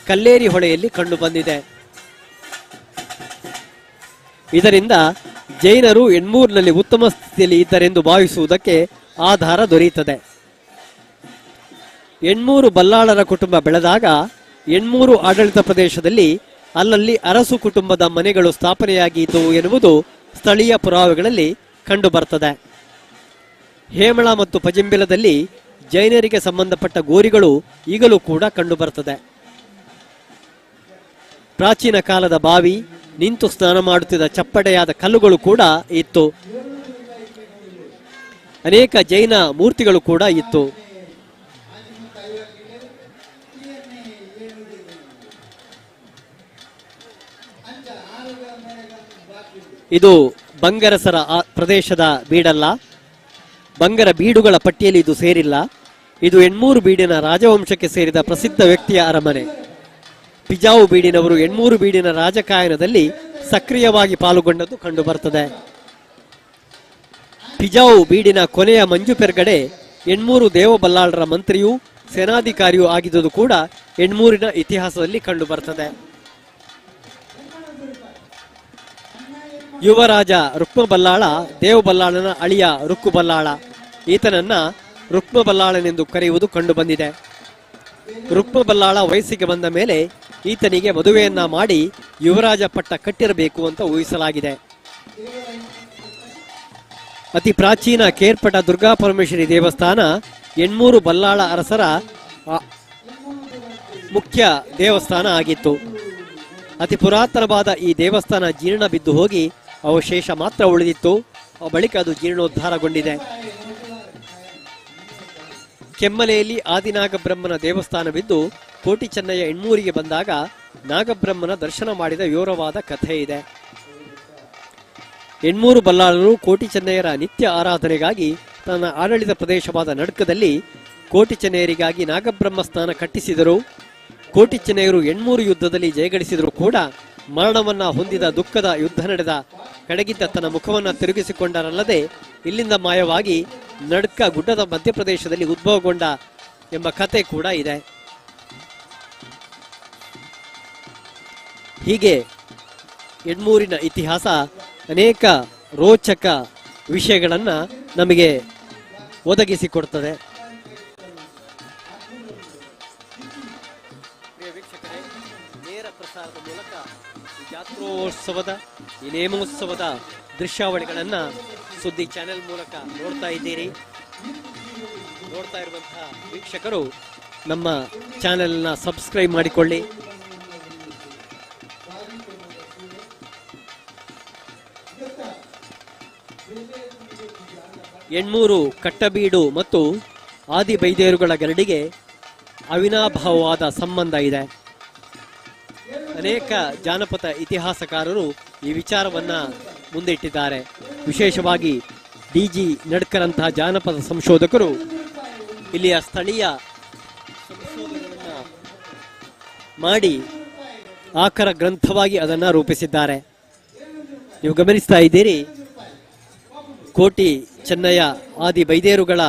ಕಲ್ಲೇರಿ ಹೊಳೆಯಲ್ಲಿ ಕಂಡು ಬಂದಿದೆ. ಇದರಿಂದ ಜೈನರು ಎಣ್ಮೂರಿನಲ್ಲಿ ಉತ್ತಮ ಸ್ಥಿತಿಯಲ್ಲಿ ಇದ್ದರೆಂದು ಭಾವಿಸುವುದಕ್ಕೆ ಆಧಾರ ದೊರೆಯುತ್ತದೆ. ಎಣ್ಮೂರು ಬಲ್ಲಾಳರ ಕುಟುಂಬ ಬೆಳೆದಾಗ ಎಣ್ಮೂರು ಆಡಳಿತ ಪ್ರದೇಶದಲ್ಲಿ ಅಲ್ಲಲ್ಲಿ ಅರಸು ಕುಟುಂಬದ ಮನೆಗಳು ಸ್ಥಾಪನೆಯಾಗಿದ್ದವು ಎನ್ನುವುದು ಸ್ಥಳೀಯ ಪುರಾವೆಗಳಲ್ಲಿ ಕಂಡು ಬರ್ತದೆ. ಹೇಮಳ ಮತ್ತು ಪಜಿಂಬಿಲದಲ್ಲಿ ಜೈನರಿಗೆ ಸಂಬಂಧಪಟ್ಟ ಗೋರಿಗಳು ಈಗಲೂ ಕೂಡ ಕಂಡು ಬರ್ತದೆ. ಪ್ರಾಚೀನ ಕಾಲದ ಬಾವಿ, ನಿಂತು ಸ್ನಾನ ಮಾಡುತ್ತಿದ್ದ ಚಪ್ಪಟೆಯಾದ ಕಲ್ಲುಗಳು ಕೂಡ ಇತ್ತು. ಅನೇಕ ಜೈನ ಮೂರ್ತಿಗಳು ಕೂಡ ಇತ್ತು. ಇದು ಬಂಗರಸರ ಪ್ರದೇಶದ ಬೀಡಲ್ಲ, ಬಂಗರ ಬೀಡುಗಳ ಪಟ್ಟಿಯಲ್ಲಿ ಇದು ಸೇರಿಲ್ಲ. ಇದು ಎಣ್ಮೂರು ಬೀಡಿನ ರಾಜವಂಶಕ್ಕೆ ಸೇರಿದ ಪ್ರಸಿದ್ಧ ವ್ಯಕ್ತಿಯ ಅರಮನೆ. ಪಿಜಾವು ಬೀಡಿನವರು ಎಣ್ಮೂರು ಬೀಡಿನ ರಾಜಕಾಯನದಲ್ಲಿ ಸಕ್ರಿಯವಾಗಿ ಪಾಲ್ಗೊಂಡದ್ದು ಕಂಡು ಬರ್ತದೆ. ಪಿಜಾವು ಬೀಡಿನ ಕೊನೆಯ ಮಂಜು ಪೆರ್ಗಡೆ ಎಣ್ಮೂರು ದೇವಬಲ್ಲಾಳರ ಮಂತ್ರಿಯೂ ಸೇನಾಧಿಕಾರಿಯೂ ಆಗಿದ್ದುದು ಕೂಡ ಎಣ್ಮೂರಿನ ಇತಿಹಾಸದಲ್ಲಿ ಕಂಡು ಬರ್ತದೆ. ಯುವರಾಜ ರುಕ್ಮಬಲ್ಲಾಳ ದೇವಬಲ್ಲಾಳನ ಅಳಿಯ ರುಕ್ಕುಬಲ್ಲಾಳ. ಈತನನ್ನ ರುಕ್ಮಬಲ್ಲಾಳನೆಂದು ಕರೆಯುವುದು ಕಂಡು ಬಂದಿದೆ. ರುಕ್ಮಬಲ್ಲಾಳ ವಯಸ್ಸಿಗೆ ಬಂದ ಮೇಲೆ ಈತನಿಗೆ ಮದುವೆಯನ್ನ ಮಾಡಿ ಯುವರಾಜ ಪಟ್ಟ ಕಟ್ಟಿರಬೇಕು ಅಂತ ಊಹಿಸಲಾಗಿದೆ. ಅತಿ ಪ್ರಾಚೀನ ಕೇರ್ಪಟ ದುರ್ಗಾಪರಮೇಶ್ವರಿ ದೇವಸ್ಥಾನ ಎಣ್ಮೂರು ಬಲ್ಲಾಳ ಅರಸರ ಮುಖ್ಯ ದೇವಸ್ಥಾನ ಆಗಿತ್ತು. ಅತಿ ಪುರಾತನವಾದ ಈ ದೇವಸ್ಥಾನ ಜೀರ್ಣ ಬಿದ್ದು ಹೋಗಿ ಅವಶೇಷ ಮಾತ್ರ ಉಳಿದಿತ್ತು. ಬಳಿಕ ಅದು ಜೀರ್ಣೋದ್ಧಾರಗೊಂಡಿದೆ. ಕೆಮ್ಮಲೆಯಲ್ಲಿ ಆದಿನಾಗಬ್ರಹ್ಮನ ದೇವಸ್ಥಾನವಿದ್ದು ಕೋಟಿ ಚೆನ್ನಯ್ಯ ಎಣ್ಮೂರಿಗೆ ಬಂದಾಗ ನಾಗಬ್ರಹ್ಮನ ದರ್ಶನ ಮಾಡಿದ ವಿವರವಾದ ಕಥೆ ಇದೆ. ಎಣ್ಮೂರು ಬಲ್ಲಾಳರು ಕೋಟಿ ಚೆನ್ನಯ್ಯರ ನಿತ್ಯ ಆರಾಧನೆಗಾಗಿ ತನ್ನ ಆಡಳಿತ ಪ್ರದೇಶವಾದ ನಡ್ಕದಲ್ಲಿ ಕೋಟಿ ಚೆನ್ನಯ್ಯರಿಗಾಗಿ ನಾಗಬ್ರಹ್ಮ ಸ್ಥಾನ ಕಟ್ಟಿಸಿದರು. ಕೋಟಿ ಚೆನ್ನಯ್ಯರು ಎಣ್ಮೂರು ಯುದ್ಧದಲ್ಲಿ ಜಯಗಳಿಸಿದರೂ ಕೂಡ ಮರಣವನ್ನ ಹೊಂದಿದ ದುಃಖದ ಯುದ್ಧ ನಡೆದ ಕಡೆಗಿದ್ದ ತನ್ನ ಮುಖವನ್ನ ತಿರುಗಿಸಿಕೊಂಡರಲ್ಲದೆ ಇಲ್ಲಿಂದ ಮಾಯವಾಗಿ ನಡ್ಕ ಗುಡ್ಡದ ಮಧ್ಯಪ್ರದೇಶದಲ್ಲಿ ಉದ್ಭವಗೊಂಡ ಎಂಬ ಕತೆ ಕೂಡ ಇದೆ. ಹೀಗೆ ಎಣ್ಮೂರಿನ ಇತಿಹಾಸ ಅನೇಕ ರೋಚಕ ವಿಷಯಗಳನ್ನ ನಮಗೆ ಒದಗಿಸಿಕೊಡ್ತದೆ. ನೇರ ಪ್ರಸಾರದ ಮೂಲಕ ಈ ಜಾತ್ರೋತ್ಸವದ ಈ ನೇಮೋತ್ಸವದ ದೃಶ್ಯಾವಳಿಗಳನ್ನ ಸುದ್ದಿ ಚಾನೆಲ್ ಮೂಲಕ ನೋಡ್ತಾ ಇದ್ದೀರಿ. ನೋಡ್ತಾ ಇರುವಂತಹ ವೀಕ್ಷಕರು ನಮ್ಮ ಚಾನೆಲ್ನ ಸಬ್ಸ್ಕ್ರೈಬ್ ಮಾಡಿಕೊಳ್ಳಿ. ಎಣ್ಮೂರು ಕಟ್ಟಬೀಡು ಮತ್ತು ಆದಿ ಬೈದೇರುಗಳ ಗರಡಿಗೆ ಅವಿನಾಭಾವವಾದ ಸಂಬಂಧ ಇದೆ. ಅನೇಕ ಜಾನಪದ ಇತಿಹಾಸಕಾರರು ಈ ವಿಚಾರವನ್ನ ಮುಂದಿಟ್ಟಿದ್ದಾರೆ. ವಿಶೇಷವಾಗಿ ಡಿಜಿ ನಡ್ಕರಂತಹ ಜಾನಪದ ಸಂಶೋಧಕರು ಇಲ್ಲಿಯ ಸ್ಥಳೀಯ ಸಂಶೋಧನೆಯನ್ನ ಮಾಡಿ ಆಕರ ಗ್ರಂಥವಾಗಿ ಅದನ್ನು ರೂಪಿಸಿದ್ದಾರೆ. ನೀವು ಗಮನಿಸ್ತಾ ಇದ್ದೀರಿ ಕೋಟಿ ಚೆನ್ನಯ್ಯ ಆದಿ ಬೈದೇರುಗಳ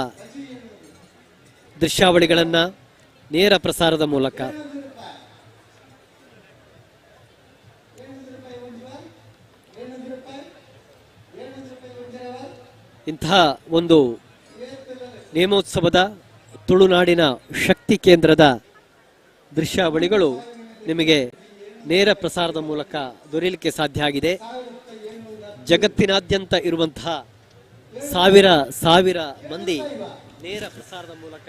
ದೃಶ್ಯಾವಳಿಗಳನ್ನ ನೇರ ಪ್ರಸಾರದ ಮೂಲಕ. ಇಂತಹ ಒಂದು ನೇಮೋತ್ಸವದ ತುಳುನಾಡಿನ ಶಕ್ತಿ ಕೇಂದ್ರದ ದೃಶ್ಯಾವಳಿಗಳು ನಿಮಗೆ ನೇರ ಪ್ರಸಾರದ ಮೂಲಕ ದೊರೆಯಲಿಕ್ಕೆ ಸಾಧ್ಯ ಆಗಿದೆ. ಜಗತ್ತಿನಾದ್ಯಂತ ಇರುವಂತಹ ಸಾವಿರ ಮಂದಿ ನೇರ ಪ್ರಸಾರದ ಮೂಲಕ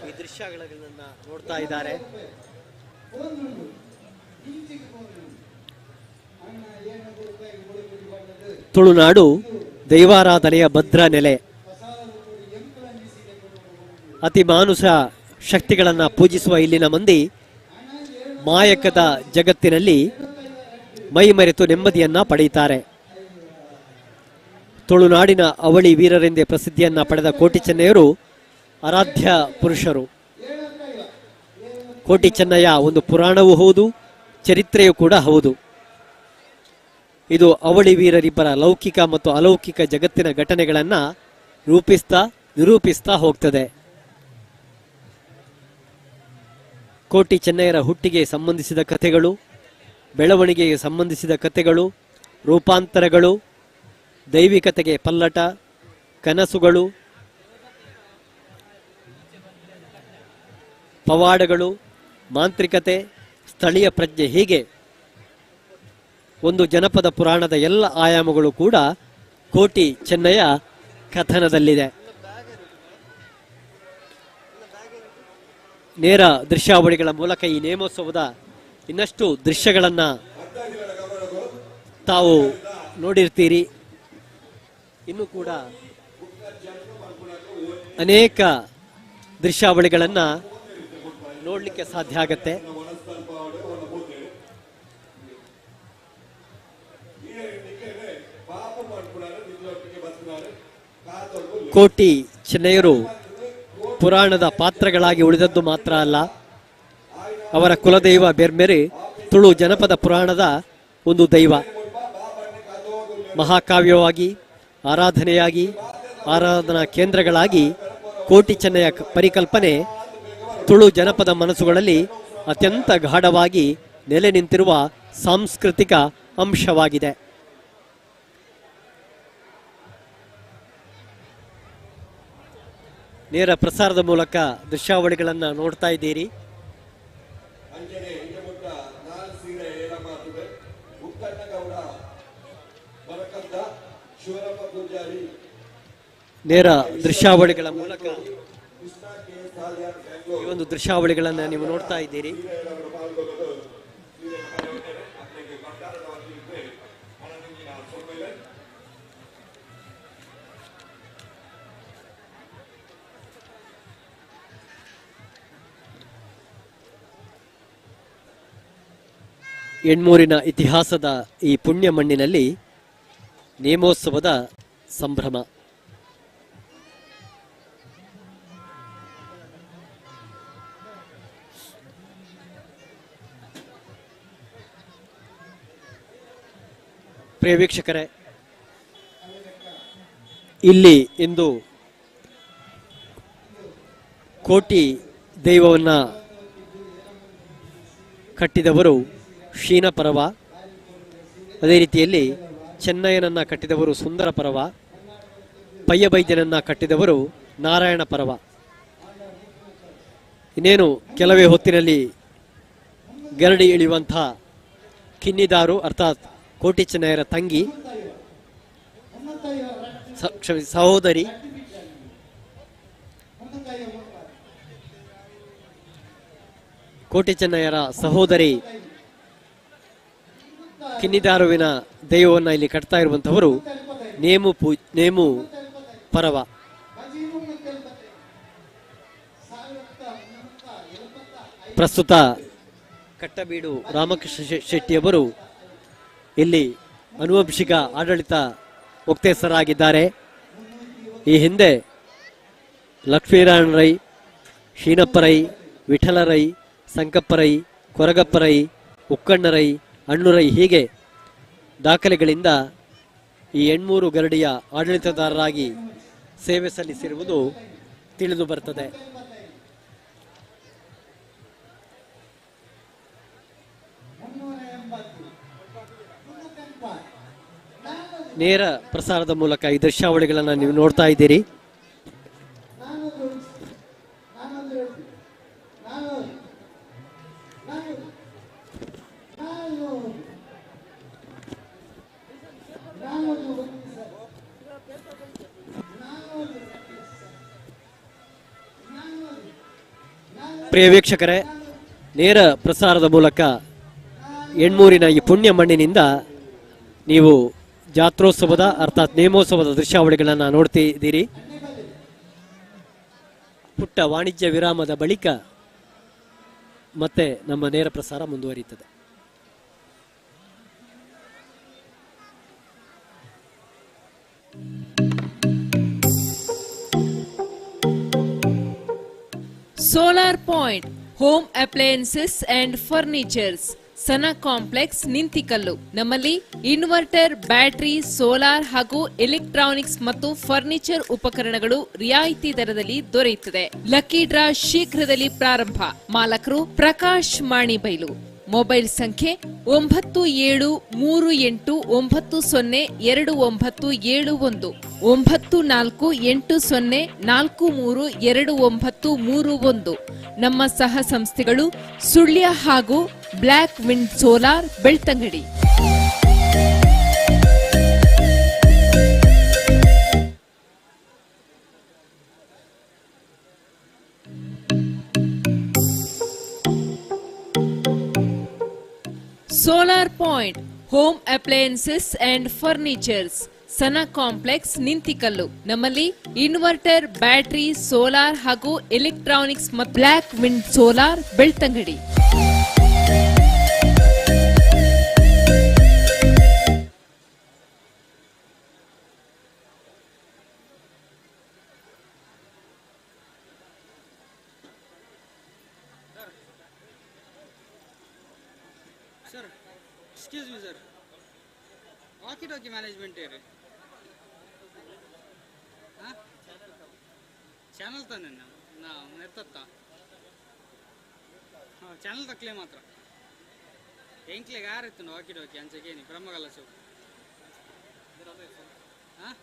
ಈ ದೃಶ್ಯಗಳನ್ನ ನೋಡ್ತಾ ಇದ್ದಾರೆ. ತುಳುನಾಡು ದೈವಾರಾಧನೆಯ ಭದ್ರ ನೆಲೆ. ಅತಿ ಮಾನುಷ ಶಕ್ತಿಗಳನ್ನು ಪೂಜಿಸುವ ಇಲ್ಲಿನ ಮಂದಿ ಮಾಯಕದ ಜಗತ್ತಿನಲ್ಲಿ ಮೈ ಮರೆತು ನೆಮ್ಮದಿಯನ್ನ ಪಡೆಯುತ್ತಾರೆ. ತುಳುನಾಡಿನ ಅವಳಿ ವೀರರೆಂದೇ ಪ್ರಸಿದ್ಧಿಯನ್ನ ಪಡೆದ ಕೋಟಿ ಚೆನ್ನಯ್ಯರು ಆರಾಧ್ಯ ಪುರುಷರು. ಕೋಟಿ ಚೆನ್ನಯ್ಯ ಒಂದು ಪುರಾಣವೂ ಹೌದು, ಚರಿತ್ರೆಯೂ ಕೂಡ ಹೌದು. ಇದು ಅವಳಿ ವೀರರಿಬ್ಬರ ಲೌಕಿಕ ಮತ್ತು ಅಲೌಕಿಕ ಜಗತ್ತಿನ ಘಟನೆಗಳನ್ನು ನಿರೂಪಿಸ್ತಾ ಹೋಗ್ತದೆ. ಕೋಟಿ ಚೆನ್ನಯ್ಯರ ಹುಟ್ಟಿಗೆ ಸಂಬಂಧಿಸಿದ ಕಥೆಗಳು, ಬೆಳವಣಿಗೆಗೆ ಸಂಬಂಧಿಸಿದ ಕಥೆಗಳು, ರೂಪಾಂತರಗಳು, ದೈವಿಕತೆಗೆ ಪಲ್ಲಟ, ಕನಸುಗಳು, ಪವಾಡಗಳು, ಮಾಂತ್ರಿಕತೆ, ಸ್ಥಳೀಯ ಪ್ರಜ್ಞೆ, ಹೀಗೆ ಒಂದು ಜನಪದ ಪುರಾಣದ ಎಲ್ಲ ಆಯಾಮಗಳು ಕೂಡ ಕೋಟಿ ಚೆನ್ನಯ್ಯ ಕಥನದಲ್ಲಿದೆ. ನೇರ ದೃಶ್ಯಾವಳಿಗಳ ಮೂಲಕ ಈ ನೇಮೋತ್ಸವದ ಇನ್ನಷ್ಟು ದೃಶ್ಯಗಳನ್ನು ತಾವು ನೋಡಿರ್ತೀರಿ. ಇನ್ನು ಕೂಡ ಅನೇಕ ದೃಶ್ಯಾವಳಿಗಳನ್ನು ನೋಡಲಿಕ್ಕೆ ಸಾಧ್ಯ ಆಗತ್ತೆ. ಕೋಟಿ ಚೆನ್ನಯ್ಯರು ಪುರಾಣದ ಪಾತ್ರಗಳಾಗಿ ಉಳಿದದ್ದು ಮಾತ್ರ ಅಲ್ಲ, ಅವರ ಕುಲದೈವ ಬೆರ್ಮೆರೆ ತುಳು ಜನಪದ ಪುರಾಣದ ಒಂದು ದೈವ. ಮಹಾಕಾವ್ಯವಾಗಿ, ಆರಾಧನೆಯಾಗಿ, ಆರಾಧನಾ ಕೇಂದ್ರಗಳಾಗಿ ಕೋಟಿ ಚೆನ್ನಯ್ಯ ಪರಿಕಲ್ಪನೆ ತುಳು ಜನಪದ ಮನಸ್ಸುಗಳಲ್ಲಿ ಅತ್ಯಂತ ಗಾಢವಾಗಿ ನೆಲೆ ನಿಂತಿರುವ ಸಾಂಸ್ಕೃತಿಕ ಅಂಶವಾಗಿದೆ. ನೇರ ಪ್ರಸಾರದ ಮೂಲಕ ದೃಶ್ಯಾವಳಿಗಳನ್ನು ನೋಡ್ತಾ ಇದ್ದೀರಿ. ನೇರ ದೃಶ್ಯಾವಳಿಗಳ ಮೂಲಕ ಈ ಒಂದು ದೃಶ್ಯಾವಳಿಗಳನ್ನು ನೀವು ನೋಡ್ತಾ ಇದ್ದೀರಿ. ಎಣ್ಮೂರಿನ ಇತಿಹಾಸದ ಈ ಪುಣ್ಯ ಮಣ್ಣಿನಲ್ಲಿ ನೇಮೋತ್ಸವದ ಸಂಭ್ರಮ. ಪ್ರಿಯ ವೀಕ್ಷಕರೇ, ಇಲ್ಲಿ ಇಂದು ಕೋಟಿ ದೈವವನ್ನ ಕಟ್ಟಿದವರು ಶೀನ ಪರವ, ಅದೇ ರೀತಿಯಲ್ಲಿ ಚೆನ್ನಯ್ಯನನ್ನ ಕಟ್ಟಿದವರು ಸುಂದರ ಪರವ, ಪಯ್ಯಬೈದ್ಯನನ್ನ ಕಟ್ಟಿದವರು ನಾರಾಯಣ ಪರವ. ಇನ್ನೇನು ಕೆಲವೇ ಹೊತ್ತಿನಲ್ಲಿ ಗರಡಿ ಇಳಿಯುವಂಥ ಕಿನ್ನಿದಾರು ಅರ್ಥಾತ್ ಕೋಟಿ ಚೆನ್ನಯ್ಯರ ತಂಗಿ ಸಹೋದರಿ ಕೋಟಿ ಚೆನ್ನಯ್ಯರ ಸಹೋದರಿ ಕಿನ್ನಿದಾರುವಿನ ದೈವವನ್ನು ಇಲ್ಲಿ ಕಟ್ತಾ ಇರುವಂತಹವರು ನೇಮು ಪರವ. ಪ್ರಸ್ತುತ ಕಟ್ಟಬೀಡು ರಾಮಕೃಷ್ಣ ಶೆಟ್ಟಿಯವರು ಇಲ್ಲಿ ಅನುವಂಶಿಕ ಆಡಳಿತ ಮುಕ್ತೇಸರಾಗಿದ್ದಾರೆ. ಈ ಹಿಂದೆ ಲಕ್ಷ್ಮೀನಾರಾಯಣ ರೈ, ಶೀನಪ್ಪ ರೈ, ವಿಠಲ ರೈ, ಸಂಕಪ್ಪ ರೈ, ಕೊರಗಪ್ಪ ರೈ, ಉಕ್ಕಣ್ಣ ರೈ, ಅಣ್ಣುರೈ ಹೀಗೆ ದಾಖಲೆಗಳಿಂದ ಈ ಎಣ್ಮೂರು ಗರಡಿಯ ಆಡಳಿತದಾರರಾಗಿ ಸೇವೆ ಸಲ್ಲಿಸಿರುವುದು ತಿಳಿದು ಬರ್ತದೆ. ನೇರ ಪ್ರಸಾರದ ಮೂಲಕ ಈ ದೃಶ್ಯಾವಳಿಗಳನ್ನು ನೀವು ನೋಡ್ತಾ ಇದ್ದೀರಿ. ಪ್ರಿಯ ವೀಕ್ಷಕರೇ, ನೇರ ಪ್ರಸಾರದ ಮೂಲಕ ಎಣ್ಮೂರಿನ ಈ ಪುಣ್ಯ ಮಣ್ಣಿನಿಂದ ನೀವು ಜಾತ್ರೋತ್ಸವದ ಅರ್ಥಾತ್ ನೇಮೋತ್ಸವದ ದೃಶ್ಯಾವಳಿಗಳನ್ನು ನೋಡ್ತಿದ್ದೀರಿ. ಪುಟ್ಟ ವಾಣಿಜ್ಯ ವಿರಾಮದ ಬಳಿಕ ಮತ್ತೆ ನಮ್ಮ ನೇರ ಪ್ರಸಾರ ಮುಂದುವರಿಯುತ್ತದೆ. Solar point home appliances and furnitures, Sana complex, Nintikallu. ನಮ್ಮಲ್ಲಿ ಇನ್ವರ್ಟರ್, ಬ್ಯಾಟರಿ, ಸೋಲಾರ್ ಹಾಗೂ ಎಲೆಕ್ಟ್ರಾನಿಕ್ಸ್ ಮತ್ತು ಫರ್ನಿಚರ್ ಉಪಕರಣಗಳು ರಿಯಾಯಿತಿ ದರದಲ್ಲಿ ದೊರೆಯುತ್ತದೆ. ಲಕ್ಕಿ ಡ್ರಾ ಶೀಘ್ರದಲ್ಲಿ ಪ್ರಾರಂಭ. ಮಾಲಕರು ಪ್ರಕಾಶ್ ಮಾಣಿಬೈಲು. ಮೊಬೈಲ್ ಸಂಖ್ಯೆ 9480297291 9480432931. ನಮ್ಮ ಸಹ ಸಂಸ್ಥೆಗಳು ಸುಳ್ಯ ಹಾಗೂ black wind solar, Belthangady. Solar point home appliances and furnitures, Sana complex, Nintikallu. ನಮ್ಮಲ್ಲಿ ಇನ್ವರ್ಟರ್, ಬ್ಯಾಟರಿ, ಸೋಲಾರ್ ಹಾಗೂ ಎಲೆಕ್ಟ್ರಾನಿಕ್ಸ್ ಮತ್ತು black wind solar, Belthangady. Sir, excuse me sir, walkie talkie management ಏರಿ ಚಾನಲ್ ತಾನೆ ನಾವು ನೆರ್ತತ್ತ ಹಾಂ ಚಾನಲ್ ತಕ್ಕಲೆ ಮಾತ್ರ ಎಂಕ್ಲೆಗೆ ಯಾರಿತ್ತು ವಾಕಿ ಟಾಕಿ ಅಂಚೆಗೇನಿ ಬ್ರಹ್ಮಗಲ್ಲ ಸು ಹಾಂ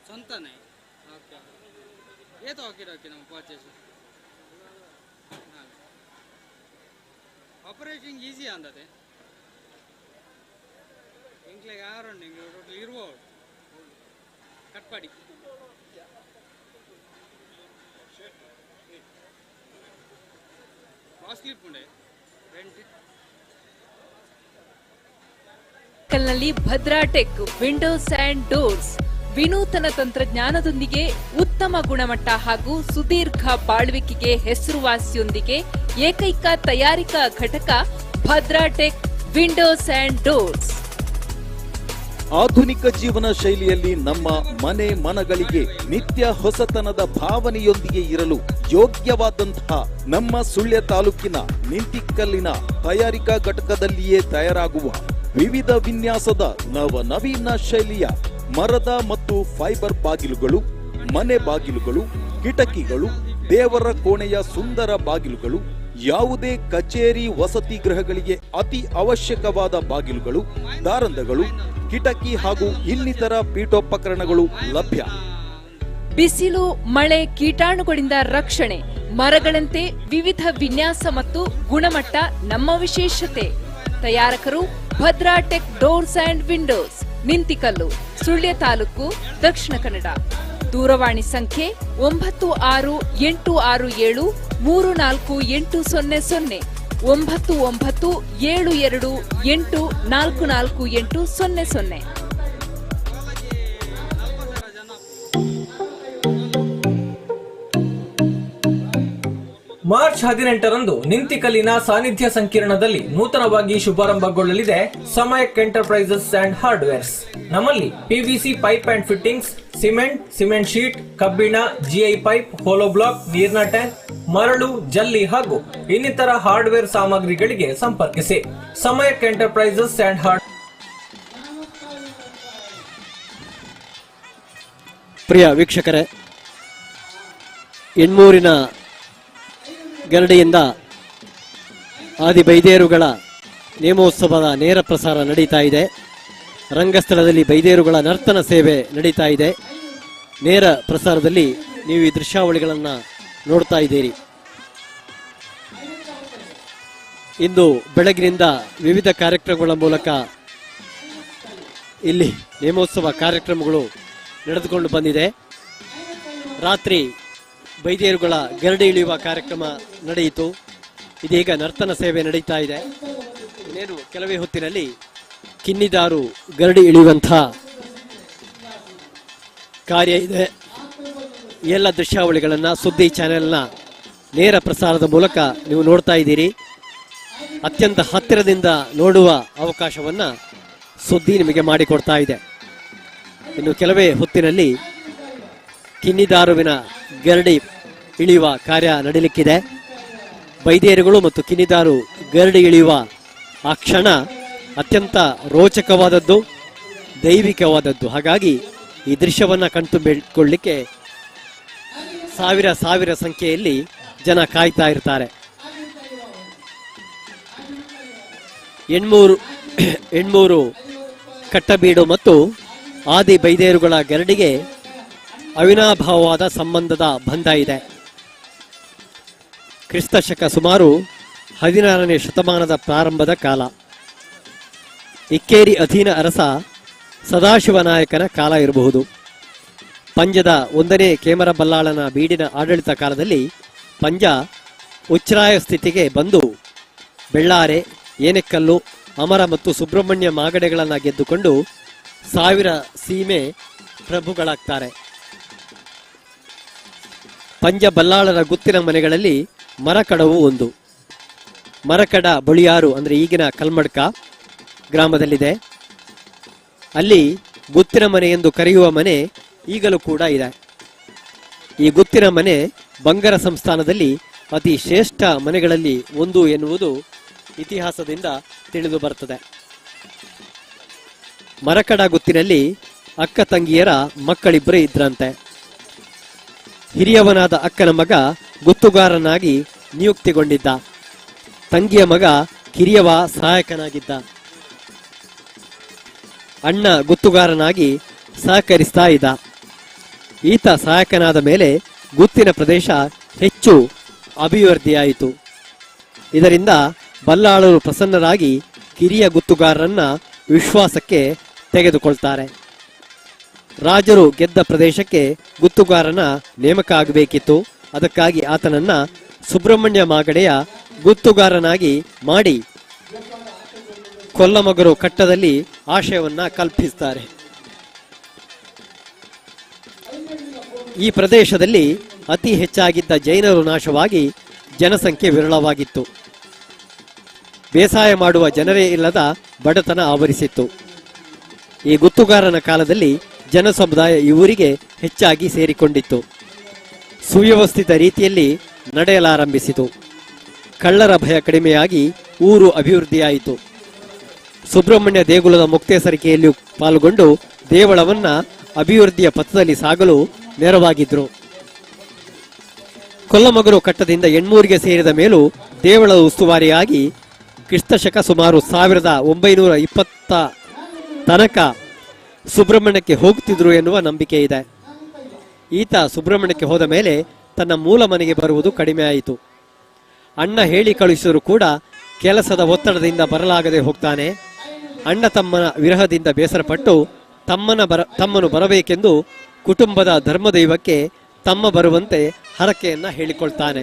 ಸ್ವಂತನೇ ಓಕೆ ಏತ ವಾಕಿ ಟಾಕಿ ನಮ್ಮ ಪರ್ಚೇಸು ಆಪರೇಷನ್ ಈಸಿ ಅಂದದೆ ಎಂಕ್ಲೆಗೆ ಯಾರು ನಿಮಗೆ ಟೋಟಲ್ ಇರ್ಬೋದು ಕಟ್ಪಾಡಿ ಕಾಸ್ಟ್ಲಿ ಪುಂಡೆ ರೆಂಟ್ ಕಲ್ನಲ್ಲಿ Bhadra tech windows and doors, ವಿನೂತನ ತಂತ್ರಜ್ಞಾನದೊಂದಿಗೆ ಉತ್ತಮ ಗುಣಮಟ್ಟ ಹಾಗೂ ಸುದೀರ್ಘ ಬಾಳ್ವಿಕೆಗೆ ಹೆಸರುವಾಸಿಯೊಂದಿಗೆ ಏಕೈಕ ತಯಾರಿಕಾ ಘಟಕ Bhadra tech windows and doors. ಆಧುನಿಕ ಜೀವನ ಶೈಲಿಯಲ್ಲಿ ನಮ್ಮ ಮನೆ ಮನಗಳಿಗೆ ನಿತ್ಯ ಹೊಸತನದ ಭಾವನೆಯೊಂದಿಗೆ ಇರಲು ಯೋಗ್ಯವಾದಂತಹ ನಮ್ಮ ಸುಳ್ಯ ತಾಲೂಕಿನ ನಿಂತಿಕಲ್ಲಿನ ತಯಾರಿಕಾ ಘಟಕದಲ್ಲಿಯೇ ತಯಾರಾಗುವ ವಿವಿಧ ವಿನ್ಯಾಸದ ನವನವೀನ ಶೈಲಿಯ ಮರದ ಮತ್ತು ಫೈಬರ್ ಬಾಗಿಲುಗಳು, ಮನೆ ಬಾಗಿಲುಗಳು, ಕಿಟಕಿಗಳು, ದೇವರ ಕೋಣೆಯ ಸುಂದರ ಬಾಗಿಲುಗಳು, ಯಾವುದೇ ಕಚೇರಿ ವಸತಿ ಗೃಹಗಳಿಗೆ ಅತಿ ಅವಶ್ಯಕವಾದ ಬಾಗಿಲುಗಳು, ದಾರಂದಗಳು, ಕಿಟಕಿ ಹಾಗೂ ಇನ್ನಿತರ ಪೀಠೋಪಕರಣಗಳು ಲಭ್ಯ. ಬಿಸಿಲು, ಮಳೆ, ಕೀಟಾಣುಗಳಿಂದ ರಕ್ಷಣೆ, ಮರಗಳಂತೆ ವಿವಿಧ ವಿನ್ಯಾಸ ಮತ್ತು ಗುಣಮಟ್ಟ ನಮ್ಮ ವಿಶೇಷತೆ. ತಯಾರಕರು Bhadra tech doors and windows, Nintikallu, Sullia taluk, Dakshina Kannada. ದೂರವಾಣಿ ಸಂಖ್ಯೆ 9686734800 9972284400. ಮಾರ್ಚ್ 18ರಂದು ನಿಂತಿಕಲ್ಲಿನ ಸಾನ್ನಿಧ್ಯ ಸಂಕೀರ್ಣದಲ್ಲಿ ನೂತನವಾಗಿ ಶುಭಾರಂಭಗೊಳ್ಳಲಿದೆ ಸಮಯಕ್ ಎಂಟರ್ಪ್ರೈಸಸ್ ಅಂಡ್ ಹಾರ್ಡ್ವೇರ್ಸ್. ನಮ್ಮಲ್ಲಿ PVC pipe and fittings, cement sheet, ಕಬ್ಬಿಣ, ಜಿಐ ಪೈಪ್, ಹೋಲೋ ಬ್ಲಾಕ್, ನೀರಿನ ಟ್ಯಾಂಕ್, ಮರಳು, ಜಲ್ಲಿ ಹಾಗೂ ಇನ್ನಿತರ ಹಾರ್ಡ್ವೇರ್ ಸಾಮಗ್ರಿಗಳಿಗೆ ಸಂಪರ್ಕಿಸಿ. ಸಮಯಕ್ ಎಂಟರ್ಪ್ರೈಸಸ್ ಅಂಡ್ ಹಾರ್ಡ್. ಪ್ರಿಯ ವೀಕ್ಷಕರೇ, ಎಣ್ಮೂರಿನ ಗರಡಿಯಿಂದ ಆದಿ ಬೈದೇರುಗಳ ನೇಮೋತ್ಸವದ ನೇರ ಪ್ರಸಾರ ನಡೀತಾ ಇದೆ. ರಂಗಸ್ಥಳದಲ್ಲಿ ಬೈದೇರುಗಳ ನರ್ತನ ಸೇವೆ ನಡೀತಾ ಇದೆ. ನೇರ ಪ್ರಸಾರದಲ್ಲಿ ನೀವು ಈ ದೃಶ್ಯಾವಳಿಗಳನ್ನು ನೋಡ್ತಾ ಇದ್ದೀರಿ. ಇಂದು ಬೆಳಗಿನಿಂದ ವಿವಿಧ ಕಾರ್ಯಕ್ರಮಗಳ ಮೂಲಕ ಇಲ್ಲಿ ನೇಮೋತ್ಸವ ಕಾರ್ಯಕ್ರಮಗಳು ನಡೆದುಕೊಂಡು ಬಂದಿದೆ. ರಾತ್ರಿ ಬೈದೇರುಗಳ ಗರಡಿ ಇಳಿಯುವ ಕಾರ್ಯಕ್ರಮ ನಡೆಯಿತು. ಇದೀಗ ನರ್ತನ ಸೇವೆ ನಡೀತಾ ಇದೆ. ಇನ್ನೇನು ಕೆಲವೇ ಹೊತ್ತಿನಲ್ಲಿ ಕಿನ್ನಿದಾರು ಗರಡಿ ಇಳಿಯುವಂಥ ಕಾರ್ಯ ಇದೆ. ಎಲ್ಲ ದೃಶ್ಯಾವಳಿಗಳನ್ನು ಸುದ್ದಿ ಚಾನೆಲ್ನ ನೇರ ಪ್ರಸಾರದ ಮೂಲಕ ನೀವು ನೋಡ್ತಾ ಇದ್ದೀರಿ. ಅತ್ಯಂತ ಹತ್ತಿರದಿಂದ ನೋಡುವ ಅವಕಾಶವನ್ನು ಸುದ್ದಿ ನಿಮಗೆ ಮಾಡಿಕೊಡ್ತಾ ಇದೆ. ಇನ್ನು ಕೆಲವೇ ಹೊತ್ತಿನಲ್ಲಿ ಕಿನ್ನಿದಾರುವಿನ ಗರಡಿ ಇಳಿಯುವ ಕಾರ್ಯ ನಡೀಲಿಕ್ಕಿದೆ. ಬೈದೇರುಗಳು ಮತ್ತು ಕಿನ್ನಿದಾರು ಗರಡಿ ಇಳಿಯುವ ಆ ಕ್ಷಣ ಅತ್ಯಂತ ರೋಚಕವಾದದ್ದು, ದೈವಿಕವಾದದ್ದು. ಹಾಗಾಗಿ ಈ ದೃಶ್ಯವನ್ನು ಕಣ್ತುಂಬಿಕೊಳ್ಳಲಿಕ್ಕೆ ಸಾವಿರ ಸಂಖ್ಯೆಯಲ್ಲಿ ಜನ ಕಾಯ್ತಾ ಇರ್ತಾರೆ. ಎಣ್ಮೂರು ಕಟ್ಟಬೀಡು ಮತ್ತು ಆದಿ ಬೈದೇರುಗಳ ಗರಡಿಗೆ ಅವಿನಾಭಾವವಾದ ಸಂಬಂಧದ ಬಂಧ ಇದೆ. ಕ್ರಿಸ್ತಶಕ ಸುಮಾರು 16ನೇ ಶತಮಾನದ ಪ್ರಾರಂಭದ ಕಾಲ. ಇಕ್ಕೇರಿ ಅಧೀನ ಅರಸ ಸದಾಶಿವನಾಯಕನ ಕಾಲ ಇರಬಹುದು. ಪಂಜದ 1ನೇ ಕೇಮರ ಬಲ್ಲಾಳನ ಬೀಡಿನ ಆಡಳಿತ ಕಾಲದಲ್ಲಿ ಪಂಜ ಉಚ್ಛ್ರಾಯ ಸ್ಥಿತಿಗೆ ಬಂದು ಬೆಳ್ಳಾರೆ, ಏನೆಕ್ಕಲ್ಲು, ಅಮರ ಮತ್ತು ಸುಬ್ರಹ್ಮಣ್ಯ ಮಾಗಡೆಗಳನ್ನು ಗೆದ್ದುಕೊಂಡು 1000 ಸೀಮೆ ಪ್ರಭುಗಳಾಗ್ತಾರೆ. ಪಂಜ ಬಲ್ಲಾಳರ ಗುತ್ತಿನ ಮನೆಗಳಲ್ಲಿ ಮರಕಡವು ಒಂದು. ಮರಕಡ ಬಳಿಯಾರು ಅಂದರೆ ಈಗಿನ ಕಲ್ಮಡ್ಕ ಗ್ರಾಮದಲ್ಲಿದೆ. ಅಲ್ಲಿ ಗುತ್ತಿನ ಮನೆ ಎಂದು ಕರೆಯುವ ಮನೆ ಈಗಲೂ ಕೂಡ ಇದೆ. ಈ ಗುತ್ತಿನ ಮನೆ ಬಂಗರ ಸಂಸ್ಥಾನದಲ್ಲಿ ಅತಿ ಶ್ರೇಷ್ಠ ಮನೆಗಳಲ್ಲಿ ಒಂದು ಎನ್ನುವುದು ಇತಿಹಾಸದಿಂದ ತಿಳಿದು ಬರುತ್ತದೆ. ಮರಕಡ ಗುತ್ತಿನಲ್ಲಿ ಅಕ್ಕ ತಂಗಿಯರ ಮಕ್ಕಳಿಬ್ಬರೇ ಇದ್ರಂತೆ. ಹಿರಿಯವನಾದ ಅಕ್ಕನ ಮಗ ಗುತ್ತುಗಾರನಾಗಿ ನಿಯುಕ್ತಿಗೊಂಡಿದ್ದ. ತಂಗಿಯ ಮಗ ಕಿರಿಯವ ಸಹಾಯಕನಾಗಿದ್ದ. ಅಣ್ಣ ಗುತ್ತುಗಾರನಾಗಿ ಸಹಕರಿಸ್ತಾ ಇದ್ದ. ಈತ ಸಹಾಯಕನಾದ ಮೇಲೆ ಗುತ್ತಿನ ಪ್ರದೇಶ ಹೆಚ್ಚು ಅಭಿವೃದ್ಧಿಯಾಯಿತು. ಇದರಿಂದ ಬಲ್ಲಾಳರು ಪ್ರಸನ್ನರಾಗಿ ಕಿರಿಯ ಗುತ್ತುಗಾರರನ್ನ ವಿಶ್ವಾಸಕ್ಕೆ ತೆಗೆದುಕೊಳ್ತಾರೆ. ರಾಜರು ಗೆದ್ದ ಪ್ರದೇಶಕ್ಕೆ ಗುತ್ತುಗಾರನ ನೇಮಕ ಆಗಬೇಕಿತ್ತು. ಅದಕ್ಕಾಗಿ ಆತನನ್ನ ಸುಬ್ರಹ್ಮಣ್ಯ ಮಾಗಡೆಯ ಗುತ್ತುಗಾರನಾಗಿ ಮಾಡಿ ಕೊಲ್ಲಮಗರು ಕಟ್ಟದಲ್ಲಿ ಆಶಯವನ್ನ ಕಲ್ಪಿಸುತ್ತಾರೆ. ಈ ಪ್ರದೇಶದಲ್ಲಿ ಅತಿ ಹೆಚ್ಚಾಗಿದ್ದ ಜೈನರು ನಾಶವಾಗಿ ಜನಸಂಖ್ಯೆ ವಿರಳವಾಗಿತ್ತು. ಬೇಸಾಯ ಮಾಡುವ ಜನರೇ ಇಲ್ಲದ ಬಡತನ ಆವರಿಸಿತ್ತು. ಈ ಗುತ್ತುಗಾರನ ಕಾಲದಲ್ಲಿ ಜನಸಮುದಾಯ ಈ ಊರಿಗೆ ಹೆಚ್ಚಾಗಿ ಸೇರಿಕೊಂಡಿತ್ತು. ಸುವ್ಯವಸ್ಥಿತ ರೀತಿಯಲ್ಲಿ ನಡೆಯಲಾರಂಭಿಸಿತು. ಕಳ್ಳರ ಭಯ ಕಡಿಮೆಯಾಗಿ ಊರು ಅಭಿವೃದ್ಧಿಯಾಯಿತು. ಸುಬ್ರಹ್ಮಣ್ಯ ದೇಗುಲದ ಮುಕ್ತೇಸರಿಕೆಯಲ್ಲಿ ಪಾಲ್ಗೊಂಡು ದೇವಳವನ್ನ ಅಭಿವೃದ್ಧಿಯ ಪಥದಲ್ಲಿ ಸಾಗಲು ನೆರವಾಗಿದ್ರು. ಕೊಲ್ಲಮಗರು ಕಟ್ಟದಿಂದ ಎಣ್ಮೂರಿಗೆ ಸೇರಿದ ಮೇಲೂ ದೇವಳದ ಉಸ್ತುವಾರಿಯಾಗಿ ಕ್ರಿಸ್ತಶಕ ಸುಮಾರು 1920 ತನಕ ಸುಬ್ರಹ್ಮಣ್ಯಕ್ಕೆ ಹೋಗುತ್ತಿದ್ರು ಎನ್ನುವ ನಂಬಿಕೆ ಇದೆ. ಈತ ಸುಬ್ರಹ್ಮಣ್ಯಕ್ಕೆ ಹೋದ ಮೇಲೆ ತನ್ನ ಮೂಲ ಮನೆಗೆ ಬರುವುದು ಕಡಿಮೆ ಆಯಿತು. ಅಣ್ಣ ಹೇಳಿ ಕಳುಹಿಸಿದರೂ ಕೂಡ ಕೆಲಸದ ಒತ್ತಡದಿಂದ ಬರಲಾಗದೆ ಹೋಗ್ತಾನೆ. ಅಣ್ಣ ತಮ್ಮನ ವಿರಹದಿಂದ ಬೇಸರಪಟ್ಟು ತಮ್ಮನು ಬರಬೇಕೆಂದು ಕುಟುಂಬದ ಧರ್ಮದೈವಕ್ಕೆ ತಮ್ಮ ಬರುವಂತೆ ಹರಕೆಯನ್ನ ಹೇಳಿಕೊಳ್ತಾನೆ.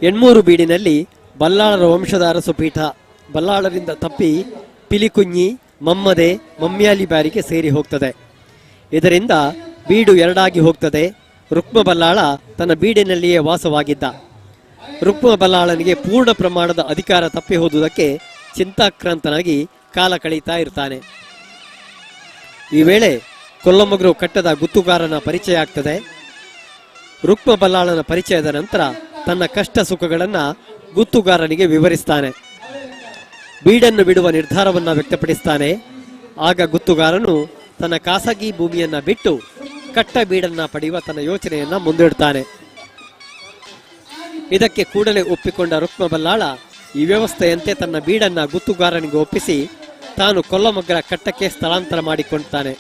ಎಣ್ಮೂರು ಬೀಡಿನಲ್ಲಿ ಬಲ್ಲಾಳರ ವಂಶದ ಅರಸು ಪೀಠ ಬಲ್ಲಾಳರಿಂದ ತಪ್ಪಿ ಪಿಲಿಕುಂಜಿ, ಮಮ್ಮದೆ, ಮಮ್ಯಾಲಿ ಬಾರಿಗೆ ಸೇರಿ ಹೋಗ್ತದೆ. ಇದರಿಂದ ಬೀಡು ಎರಡಾಗಿ ಹೋಗ್ತದೆ. ರುಕ್ಮ ಬಲ್ಲಾಳ ತನ್ನ ಬೀಡಿನಲ್ಲಿಯೇ ವಾಸವಾಗಿದ್ದ. ರುಕ್ಮ ಬಲ್ಲಾಳನಿಗೆ ಪೂರ್ಣ ಪ್ರಮಾಣದ ಅಧಿಕಾರ ತಪ್ಪಿ ಹೋದುದಕ್ಕೆ ಚಿಂತಾಕ್ರಾಂತನಾಗಿ ಕಾಲ ಕಳೀತಾ ಇರ್ತಾನೆ. ಈ ವೇಳೆ ಕೊಲ್ಲಮಗರು ಕಟ್ಟದ ಗುತ್ತುಗಾರನ ಪರಿಚಯ ಆಗ್ತದೆ. ರುಕ್ಮ ಬಲ್ಲಾಳನ ಪರಿಚಯದ ನಂತರ ತನ್ನ ಕಷ್ಟ ಸುಖಗಳನ್ನ ಗುತ್ತುಗಾರನಿಗೆ ವಿವರಿಸ್ತಾನೆ. ಬೀಡನ್ನು ಬಿಡುವ ನಿರ್ಧಾರವನ್ನ ವ್ಯಕ್ತಪಡಿಸ್ತಾನೆ. ಆಗ ಗುತ್ತುಗಾರನು ತನ್ನ ಖಾಸಗಿ ಭೂಮಿಯನ್ನ ಬಿಟ್ಟು ಕಟ್ಟ ಬೀಡನ್ನ ಪಡೆಯುವ ತನ್ನ ಯೋಚನೆಯನ್ನ ಮುಂದಿಡ್ತಾನೆ. ಇದಕ್ಕೆ ಕೂಡಲೇ ಒಪ್ಪಿಕೊಂಡ ರುಕ್ಮ ಬಲ್ಲಾಳ ಈ ವ್ಯವಸ್ಥೆಯಂತೆ ತನ್ನ ಬೀಡನ್ನ ಗುತ್ತುಗಾರನಿಗೆ ಒಪ್ಪಿಸಿ ತಾನು ಕೊಲ್ಲಮಗ್ರ ಕಟ್ಟಕ್ಕೆ ಸ್ಥಳಾಂತರ ಮಾಡಿಕೊಳ್ತಾನೆ.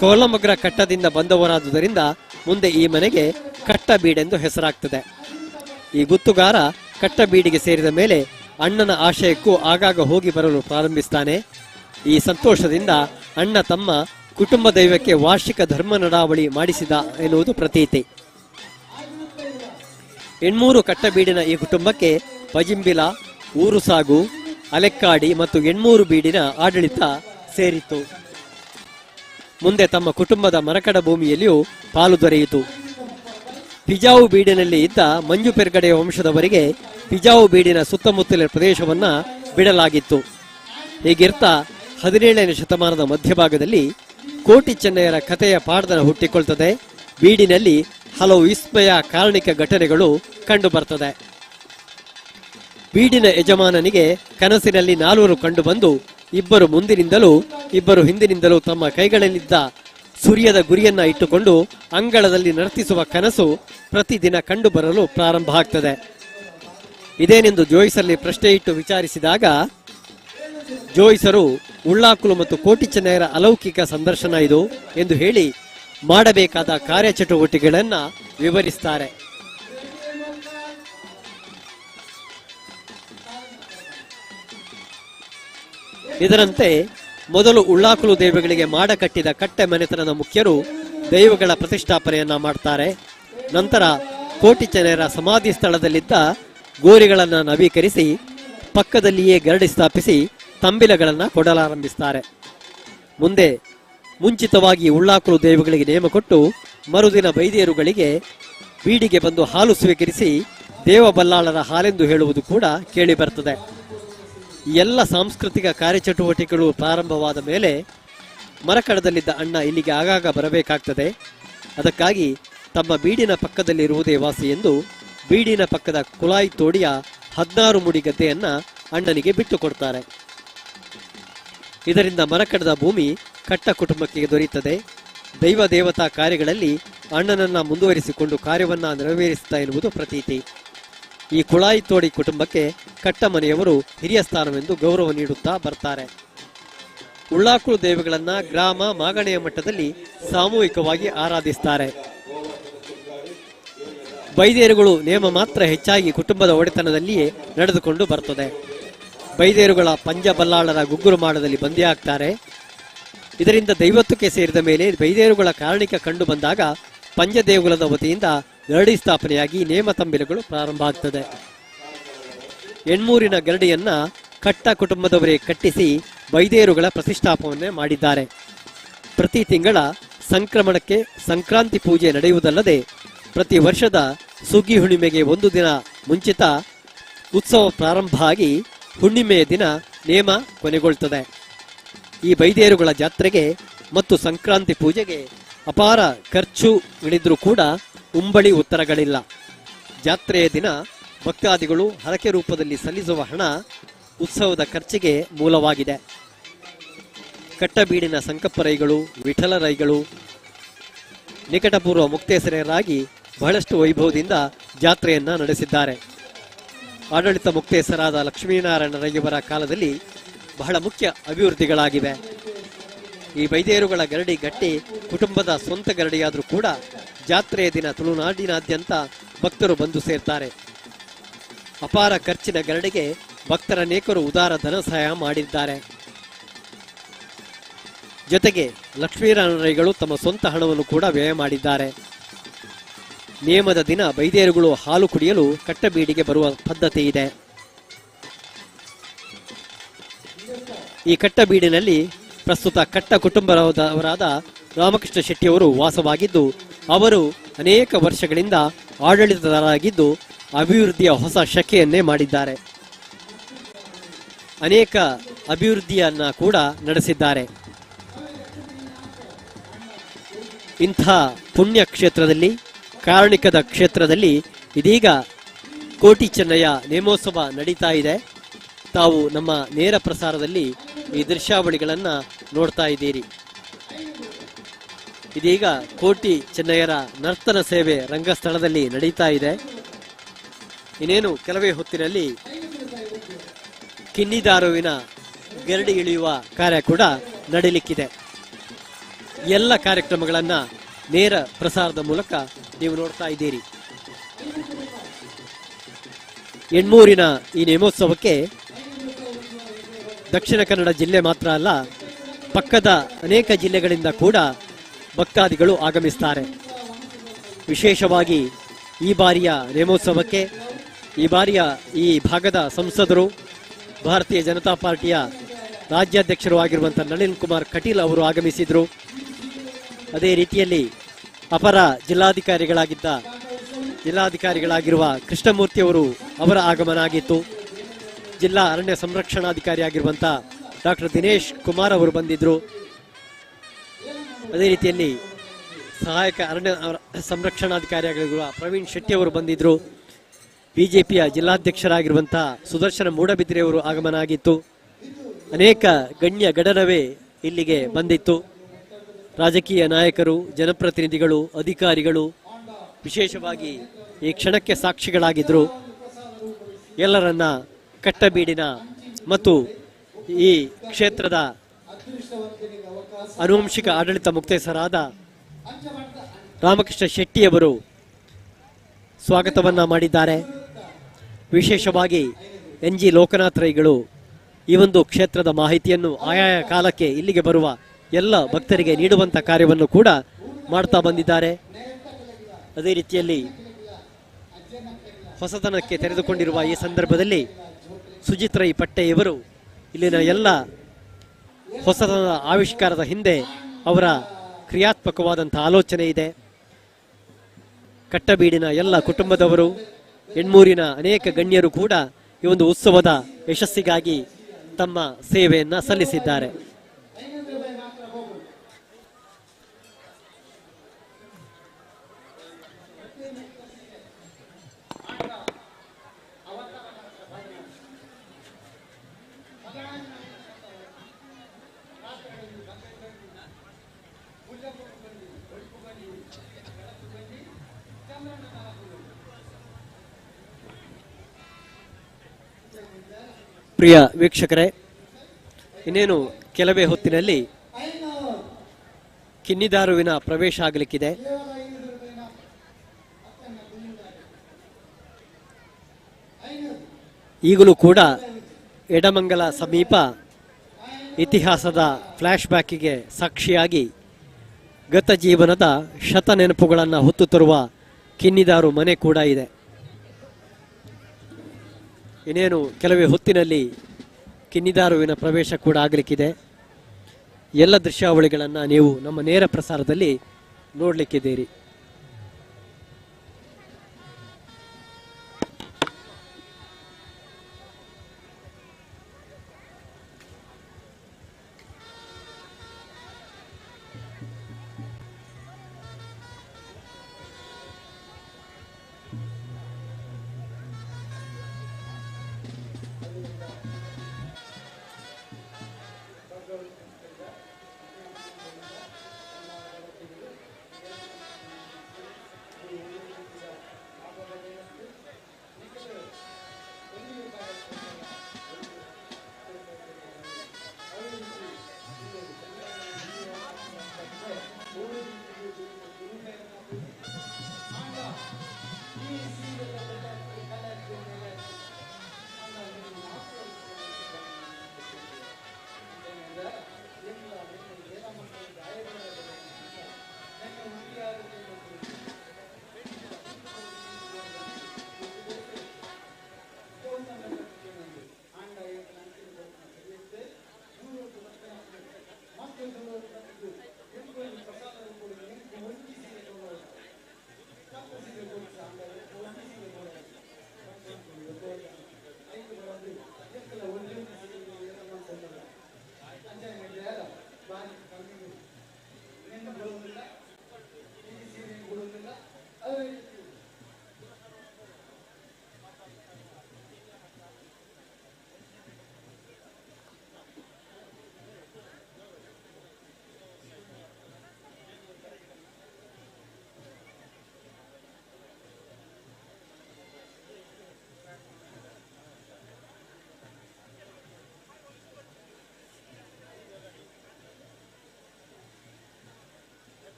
ಕೊಲ್ಲಮಗ್ರ ಕಟ್ಟದಿಂದ ಬಂದವರಾದುದರಿಂದ ಮುಂದೆ ಈ ಮನೆಗೆ ಕಟ್ಟ ಬೀಡೆಂದು ಹೆಸರಾಗ್ತದೆ. ಈ ಗುತ್ತುಗಾರ ಕಟ್ಟ ಬೀಡಿಗೆ ಸೇರಿದ ಮೇಲೆ ಅಣ್ಣನ ಆಶಯಕ್ಕೂ ಆಗಾಗ ಹೋಗಿ ಬರಲು ಪ್ರಾರಂಭಿಸ್ತಾನೆ. ಈ ಸಂತೋಷದಿಂದ ಅಣ್ಣ ತಮ್ಮ ಕುಟುಂಬ ದೈವಕ್ಕೆ ವಾರ್ಷಿಕ ಧರ್ಮ ನಡಾವಳಿ ಮಾಡಿಸಿದ ಎನ್ನುವುದು ಪ್ರತೀತಿ. ಎಣ್ಮೂರು ಕಟ್ಟಬೀಡಿನ ಈ ಕುಟುಂಬಕ್ಕೆ ಪಜಿಂಬಿಲ, ಊರುಸಾಗು, ಅಲೆಕ್ಕಾಡಿ ಮತ್ತು ಎಣ್ಮೂರು ಬೀಡಿನ ಆಡಳಿತ ಸೇರಿತು. ಮುಂದೆ ತಮ್ಮ ಕುಟುಂಬದ ಮರಕಡ ಭೂಮಿಯಲ್ಲಿಯೂ ಪಾಲು ದೊರೆಯಿತು. ಪಿಜಾವು ಬೀಡಿನಲ್ಲಿ ಇದ್ದ ಮಂಜು ಪೆರ್ಗಡೆಯ ವಂಶದವರಿಗೆ ಪಿಜಾವು ಬೀಡಿನ ಸುತ್ತಮುತ್ತಲಿನ ಪ್ರದೇಶವನ್ನ ಬಿಡಲಾಗಿತ್ತು. ಹೀಗಿರ್ತಾ 17ನೇ ಶತಮಾನದ ಮಧ್ಯಭಾಗದಲ್ಲಿ ಕೋಟಿ ಚೆನ್ನಯ್ಯರ ಕಥೆಯ ಪಾಡ್ದನ ಹುಟ್ಟಿಕೊಳ್ತದೆ. ಬೀಡಿನಲ್ಲಿ ಹಲವು ವಿಸ್ಮಯ ಕಾರಣಿಕ ಘಟನೆಗಳು ಕಂಡು ಬರ್ತದೆ. ಬೀಡಿನ ಯಜಮಾನನಿಗೆ ಕನಸಿನಲ್ಲಿ 4 ಕಂಡು ಬಂದು ಇಬ್ಬರು ಮುಂದಿನಿಂದಲೂ ಇಬ್ಬರು ಹಿಂದಿನಿಂದಲೂ ತಮ್ಮ ಕೈಗಳಲ್ಲಿದ್ದ ಸೂರ್ಯದ ಗುರಿಯನ್ನ ಇಟ್ಟುಕೊಂಡು ಅಂಗಳದಲ್ಲಿ ನರ್ತಿಸುವ ಕನಸು ಪ್ರತಿದಿನ ಕಂಡು ಬರಲು ಪ್ರಾರಂಭ ಆಗ್ತದೆ. ಇದೇನೆಂದು ಜೋಯಿಸಲ್ಲಿ ಪ್ರಶ್ನೆ ಇಟ್ಟು ವಿಚಾರಿಸಿದಾಗ ಜೋಯಿಸರು ಉಳ್ಳಾಕುಲು ಮತ್ತು ಕೋಟಿ ಚೆನ್ನಯ್ಯರ ಅಲೌಕಿಕ ಸಂದರ್ಶನ ಇದು ಎಂದು ಹೇಳಿ ಮಾಡಬೇಕಾದ ಕಾರ್ಯಚಟುವಟಿಕೆಗಳನ್ನ ವಿವರಿಸ್ತಾರೆ. ಇದರಂತೆ ಮೊದಲು ಉಳ್ಳಾಕುಲು ದೇವಗಳಿಗೆ ಮಾಡ ಕಟ್ಟಿದ ಕಟ್ಟೆ ಮನೆತನದ ಮುಖ್ಯರು ದೈವಗಳ ಪ್ರತಿಷ್ಠಾಪನೆಯನ್ನ ಮಾಡ್ತಾರೆ. ನಂತರ ಕೋಟಿ ಚೆನ್ನಯ್ಯರ ಸಮಾಧಿ ಸ್ಥಳದಲ್ಲಿದ್ದ ಗೋರಿಗಳನ್ನು ನವೀಕರಿಸಿ ಪಕ್ಕದಲ್ಲಿಯೇ ಗರಡಿ ಸ್ಥಾಪಿಸಿ ತಂಬಿಲಗಳನ್ನು ಕೊಡಲಾರಂಭಿಸ್ತಾರೆ. ಮುಂದೆ ಮುಂಚಿತವಾಗಿ ಉಳ್ಳಾಕುಲು ದೇವಗಳಿಗೆ ನೇಮ ಕೊಟ್ಟು ಮರುದಿನ ಬೈದೇರುಗಳಿಗೆ ಬೀಡಿಗೆ ಬಂದು ಹಾಲು ಸ್ವೀಕರಿಸಿ ದೇವ ಬಲ್ಲಾಳರ ಹಾಲೆಂದು ಹೇಳುವುದು ಕೂಡ ಕೇಳಿ ಬರ್ತದೆ. ಈ ಎಲ್ಲ ಸಾಂಸ್ಕೃತಿಕ ಕಾರ್ಯಚಟುವಟಿಕೆಗಳು ಪ್ರಾರಂಭವಾದ ಮೇಲೆ ಮರಕಡದಲ್ಲಿದ್ದ ಅಣ್ಣ ಇಲ್ಲಿಗೆ ಆಗಾಗ ಬರಬೇಕಾಗ್ತದೆ. ಅದಕ್ಕಾಗಿ ತಮ್ಮ ಬೀಡಿನ ಪಕ್ಕದಲ್ಲಿರುವುದೇ ವಾಸಿ ಎಂದು ಬೀಡಿನ ಪಕ್ಕದ ಕುಲಾಯಿ ತೋಡಿಯ 16 ಮುಡಿ ಗದ್ದೆಯನ್ನ ಅಣ್ಣನಿಗೆ ಬಿಟ್ಟು ಕೊಡ್ತಾರೆ. ಇದರಿಂದ ಮರಕಡದ ಭೂಮಿ ಕಟ್ಟ ಕುಟುಂಬಕ್ಕೆ ದೊರೆಯುತ್ತದೆ. ದೈವ ದೇವತಾ ಕಾರ್ಯಗಳಲ್ಲಿ ಅಣ್ಣನನ್ನ ಮುಂದುವರಿಸಿಕೊಂಡು ಕಾರ್ಯವನ್ನ ನೆರವೇರಿಸುತ್ತಾ ಎನ್ನುವುದು ಪ್ರತೀತಿ. ಈ ಕುಳಾಯಿ ತೋಡಿ ಕುಟುಂಬಕ್ಕೆ ಕಟ್ಟ ಮನೆಯವರು ಹಿರಿಯ ಸ್ಥಾನವೆಂದು ಗೌರವ ನೀಡುತ್ತಾ ಬರ್ತಾರೆ. ಉಳ್ಳಾಕುಳು ದೇವಗಳನ್ನ ಗ್ರಾಮ ಮಾಗಣೆಯ ಮಟ್ಟದಲ್ಲಿ ಸಾಮೂಹಿಕವಾಗಿ ಆರಾಧಿಸ್ತಾರೆ. ಬೈದೇರುಗಳು ನೇಮ ಮಾತ್ರ ಹೆಚ್ಚಾಗಿ ಕುಟುಂಬದ ಒಡೆತನದಲ್ಲಿಯೇ ನಡೆದುಕೊಂಡು ಬರ್ತದೆ. ಬೈದೇರುಗಳ ಪಂಜ ಬಲ್ಲಾಳರ ಗುಗ್ಗುರು ಮಾಡದಲ್ಲಿ ಬಂದಿಯಾಗ್ತಾರೆ. ಇದರಿಂದ ದೈವತ್ವಕ್ಕೆ ಸೇರಿದ ಮೇಲೆ ಬೈದೇರುಗಳ ಕಾರಣಿಕ ಕಂಡು ಬಂದಾಗ ಪಂಜದೇಗುಲದ ವತಿಯಿಂದ ಗರಡಿ ಸ್ಥಾಪನೆಯಾಗಿ ನೇಮ ತಂಬಿಲುಗಳು ಪ್ರಾರಂಭ ಆಗ್ತದೆ. ಎಣ್ಮೂರಿನ ಗರಡಿಯನ್ನ ಕಟ್ಟ ಕುಟುಂಬದವರೇ ಕಟ್ಟಿಸಿ ಬೈದೇರುಗಳ ಪ್ರತಿಷ್ಠಾಪನೆ ಮಾಡಿದ್ದಾರೆ. ಪ್ರತಿ ತಿಂಗಳ ಸಂಕ್ರಮಣಕ್ಕೆ ಸಂಕ್ರಾಂತಿ ಪೂಜೆ ನಡೆಯುವುದಲ್ಲದೆ ಪ್ರತಿ ವರ್ಷದ ಸುಗ್ಗಿ ಹುಣ್ಣಿಮೆಗೆ 1 ದಿನ ಮುಂಚಿತ ಉತ್ಸವ ಪ್ರಾರಂಭ ಆಗಿ ಹುಣ್ಣಿಮೆಯ ದಿನ ನೇಮ ಕೊನೆಗೊಳ್ತದೆ. ಈ ಬೈದೇರುಗಳ ಜಾತ್ರೆಗೆ ಮತ್ತು ಸಂಕ್ರಾಂತಿ ಪೂಜೆಗೆ ಅಪಾರ ಖರ್ಚುಗಳಿದ್ರೂ ಕೂಡ ಉಂಬಳಿ ಉತ್ತರಗಳಿಲ್ಲ. ಜಾತ್ರೆಯ ದಿನ ಭಕ್ತಾದಿಗಳು ಹರಕೆ ರೂಪದಲ್ಲಿ ಸಲ್ಲಿಸುವ ಹಣ ಉತ್ಸವದ ಖರ್ಚಿಗೆ ಮೂಲವಾಗಿದೆ. ಕಟ್ಟಬೀಡಿನ ಸಂಕಪ್ಪರೈಗಳು, ವಿಠಲರೈಗಳು ನಿಕಟಪೂರ್ವ ಮುಕ್ತೇಸರರಾಗಿ ಬಹಳಷ್ಟು ವೈಭವದಿಂದ ಜಾತ್ರೆಯನ್ನ ನಡೆಸಿದ್ದಾರೆ. ಆಡಳಿತ ಮುಕ್ತೇಸರಾದ ಲಕ್ಷ್ಮೀನಾರಾಯಣ ರೈಯವರ ಕಾಲದಲ್ಲಿ ಬಹಳ ಮುಖ್ಯ ಅಭಿವೃದ್ಧಿಗಳಾಗಿವೆ. ಈ ಬೈದೇರುಗಳ ಗರಡಿ ಗಟ್ಟಿ ಕುಟುಂಬದ ಸ್ವಂತ ಗರಡಿಯಾದರೂ ಕೂಡ ಜಾತ್ರೆಯ ದಿನ ತುಳುನಾಡಿನಾದ್ಯಂತ ಭಕ್ತರು ಬಂದು ಸೇರ್ತಾರೆ. ಅಪಾರ ಖರ್ಚಿನ ಗರಡಿಗೆ ಭಕ್ತರನೇಕರು ಉದಾರ ಧನ ಸಹಾಯ ಮಾಡಿದ್ದಾರೆ. ಜೊತೆಗೆ ಲಕ್ಷ್ಮೀನಾರಾಯಣ ರೈಗಳು ತಮ್ಮ ಸ್ವಂತ ಹಣವನ್ನು ಕೂಡ ವ್ಯಯ ಮಾಡಿದ್ದಾರೆ. ನೇಮದ ದಿನ ಬೈದೇರುಗಳು ಹಾಲು ಕುಡಿಯಲು ಕಟ್ಟಬೀಡಿಗೆ ಬರುವ ಪದ್ಧತಿ ಇದೆ. ಈ ಕಟ್ಟಬೀಡಿನಲ್ಲಿ ಪ್ರಸ್ತುತ ಕಟ್ಟ ಕುಟುಂಬದವರಾದ ರಾಮಕೃಷ್ಣ ಶೆಟ್ಟಿಯವರು ವಾಸವಾಗಿದ್ದು ಅವರು ಅನೇಕ ವರ್ಷಗಳಿಂದ ಆಡಳಿತದಾರರಾಗಿದ್ದು ಅಭಿವೃದ್ಧಿಯ ಹೊಸ ಶಕೆಯನ್ನೇ ಮಾಡಿದ್ದಾರೆ. ಅನೇಕ ಅಭಿವೃದ್ಧಿಯನ್ನ ಕೂಡ ನಡೆಸಿದ್ದಾರೆ. ಇಂಥ ಪುಣ್ಯ ಕ್ಷೇತ್ರದಲ್ಲಿ ಕಾರಣಿಕದ ಕ್ಷೇತ್ರದಲ್ಲಿ ಇದೀಗ ಕೋಟಿ ಚೆನ್ನಯ್ಯ ನೇಮೋತ್ಸವ ನಡೀತಾ ಇದೆ. ತಾವು ನಮ್ಮ ನೇರ ಪ್ರಸಾರದಲ್ಲಿ ಈ ದೃಶ್ಯಾವಳಿಗಳನ್ನು ನೋಡ್ತಾ ಇದ್ದೀರಿ. ಇದೀಗ ಕೋಟಿ ಚೆನ್ನಯ್ಯರ ನರ್ತನ ಸೇವೆ ರಂಗಸ್ಥಳದಲ್ಲಿ ನಡೀತಾ ಇದೆ. ಇನ್ನೇನು ಕೆಲವೇ ಹೊತ್ತಿನಲ್ಲಿ ಕಿನ್ನಿದಾರುವಿನ ಗರಡಿ ಇಳಿಯುವ ಕಾರ್ಯ ಕೂಡ ನಡೀಲಿಕ್ಕಿದೆ. ಎಲ್ಲ ಕಾರ್ಯಕ್ರಮಗಳನ್ನು ನೇರ ಪ್ರಸಾರದ ಮೂಲಕ ನೀವು ನೋಡ್ತಾ ಇದ್ದೀರಿ. ಎಣ್ಮೂರಿನ ಈ ನೇಮೋತ್ಸವಕ್ಕೆ ದಕ್ಷಿಣ ಕನ್ನಡ ಜಿಲ್ಲೆ ಮಾತ್ರ ಅಲ್ಲ, ಪಕ್ಕದ ಅನೇಕ ಜಿಲ್ಲೆಗಳಿಂದ ಕೂಡ ಭಕ್ತಾದಿಗಳು ಆಗಮಿಸ್ತಾರೆ. ವಿಶೇಷವಾಗಿ ಈ ಬಾರಿಯ ನೇಮೋತ್ಸವಕ್ಕೆ ಈ ಬಾರಿಯ ಈ ಭಾಗದ ಸಂಸದರು, ಭಾರತೀಯ ಜನತಾ ಪಾರ್ಟಿಯ ರಾಜ್ಯಾಧ್ಯಕ್ಷರು ಆಗಿರುವಂಥ ನಳಿನ್ ಕುಮಾರ್ ಕಟೀಲ್ ಅವರು ಆಗಮಿಸಿದರು. ಅದೇ ರೀತಿಯಲ್ಲಿ ಅಪರ ಜಿಲ್ಲಾಧಿಕಾರಿಗಳಾಗಿರುವ ಕೃಷ್ಣಮೂರ್ತಿಯವರು ಅವರ ಆಗಮನ ಆಗಿತ್ತು. ಜಿಲ್ಲಾ ಅರಣ್ಯ ಸಂರಕ್ಷಣಾಧಿಕಾರಿ ಆಗಿರುವಂಥ ಡಾಕ್ಟರ್ ದಿನೇಶ್ ಕುಮಾರ್ ಅವರು ಬಂದಿದ್ದರು. ಅದೇ ರೀತಿಯಲ್ಲಿ ಸಹಾಯಕ ಅರಣ್ಯ ಸಂರಕ್ಷಣಾಧಿಕಾರಿಯಾಗಿರುವ ಪ್ರವೀಣ್ ಶೆಟ್ಟಿ ಅವರು ಬಂದಿದ್ದರು. ಬಿಜೆಪಿಯ ಜಿಲ್ಲಾಧ್ಯಕ್ಷರಾಗಿರುವಂಥ ಸುದರ್ಶನ ಮೂಡಬಿದ್ರೆಯವರು ಆಗಮನ ಆಗಿತ್ತು. ಅನೇಕ ಗಣ್ಯ ಗಣನವೇ ಇಲ್ಲಿಗೆ ಬಂದಿತ್ತು. ರಾಜಕೀಯ ನಾಯಕರು, ಜನಪ್ರತಿನಿಧಿಗಳು, ಅಧಿಕಾರಿಗಳು ವಿಶೇಷವಾಗಿ ಈ ಕ್ಷಣಕ್ಕೆ ಸಾಕ್ಷಿಗಳಾಗಿದ್ದರು. ಎಲ್ಲರನ್ನ ಕಟ್ಟಬೀಡಿನ ಮತ್ತು ಈ ಕ್ಷೇತ್ರದ ಆನುವಂಶಿಕ ಆಡಳಿತ ಮುಕ್ತೇಸರಾದ ರಾಮಕೃಷ್ಣ ಶೆಟ್ಟಿಯವರು ಸ್ವಾಗತವನ್ನ ಮಾಡಿದ್ದಾರೆ. ವಿಶೇಷವಾಗಿ NG ಲೋಕನಾಥ್ ರೈಗಳು ಈ ಒಂದು ಕ್ಷೇತ್ರದ ಮಾಹಿತಿಯನ್ನು ಆಯಾಯ ಕಾಲಕ್ಕೆ ಇಲ್ಲಿಗೆ ಬರುವ ಎಲ್ಲ ಭಕ್ತರಿಗೆ ನೀಡುವಂಥ ಕಾರ್ಯವನ್ನು ಕೂಡ ಮಾಡ್ತಾ ಬಂದಿದ್ದಾರೆ. ಅದೇ ರೀತಿಯಲ್ಲಿ ಹೊಸತನಕ್ಕೆ ತೆರೆದುಕೊಂಡಿರುವ ಈ ಸಂದರ್ಭದಲ್ಲಿ ಸುಜಿತ್ ರೈ ಪಟ್ಟೆಯವರು ಇಲ್ಲಿನ ಎಲ್ಲ ಹೊಸತನದ ಆವಿಷ್ಕಾರದ ಹಿಂದೆ ಅವರ ಕ್ರಿಯಾತ್ಮಕವಾದಂಥ ಆಲೋಚನೆ ಇದೆ. ಕಟ್ಟಬೀಡಿನ ಎಲ್ಲ ಕುಟುಂಬದವರು, ಎಣ್ಮೂರಿನ ಅನೇಕ ಗಣ್ಯರು ಕೂಡ ಈ ಒಂದು ಉತ್ಸವದ ಯಶಸ್ಸಿಗಾಗಿ ತಮ್ಮ ಸೇವೆಯನ್ನು ಸಲ್ಲಿಸಿದ್ದಾರೆ. ಪ್ರಿಯ ವೀಕ್ಷಕರೇ, ಇನ್ನೇನು ಕೆಲವೇ ಹೊತ್ತಿನಲ್ಲಿ ಕಿನ್ನಿದಾರುವಿನ ಪ್ರವೇಶ ಆಗಲಿಕ್ಕಿದೆ. ಈಗಲೂ ಕೂಡ ಎಡಮಂಗಲ ಸಮೀಪ ಇತಿಹಾಸದ ಫ್ಲ್ಯಾಶ್ ಬ್ಯಾಕಿಗೆ ಸಾಕ್ಷಿಯಾಗಿ ಗತ ಜೀವನದ ಶತ ನೆನಪುಗಳನ್ನು ಹೊತ್ತು ತರುವ ಕಿನ್ನಿದಾರು ಮನೆ ಕೂಡ ಇದೆ. ಇನ್ನೇನು ಕೆಲವೇ ಹೊತ್ತಿನಲ್ಲಿ ಕಿನ್ನಿದಾರುವಿನ ಪ್ರವೇಶ ಕೂಡ ಆಗಲಿಕ್ಕಿದೆ. ಎಲ್ಲ ದೃಶ್ಯಾವಳಿಗಳನ್ನು ನೀವು ನಮ್ಮ ನೇರ ಪ್ರಸಾರದಲ್ಲಿ ನೋಡಲಿಕ್ಕಿದ್ದೀರಿ.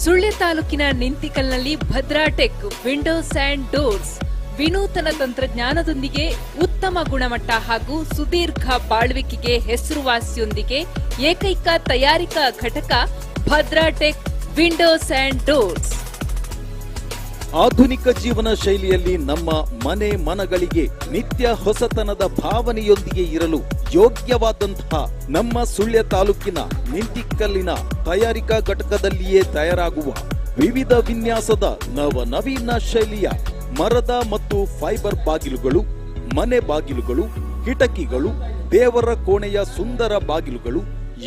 ಸುಳ್ಯ ತಾಲೂಕಿನ ನಿಂತಿಕಲ್ನಲ್ಲಿ Bhadra tech windows and doors ವಿನೂತನ ತಂತ್ರಜ್ಞಾನದೊಂದಿಗೆ ಉತ್ತಮ ಗುಣಮಟ್ಟ ಹಾಗೂ ಸುದೀರ್ಘ ಬಾಳ್ವಿಕೆಗೆ ಹೆಸರುವಾಸಿಯೊಂದಿಗೆ ಏಕೈಕ ತಯಾರಿಕಾ ಘಟಕ Bhadra tech windows and doors. ಆಧುನಿಕ ಜೀವನ ಶೈಲಿಯಲ್ಲಿ ನಮ್ಮ ಮನೆ ಮನಗಳಿಗೆ ನಿತ್ಯ ಹೊಸತನದ ಭಾವನೆಯೊಂದಿಗೆ ಇರಲು ಯೋಗ್ಯವಾದಂತಹ ನಮ್ಮ ಸುಳ್ಯ ತಾಲೂಕಿನ ನಿಂತಿಕಲ್ಲಿನ ತಯಾರಿಕಾ ಘಟಕದಲ್ಲಿಯೇ ತಯಾರಾಗುವ ವಿವಿಧ ವಿನ್ಯಾಸದ ನವನವೀನ ಶೈಲಿಯ ಮರದ ಮತ್ತು ಫೈಬರ್ ಬಾಗಿಲುಗಳು, ಮನೆ ಬಾಗಿಲುಗಳು, ಕಿಟಕಿಗಳು, ದೇವರ ಕೋಣೆಯ ಸುಂದರ ಬಾಗಿಲುಗಳು,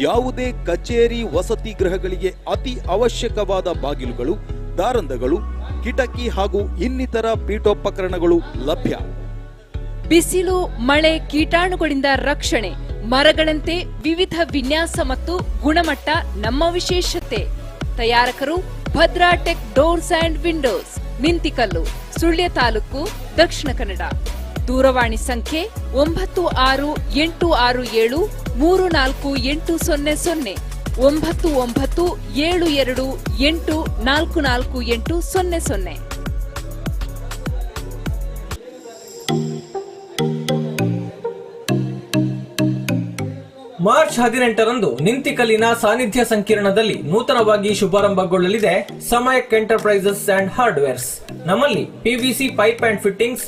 ಯಾವುದೇ ಕಚೇರಿ ವಸತಿ ಗೃಹಗಳಿಗೆ ಅತಿ ಅವಶ್ಯಕವಾದ ಬಾಗಿಲುಗಳು, ದಾರಂದಗಳು, ಕಿಟಕಿ ಹಾಗೂ ಇನ್ನಿತರ ಪೀಠೋಪಕರಣಗಳು ಲಭ್ಯ. ಬಿಸಿಲು, ಮಳೆ, ಕೀಟಾಣುಗಳಿಂದ ರಕ್ಷಣೆ, ಮರಗಳಂತೆ ವಿವಿಧ ವಿನ್ಯಾಸ ಮತ್ತು ಗುಣಮಟ್ಟ ನಮ್ಮ ವಿಶೇಷತೆ. ತಯಾರಕರು Bhadra tech doors and windows, Nintikallu, Sullia taluk, Dakshina Kannada. ದೂರವಾಣಿ ಸಂಖ್ಯೆ 9667348800 9972284400. ಮಾರ್ಚ್ 18ರಂದು ನಿಂತಿಕಲ್ಲಿನ ಸಾನ್ನಿಧ್ಯ ಸಂಕೀರ್ಣದಲ್ಲಿ ನೂತನವಾಗಿ ಶುಭಾರಂಭಗೊಳ್ಳಲಿದೆ ಸಮಯಕ್ ಎಂಟರ್ಪ್ರೈಸಸ್ ಅಂಡ್ ಹಾರ್ಡ್ವೇರ್ಸ್. ನಮ್ಮಲ್ಲಿ PVC pipe and fittings,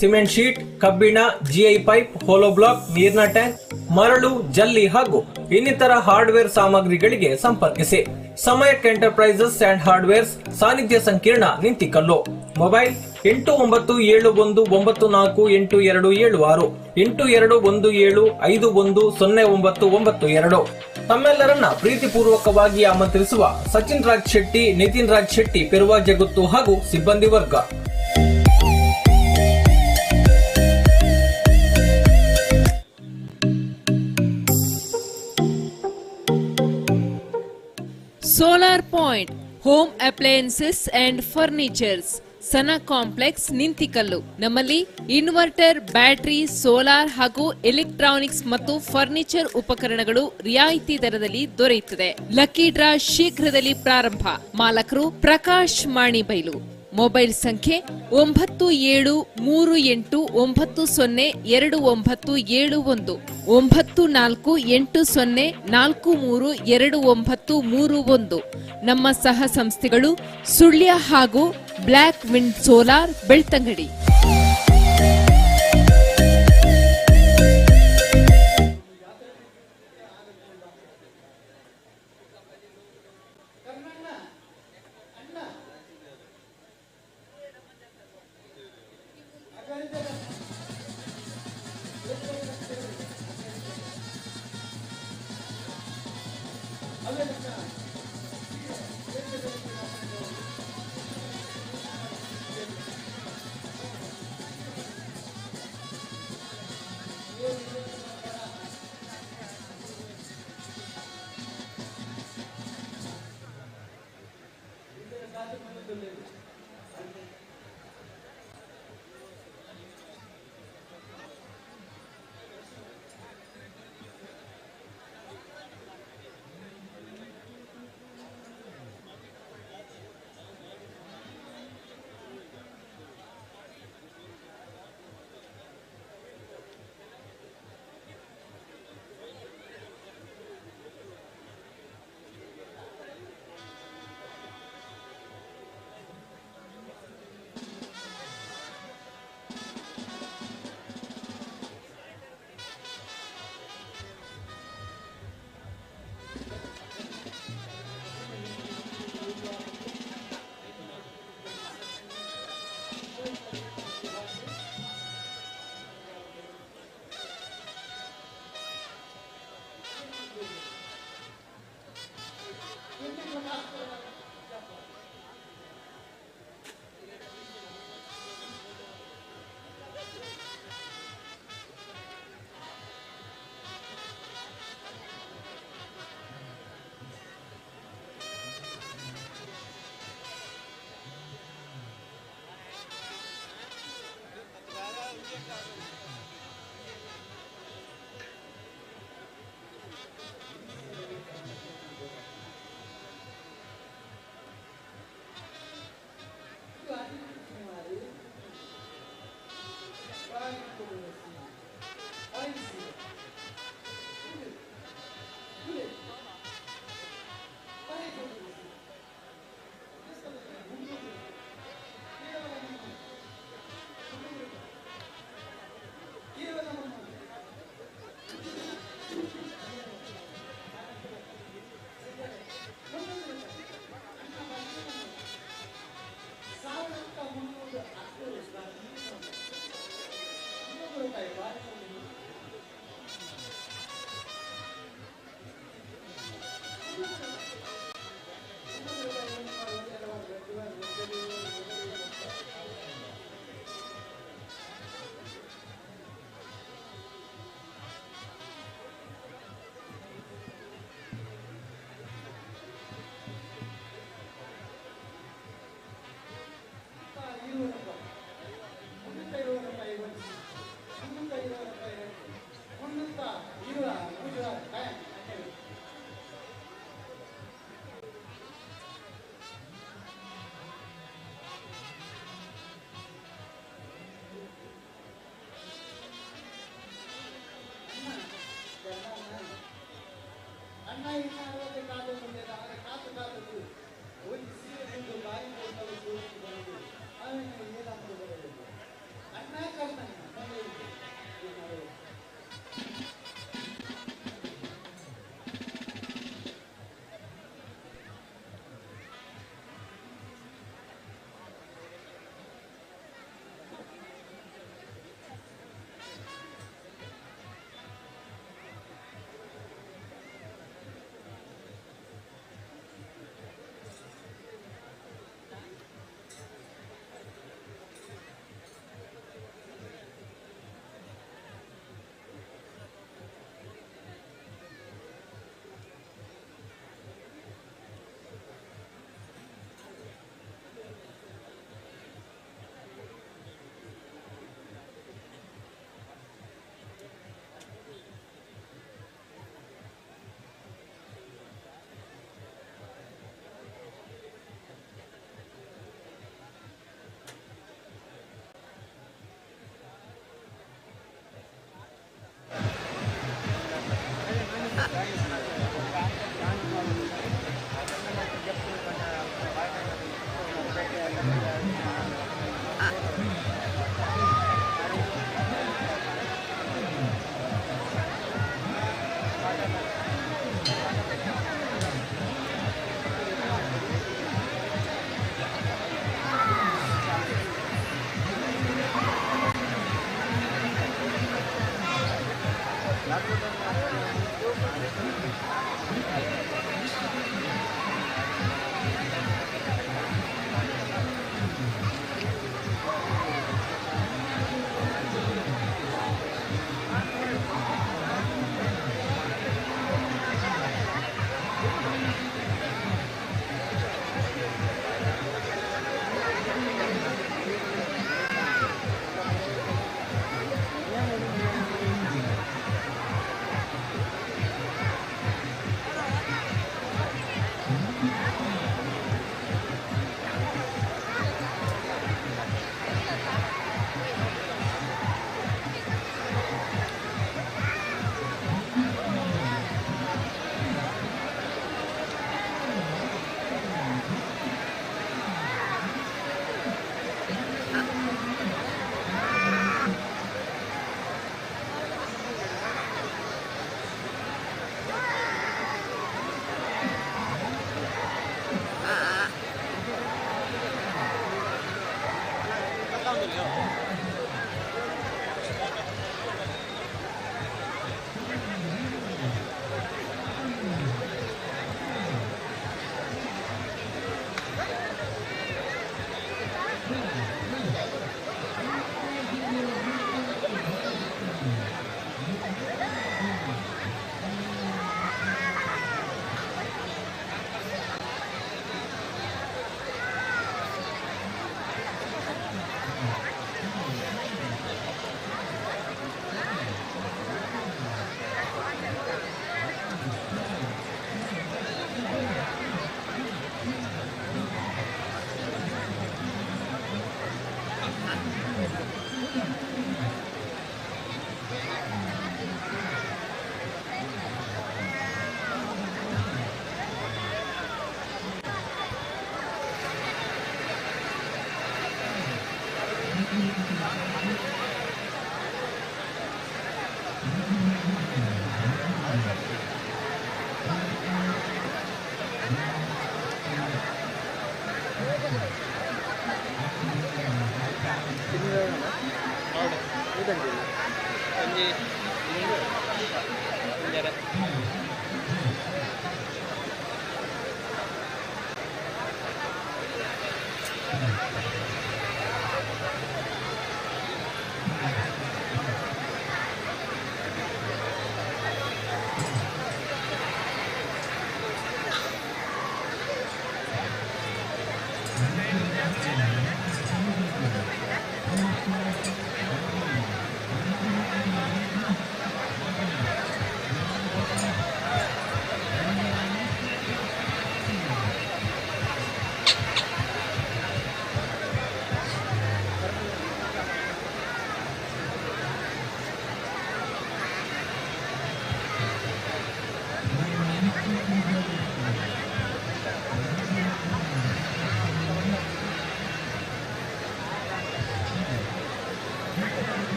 cement sheet, ಕಬ್ಬಿಣ, ಜಿಐ ಪೈಪ್, ಹೋಲೋ ಬ್ಲಾಕ್, ನೀರಿನ ಟ್ಯಾಂಕ್, ಮರಳು, ಜಲ್ಲಿ ಹಾಗೂ ಇನ್ನಿತರ ಹಾರ್ಡ್ವೇರ್ ಸಾಮಗ್ರಿಗಳಿಗೆ ಸಂಪರ್ಕಿಸಿ. ಸಮಯಕ್ ಎಂಟರ್ಪ್ರೈಸಸ್ ಅಂಡ್ ಹಾರ್ಡ್ವೇರ್ಸ್, ಸಾನ್ನಿಧ್ಯ ಸಂಕೀರ್ಣ, ನಿಂತಿಕಲ್ಲು. ಮೊಬೈಲ್ 8919948276, 8217510992. ತಮ್ಮೆಲ್ಲರನ್ನ ಪ್ರೀತಿಪೂರ್ವಕವಾಗಿ ಆಮಂತ್ರಿಸುವ ಸಚಿನ್ ರಾಜ್ ಶೆಟ್ಟಿ, ನಿತಿನ್ ರಾಜ್ ಶೆಟ್ಟಿ, ಪೆರುವಾ ಜಗತ್ತು ಹಾಗೂ ಸಿಬ್ಬಂದಿ ವರ್ಗ. Solar point home appliances and furnitures, Sana complex, Nintikallu. ನಮ್ಮಲ್ಲಿ ಇನ್ವರ್ಟರ್, ಬ್ಯಾಟರಿ, ಸೋಲಾರ್ ಹಾಗೂ ಎಲೆಕ್ಟ್ರಾನಿಕ್ಸ್ ಮತ್ತು ಫರ್ನಿಚರ್ ಉಪಕರಣಗಳು ರಿಯಾಯಿತಿ ದರದಲ್ಲಿ ದೊರೆಯುತ್ತದೆ. ಲಕ್ಕಿ ಡ್ರಾ ಶೀಘ್ರದಲ್ಲಿ ಪ್ರಾರಂಭ. ಮಾಲಕರು ಪ್ರಕಾಶ್ ಮಾಣಿಬೈಲು. ಮೊಬೈಲ್ ಸಂಖ್ಯೆ 9480297291 9480432931. ನಮ್ಮ ಸಹ ಸಂಸ್ಥೆಗಳು ಸುಳ್ಯ ಹಾಗೂ ಬ್ಲಾಕ್ ವಿಂಡ್ ಸೋಲಾರ್, ಬೆಳ್ತಂಗಡಿ.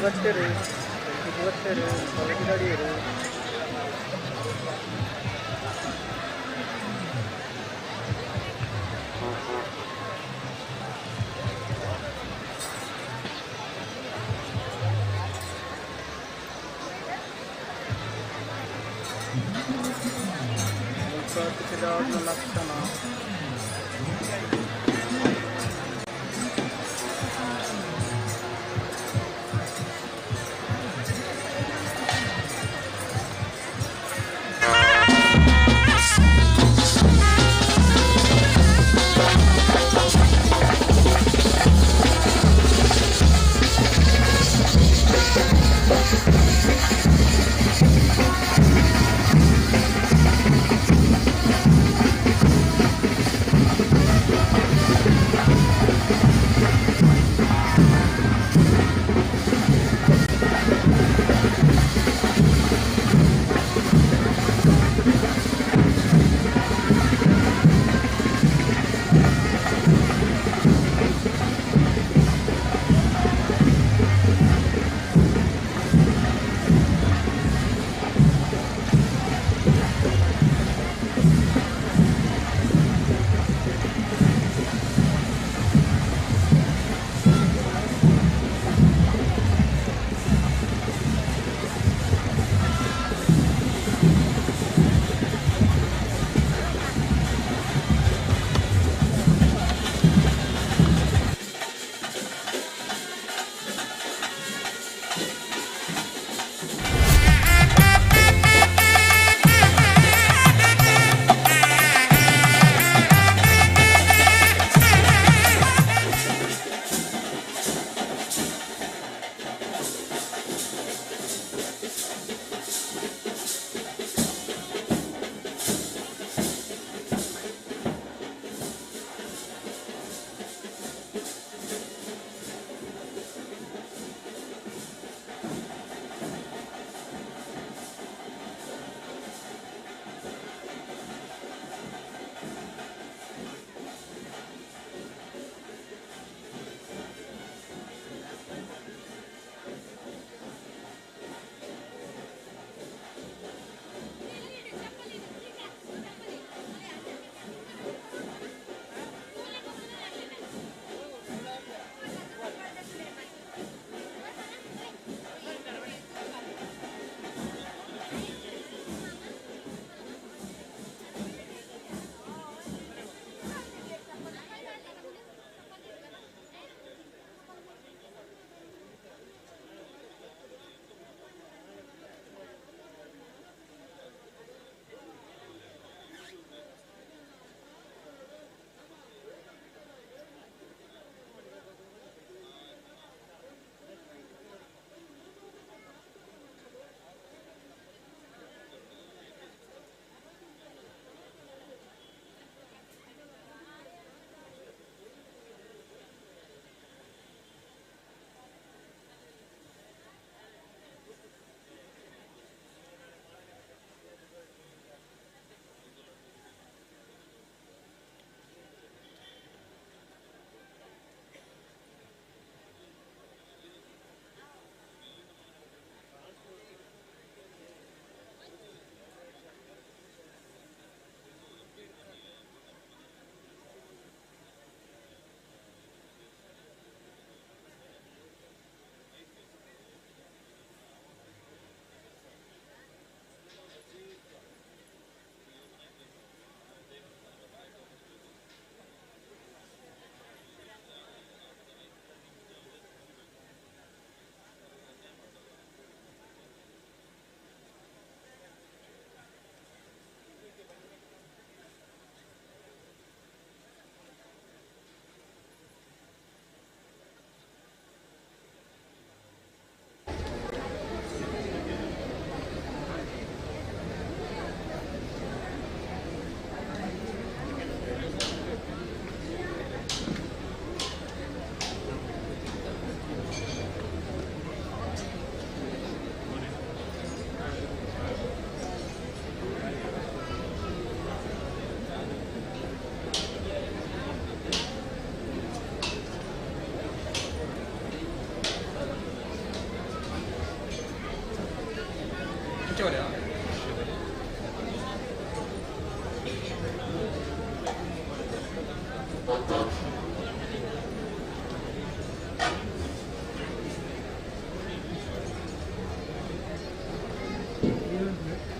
बत्तेरे गाड़ी लक्षण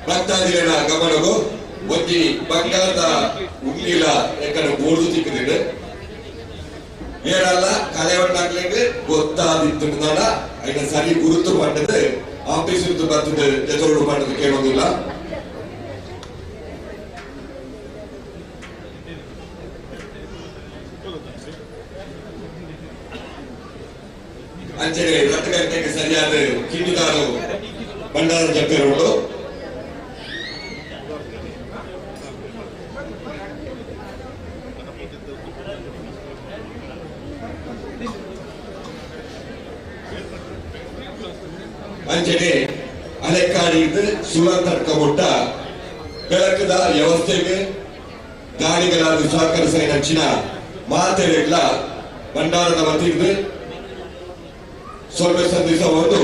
ಭಕ್ತಾದಿಗಳ ಗಮನವು ಒಂದಿ ಬಂಗಾರದ ಉಂಡಿಲ ಎಕಡೆ ಬೋರ್ಡು ಸಿಕ್ಕಿದೆ ಏರಲ್ಲ ಕಲೆವಣ್ಣಾಗ್ಲಿಕ್ಕೆ ಗೊತ್ತಾದಿತ್ತು ಅದನ್ನ ಸರಿ ಗುರುತು ಪಂಡದು ಆಫೀಸ್ ಬರ್ತದೆ ಎದುರು ಪಂಡದು ಕೇಳೋದಿಲ್ಲ. ಅಂಚನೆ 10 ಗಂಟೆಗೆ ಸರಿಯಾದ ಕಿಂಡಿದಾರು ಭಂಡಾರ ಜಪ್ಪಿರುವುದು. ಅಂಚನೆ ಅಲೆಕಾಡಿದ್ದು ಸುಲತರ್ಕ ಮುಟ್ಟ ಬೆಳಕದ ವ್ಯವಸ್ಥೆಗೆ ಗಾಡಿಗಳಾದ ಸಹಕರಿಸಿದ ಹೆಚ್ಚಿನ ಮಾತೆರೆಗಳ ಭಂಡಾರದ ವತಿಗೆ ಸ್ವಲ್ಪ ಸಂದೇಶ ಒಂದು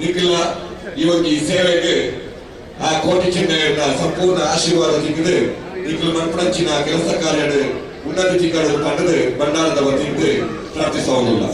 ನಿಖಿಲ ಇವಾಗ ಈ ಸೇವೆಗೆ ಆ ಕೋಟಿ ಚೆನ್ನಯ್ಯನ ಸಂಪೂರ್ಣ ಆಶೀರ್ವಾದ ಸಿಕ್ಕಿದೆ. ನಿಖಿಲ್ ಮನ್ಪಂಚಿನ ಕೆಲಸ ಕಾರ್ಯ ಉನ್ನತಿ ಪಡೆದು ಭಂಡಾರದ ವತಿಗೆ ಪ್ರಾರ್ಥಿಸುವುದಿಲ್ಲ.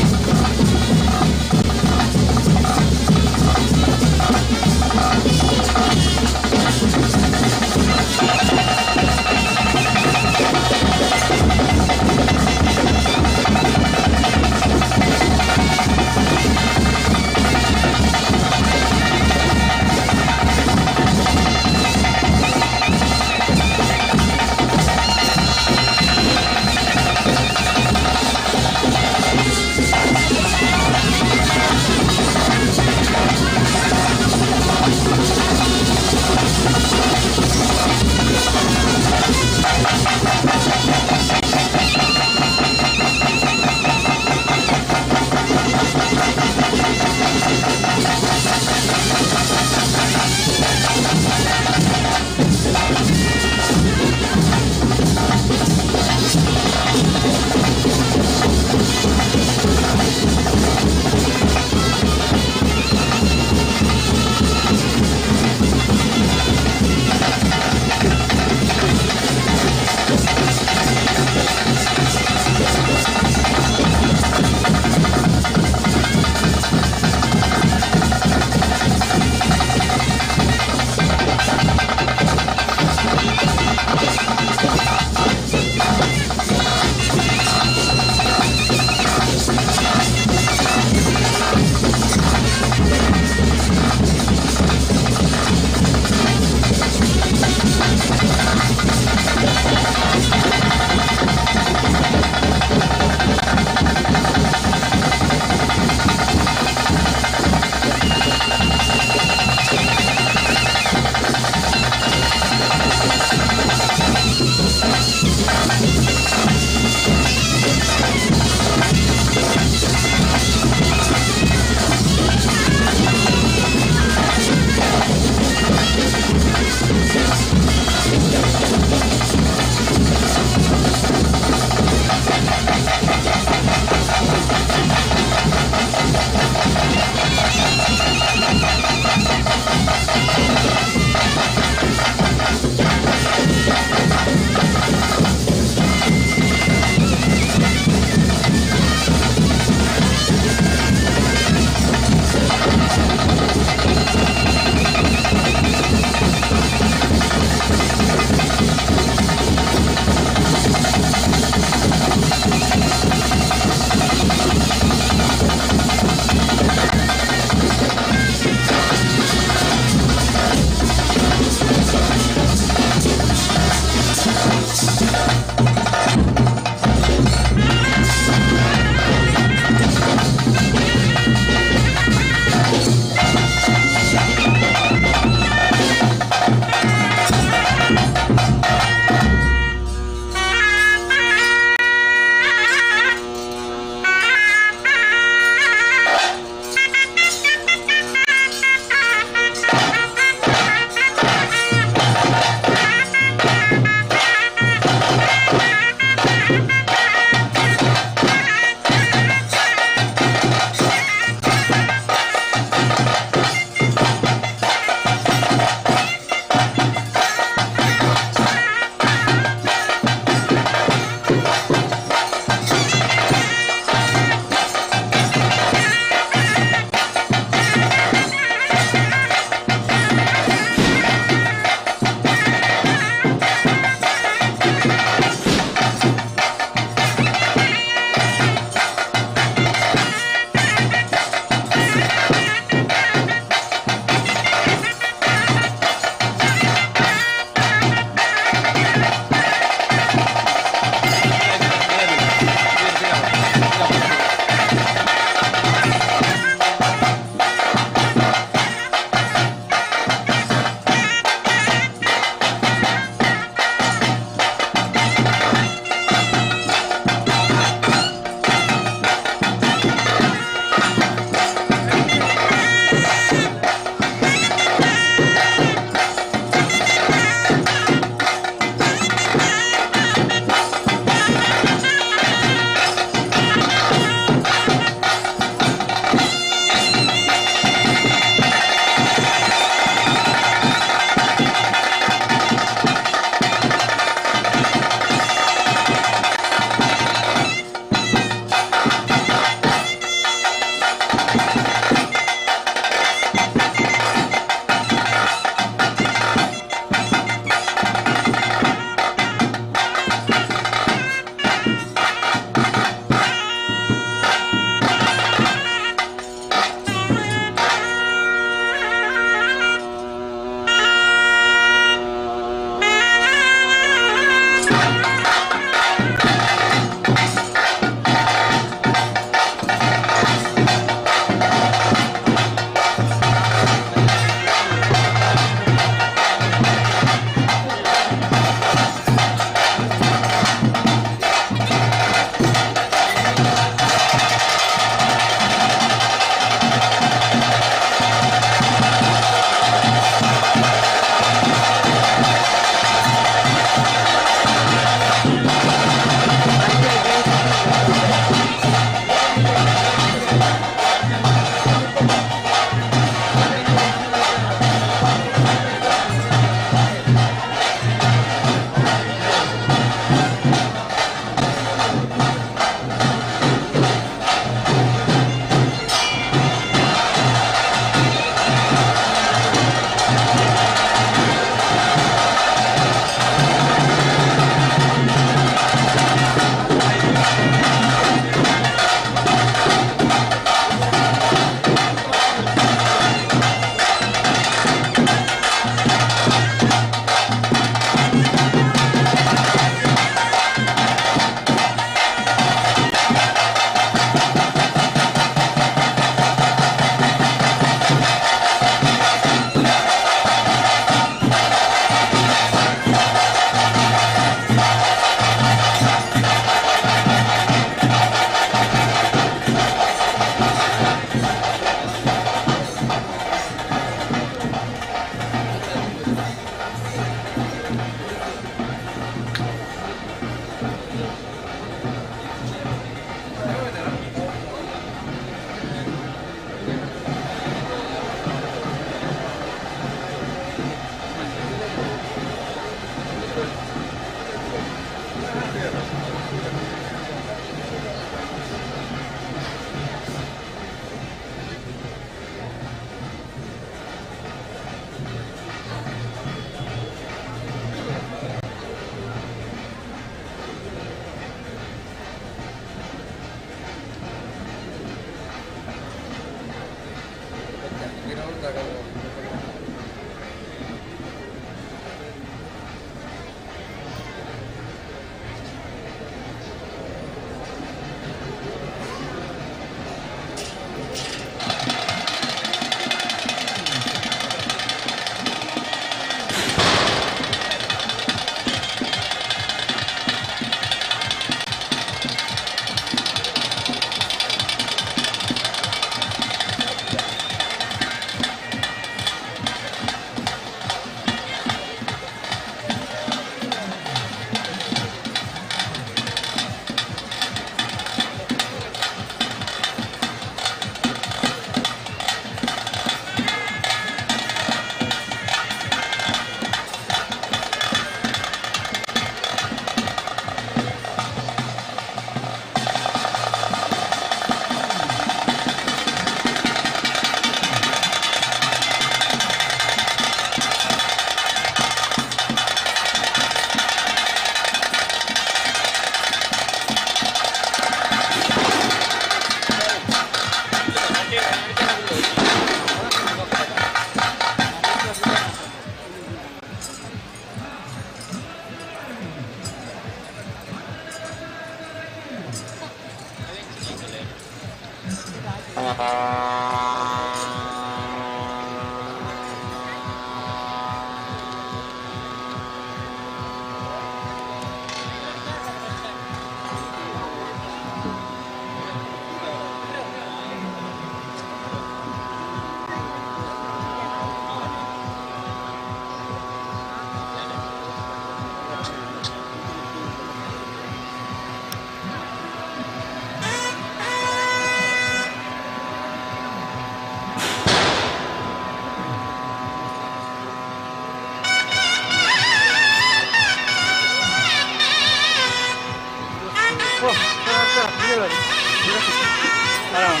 ಆರಾಮ.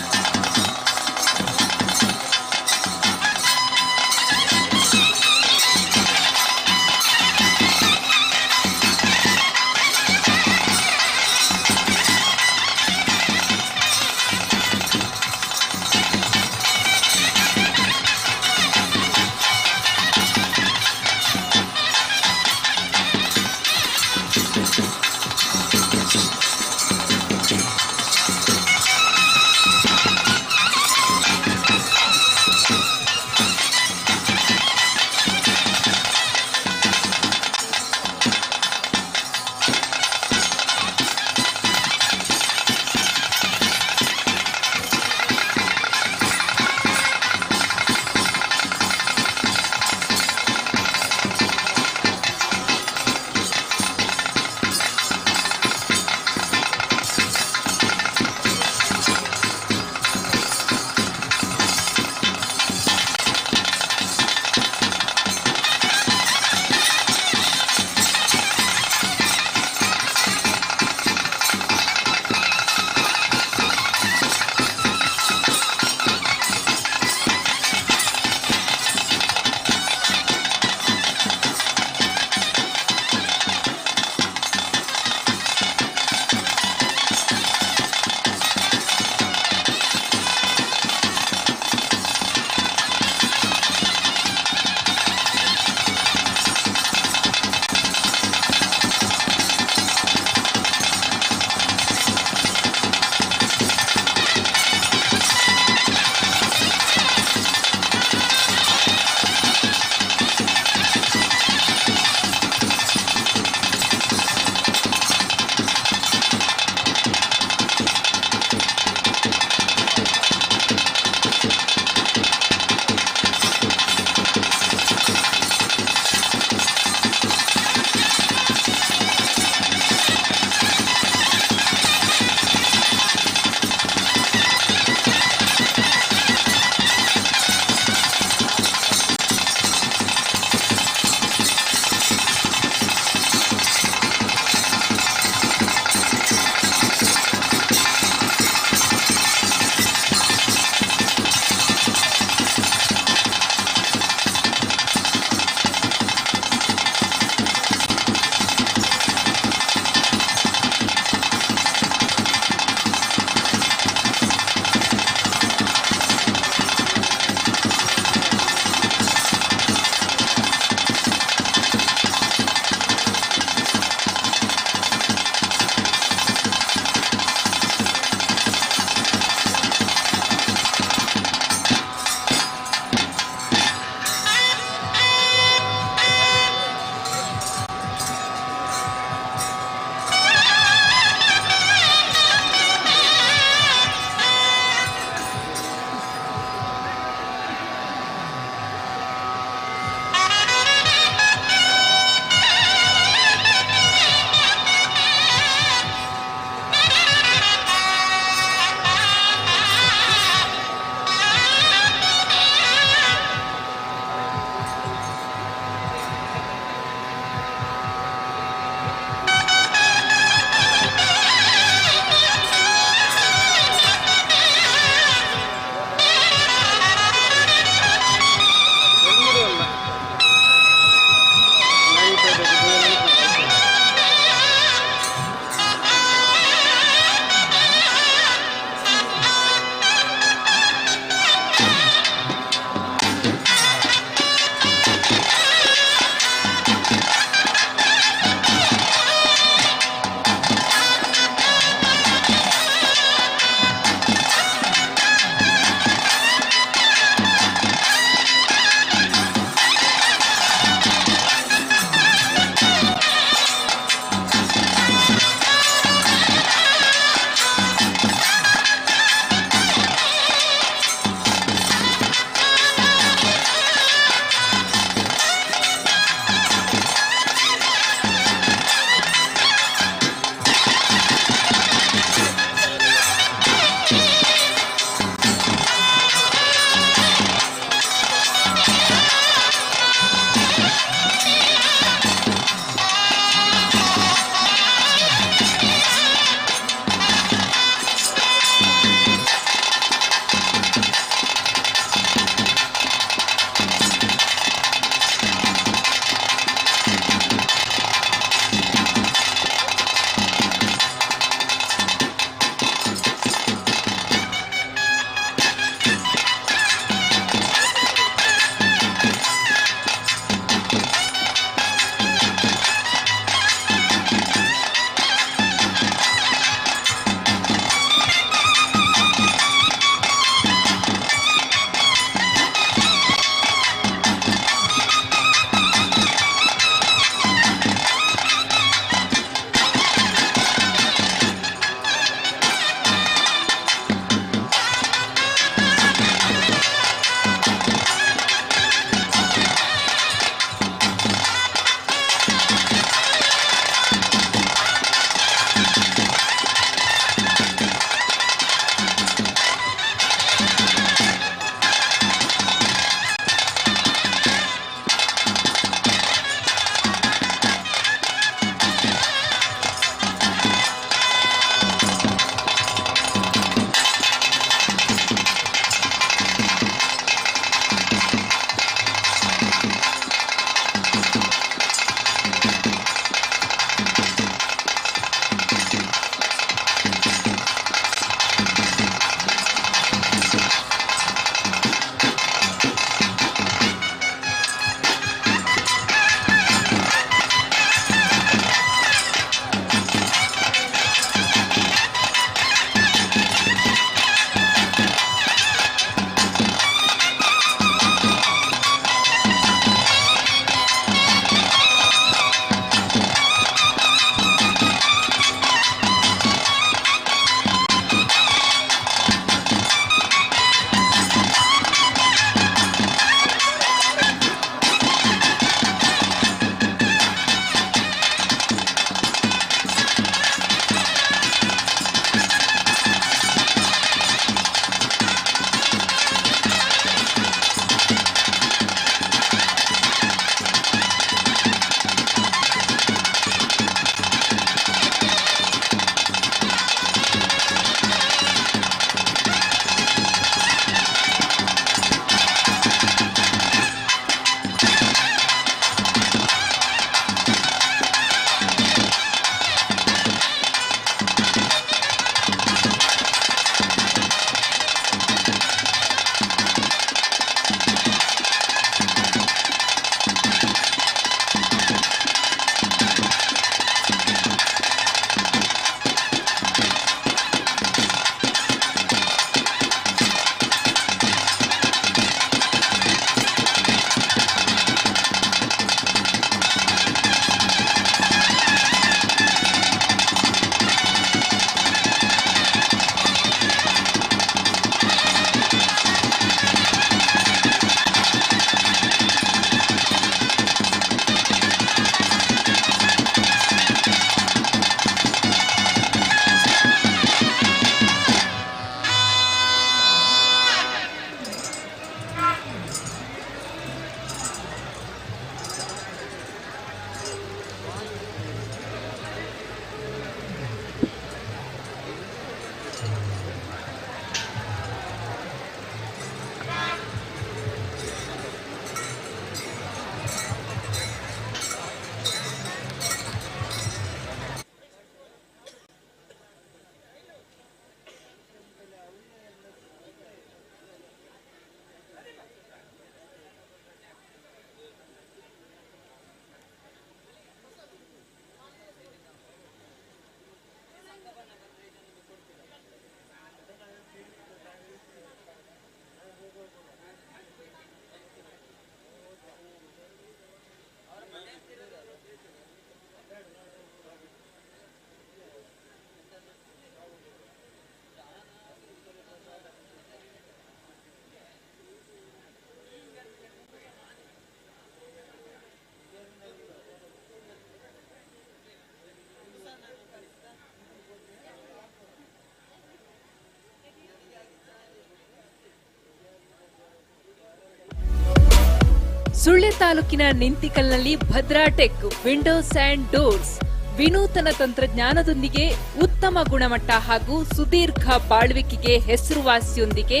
ಸುಳ್ಯ ತಾಲೂಕಿನ ನಿಂತಿಕಲ್ನಲ್ಲಿ Bhadra tech windows and doors ವಿನೂತನ ತಂತ್ರಜ್ಞಾನದೊಂದಿಗೆ ಉತ್ತಮ ಗುಣಮಟ್ಟ ಹಾಗೂ ಸುದೀರ್ಘ ಬಾಳ್ವಿಕೆಗೆ ಹೆಸರುವಾಸಿಯೊಂದಿಗೆ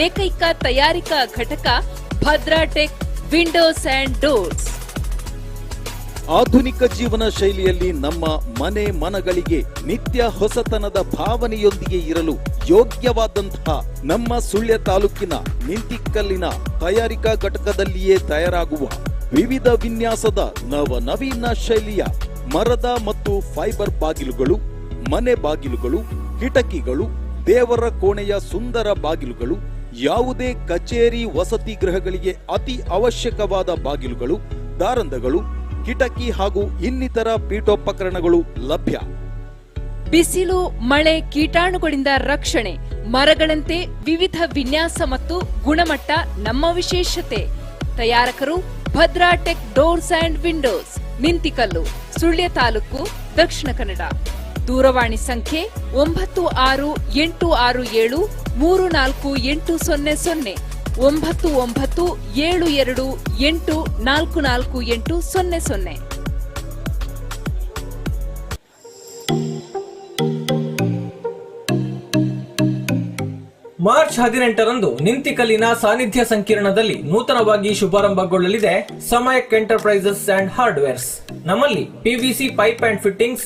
ಏಕೈಕ ತಯಾರಿಕಾ ಘಟಕ Bhadra tech windows and doors. ಆಧುನಿಕ ಜೀವನ ಶೈಲಿಯಲ್ಲಿ ನಮ್ಮ ಮನೆ ಮನಗಳಿಗೆ ನಿತ್ಯ ಹೊಸತನದ ಭಾವನೆಯೊಂದಿಗೆ ಇರಲು ಯೋಗ್ಯವಾದಂತಹ ನಮ್ಮ ಸುಳ್ಯ ತಾಲೂಕಿನ ನಿಂತಿಕಲ್ಲಿನ ತಯಾರಿಕಾ ಘಟಕದಲ್ಲಿಯೇ ತಯಾರಾಗುವ ವಿವಿಧ ವಿನ್ಯಾಸದ ನವನವೀನ ಶೈಲಿಯ ಮರದ ಮತ್ತು ಫೈಬರ್ ಬಾಗಿಲುಗಳು, ಮನೆ ಬಾಗಿಲುಗಳು, ಕಿಟಕಿಗಳು, ದೇವರ ಕೋಣೆಯ ಸುಂದರ ಬಾಗಿಲುಗಳು, ಯಾವುದೇ ಕಚೇರಿ ವಸತಿ ಗೃಹಗಳಿಗೆ ಅತಿ ಅವಶ್ಯಕವಾದ ಬಾಗಿಲುಗಳು, ದಾರಂದಗಳು, ಕಿಟಕಿ ಹಾಗೂ ಇನ್ನಿತರ ಪೀಠೋಪಕರಣಗಳು ಲಭ್ಯ. ಬಿಸಿಲು, ಮಳೆ, ಕೀಟಾಣುಗಳಿಂದ ರಕ್ಷಣೆ, ಮರಗಳಂತೆ ವಿವಿಧ ವಿನ್ಯಾಸ ಮತ್ತು ಗುಣಮಟ್ಟ ನಮ್ಮ ವಿಶೇಷತೆ. ತಯಾರಕರು Bhadra tech doors and windows, Nintikallu, Sullia taluk, Dakshina Kannada. ದೂರವಾಣಿ ಸಂಖ್ಯೆ 9667344800 9972284400. ಮಾರ್ಚ್ 18ರಂದು ನಿಂತಿಕಲ್ಲಿನ ಸಾನ್ನಿಧ್ಯ ಸಂಕೀರ್ಣದಲ್ಲಿ ನೂತನವಾಗಿ ಶುಭಾರಂಭಗೊಳ್ಳಲಿದೆ ಸಮಯಕ್ ಎಂಟರ್ಪ್ರೈಸಸ್ ಅಂಡ್ ಹಾರ್ಡ್ವೇರ್ಸ್. ನಮ್ಮಲ್ಲಿ PVC pipe and fittings,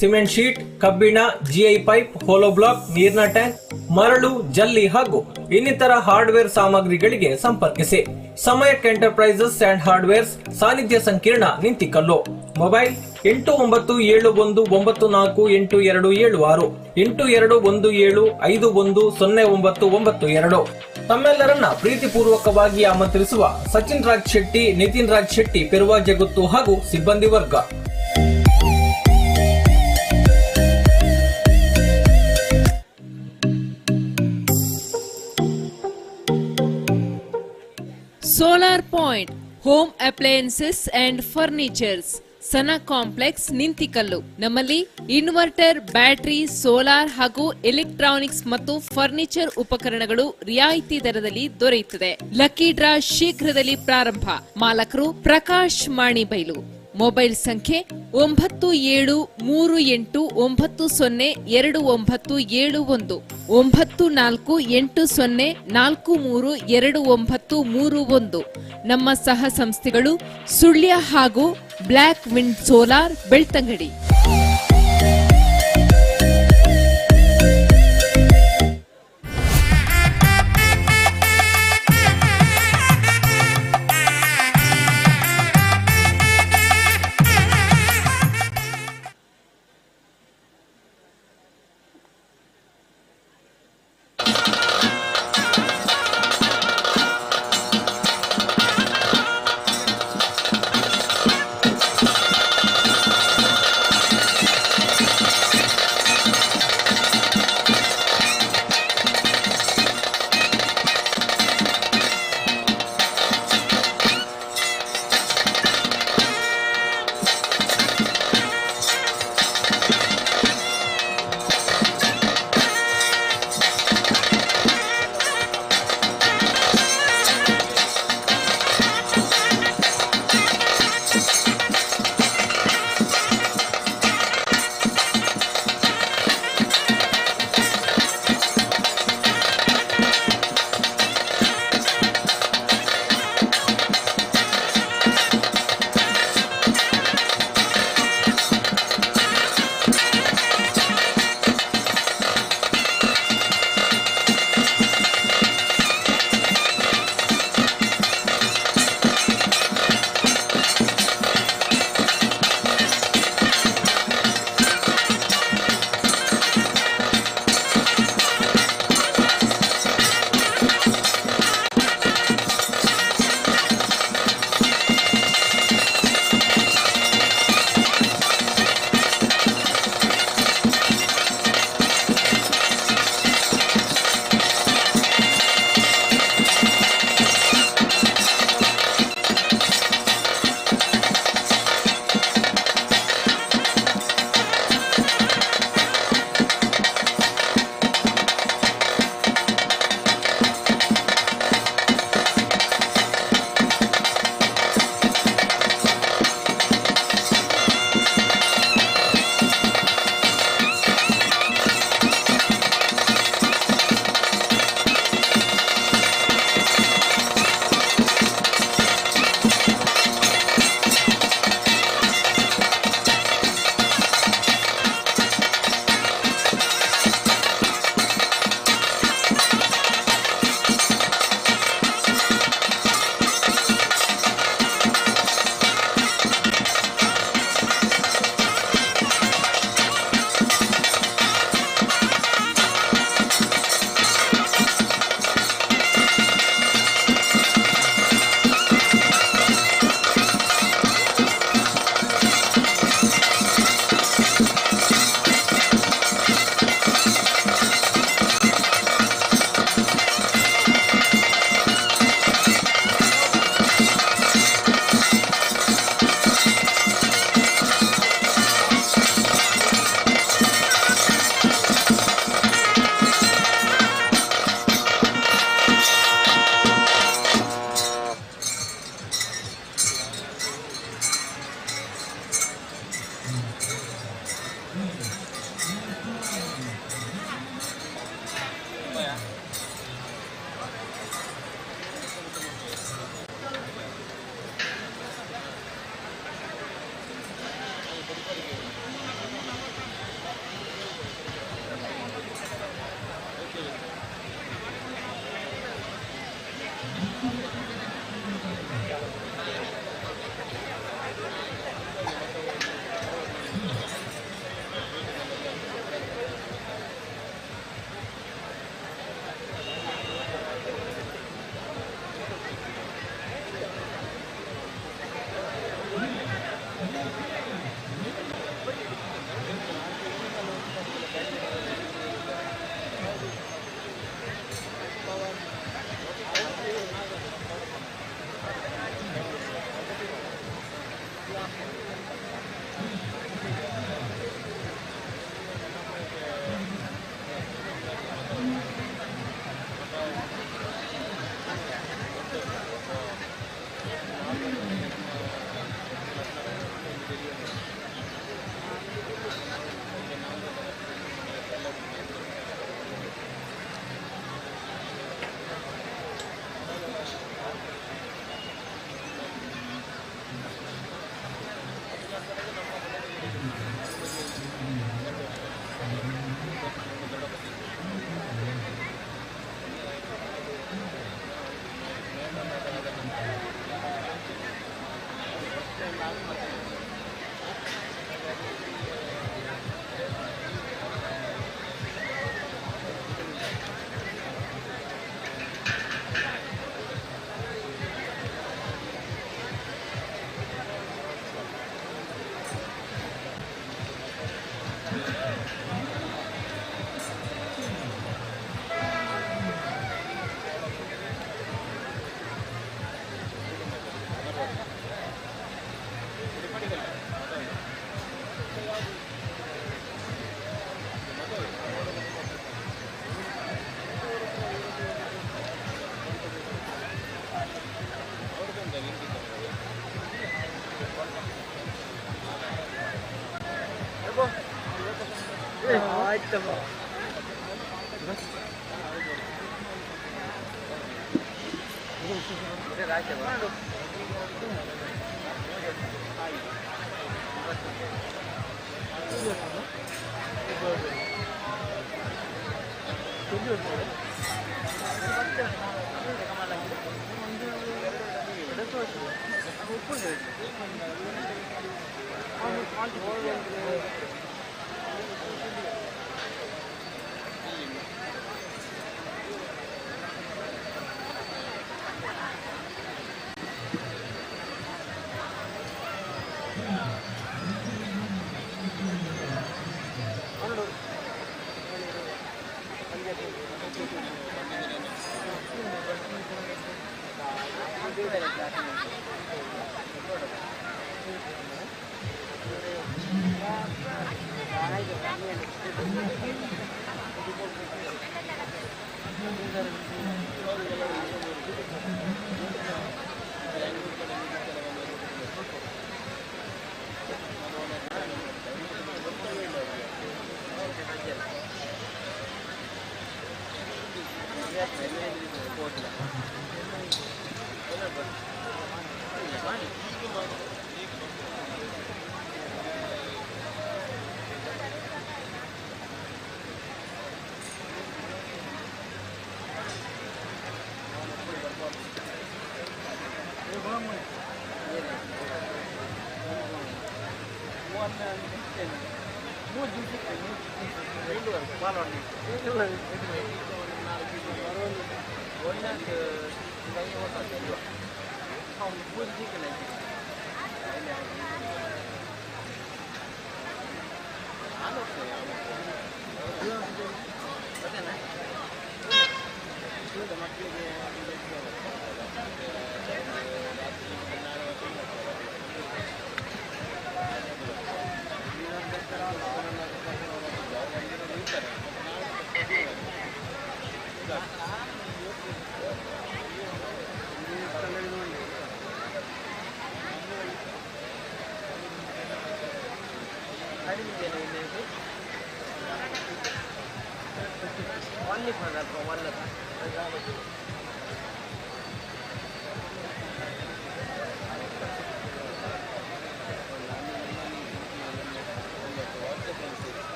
cement sheet, ಕಬ್ಬಿಣ, ಜಿಐ ಪೈಪ್, ಹೋಲೋ ಬ್ಲಾಕ್, ನೀರಿನ ಟ್ಯಾಂಕ್, ಮರಳು, ಜಲ್ಲಿ ಹಾಗೂ ಇನ್ನಿತರ ಹಾರ್ಡ್ವೇರ್ ಸಾಮಗ್ರಿಗಳಿಗೆ ಸಂಪರ್ಕಿಸಿ. ಸಮಯಕ್ ಎಂಟರ್ಪ್ರೈಸಸ್ ಅಂಡ್ ಹಾರ್ಡ್ವೇರ್ಸ್, ಸಾನ್ನಿಧ್ಯ ಸಂಕೀರ್ಣ, ನಿಂತಿಕಲ್ಲು. ಮೊಬೈಲ್ 8917948276 8217510992. ತಮ್ಮೆಲ್ಲರನ್ನ ಪ್ರೀತಿಪೂರ್ವಕವಾಗಿ ಆಮಂತ್ರಿಸುವ ಸಚಿನ್ ರಾಜ್ ಶೆಟ್ಟಿ, ನಿತಿನ್ ರಾಜ್ ಶೆಟ್ಟಿ, ಪೆರುವಾ ಜಗುತ್ತು ಹಾಗೂ ಸಿಬ್ಬಂದಿ ವರ್ಗ. Solar point home appliances and furnitures, Sana complex, Nintikallu. ನಮ್ಮಲ್ಲಿ ಇನ್ವರ್ಟರ್, ಬ್ಯಾಟರಿ, ಸೋಲಾರ್ ಹಾಗೂ ಎಲೆಕ್ಟ್ರಾನಿಕ್ಸ್ ಮತ್ತು ಫರ್ನಿಚರ್ ಉಪಕರಣಗಳು ರಿಯಾಯಿತಿ ದರದಲ್ಲಿ ದೊರೆಯುತ್ತದೆ. ಲಕ್ಕಿ ಡ್ರಾ ಶೀಘ್ರದಲ್ಲಿ ಪ್ರಾರಂಭ. ಮಾಲಕರು ಪ್ರಕಾಶ್ ಮಾಣಿಬೈಲು. ಮೊಬೈಲ್ ಸಂಖ್ಯೆ 9480292931 9480432931. ನಮ್ಮ ಸಹ ಸಂಸ್ಥೆಗಳು ಸುಳ್ಯ ಹಾಗೂ ಬ್ಲಾಕ್ ವಿಂಡ್ ಸೋಲಾರ್, ಬೆಳ್ತಂಗಡಿ.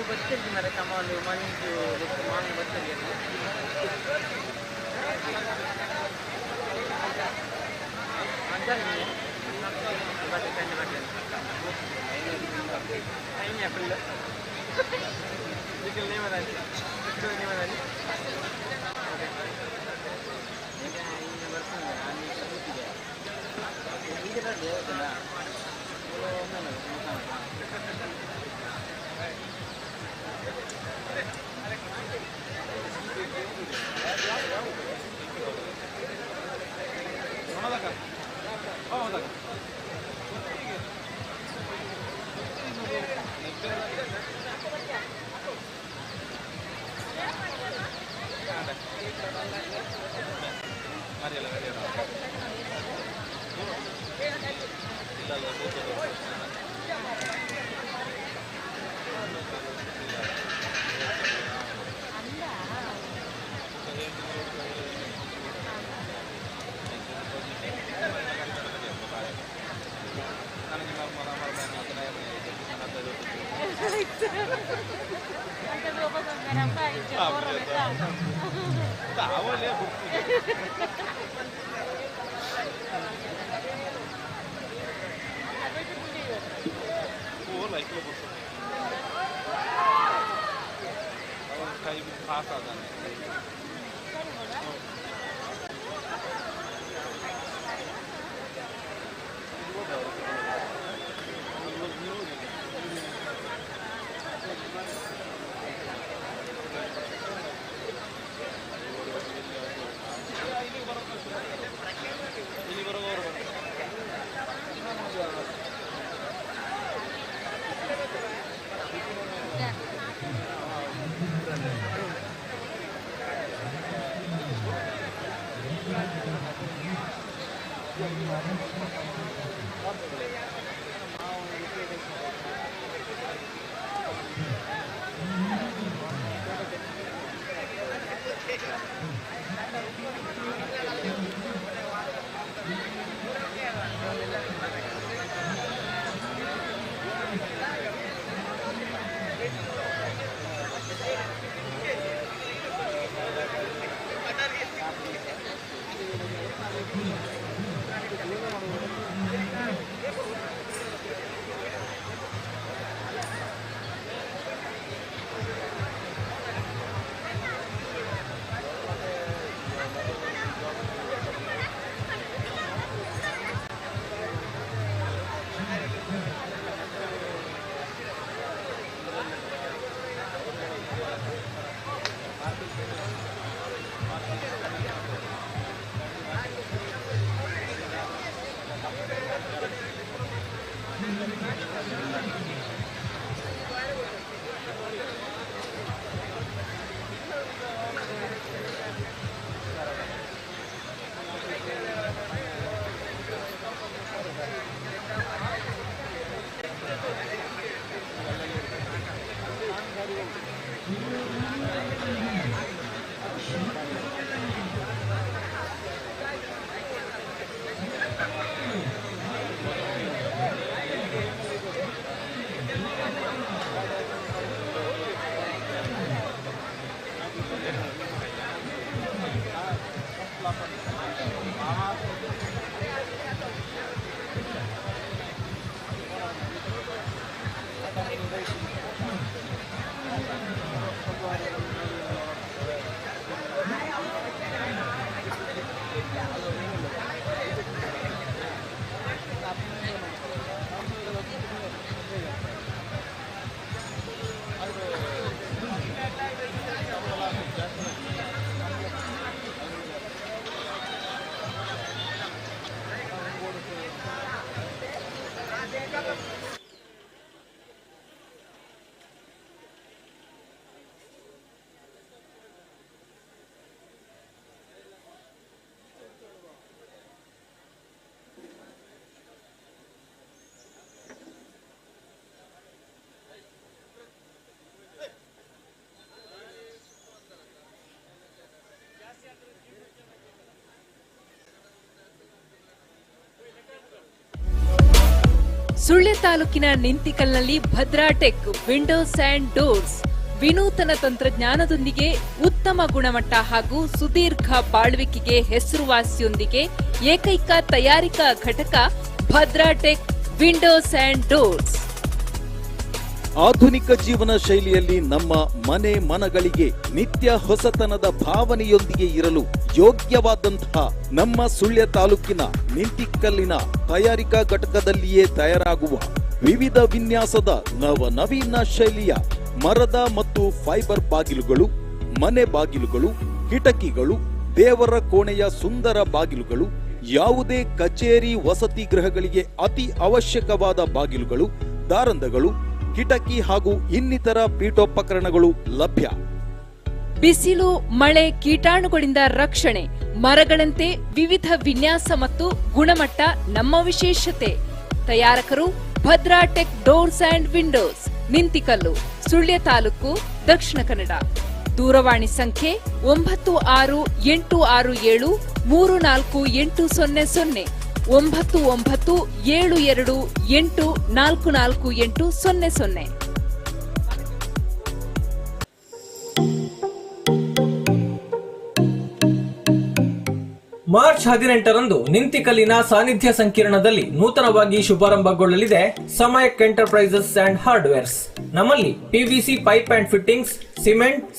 बच्चे मेरे कमाल मन जो मांग बच्चे ಸುಳ್ಯ ತಾಲೂಕಿನ ನಿಂತಿಕಲ್ನಲ್ಲಿ Bhadra tech windows and doors ವಿನೂತನ ತಂತ್ರಜ್ಞಾನದೊಂದಿಗೆ ಉತ್ತಮ ಗುಣಮಟ್ಟ ಹಾಗೂ ಸುದೀರ್ಘ ಬಾಳ್ವಿಕೆಗೆ ಹೆಸರುವಾಸಿಯೊಂದಿಗೆ ಏಕೈಕ ತಯಾರಿಕಾ ಘಟಕ Bhadra tech windows and doors. ಆಧುನಿಕ ಜೀವನ ಶೈಲಿಯಲ್ಲಿ ನಮ್ಮ ಮನೆ ಮನಗಳಿಗೆ ನಿತ್ಯ ಹೊಸತನದ ಭಾವನೆಯೊಂದಿಗೆ ಇರಲು ಯೋಗ್ಯವಾದಂತಹ ನಮ್ಮ ಸುಳ್ಯ ತಾಲೂಕಿನ ನಿಂತಿಕಲ್ಲಿನ ತಯಾರಿಕಾ ಘಟಕದಲ್ಲಿಯೇ ತಯಾರಾಗುವ ವಿವಿಧ ವಿನ್ಯಾಸದ ನವನವೀನ ಶೈಲಿಯ ಮರದ ಮತ್ತು ಫೈಬರ್ ಬಾಗಿಲುಗಳು, ಮನೆ ಬಾಗಿಲುಗಳು, ಕಿಟಕಿಗಳು, ದೇವರ ಕೋಣೆಯ ಸುಂದರ ಬಾಗಿಲುಗಳು, ಯಾವುದೇ ಕಚೇರಿ ವಸತಿ ಗೃಹಗಳಿಗೆ ಅತಿ ಅವಶ್ಯಕವಾದ ಬಾಗಿಲುಗಳು, ದಾರಂದಗಳು, ಕಿಟಕಿ ಹಾಗೂ ಇನ್ನಿತರ ಪೀಠೋಪಕರಣಗಳು ಲಭ್ಯ. ಬಿಸಿಲು, ಮಳೆ, ಕೀಟಾಣುಗಳಿಂದ ರಕ್ಷಣೆ, ಮರಗಳಂತೆ ವಿವಿಧ ವಿನ್ಯಾಸ ಮತ್ತು ಗುಣಮಟ್ಟ ನಮ್ಮ ವಿಶೇಷತೆ. ತಯಾರಕರು Bhadra tech doors and windows, Nintikallu, Sullia taluk, Dakshina Kannada. ದೂರವಾಣಿ ಸಂಖ್ಯೆ 9687348800 9972284400. ಮಾರ್ಚ್ 18ರಂದು ನಿಂತಿಕಲ್ಲಿನ ಸಾನ್ನಿಧ್ಯ ಸಂಕೀರ್ಣದಲ್ಲಿ ನೂತನವಾಗಿ ಶುಭಾರಂಭಗೊಳ್ಳಲಿದೆ ಸಮಯಕ್ ಎಂಟರ್ಪ್ರೈಸಸ್ ಅಂಡ್ ಹಾರ್ಡ್ವೇರ್ಸ್. ನಮ್ಮಲ್ಲಿ PVC pipe and fittings,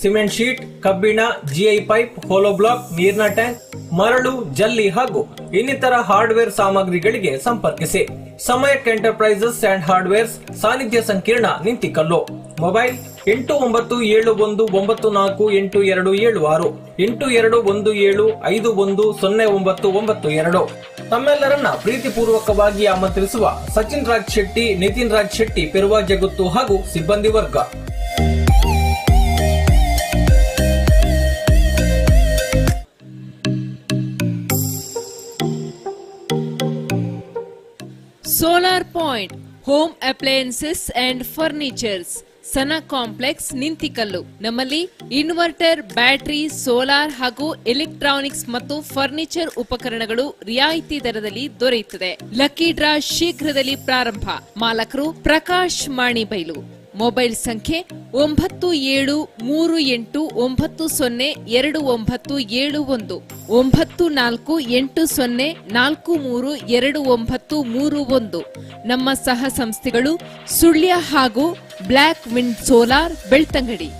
cement sheet, ಕಬ್ಬಿಣ, ಜಿಐ ಪೈಪ್, ಹೋಲೋ ಬ್ಲಾಕ್, ನೀರಿನ ಟ್ಯಾಂಕ್, ಮರಳು, ಜಲ್ಲಿ ಹಾಗೂ ಇನ್ನಿತರ ಹಾರ್ಡ್ವೇರ್ ಸಾಮಗ್ರಿಗಳಿಗೆ ಸಂಪರ್ಕಿಸಿ. ಸಮಯಕ್ ಎಂಟರ್ಪ್ರೈಸಸ್ ಅಂಡ್ ಹಾರ್ಡ್ವೇರ್ಸ್, ಸಾನ್ನಿಧ್ಯ ಸಂಕೀರ್ಣ, ನಿಂತಿಕಲ್ಲು. ಮೊಬೈಲ್ 8919948276 8217510992. ತಮ್ಮೆಲ್ಲರನ್ನ ಪ್ರೀತಿಪೂರ್ವಕವಾಗಿ ಆಮಂತ್ರಿಸುವ ಸಚಿನ್ ರಾಜ್ ಶೆಟ್ಟಿ, ನಿತಿನ್ ರಾಜ್ ಶೆಟ್ಟಿ, ಪೆರುವ ಜಗುತ್ತು ಹಾಗೂ ಸಿಬ್ಬಂದಿ ವರ್ಗ. Solar point home appliances and furnitures, Sana complex, Nintikallu. ನಮ್ಮಲ್ಲಿ ಇನ್ವರ್ಟರ್, ಬ್ಯಾಟರಿ, ಸೋಲಾರ್ ಹಾಗೂ ಎಲೆಕ್ಟ್ರಾನಿಕ್ಸ್ ಮತ್ತು ಫರ್ನಿಚರ್ ಉಪಕರಣಗಳು ರಿಯಾಯಿತಿ ದರದಲ್ಲಿ ದೊರೆಯುತ್ತದೆ. ಲಕ್ಕಿ ಡ್ರಾ ಶೀಘ್ರದಲ್ಲಿ ಪ್ರಾರಂಭ. ಮಾಲಕರು ಪ್ರಕಾಶ್ ಮಾಣಿಬೈಲು. ಮೊಬೈಲ್ ಸಂಖ್ಯೆ 9480292931 9480432931. ನಮ್ಮ ಸಹ ಸಂಸ್ಥೆಗಳು ಸುಳ್ಯ ಹಾಗೂ ಬ್ಲಾಕ್ ವಿಂಡ್ ಸೋಲಾರ್, ಬೆಳ್ತಂಗಡಿ.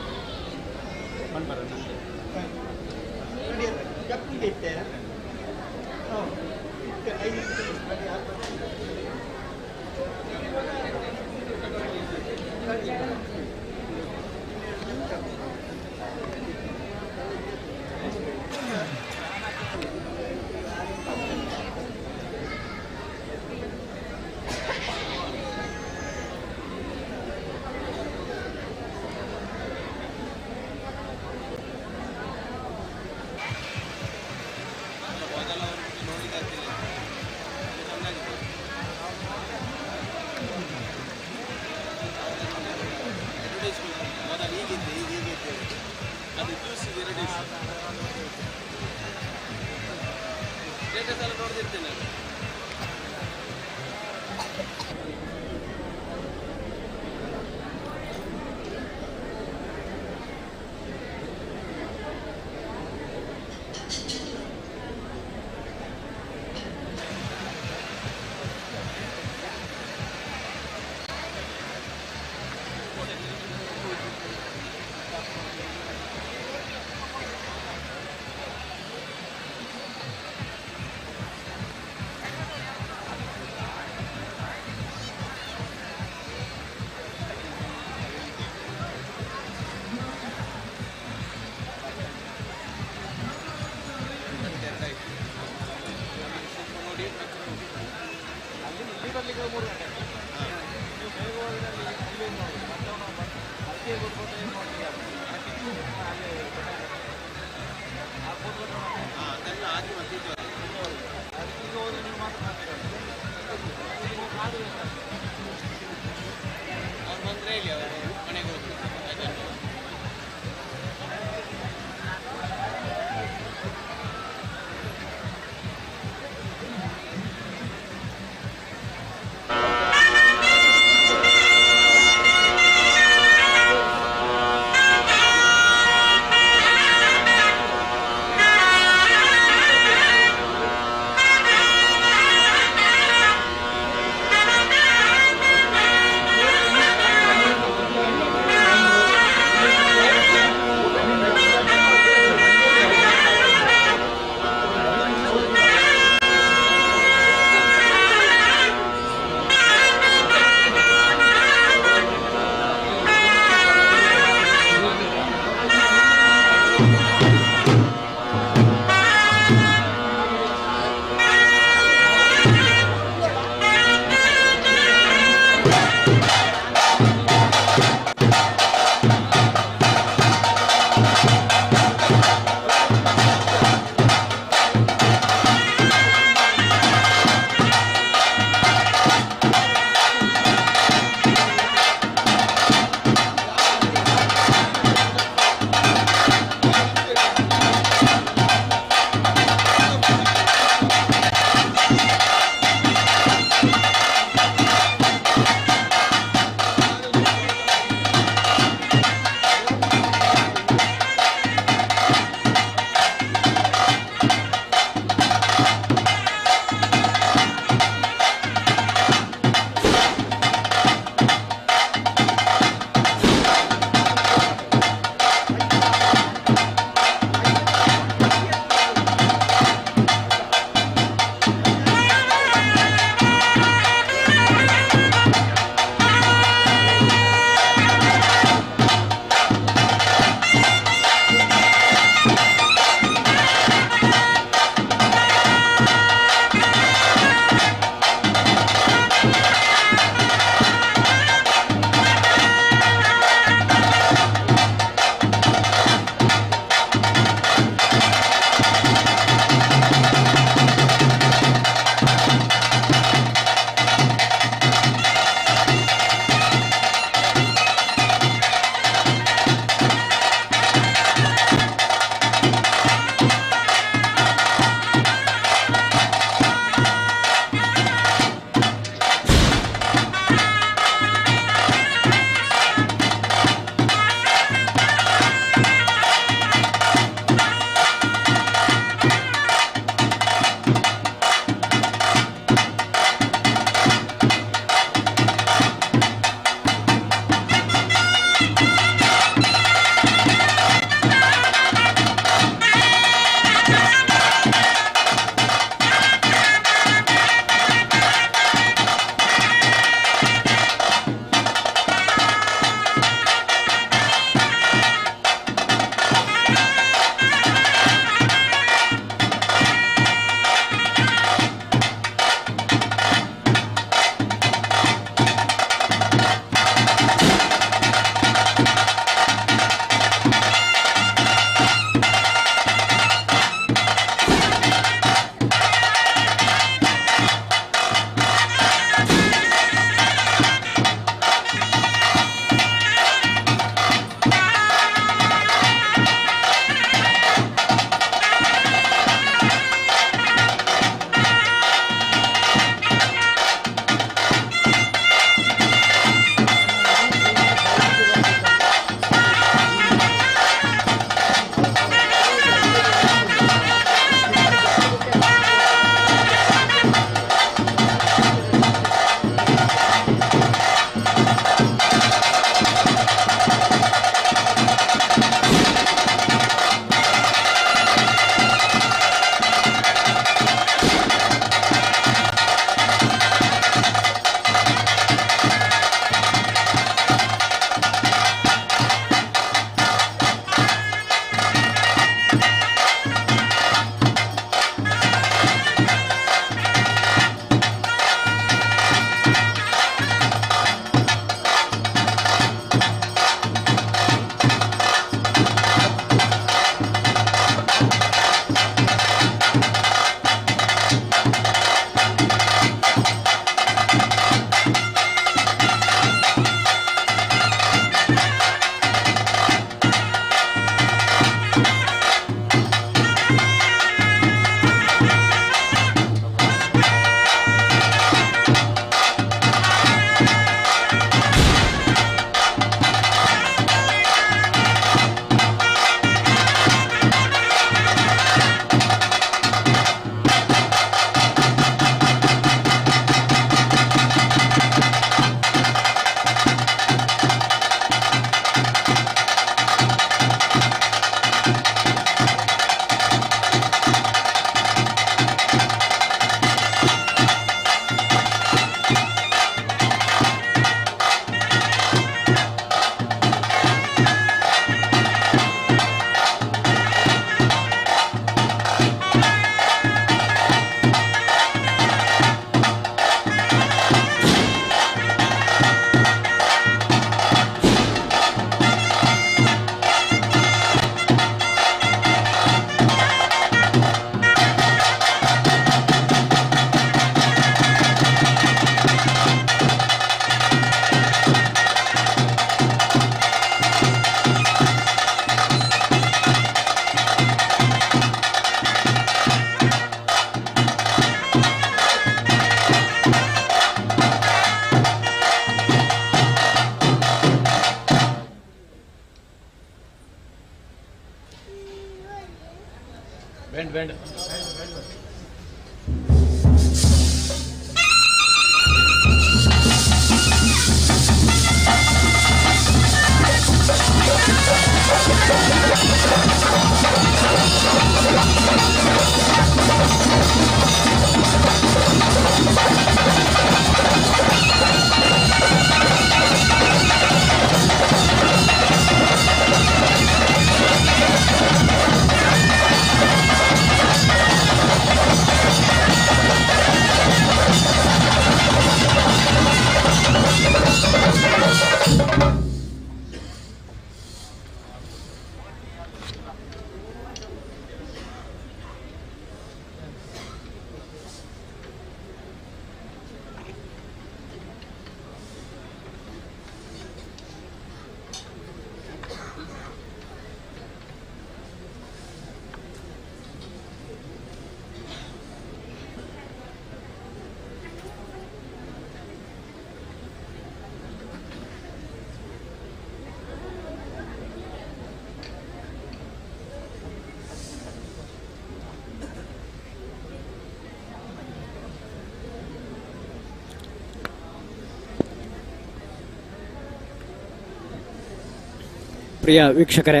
ಪ್ರಿಯ ವೀಕ್ಷಕರೇ,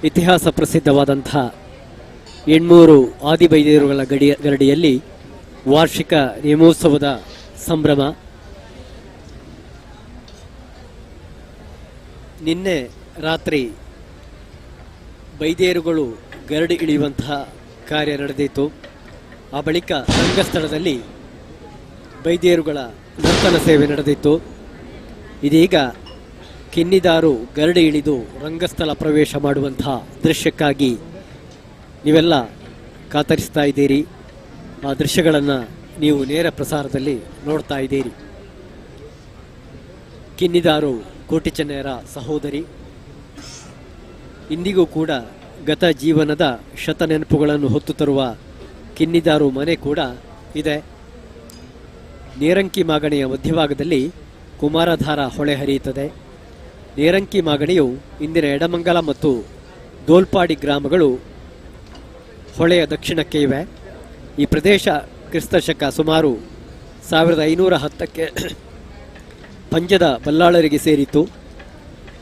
ಇತಿಹಾಸ ಪ್ರಸಿದ್ಧವಾದಂಥ ಎಣ್ಮೂರು ಆದಿಬೈದೇರುಗಳ ಗರಡಿಯಲ್ಲಿ ವಾರ್ಷಿಕ ನೇಮೋತ್ಸವದ ಸಂಭ್ರಮ. ನಿನ್ನೆ ರಾತ್ರಿ ಬೈದೇರುಗಳು ಗರಡಿ ಇಳಿಯುವಂತಹ ಕಾರ್ಯ ನಡೆದಿತ್ತು. ಆ ಬಳಿಕ ರಂಗಸ್ಥಳದಲ್ಲಿ ಬೈದೇರುಗಳ ನರ್ತನ ಸೇವೆ ನಡೆದಿತ್ತು. ಇದೀಗ ಕಿನ್ನಿದಾರು ಗರಡಿ ಇಳಿದು ರಂಗಸ್ಥಳ ಪ್ರವೇಶ ಮಾಡುವಂತಹ ದೃಶ್ಯಕ್ಕಾಗಿ ನೀವೆಲ್ಲ ಕಾತರಿಸ್ತಾ ಇದ್ದೀರಿ. ಆ ದೃಶ್ಯಗಳನ್ನು ನೀವು ನೇರ ಪ್ರಸಾರದಲ್ಲಿ ನೋಡ್ತಾ ಇದ್ದೀರಿ. ಕಿನ್ನಿದಾರು ಕೋಟಿ ಚೆನ್ನಯ್ಯರ ಸಹೋದರಿ. ಇಂದಿಗೂ ಕೂಡ ಗತ ಜೀವನದ ಶತ ನೆನಪುಗಳನ್ನು ಹೊತ್ತು ತರುವ ಕಿನ್ನಿದಾರು ಮನೆ ಕೂಡ ಇದೆ. ನೇರಂಕಿ ಮಾಗಣಿಯ ಮಧ್ಯಭಾಗದಲ್ಲಿ ಕುಮಾರಧಾರ ಹೊಳೆ ಹರಿಯುತ್ತದೆ. ನೇರಂಕಿ ಮಾಗಣಿಯು ಇಂದಿನ ಎಡಮಂಗಲ ಮತ್ತು ದೋಲ್ಪಾಡಿ ಗ್ರಾಮಗಳು ಹೊಳೆಯ ದಕ್ಷಿಣಕ್ಕೆ ಇವೆ. ಈ ಪ್ರದೇಶ ಕ್ರಿಸ್ತಶಕ ಸುಮಾರು 1510ಕ್ಕೆ ಪಂಜದ ಬಲ್ಲಾಳರಿಗೆ ಸೇರಿತು.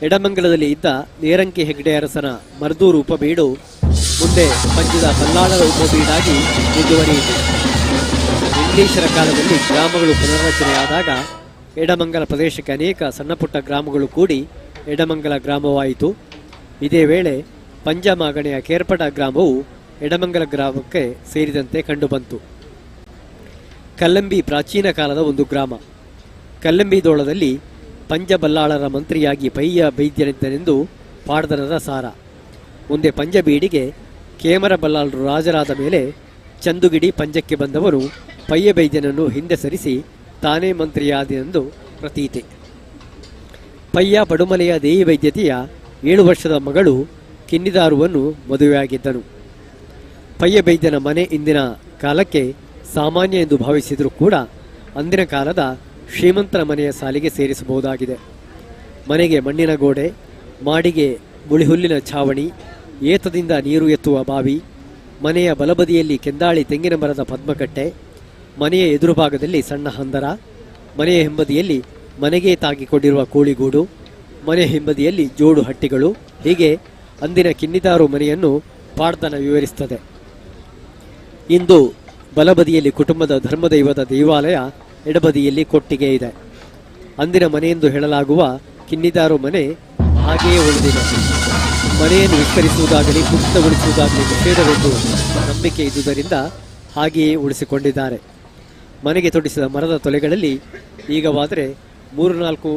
ಎಡಮಂಗಲದಲ್ಲಿ ಇದ್ದ ನೇರಂಕಿ ಹೆಗ್ಡೆ ಅರಸನ ಮರ್ದೂರು ಉಪಬೀಡು ಮುಂದೆ ಪಂಜದ ಬಲ್ಲಾಳರ ಉಪಬೀಡಾಗಿ ಮುಂದುವರಿಯಿತು. ಇಂಗ್ಲಿಷರ ಕಾಲದಲ್ಲಿ ಗ್ರಾಮಗಳು ಪುನರ್ರಚನೆಯಾದಾಗ ಎಡಮಂಗಲ ಪ್ರದೇಶಕ್ಕೆ ಅನೇಕ ಸಣ್ಣಪುಟ್ಟ ಗ್ರಾಮಗಳು ಕೂಡಿ ಎಡಮಂಗಲ ಗ್ರಾಮವಾಯಿತು. ಇದೇ ವೇಳೆ ಪಂಜಮಾಗಣೆಯ ಕೇರ್ಪಟ ಗ್ರಾಮವು ಎಡಮಂಗಲ ಗ್ರಾಮಕ್ಕೆ ಸೇರಿದಂತೆ ಕಂಡುಬಂತು. ಕಲ್ಲಂಬಿ ಪ್ರಾಚೀನ ಕಾಲದ ಒಂದು ಗ್ರಾಮ. ಕಲ್ಲಂಬಿದೋಳದಲ್ಲಿ ಪಂಜಬಲ್ಲಾಳರ ಮಂತ್ರಿಯಾಗಿ ಪಯ್ಯ ಬೈದ್ಯನಿದ್ದನೆಂದು ಪಾಡ್ದನದ ಸಾರ. ಮುಂದೆ ಪಂಜಬೀಡಿಗೆ ಕೇಮರ ಬಲ್ಲಾಳರು ರಾಜರಾದ ಮೇಲೆ ಚಂದುಗಿಡಿ ಪಂಜಕ್ಕೆ ಬಂದವರು ಪಯ್ಯ ಬೈದ್ಯನನ್ನು ಹಿಂದೆ ಸರಿಸಿ ತಾನೇ ಮಂತ್ರಿಯಾದನೆಂದು ಪ್ರತೀತಿ. ಪಯ್ಯ ಪಡುಮಲೆಯ ದೇವಿ ವೈದ್ಯತೆಯ 7 ವರ್ಷದ ಮಗಳು ಕಿನ್ನಿದಾರುವನ್ನು ಮದುವೆಯಾಗಿದ್ದನು. ಪಯ್ಯ ಬೈದ್ಯನ ಮನೆ ಇಂದಿನ ಕಾಲಕ್ಕೆ ಸಾಮಾನ್ಯ ಎಂದು ಭಾವಿಸಿದರೂ ಕೂಡ ಅಂದಿನ ಕಾಲದ ಶ್ರೀಮಂತರ ಮನೆಯ ಸಾಲಿಗೆ ಸೇರಿಸಬಹುದಾಗಿದೆ. ಮನೆಗೆ ಮಣ್ಣಿನ ಗೋಡೆ, ಮಾಡಿಗೆ ಮುಳಿಹುಲ್ಲಿನ ಛಾವಣಿ, ಏತದಿಂದ ನೀರು ಎತ್ತುವ ಬಾವಿ, ಮನೆಯ ಬಲಬದಿಯಲ್ಲಿ ಕೆಂದಾಳಿ ತೆಂಗಿನ ಮರದ ಪದ್ಮಕಟ್ಟೆ, ಮನೆಯ ಎದುರುಭಾಗದಲ್ಲಿ ಸಣ್ಣ ಹಂದರ, ಮನೆಯ ಹಿಂಬದಿಯಲ್ಲಿ ಮನೆಗೆ ತಾಗಿಕೊಂಡಿರುವ ಕೋಳಿಗೂಡು, ಮನೆಯ ಹಿಂಬದಿಯಲ್ಲಿ ಜೋಡು ಹಟ್ಟಿಗಳು. ಹೀಗೆ ಅಂದಿನ ಕಿನ್ನಿದಾರು ಮನೆಯನ್ನು ಪಾಡ್ದನ ವಿವರಿಸುತ್ತದೆ. ಇಂದು ಬಲಬದಿಯಲ್ಲಿ ಕುಟುಂಬದ ಧರ್ಮದೈವದ ದೇವಾಲಯ, ಎಡಬದಿಯಲ್ಲಿ ಕೊಟ್ಟಿಗೆ ಇದೆ. ಅಂದಿನ ಮನೆಯೆಂದು ಹೇಳಲಾಗುವ ಕಿನ್ನಿದಾರು ಮನೆ ಹಾಗೆಯೇ ಉಳಿದಿದೆ. ಮನೆಯನ್ನು ವಿಸ್ತರಿಸುವುದಾಗಲಿ ಕುಸಿತಗೊಳಿಸುವುದಾಗಲಿ ನಿಷೇಧವೆಂದು ನಂಬಿಕೆ ಇದ್ದುದರಿಂದ ಹಾಗೆಯೇ ಉಳಿಸಿಕೊಂಡಿದ್ದಾರೆ. ಮನೆಗೆ ತೊಡಿಸಿದ ಮರದ ತೊಲೆಗಳಲ್ಲಿ ಈಗವಾದರೆ 3-4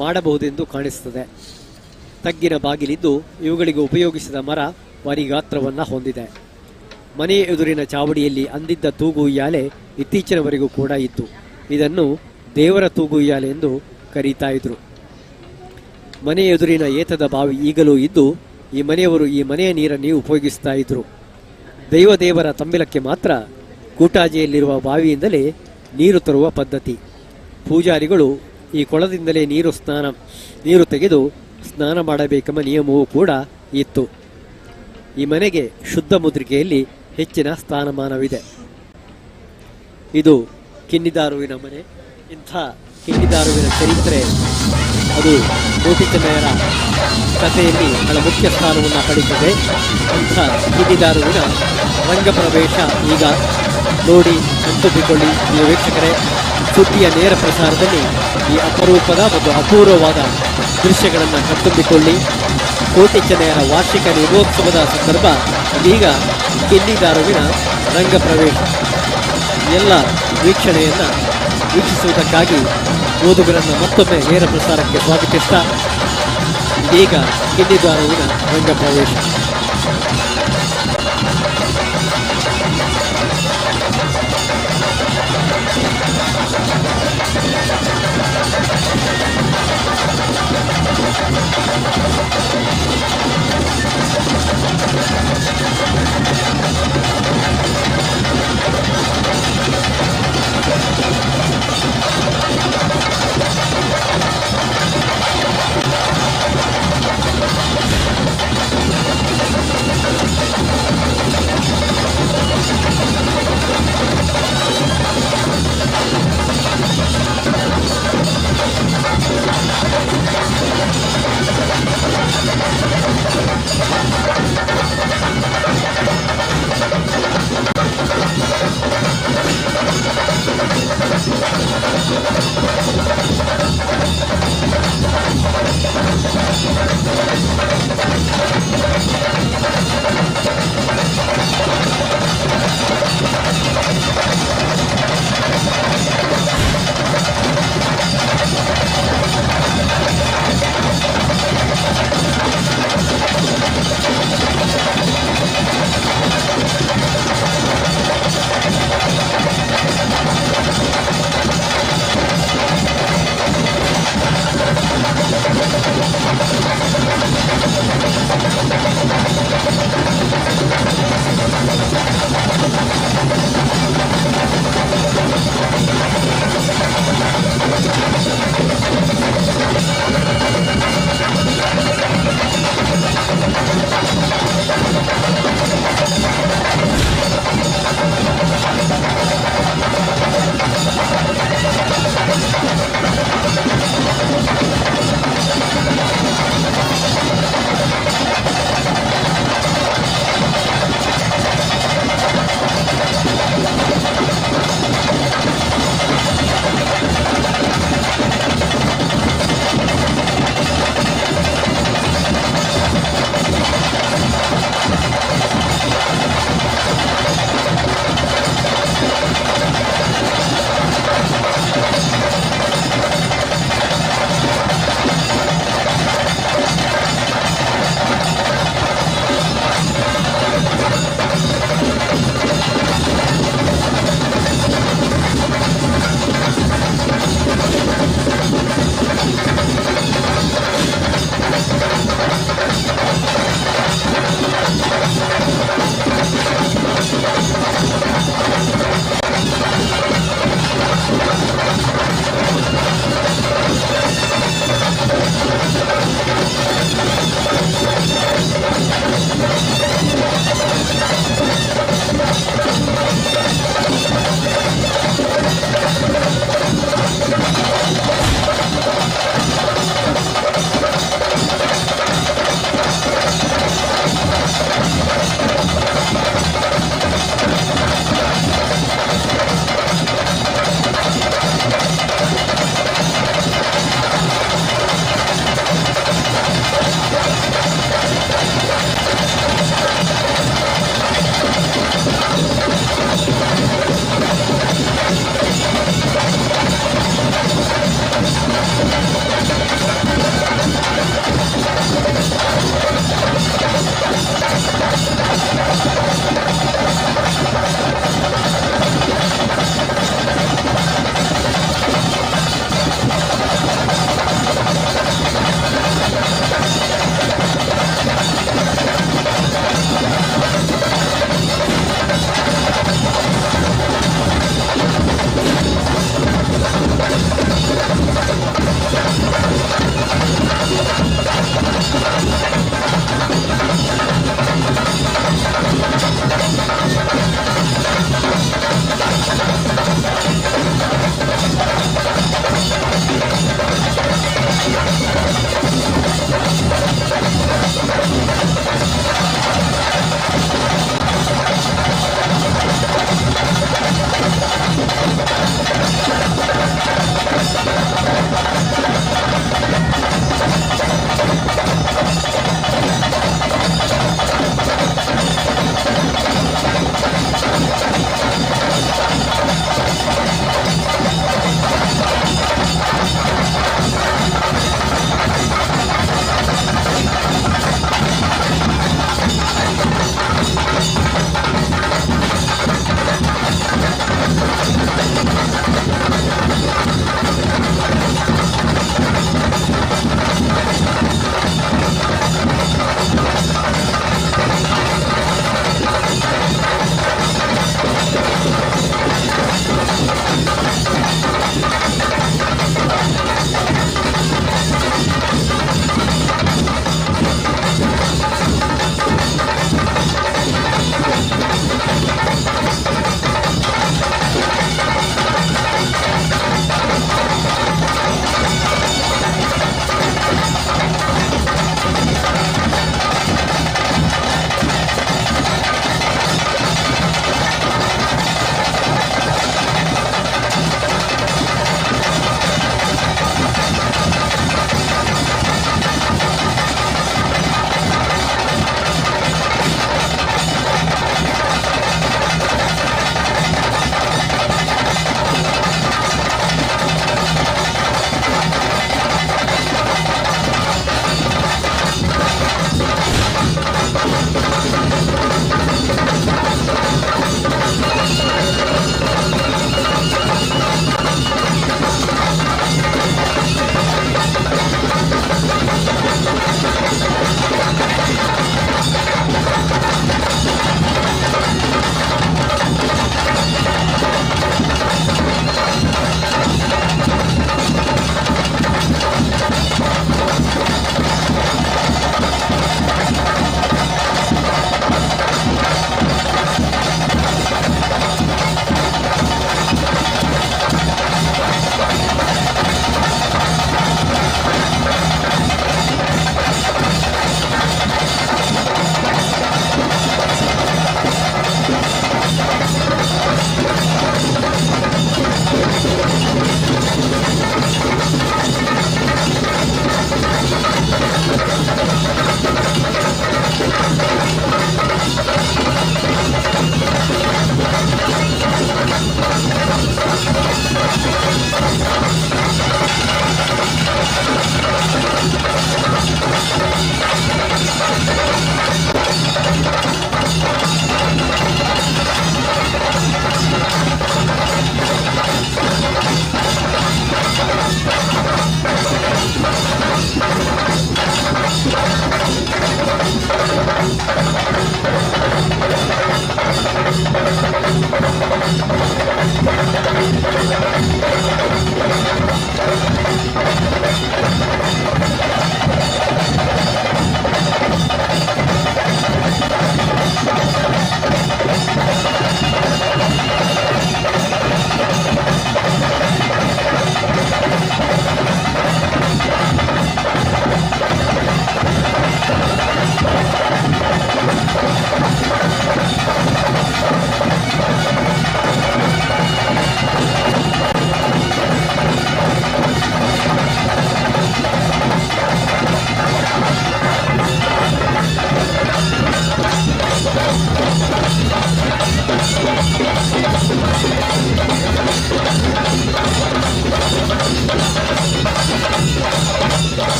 ಮಾಡಬಹುದೆಂದು ಕಾಣಿಸುತ್ತದೆ. ತಗ್ಗಿನ ಬಾಗಿಲಿದ್ದು ಇವುಗಳಿಗೆ ಉಪಯೋಗಿಸಿದ ಮರ ಭಾರಿ ಗಾತ್ರವನ್ನು ಹೊಂದಿದೆ. ಮನೆಯ ಎದುರಿನ ಚಾವಡಿಯಲ್ಲಿ ಅಂದಿದ್ದ ತೂಗು ಉಯ್ಯಾಲೆ ಇತ್ತೀಚಿನವರೆಗೂ ಕೂಡ ಇತ್ತು. ಇದನ್ನು ದೇವರ ತೂಗು ಉಯ್ಯಾಲೆ ಎಂದು ಕರೀತಾ ಇದ್ರು. ಮನೆಯ ಎದುರಿನ ಏತದ ಬಾವಿ ಈಗಲೂ ಇದ್ದು ಈ ಮನೆಯವರು ಈ ಮನೆಯ ನೀರನ್ನು ಉಪಯೋಗಿಸ್ತಾ ಇದ್ರು. ದೇವರ ತಂಬಿಲಕ್ಕೆ ಮಾತ್ರ ಕೂಟಾಜಿಯಲ್ಲಿರುವ ಬಾವಿಯಿಂದಲೇ ನೀರು ತರುವ ಪದ್ಧತಿ. ಪೂಜಾರಿಗಳು ಈ ಕೊಳದಿಂದಲೇ ನೀರು ತೆಗೆದು ಸ್ನಾನ ಮಾಡಬೇಕೆಂಬ ನಿಯಮವೂ ಕೂಡ ಇತ್ತು. ಈ ಮನೆಗೆ ಶುದ್ಧ ಮುದ್ರಿಕೆಯಲ್ಲಿ ಹೆಚ್ಚಿನ ಸ್ಥಾನಮಾನವಿದೆ. ಇದು ಕಿನ್ನಿದಾರುವಿನ ಮನೆ. ಇಂಥ ಕಿನ್ನಿದಾರುವಿನ ಚರಿತ್ರೆ ಅದು ಕೋಟಿ ಚೆನ್ನಯ್ಯರ ಕಥೆಯಲ್ಲಿ ಬಹಳ ಮುಖ್ಯ ಸ್ಥಾನವನ್ನು ಪಡೆದಿದೆ. ಅಂಥ ಕಿನ್ನಿದಾರುವಿನ ರಂಗಪ್ರವೇಶ ಈಗ ನೋಡಿ ಕಣ್ತುಂಬಿಕೊಳ್ಳಿ ಪ್ರಿಯ ವೀಕ್ಷಕರೇ. ಸುದ್ದಿಯ ನೇರ ಪ್ರಸಾರದಲ್ಲಿ ಈ ಅಪರೂಪದ ಮತ್ತು ಅಪೂರ್ವವಾದ ದೃಶ್ಯಗಳನ್ನು ಕಣ್ತುಂಬಿಕೊಳ್ಳಿ. ಕೋಟಿ ಚೆನ್ನಯ್ಯರ ವಾರ್ಷಿಕ ನೆಮೋತ್ಸವದ ಸಂದರ್ಭ ಇದೀಗ ಕಿನ್ನಿದಾರುವಿನ ರಂಗಪ್ರವೇಶ. ಎಲ್ಲ ವೀಕ್ಷಣೆಯನ್ನು ವೀಕ್ಷಿಸುವುದಕ್ಕಾಗಿ ಓದುಗರನ್ನು ಮತ್ತೊಮ್ಮೆ ನೇರ ಪ್ರಸಾರಕ್ಕೆ ಸ್ವಾಗತಿಸ್ತಾ ಇದೀಗ ಕಿನ್ನಿದಾರುವಿನ ರಂಗಪ್ರವೇಶ.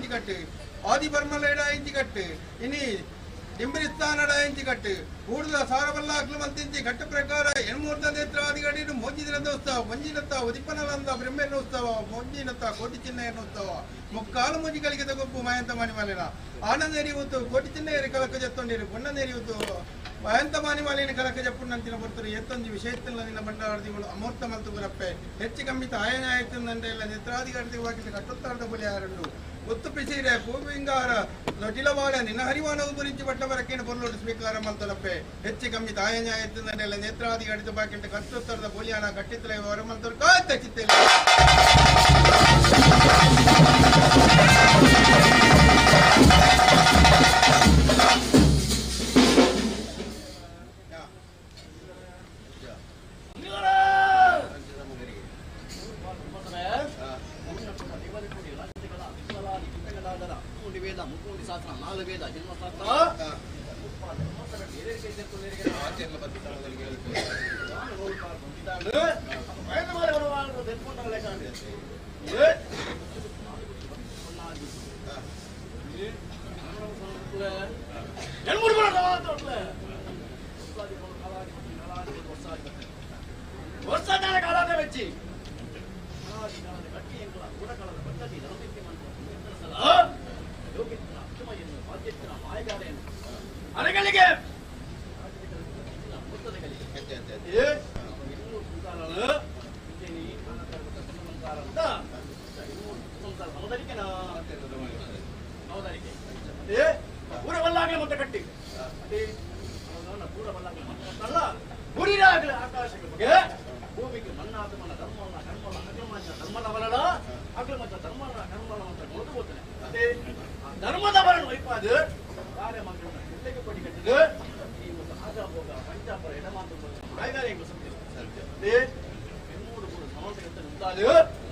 ಇಂಚಿ ಕಟ್ಟು ಆದಿ ಬರ್ಮಲೇಡ ಇಂಚಿ ಕಟ್ಟು ಇನಿ ಡಿಂಬರಿಸ್ತಾನಡ ಇಂಚಿ ಕಟ್ಟು ಕೂಡಲ ಸಾರವಲ್ಲಾಕ್ಲು ಮಂತಿಂಚಿ ಘಟ್ಟ ಪ್ರಕಾರ ಎಣ್ಮೂರ್ದ ನೇತ್ರಾದಿಗಡಿ ಮೋಜಿದಿನೋತ್ಸವ ಮಂಜಿನತ್ತ ಉದಿಪ್ಪನಲಂದ ಬ್ರಹ್ಮೆನ್ನೋತ್ಸವ ಮಂಜಿನತ್ತ ಕೋಟಿ ಚಿನ್ನಯ್ಯನೋತ್ಸವ ಮುಕ್ಕಾಲು ಮುಜಿಗಳಿಗೆ ತಗೊಪ್ಪು ಮಾಯಂತ ಮಾನಿಮಾಲಿನ ಆನಂದೇರಿಯುವುದು ಕೋಟಿ ಚಿನ್ನಯ್ಯರಿ ಕಲಕ ಜತ್ತೊಂಡಿರು ಪುಣ್ಣನೇರಿಯುವುದು ಮಾಯಂತ ಮಾನಿಮಾಲಿನ ಕಲಕ ಜಪ್ಪುಣ್ಣಂತಿನ ಬರ್ತರು ಎತ್ತೊಂದು ವಿಷಯತ್ತಿನ ನಿನ್ನ ಬಂಡಾರದಿಗಳು ಅಮೂರ್ತ ಮಲ್ತು ಗುರಪ್ಪೆ ಹೆಚ್ಚು ಕಮ್ಮಿ ತಾಯನ ಆಯ್ತಂದ್ರೆ ಎಲ್ಲ ನೇತ್ರಾದಿಗಡಿ ವಾಕಿಲ ಕಟ್ಟುತ್ತಾರದ ಬಲಿ ಆರಂಡು ಒತ್ತು ಪಿಸೀರೆ ಭೂಮಿಂಗಾರ ನಟಿಲವಾಡ ನಿನ್ನ ಹರಿವಾನವು ಗುరించి ಬಟ್ಟವರಕ್ಕೇನು ಬರಲೋಡು ಸ್ವೀಕಾರ ಮಲ್ತಲಪ್ಪೆ ಹೆಚ್ಚು ಕಮ್ಮಿ ತಾಯನ ಆಯ್ತಂದ್ರೆ ಎಲ್ಲ ನೇತ್ರಾದಿ ಅಡಿತ ಬಾಕಿಂಟ ಕಟ್ಟುತ್ತಾರದ ಬಲಿಯಾನ ಕಟ್ಟಿತ್ತಲೆ ಹೊರ ಮಲ್ತರು ಕಾಯ್ತ ಚಿತ್ತೇಲಿ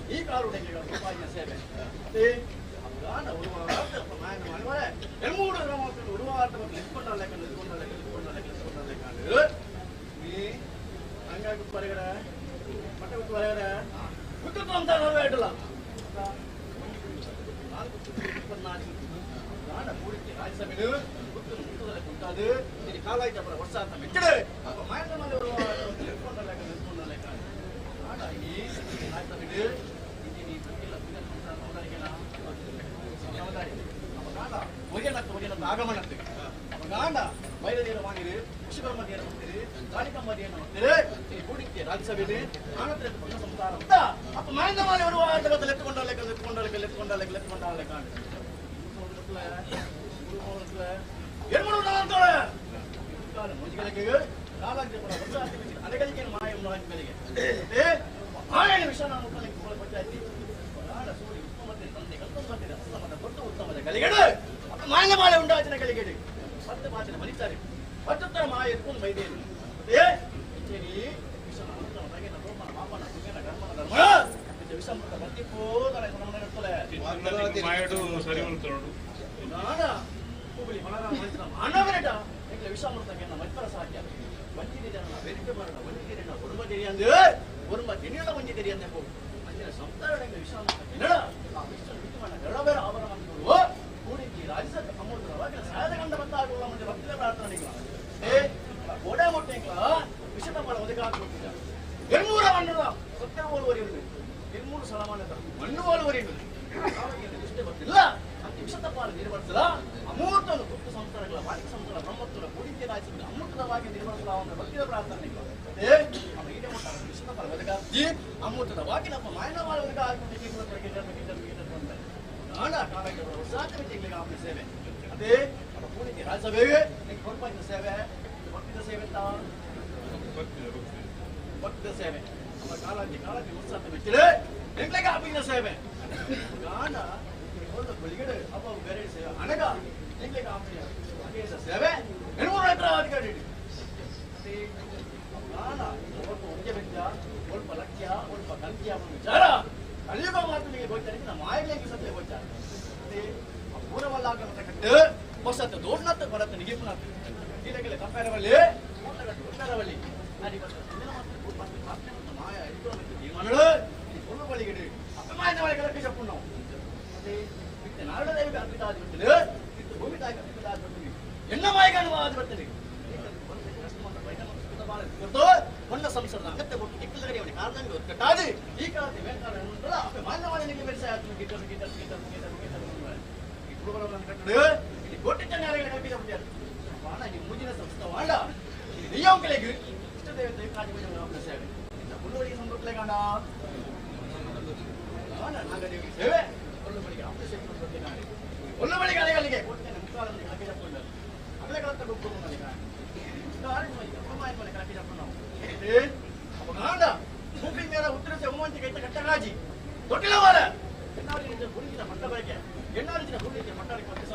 ಈ ಕಾರು ಸೇವೆ ಆಗಮನಕ್ಕೆ ಗಾಂಡ ಬೈದೇರು ವಾಣಿರು ವಿಶ್ವಕರ್ಮದಿಯನ್ನು ಮಾಡ್ತೀರಿ ಕಾಳಿಕಮ್ಮದಿಯನ್ನು ಮಾಡ್ತೀರಿ ಕೂಡಿಕ್ಕೆ ರಾಜ್ಯಸಭೆಯಲ್ಲಿ ಆನಂತರ ಸಂಸಾರ ಅಂತ ಅಪ್ಪ ಮೈಂದ ಮಾಲೆ ಬರುವ ಜಗತ್ತಲ್ಲಿ ಎತ್ಕೊಂಡಲ್ಲ ಏನ್ಮಾಡು ಅಂತೋಳೆ ಮುಂಜಿಗಳಿಗೆ ಕಾಲಾಗ್ಯ ಅನೆಗಳಿಗೆ ಮಾಯವನ್ನು ಹಂಚಿಗಳಿಗೆ ಆಯನ ವಿಷಯ ನಾವು ಪಂಚಾಯತಿ ಸೂರಿ ಉತ್ತಮತೆ ತಂದೆ ಕಲ್ಪಂತೆ ಅಸ್ತಮದ ಕೊಟ್ಟು ಉತ್ತಮದ ಕಲಿಗೆಡು ಮಾಯನ ಮಾಲೆ ಉಂಟಾಚಿನ ಕಲಿಗೆಡು ಮತ್ತೆ ಮಾತಿನ ಮನಿತಾರೆ ಮತ್ತುತ್ತರ ಮಾಯ ಎತ್ಕೊಂಡು ಬೈದೇನು ವಿಷಮೃತ ಬತ್ತಿಪ್ಪೋದರ ಹುಬ್ಬಳ್ಳಿ ಮಾನವರಟ ವಿಷಮೃತಕ್ಕೆ ಮತ್ತರ ಸಾಧ್ಯ ವಂಚಿತ ಜನ ಬೆರಿಕೆ ಮರಣ ವಂಚಿತ ಒಡುಮದಿರಿ ಅಂದ್ರೆ ಒಡುಮ ದಿನಗಳ ವಂಚಿತಿರಿ ಅಂದೆ ಹೋಗು ಅಂದಿನ ಸಂತಾರಣೆಗೆ ವಿಷಮೃತ ದಿನಳ ಆ ವಿಶ್ವ ವಿದ್ಯಮಾನ ಗರಬೇರ ಅವರ ಮಂತ್ರುಗಳು ಕೂಡಿಕ್ಕಿ ರಾಜ್ಯಸಭೆ ಸಮುದ್ರವಾಗಿ ಸಹಜ ಕಂಡ ಬತ್ತಾಗುವ ಮುಂದೆ ಭಕ್ತಿಯ ಪ್ರಾರ್ಥನೆಗಳ ಗೋಡೆ ಮೊಟ್ಟೆಗಳ ವಿಷದ ಮರ ಒದಗಾಕಿಬಿಟ್ಟಿದ್ದ ಎಣ್ಮೂರ ಮಣ್ಣದ ಸತ್ಯ ಹೋಲುವರಿಯುವುದು ಎಣ್ಮೂರು ಸಲಮಾನದ ಮಣ್ಣು ಹೋಲುವರಿಯುವುದು ದೃಷ್ಟಿ ಬರ್ತಿಲ್ಲ ಅಂತ ವಿಷದ ಪಾಲು ನಿರ್ವಹಿಸಲ ಅಮೂರ್ತವನ್ನು ಗುಪ್ತ ಸಂಸ್ಥಾನಗಳ ವಾಣಿಜ್ಯ ಸಂಸ್ಥೆಗಳ ಬ್ರಹ್ಮತ್ವದ ಕೂಡಿಕೆ ರಾಜ್ಯದ ಅಮೂರ್ತವಾಗಿ ನಿರ್ವಹಿಸಲಾದ ಭಕ್ತಿಯ ಪ್ರಾರ್ಥನೆಗಳು ವಿಷದ ಪಾಲು ಒದಗಾಕಿ ಅಮೂರ್ತದ ವಾಕಿನಪ್ಪ ಮಾಯನ ಮಾಲ ನಾಡ ಕಾಲಕ್ಕೆ ಸಾಕರಿಗೆ ಆಪಣ ಸೇವೆ ಅದೇ ಕೂಡಿಕೆ ರಾಜ್ಯಸಭೆಗೆ ಕೊಡ್ಪಾಯಿನ ಸೇವೆ ಭಕ್ತಿದ ಸೇವೆ ಅಂತ ಭಕ್ತಿದ ಸೇವೆ ನಮ್ಮ ಕಾಲಕ್ಕೆ ಉತ್ಸಾಹ ಬಿಟ್ಟಿದೆ ಎಂಟ್ಲೆಗೆ ಆಪಿನ ಸೇವೆ ಗಾಂಡ ಬೆಳಿಗ್ಗೆ ಅಪ್ಪ ಬೇರೆ ಸೇವೆ ಅನಗ ಎಂಟ್ಲೆಗೆ ಆಪಿನ ಸೇವೆ ಎಣ್ಮೂರು ಹತ್ರ ಅಧಿಕಾರಿ ಗಾಂಡ ಸ್ವಲ್ಪ ಉದ್ಯ ವ್ಯಕ್ತ ಸ್ವಲ್ಪ ಲಕ್ಷ್ಯ ಸ್ವಲ್ಪ ಕಂಕ್ಯ ವಿಚಾರ ಕಲಿಯುಗ ಮಾತುಗಳಿಗೆ ಹೋಗ್ತಾರೆ ನಮ್ಮ ಮಾಯಗಳಿಗೆ ಸತ್ಯ ಹೋಗ್ತಾರೆ ಪೂರ್ವಲ್ಲಾಗ ಕಟ್ಟು ಹೊಸತ್ತು ದೋಡ್ನತ್ತ ಬರತ್ತೆ ನಿಗಿಪುನತ್ತ ಇದಕ್ಕೆಲ್ಲ ಕಂಪೇರವಲ್ಲಿ ಉತ್ತರವಲ್ಲಿ ಮಾಯ ಜೀವನಗಳು ಬಳಿಗಡೆ ಅಪಮಾನ ಒಳಗೆ చెప్పు ನಾವು ಅದೇ ನಾಡದೇವಿಗೆ ಅರ್ಪಿತ ಆಗಿ ಬರ್ತದೆ, ಭೂಮಿ ತಾಯಿಗೆ ಅರ್ಪಿತ ಆಗಿ ಬರ್ತದೆ, ಎಲ್ಲ ಮಾಯಿಗೆ ಅನುವಾದ ಬರ್ತದೆ. ಮೊನ್ನ ಸಂಸದ ಅಗತ್ಯ ಕೊಟ್ಟು ಚಿಕ್ಕಲಗಡೆ ಅವನಿಗೆ ಕಾರಣಂಗೆ ಒತ್ತಟ್ಟಾದಿ ಈ ಕಾಲದ ವೇಕಾರ ಮಾನವನಿಗೆ ಮೆರೆಸ ಇಲ್ಲಿ ಕೋಟಿ ಚೆನ್ನೈಯಲ್ಲಿ ಕಲ್ಪಿಸಬಿಟ್ಟಾರೆ. ಬಾಣ ಈ ಮೂಜಿನ ಸಂಸ್ಥೆ ವಾಡ ಇಲ್ಲಿ ದೆಯ್ಯಂಕಲೆಗೆ ಇಷ್ಟ ದೇವತೆ ಕಾರ್ಯಕ್ರಮ ಅವಕಾಶ ಆಗಿದೆ. ಹುಲ್ಲುವಳಿಗೆ ಸಂಬಂಧಲೆ ಕಾಣ ನಾಗದೇವಿಗೆ ಸೇವೆ ಹುಲ್ಲುವಳಿಗೆ ಅವಕಾಶ ಹುಲ್ಲುವಳಿಗೆ ಅಲೆಗಳಿಗೆ ಕೊಡ್ತೇನೆ ಮುಖಾಲಲ್ಲಿ ಕಳಕೆ ತಗೊಂಡು ಅಗಲ ಕಳತ್ತ ಗೊಬ್ಬರ ನನಗೆ ಮುಖ್ಯ ಮೇರ ಉತ್ತರಿಸಿ ಹೋಮಂತಿಗೆ ಕಟ್ಟಗಾಜಿ ತೊಟ್ಟಿಲ ವಾರ ಎನ್ನಾರಿನ ಗುರುಗಿನ ಮಟ್ಟ ಬಯಕೆ ಎನ್ನಾರಿನ ಗುರುಗಿನ ಮಟ್ಟಕ್ಕೆ ಬಂದಿಸ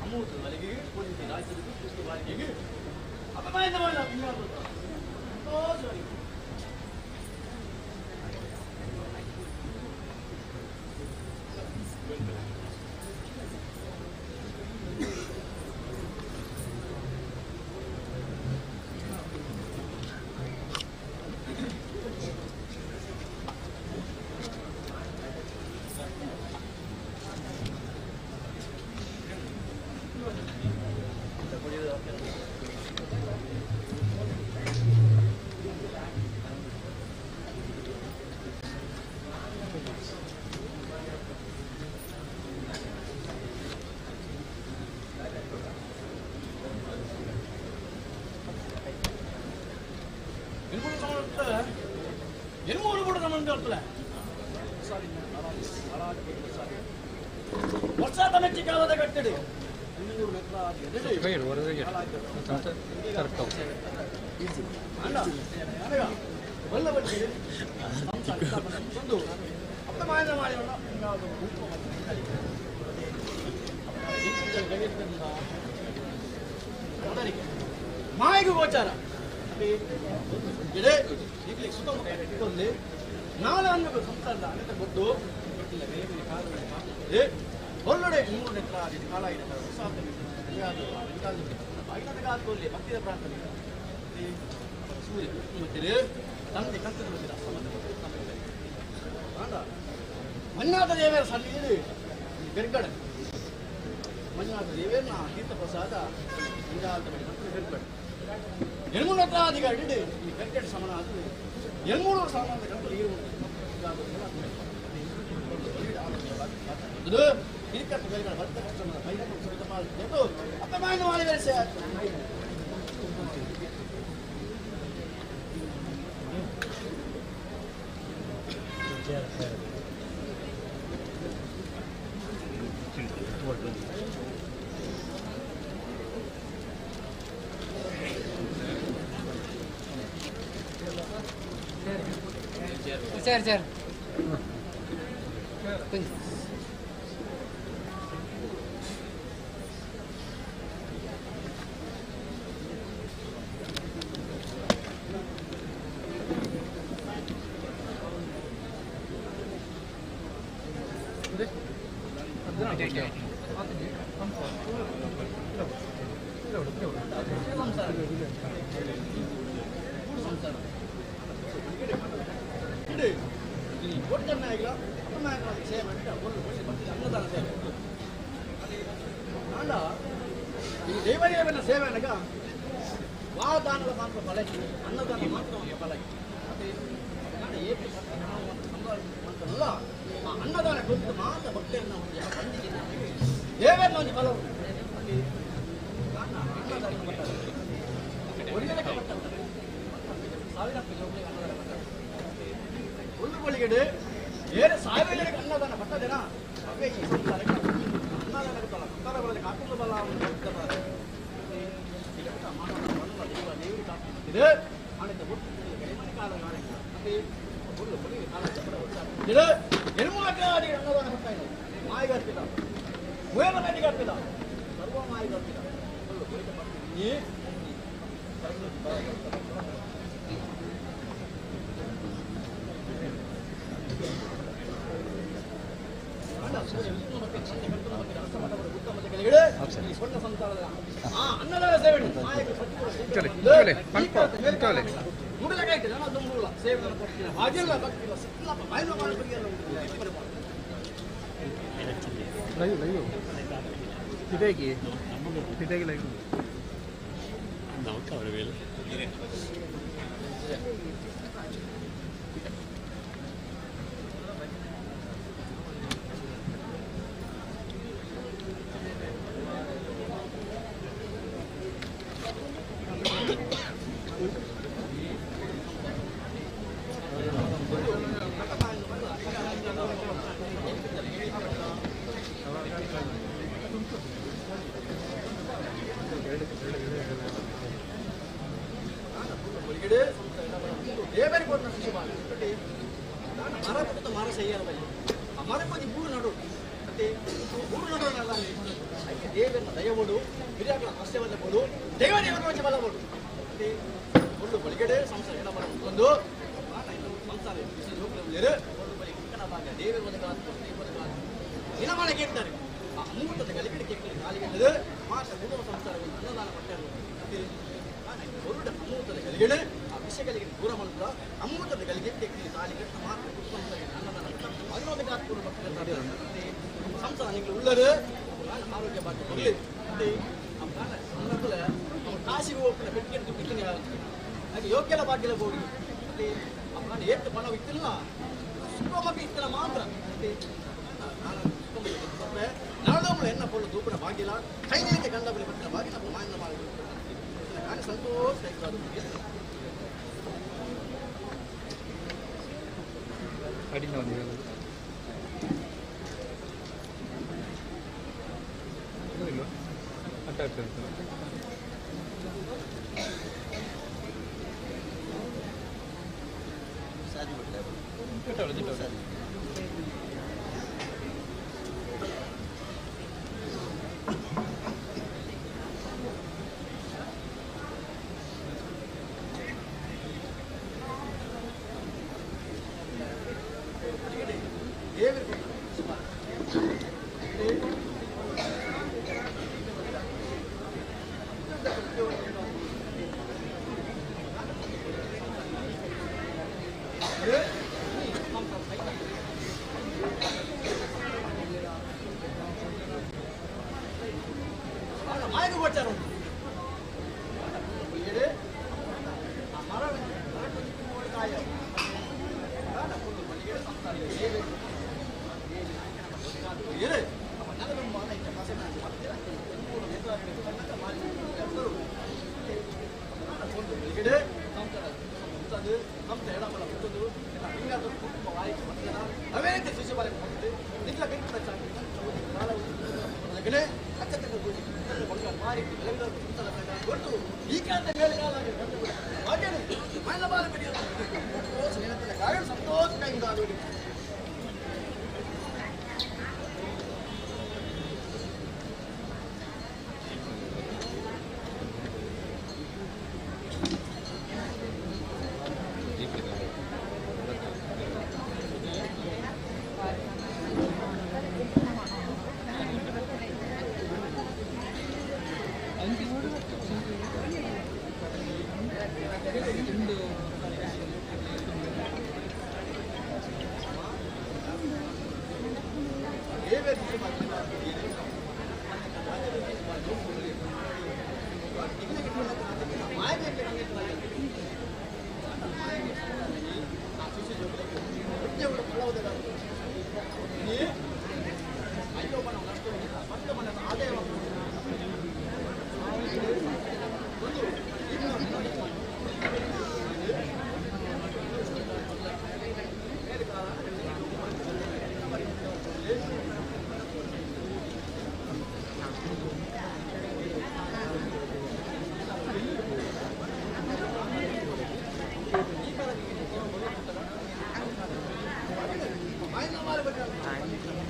ಅಮೂರ್ತ ಮನೆಗೆ ಕೊಡಿಸಿ ರಾಜ್ಯದ ಪುಸ್ತಕವಾರಿಗೆ ಅಪಮಾನ ಮಾಡಲ್ಲ ಸಂತೋಷವಾಗಿ Yenmoor ಕೂಡ ನಮ್ಮಂತ ಹೇಳ್ತಲ್ಲ ವರ್ಷ ತಮೆಚ್ಚಿ ಕಾಲದ ಕಟ್ಟಡಿ ಅಣ್ಣ ಒಳ್ಳೆ ಬಗ್ಗೆ ಒಂದು ಅಪಮಾನ ಮಾಡಿ ಮಾಯಿಗೂ ಗೋಚಾರ ಇದೆ ಈಗಲೇ ಸುತ್ತಮುತ್ತ ಇಟ್ಕೊಂಡು ನಾಳೆ ಅನ್ನೋದು ಸಂಸಾರದ ಅನೇಕ ಗೊತ್ತು ಒಳ್ಳೊಡೆ ಇನ್ನೂರು ಕಾಲ ಇದೆ ಹೊಸ ಭಕ್ತಿಯ ಪ್ರಾರ್ಥನೆ ಸೂರ್ಯ ಮತ್ತೆ ತಂದೆ ಕಂತ ಮನ್ನಾಥ ದೇವರ ಸನ್ನಿಧಿ ಗರ್ಗಡ ಮನ್ನಾಥ ದೇವರನ್ನ ತೀರ್ಥ ಪ್ರಸಾದ ಗರ್ಗಡ Yenmoor ಅಧಿಕಾರಿ ಈ ಗರ್ಗಡ ಸಮನ ಆದರೆ Yenmoor ಸಾಮಾನ್ಯ ಕಂಪನಿ ಇದು ಇದಕ್ಕೆ ಗರ್ಗಡ ಭಕ್ತ ಕಷ್ಟಮರ ಬೈದರ ಸುರಿತ ಪಾಲ್ತು ಅಪಮಾನ ಮಾಡಿದರೆ ಸರ್ Sir. ದೇವದೇವನ ಸೇವೆ అనగా ವಾದಾನದ ಮಾತ್ರ ಫಲ ಅನ್ನದಾನ ಮಾತ್ರ ಫಲ ಅಂತಲ್ಲ ಆ ಅನ್ನದಾನ ಕೊಟ್ಟು ಮಾತ್ರ ಭಕ್ತರನ್ನ ದೇವರ ಒಂದು ಫಲ ಒಂದು ಗಳಿಗೆಡೆ ಬೇರೆ ಸಾವಿರಗಳಿಗೆ ಅನ್ನದಾನ ಪಟ್ಟದೇನ ಅವೇ ಈ ಸಂಸಾರಕ್ಕೆ ಅನ್ನದಾನ ಗೊತ್ತಲ್ಲ ಸಂಸಾರಗಳಲ್ಲಿ ಕಾಕುಂದು ಬಲ ಇದು ಆನಂದ ಗರಿಮನೆ ಕಾಲ ಇದು ನಿರ್ಮಾಣಾದಿ ಅನ್ನದಾನ ಕೊಡ್ತಾ ಇದೆ ಮಾಯಿಗಾರ್ಪಿದ ಮುಯಲ ಮೇಟಿಗಾರ್ಪಿದ ಸರ್ವ ಮಾಯಿಗಾರ್ಪಿದ ಈ ಸ್ವರ್ಣ ಸಂತಾನದ ಅನ್ನದಾನ ಸೇವೆ ಮುಡಲಾಗೈತೆ ನಾನು ಅದು ಮುಡಲ್ಲ ಸೇವೆ ಕೊಡ್ತೀನಿ ಹಾಗೆಲ್ಲ ಭಕ್ತಿಲ್ಲ ಸಿಕ್ಕಲ್ಲಪ್ಪ ಬಾಯ್ಲ ಮಾಡಬೇಕು ಇದೇಗಿ ಲೈವ್ ದೇವರನ್ನ ದಯவோடு ಹಿರಿಯಗಳ ಆಶೀರ್ವಾದಗಳು ದೇವರ ಬಲಗಳು ಒಂದು ಬಳಿಗಡೆ ಸಂಸಾರ ಏನ ಒಂದು ಸಂಸಾರ ಒಂದು ಬಳಿ ಕಣ ಭಾಗ ದೇವರ ದಿನಮಾನ ಕೇಳ್ತಾರೆ ಆ ಅಮೂರ್ತದ ಗಲಿಗಡೆ ಕೇಳ್ತಾರೆ ಕಾಲಿಗೆ ಮಾಸ ಮೂಲ ಸಂಸಾರಗಳು ಅನ್ನದಾನ ಪಟ್ಟಾರು ಹೊರಡ ಅಮೂರ್ತದ ಗಲಿಗಡೆ ಆ ವಿಷಯಗಳಿಗೆ ದೂರ ಮಂತ್ರ ಅಮೂರ್ತದ ಗಲಿಗೆ ಕೇಳ್ತೀವಿ ಕಾಲಿಗೆ ಮಾತ್ರ ಅನ್ನದಾನ ಭಗವಂತಗಾತ್ಪೂರ್ವ ಭಕ್ತರು ಸಂಸಾರ ನೀವು ಉಳ್ಳರು ಆರೋಗ್ಯ ಭಾಗ್ಯ ಬರಲಿ ಕಾಶಿಗೆ ಹೋಗ್ತಾನೆ ಬೆಟ್ಟಿಗೆ ಬಿಟ್ಟಿನಿ ಹಾಗೆ ಯೋಗ್ಯಲ ಭಾಗ್ಯಲ ಹೋಗಿ ನಾನು ಎಷ್ಟು ಪಣ ಇತ್ತಿಲ್ಲ ಸುಖಮಕ್ಕೆ ಇತ್ತಿಲ್ಲ ಮಾತ್ರ ನಾಳೆ ಎನ್ನ ಪೊಳ್ಳು ದೂಪನ ಭಾಗ್ಯಲ ಕೈಗಳಿಗೆ ಗಂಧ ಬಳಿ ಬಿಟ್ಟಿನ ಭಾಗ್ಯ ನಮ್ಮ ಮಾಯನ ಮಾಡಿ ನಾನು ಸಂತೋಷ Main nama apa?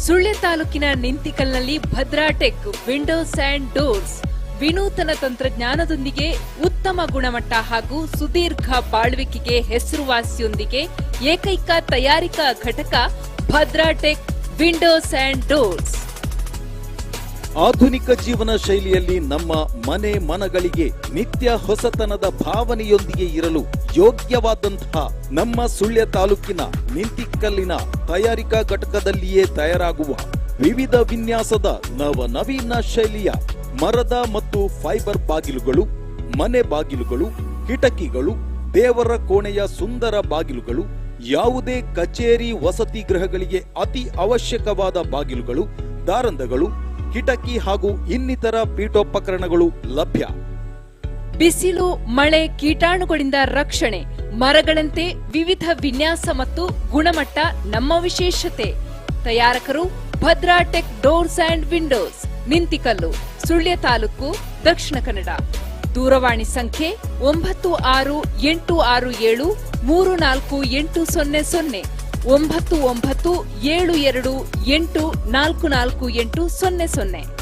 ಸುಳ್ಯ ತಾಲೂಕಿನ ನಿಂತಿಕಲ್ನಲ್ಲಿ Bhadra tech windows and doors ವಿನೂತನ ತಂತ್ರಜ್ಞಾನದೊಂದಿಗೆ ಉತ್ತಮ ಗುಣಮಟ್ಟ ಹಾಗೂ ಸುದೀರ್ಘ ಬಾಳ್ವಿಕೆಗೆ ಹೆಸರುವಾಸಿಯೊಂದಿಗೆ ಏಕೈಕ ತಯಾರಿಕಾ ಘಟಕ Bhadra tech windows and doors. ಆಧುನಿಕ ಜೀವನ ಶೈಲಿಯಲ್ಲಿ ನಮ್ಮ ಮನೆ ಮನಗಳಿಗೆ ನಿತ್ಯ ಹೊಸತನದ ಭಾವನೆಯೊಂದಿಗೆ ಇರಲು ಯೋಗ್ಯವಾದಂತಹ ನಮ್ಮ ಸುಳ್ಯ ತಾಲೂಕಿನ ನಿಂತಿಕಲ್ಲಿನ ತಯಾರಿಕಾ ಘಟಕದಲ್ಲಿಯೇ ತಯಾರಾಗುವ ವಿವಿಧ ವಿನ್ಯಾಸದ ನವನವೀನ ಶೈಲಿಯ ಮರದ ಮತ್ತು ಫೈಬರ್ ಬಾಗಿಲುಗಳು, ಮನೆ ಬಾಗಿಲುಗಳು, ಕಿಟಕಿಗಳು, ದೇವರ ಕೋಣೆಯ ಸುಂದರ ಬಾಗಿಲುಗಳು, ಯಾವುದೇ ಕಚೇರಿ ವಸತಿ ಗೃಹಗಳಿಗೆ ಅತಿ ಅವಶ್ಯಕವಾದ ಬಾಗಿಲುಗಳು, ದಾರಂದಗಳು, ಕಿಟಕಿ ಹಾಗೂ ಇನ್ನಿತರ ಪೀಠೋಪಕರಣಗಳು ಲಭ್ಯ. ಬಿಸಿಲು, ಮಳೆ, ಕೀಟಾಣುಗಳಿಂದ ರಕ್ಷಣೆ, ಮರಗಳಂತೆ ವಿವಿಧ ವಿನ್ಯಾಸ ಮತ್ತು ಗುಣಮಟ್ಟ ನಮ್ಮ ವಿಶೇಷತೆ. ತಯಾರಕರು Bhadra tech doors and windows, Nintikallu, Sullia taluk, Dakshina Kannada. ದೂರವಾಣಿ ಸಂಖ್ಯೆ 9667348800 9972284400.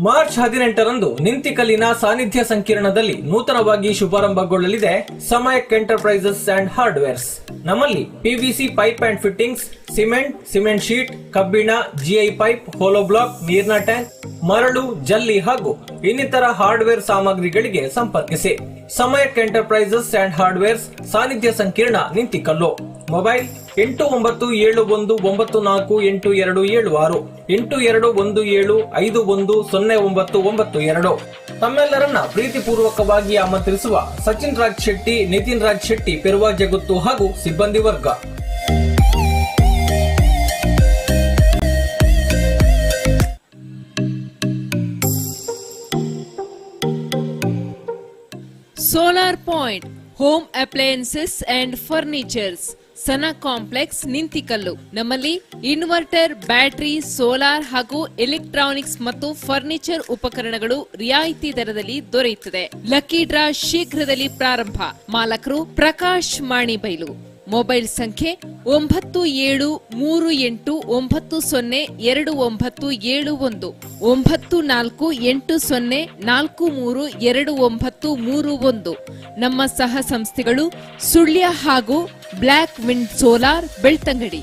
ಮಾರ್ಚ್ 18ರಂದು ನಿಂತಿಕಲ್ಲಿನ ಸಾನ್ನಿಧ್ಯ ಸಂಕೀರ್ಣದಲ್ಲಿ ನೂತನವಾಗಿ ಶುಭಾರಂಭಗೊಳ್ಳಲಿದೆ ಸಮಯಕ್ ಎಂಟರ್ಪ್ರೈಸಸ್ ಅಂಡ್ ಹಾರ್ಡ್ವೇರ್ಸ್. ನಮ್ಮಲ್ಲಿ PVC pipe and fittings, cement sheet, ಕಬ್ಬಿಣ, ಜಿಐ ಪೈಪ್, ಹೋಲೋ ಬ್ಲಾಕ್, ನೀರಿನ ಟ್ಯಾಂಕ್, ಮರಳು, ಜಲ್ಲಿ ಹಾಗೂ ಇನ್ನಿತರ ಹಾರ್ಡ್ವೇರ್ ಸಾಮಗ್ರಿಗಳಿಗೆ ಸಂಪರ್ಕಿಸಿ. ಸಮಯಕ್ ಎಂಟರ್ಪ್ರೈಸಸ್ ಅಂಡ್ ಹಾರ್ಡ್ವೇರ್ಸ್, ಸಾನ್ನಿಧ್ಯ ಸಂಕೀರ್ಣ, ನಿಂತಿಕಲ್ಲು. ಮೊಬೈಲ್ 8917948276 8217510992. ತಮ್ಮೆಲ್ಲರನ್ನ ಪ್ರೀತಿಪೂರ್ವಕವಾಗಿ ಆಮಂತ್ರಿಸುವ ಸಚಿನ್ ರಾಜ್ ಶೆಟ್ಟಿ, ನಿತಿನ್ ರಾಜ್ ಶೆಟ್ಟಿ, ಪೆರುವಾ ಜಗುತ್ತು ಹಾಗೂ ಸಿಬ್ಬಂದಿ ವರ್ಗ. Solar point home appliances and furnitures, Sana complex, Nintikallu. ನಮ್ಮಲ್ಲಿ ಇನ್ವರ್ಟರ್, ಬ್ಯಾಟರಿ, ಸೋಲಾರ್ ಹಾಗೂ ಎಲೆಕ್ಟ್ರಾನಿಕ್ಸ್ ಮತ್ತು ಫರ್ನಿಚರ್ ಉಪಕರಣಗಳು ರಿಯಾಯಿತಿ ದರದಲ್ಲಿ ದೊರೆಯುತ್ತದೆ. ಲಕ್ಕಿ ಡ್ರಾ ಶೀಘ್ರದಲ್ಲಿ ಪ್ರಾರಂಭ. ಮಾಲಕರು ಪ್ರಕಾಶ್ ಮಾಣಿಬೈಲು. ಮೊಬೈಲ್ ಸಂಖ್ಯೆ 9480292931 9480432931. ನಮ್ಮ ಸಹ ಸಂಸ್ಥೆಗಳು ಸುಳ್ಯ ಹಾಗೂ ಬ್ಲಾಕ್ ವಿಂಡ್ ಸೋಲಾರ್, ಬೆಳ್ತಂಗಡಿ.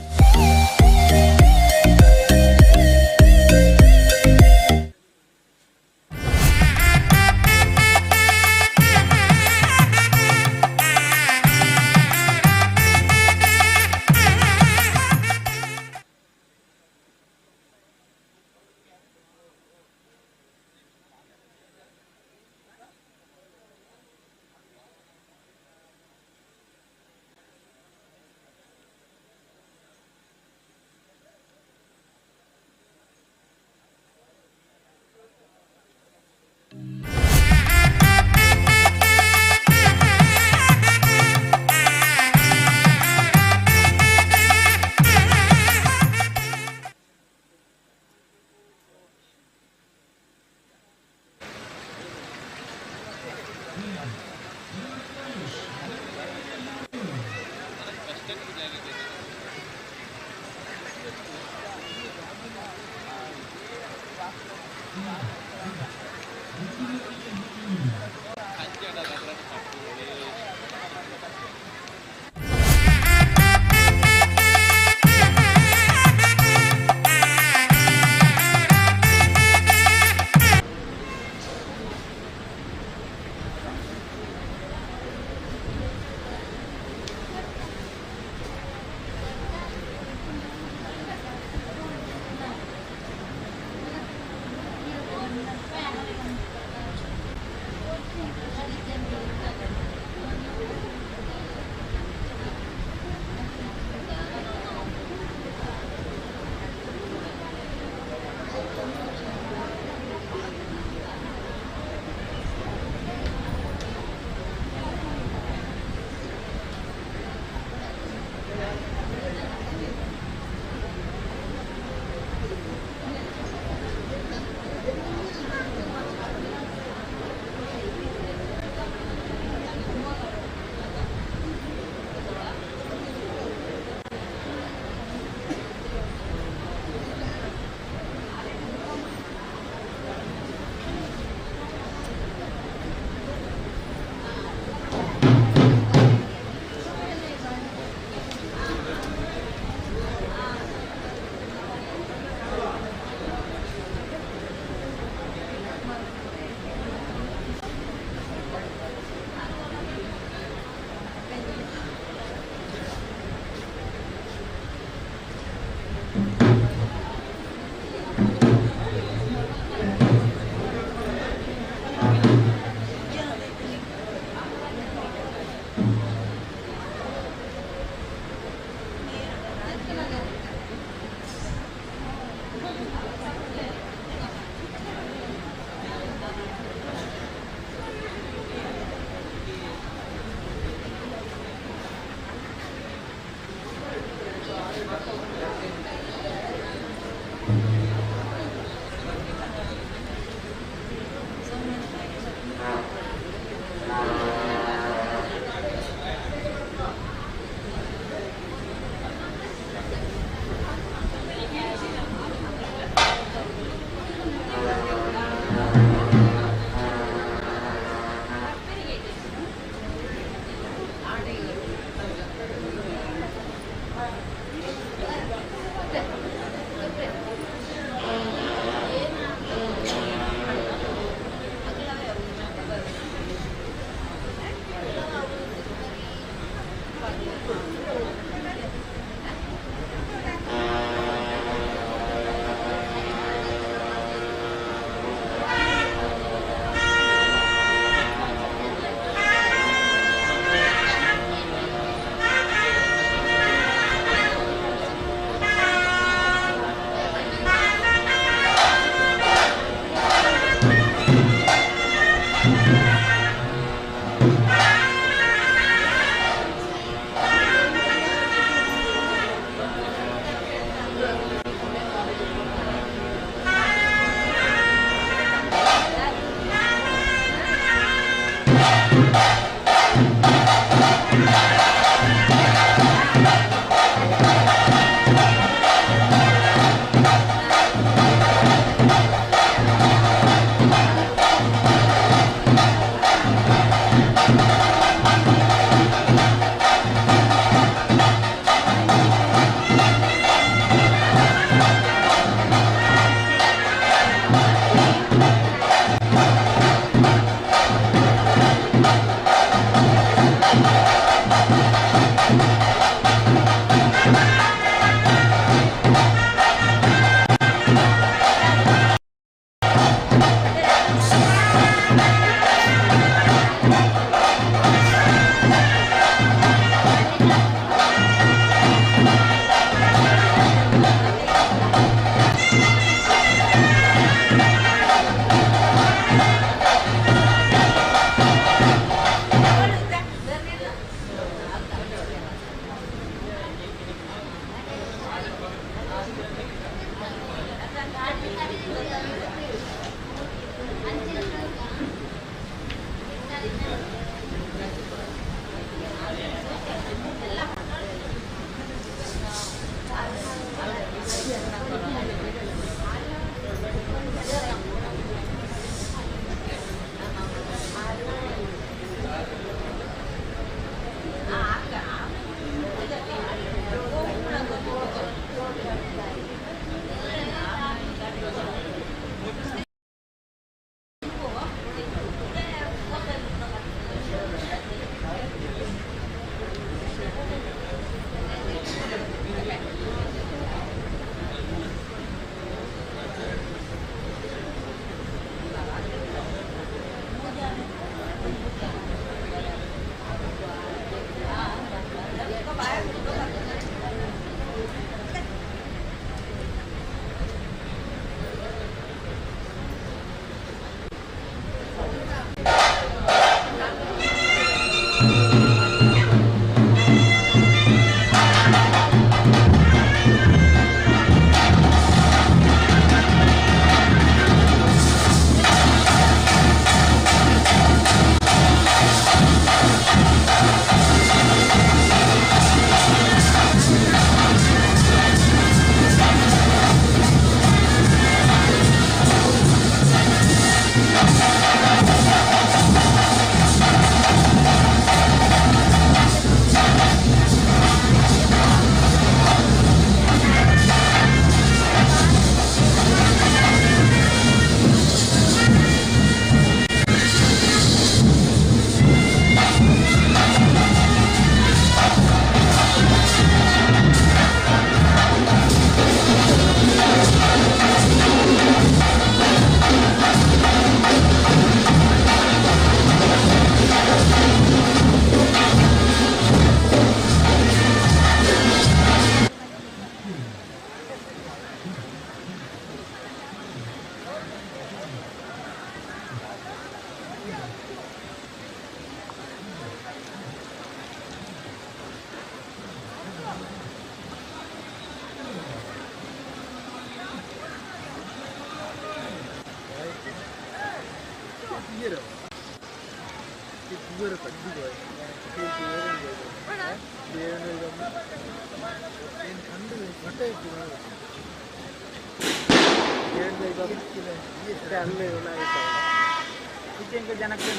ಜನಕ್ಕೆ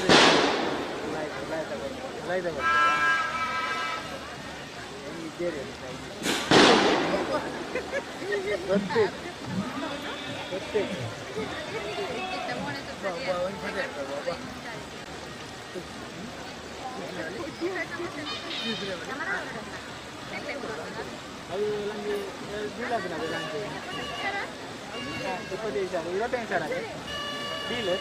ಅದು ನನಗೆ ಡೀಲ್ ಆಗಿದೆ ನನಗೆ 25 ಸಾವಿರ ಡೀಲ್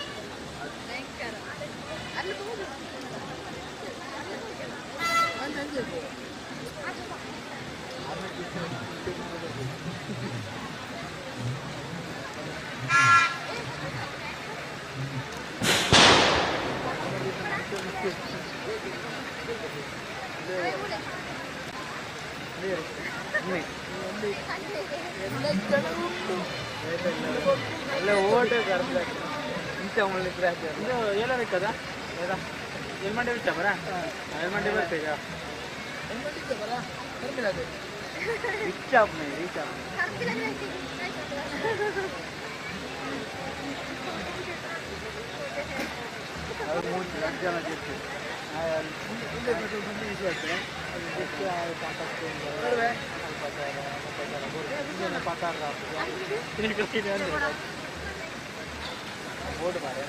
ಎಲ್ಲರೂ ಇಕ್ಕದ ಎಲ್ಮಂಡಿ ಬಿಚ್ಚ ಬರ ಎಲ್ಮಂಡಿ ಬರ್ತ ಈಗ ಓಡ್ ಬಾರೆ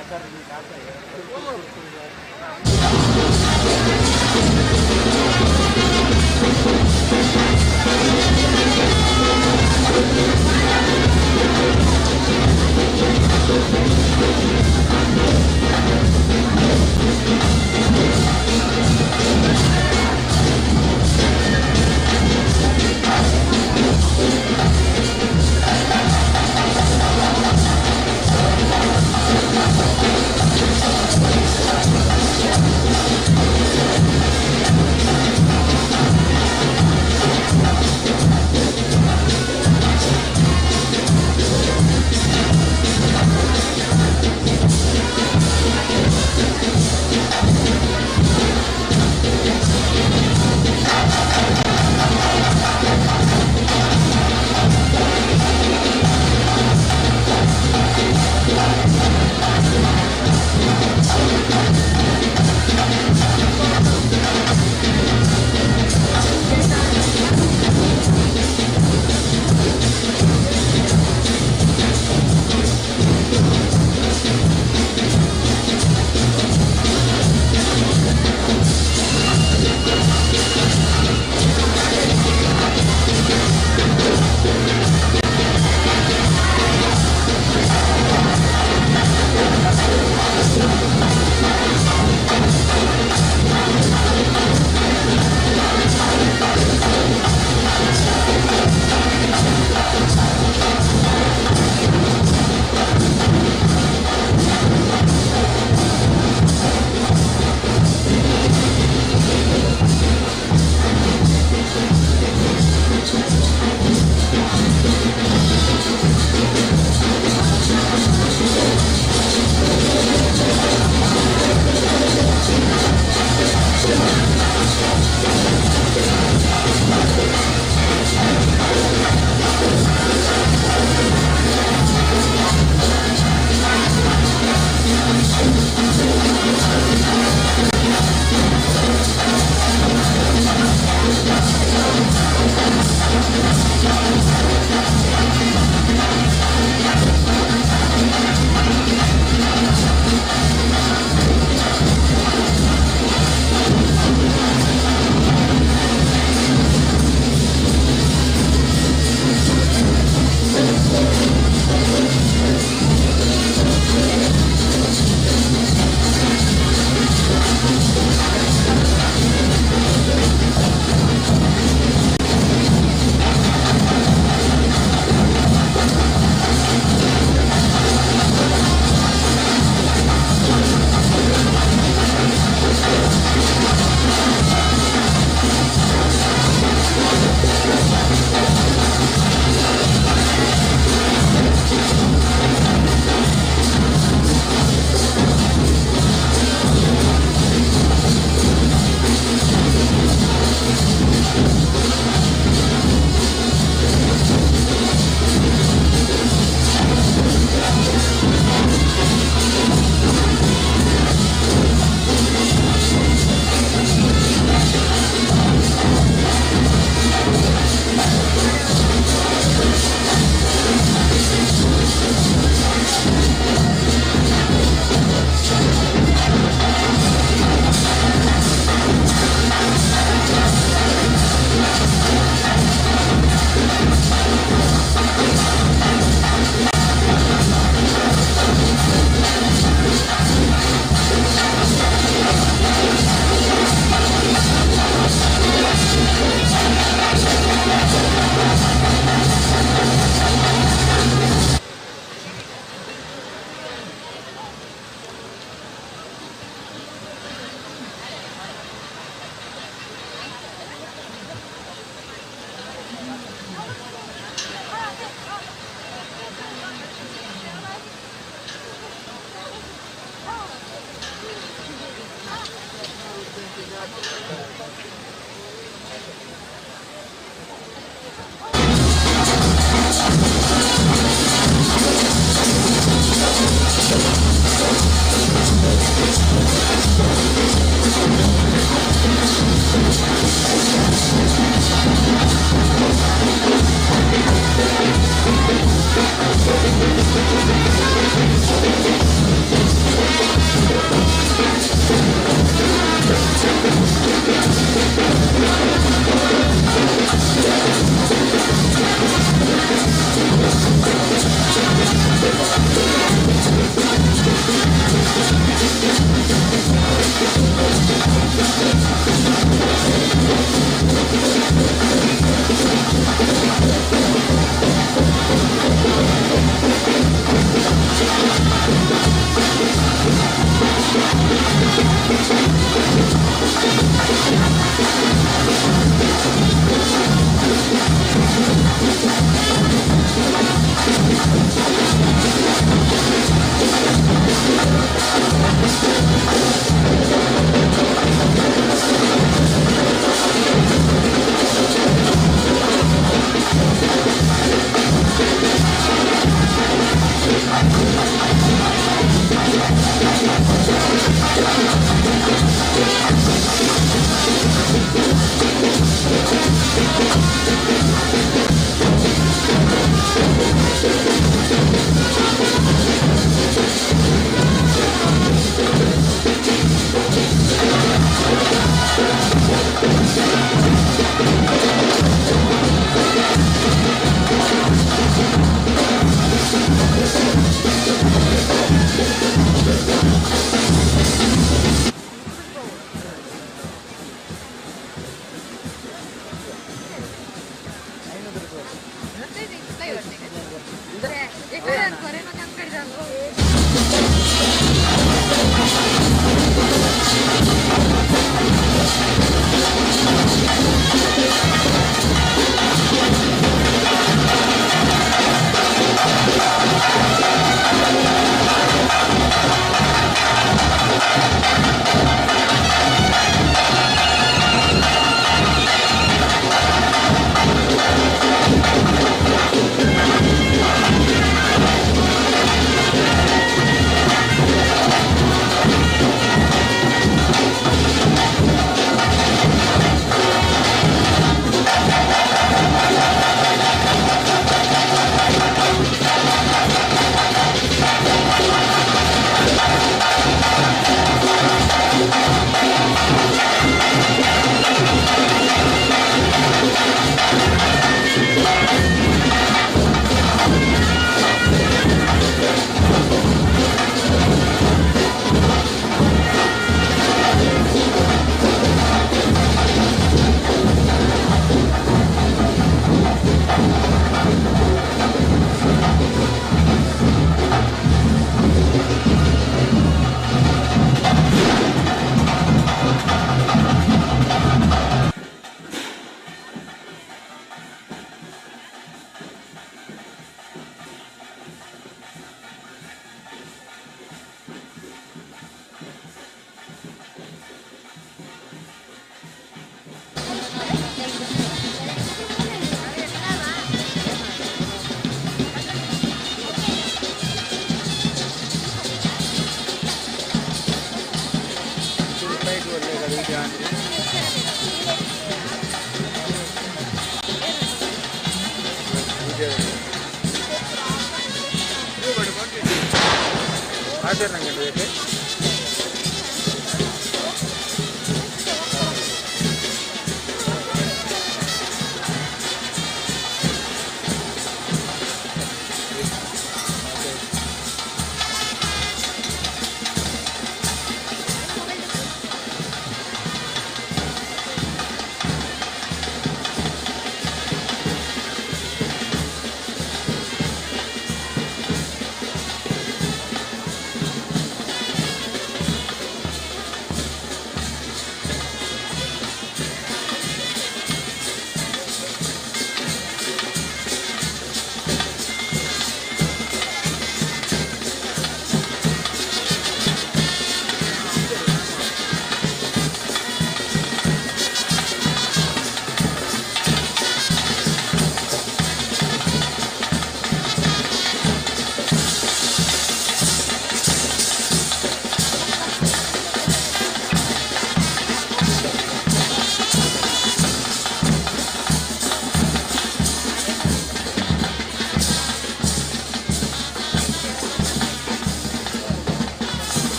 ಆಚರಣೆ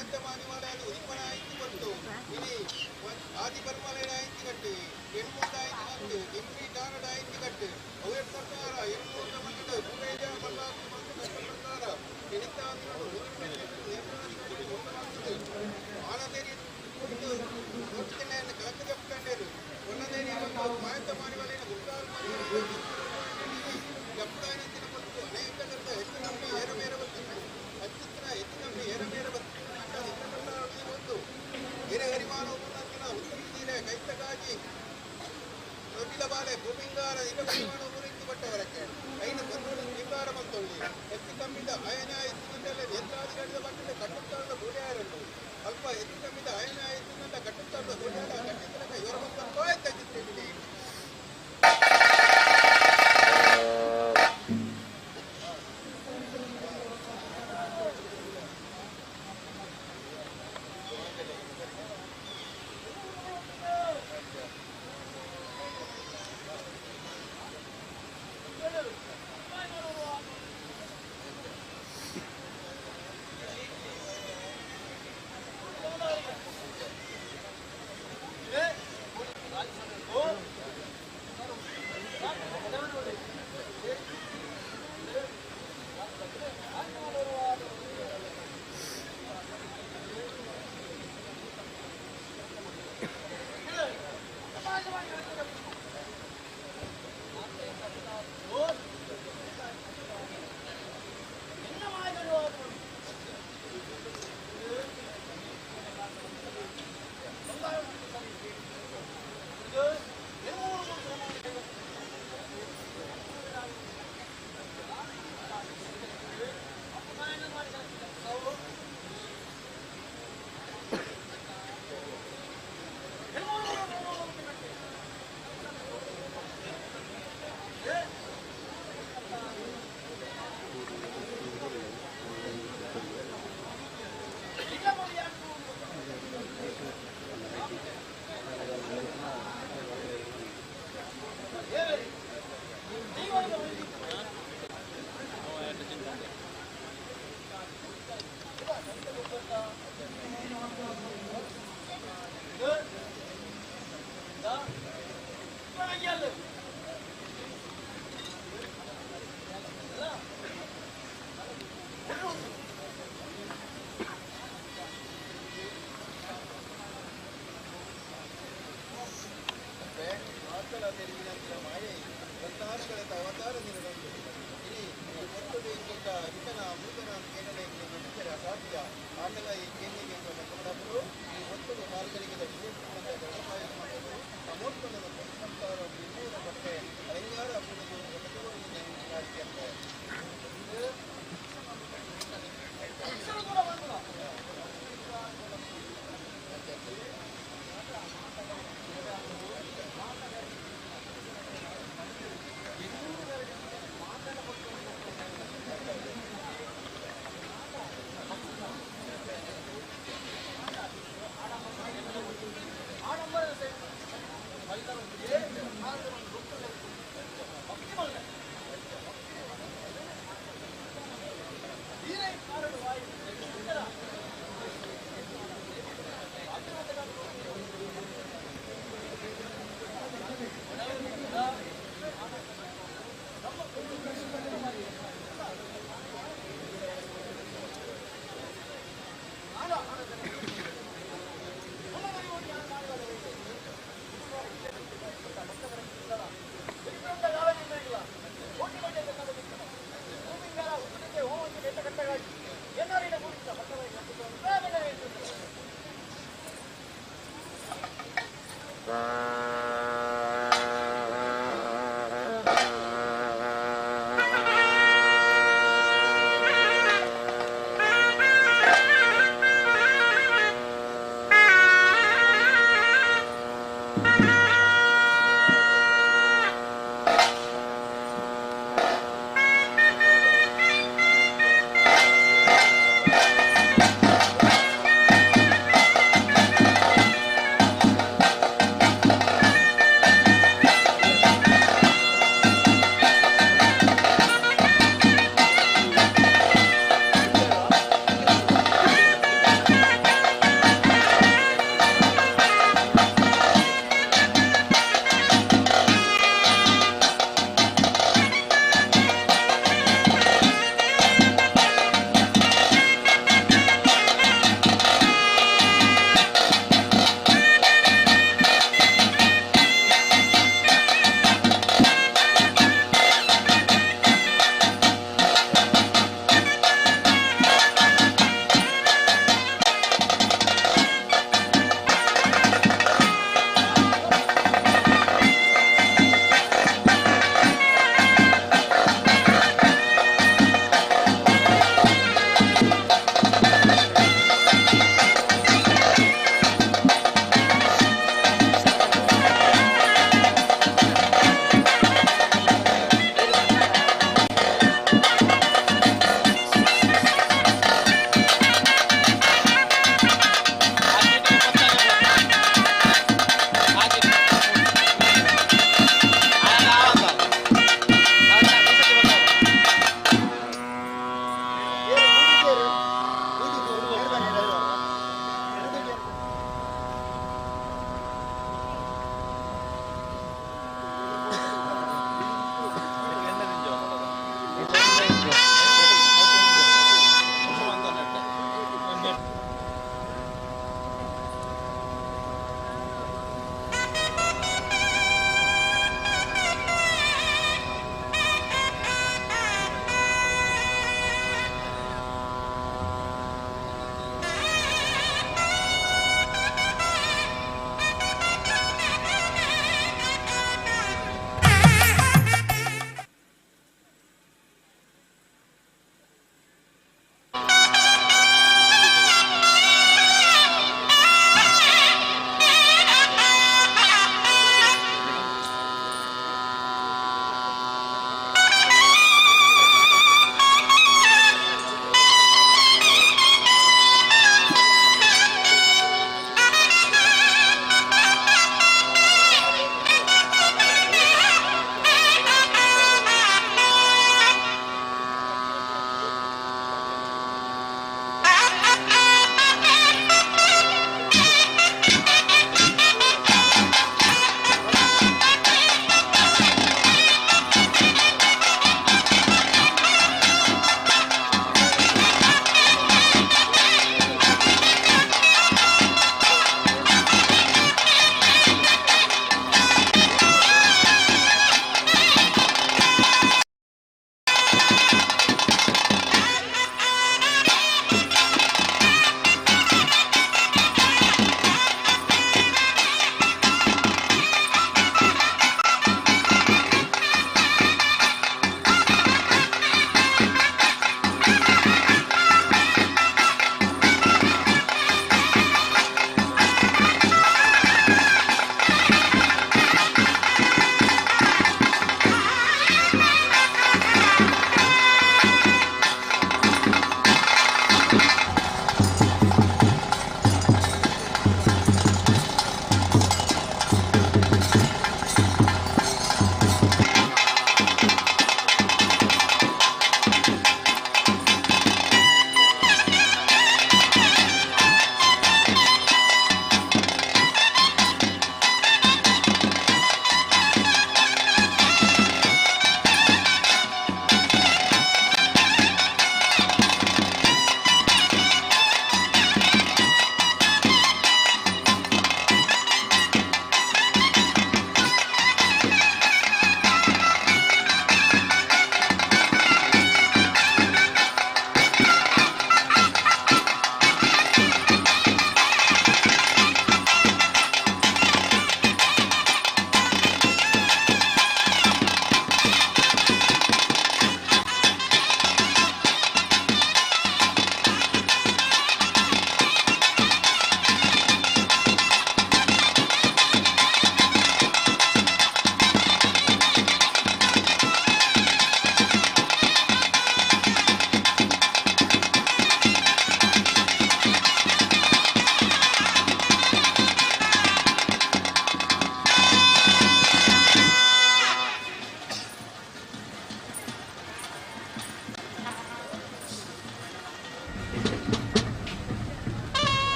ಮಾಯಂತ ಮಾನಿವಾಲಯದ ಉದಿಪನ ಆಯ್ತು ಬಂತು ಇನಿ ಆದಿ ಬರ್ಮಲೇನ ಆಯ್ತು ಕಟ್ಟು ಎಣ್ಮೂರ್ದ ಆಯ್ತು ಬಂತು ಇಂಪ್ರಿ ದಾನದ ಆಯ್ತು ಕಟ್ಟು ಅವರ ಸರ್ಕಾರ ಎಣ್ಮೂರ್ದ ಬಂದು ಪೂರೈಜ ಮಲ್ಲಾಕು ಬಂದು ಪ್ರಕಾರ ಎಣಿತಾಂದ್ರು ಆನಂದೇರಿ ನೋಡ್ತಿನೆಯನ್ನು ಕಲಕ ಜಪ್ಕೊಂಡರು ಒನ್ನದೇರಿ ಒಂದು ಮಾಯಂತ ಮಾನಿವಾಲಯನ ಮುಕ್ಕಾಲು ಜಪ್ಪಾಯನಂತಿನ ಬಂತು ಅನೇಕ ಹೆಚ್ಚು ನಂಬಿ ಏರಮೇರ ಬಂತು ಅತ್ಯುತ್ತನ ಹೆಚ್ಚು ನಂಬಿ ಏರಮೇರ ಬಂತು ಒಂದು ಹಿರೇ ಹರಿಮಾನವ ಮುನ್ನಂತಿನ ಉತ್ತರಿಸಿದೆ ಕೈತಗಾಗಿ ದೊಡ್ಡಿಲ ಬಾಲೆ ಭೂಮಿಂಗಾರ ಹಿರ ಹರಿಮಾನವ ಮುರಿತು ಬಟ್ಟವರಕ್ಕೆ ಐನು ಬಂದು ನಿಂಗಾರ ಬಂತೊಳ್ಳಿ ಹೆಚ್ಚು ಕಮ್ಮಿದ ಅಯನ ಇತ್ತು ನೇತ್ರಾಧಿಕಾರಿದ ಬಟ್ಟ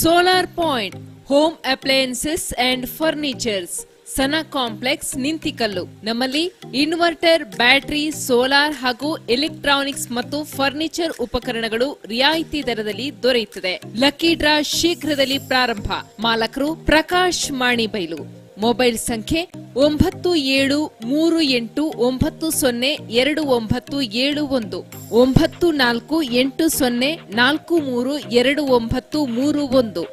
solar point home appliances and furnitures, Sana complex, Nintikallu. ನಮ್ಮಲ್ಲಿ ಇನ್ವರ್ಟರ್, ಬ್ಯಾಟರಿ, ಸೋಲಾರ್ ಹಾಗೂ ಎಲೆಕ್ಟ್ರಾನಿಕ್ಸ್ ಮತ್ತು ಫರ್ನಿಚರ್ ಉಪಕರಣಗಳು ರಿಯಾಯಿತಿ ದರದಲ್ಲಿ ದೊರೆಯುತ್ತದೆ. ಲಕ್ಕಿ ಡ್ರಾ ಶೀಘ್ರದಲ್ಲಿ ಪ್ರಾರಂಭ. ಮಾಲಕರು ಪ್ರಕಾಶ್ ಮಾಣಿಬೈಲು. ಮೊಬೈಲ್ ಸಂಖ್ಯೆ 9480492971 9480432931.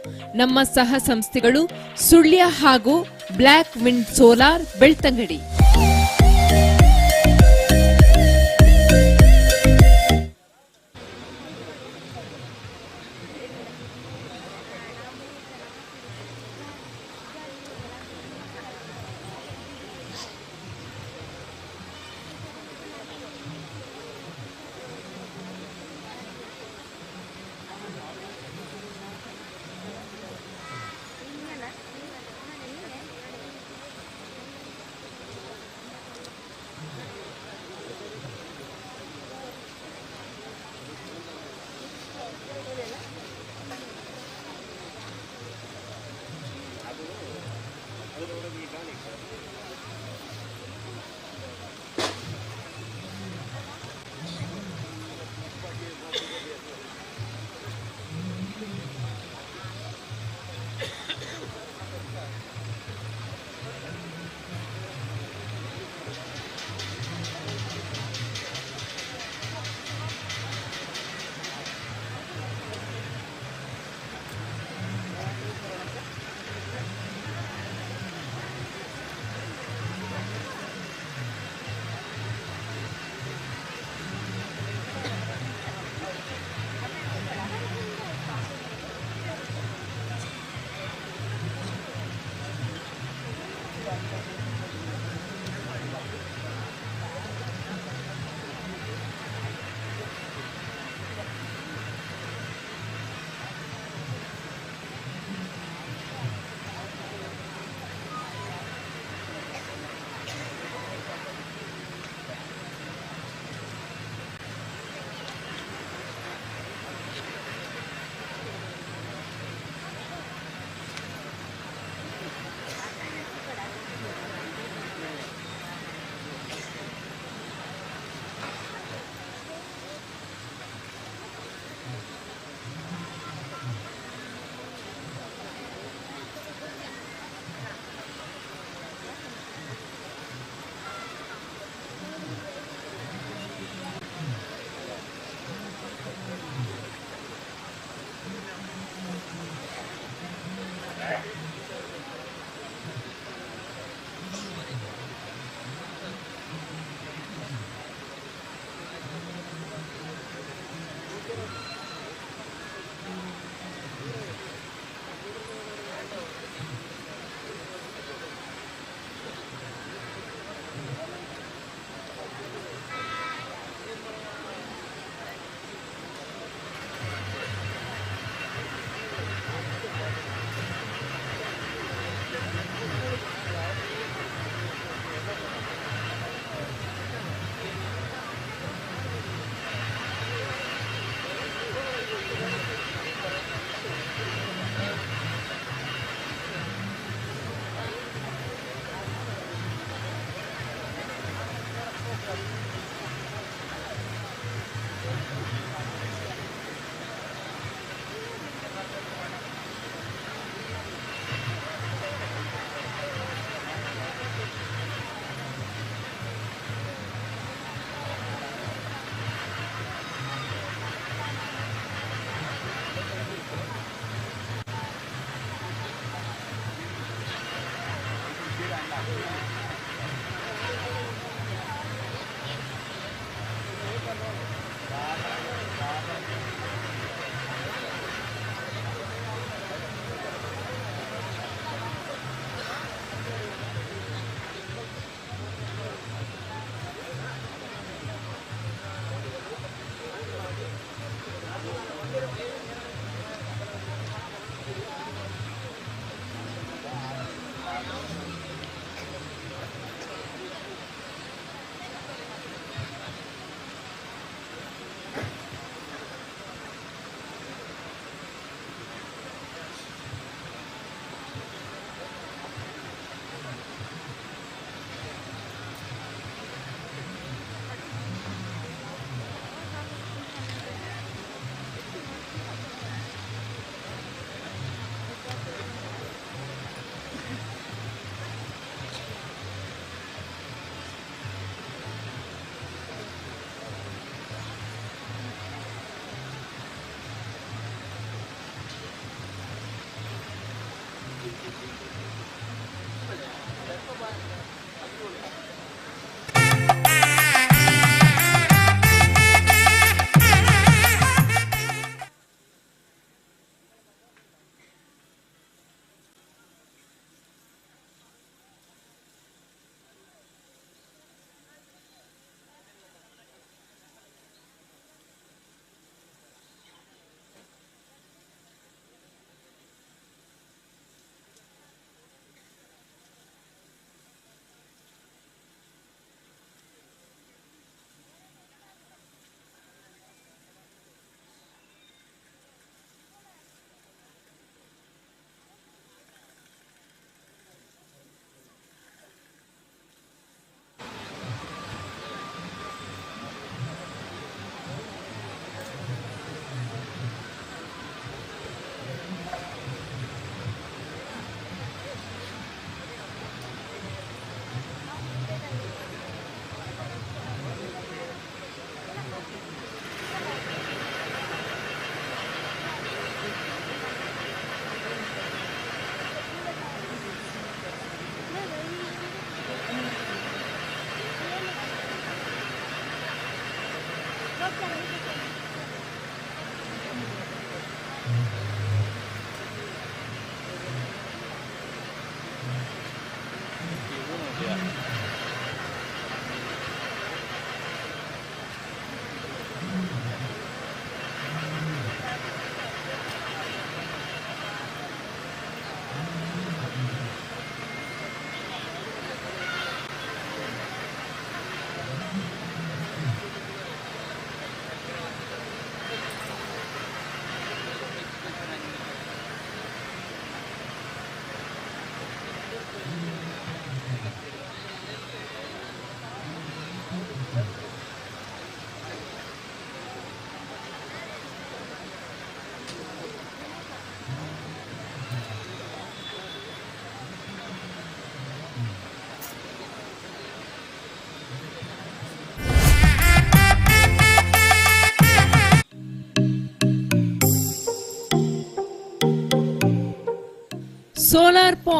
ನಮ್ಮ ಸಹ ಸಂಸ್ಥೆಗಳು ಸುಳ್ಯ ಹಾಗೂ black wind solar, Belthangady.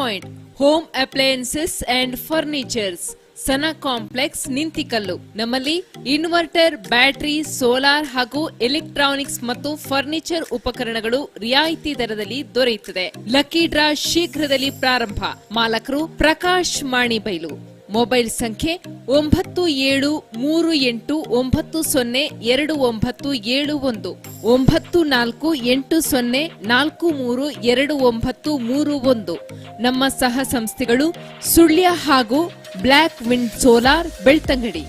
Point home appliances and furnitures, Sana complex, Nintikallu. ನಮ್ಮಲ್ಲಿ ಇನ್ವರ್ಟರ್, ಬ್ಯಾಟರಿ, ಸೋಲಾರ್ ಹಾಗೂ ಎಲೆಕ್ಟ್ರಾನಿಕ್ಸ್ ಮತ್ತು ಫರ್ನಿಚರ್ ಉಪಕರಣಗಳು ರಿಯಾಯಿತಿ ದರದಲ್ಲಿ ದೊರೆಯುತ್ತದೆ. ಲಕ್ಕಿ ಡ್ರಾ ಶೀಘ್ರದಲ್ಲಿ ಪ್ರಾರಂಭ. ಮಾಲಕರು ಪ್ರಕಾಶ್ ಮಾಣಿಬೈಲು. ಮೊಬೈಲ್ ಸಂಖ್ಯೆ 9480492931 9480432931. ನಮ್ಮ ಸಹ ಸಂಸ್ಥೆಗಳು ಸುಳ್ಯ ಹಾಗೂ black wind solar, Belthangady.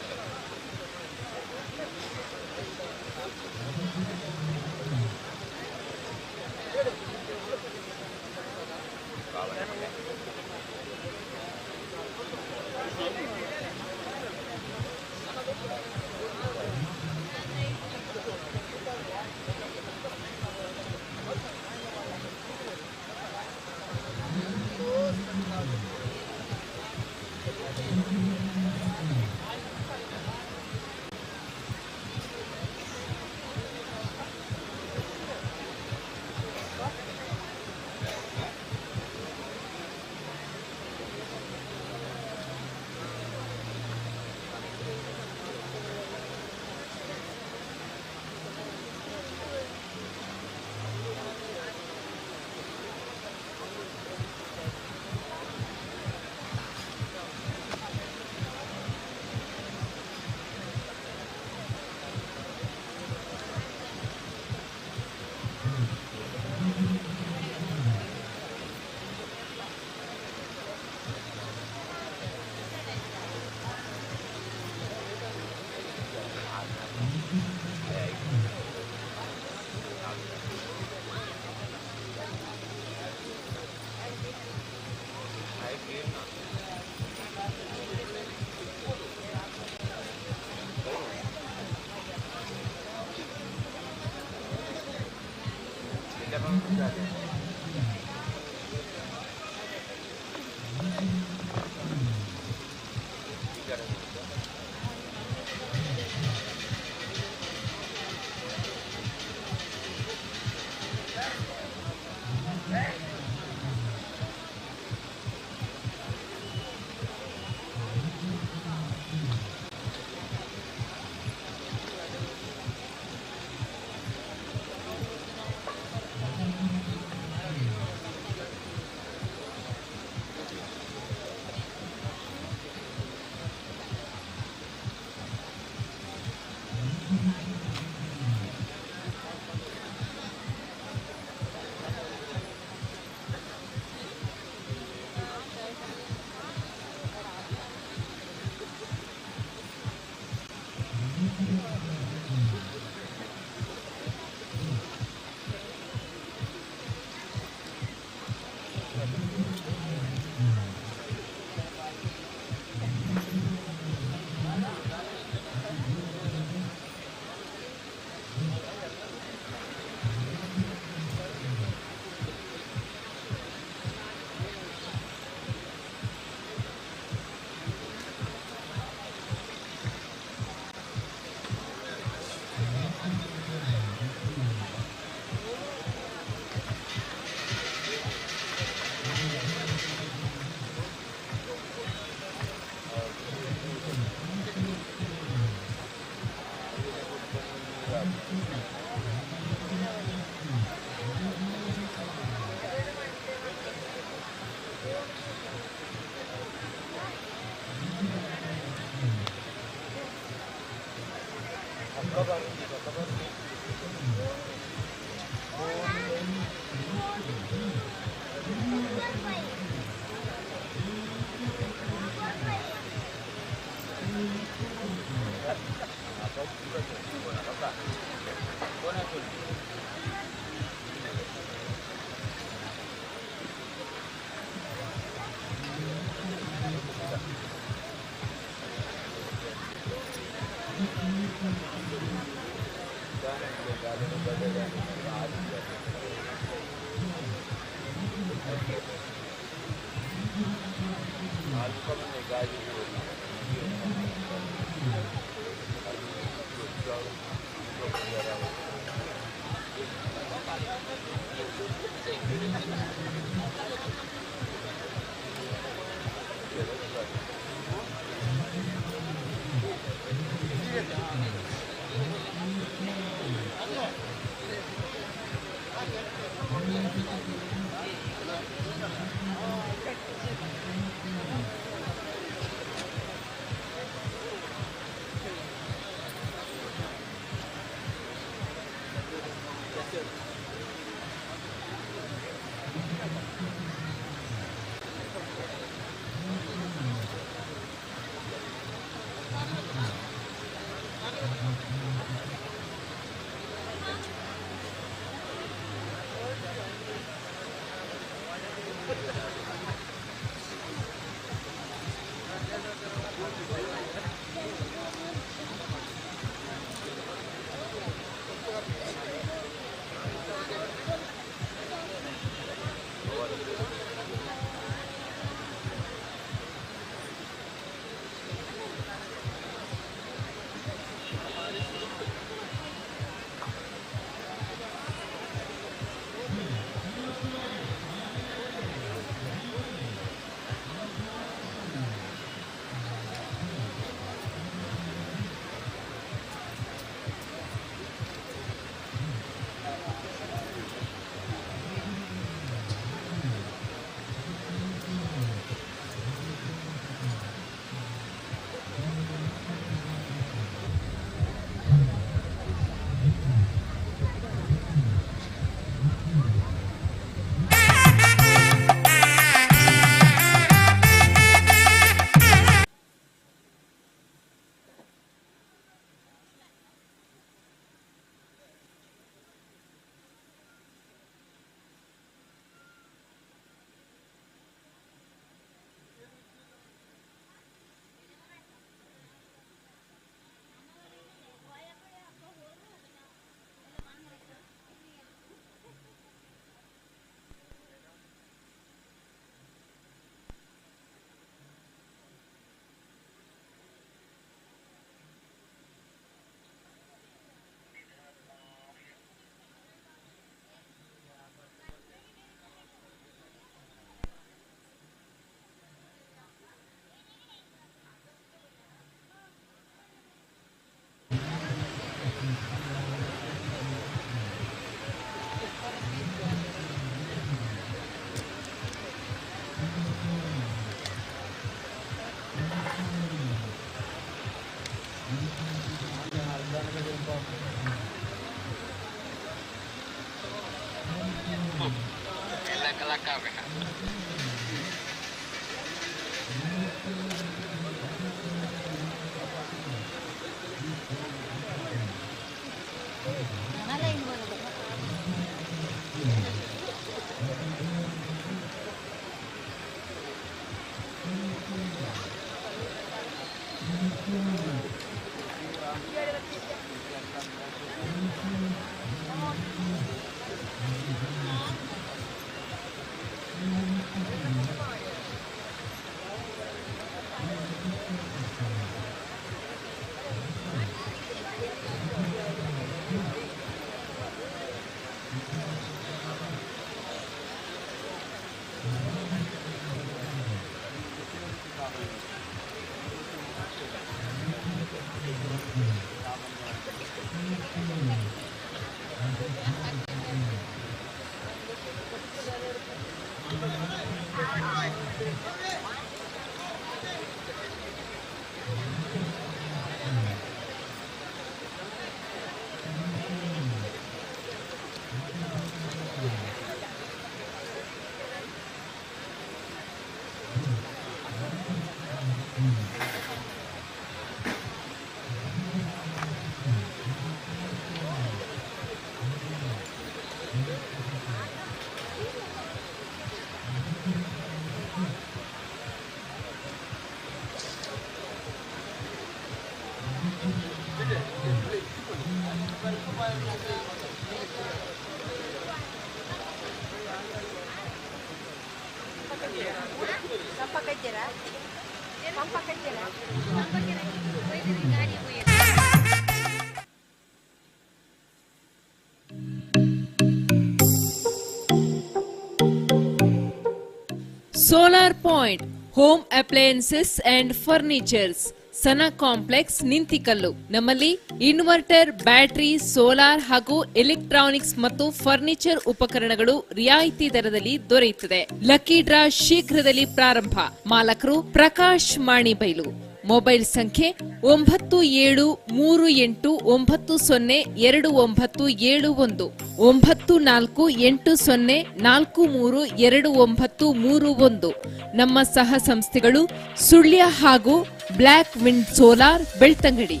Solar point home appliances and furnitures Sana complex Nintikallu. ನಮ್ಮಲ್ಲಿ ಇನ್ವರ್ಟರ್, ಬ್ಯಾಟರಿ, ಸೋಲಾರ್ ಹಾಗೂ ಎಲೆಕ್ಟ್ರಾನಿಕ್ಸ್ ಮತ್ತು ಫರ್ನಿಚರ್ ಉಪಕರಣಗಳು ರಿಯಾಯಿತಿ ದರದಲ್ಲಿ ದೊರೆಯುತ್ತದೆ. ಲಕ್ಕಿ ಡ್ರಾ ಶೀಘ್ರದಲ್ಲಿ ಪ್ರಾರಂಭ. ಮಾಲಕರು ಪ್ರಕಾಶ್ ಮಾಣಿಬೈಲು. ಮೊಬೈಲ್ ಸಂಖ್ಯೆ 9480294291 9480432931. ನಮ್ಮ ಸಹ ಸಂಸ್ಥೆಗಳು ಸುಳ್ಯ ಹಾಗೂ black wind solar, Belthangady.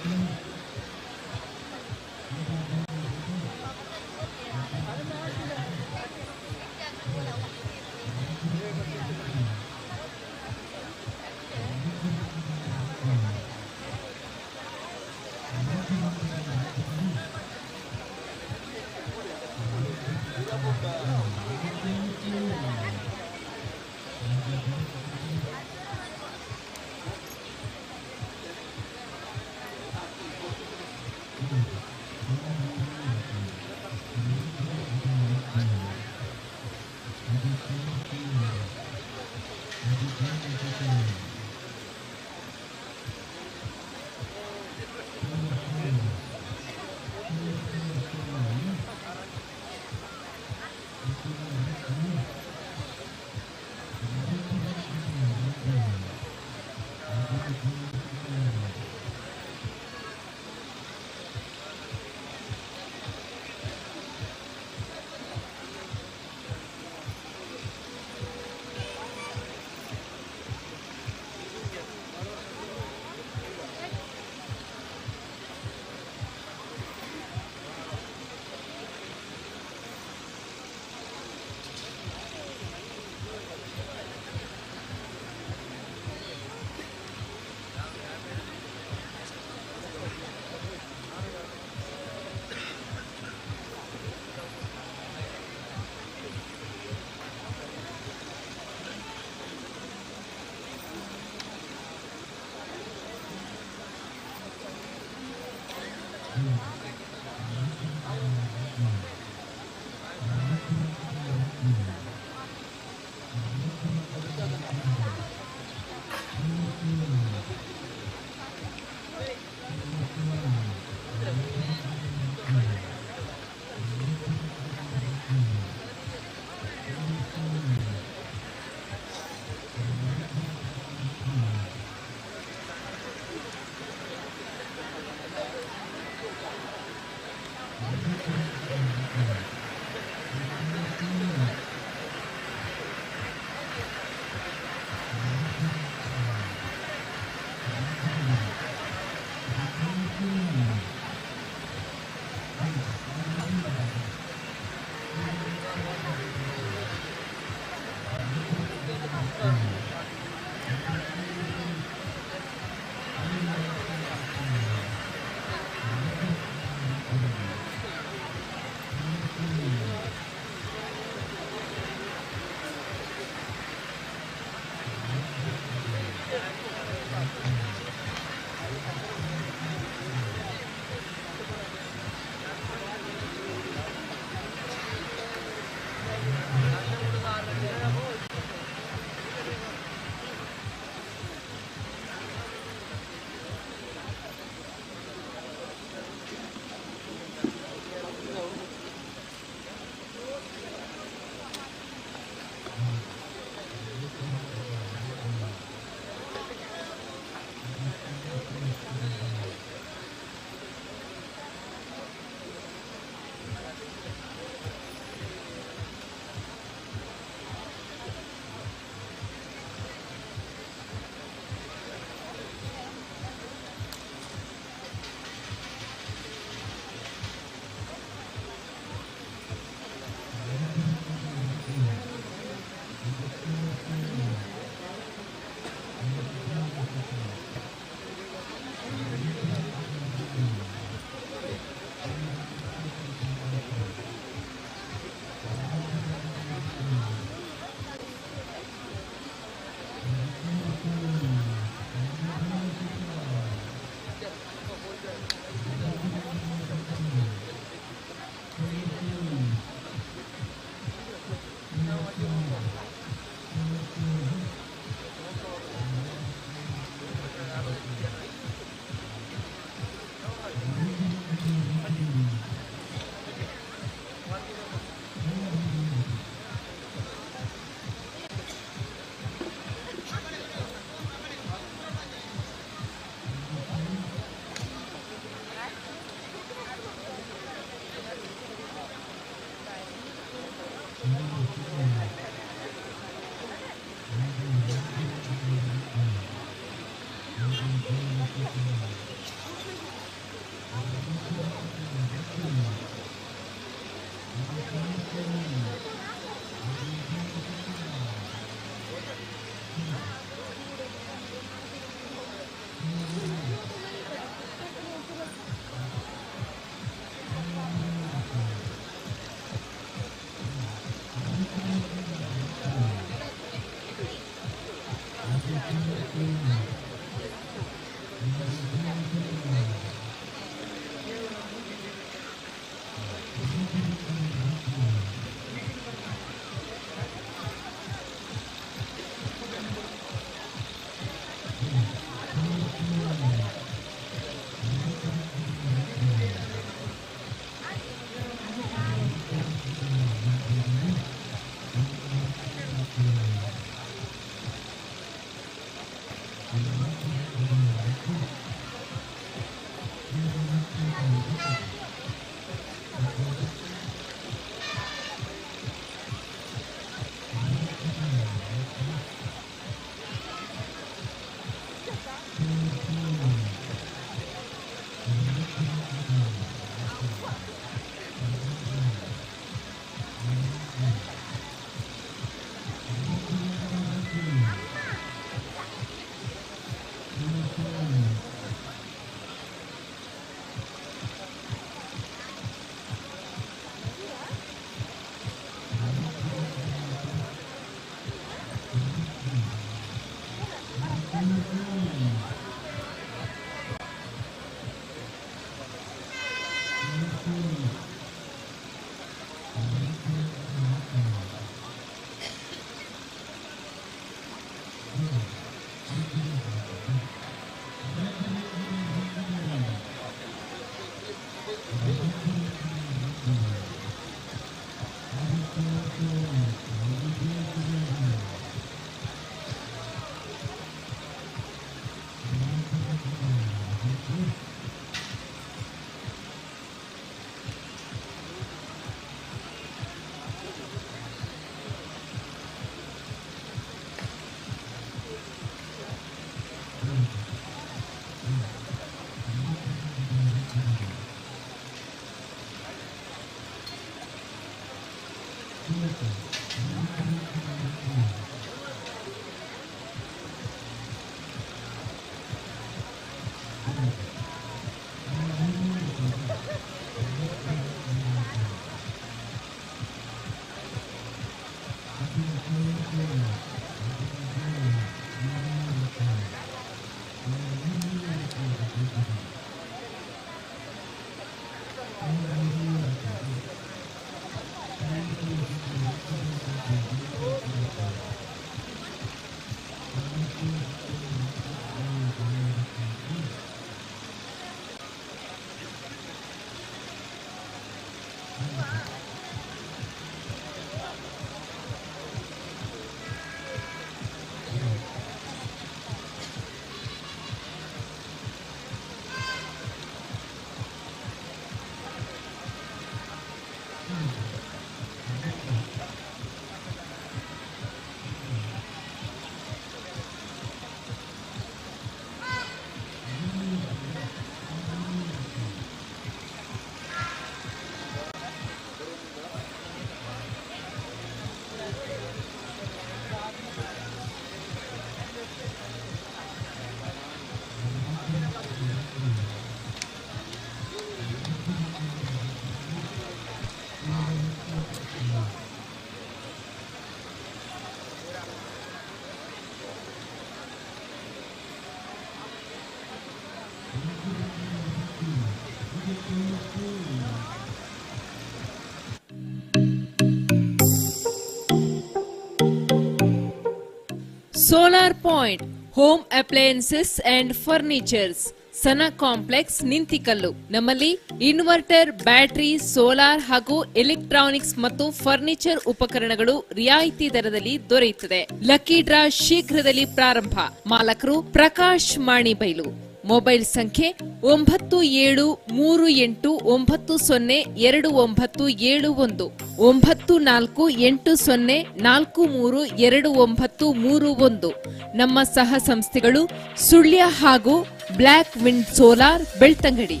Solar point home appliances and furnitures Sana complex Nintikallu. ನಮ್ಮಲ್ಲಿ ಇನ್ವರ್ಟರ್, ಬ್ಯಾಟರಿ, ಸೋಲಾರ್ ಹಾಗೂ ಎಲೆಕ್ಟ್ರಾನಿಕ್ಸ್ ಮತ್ತು ಫರ್ನಿಚರ್ ಉಪಕರಣಗಳು ರಿಯಾಯಿತಿ ದರದಲ್ಲಿ ದೊರೆಯುತ್ತದೆ. ಲಕ್ಕಿ ಡ್ರಾ ಶೀಘ್ರದಲ್ಲಿ ಪ್ರಾರಂಭ. ಮಾಲಕರು ಪ್ರಕಾಶ್ ಮಾಣಿಬೈಲು. ಮೊಬೈಲ್ ಸಂಖ್ಯೆ 9480292971 9480432931. ನಮ್ಮ ಸಹ ಸಂಸ್ಥೆಗಳು ಸುಳ್ಯ ಹಾಗೂ black wind solar, Belthangady.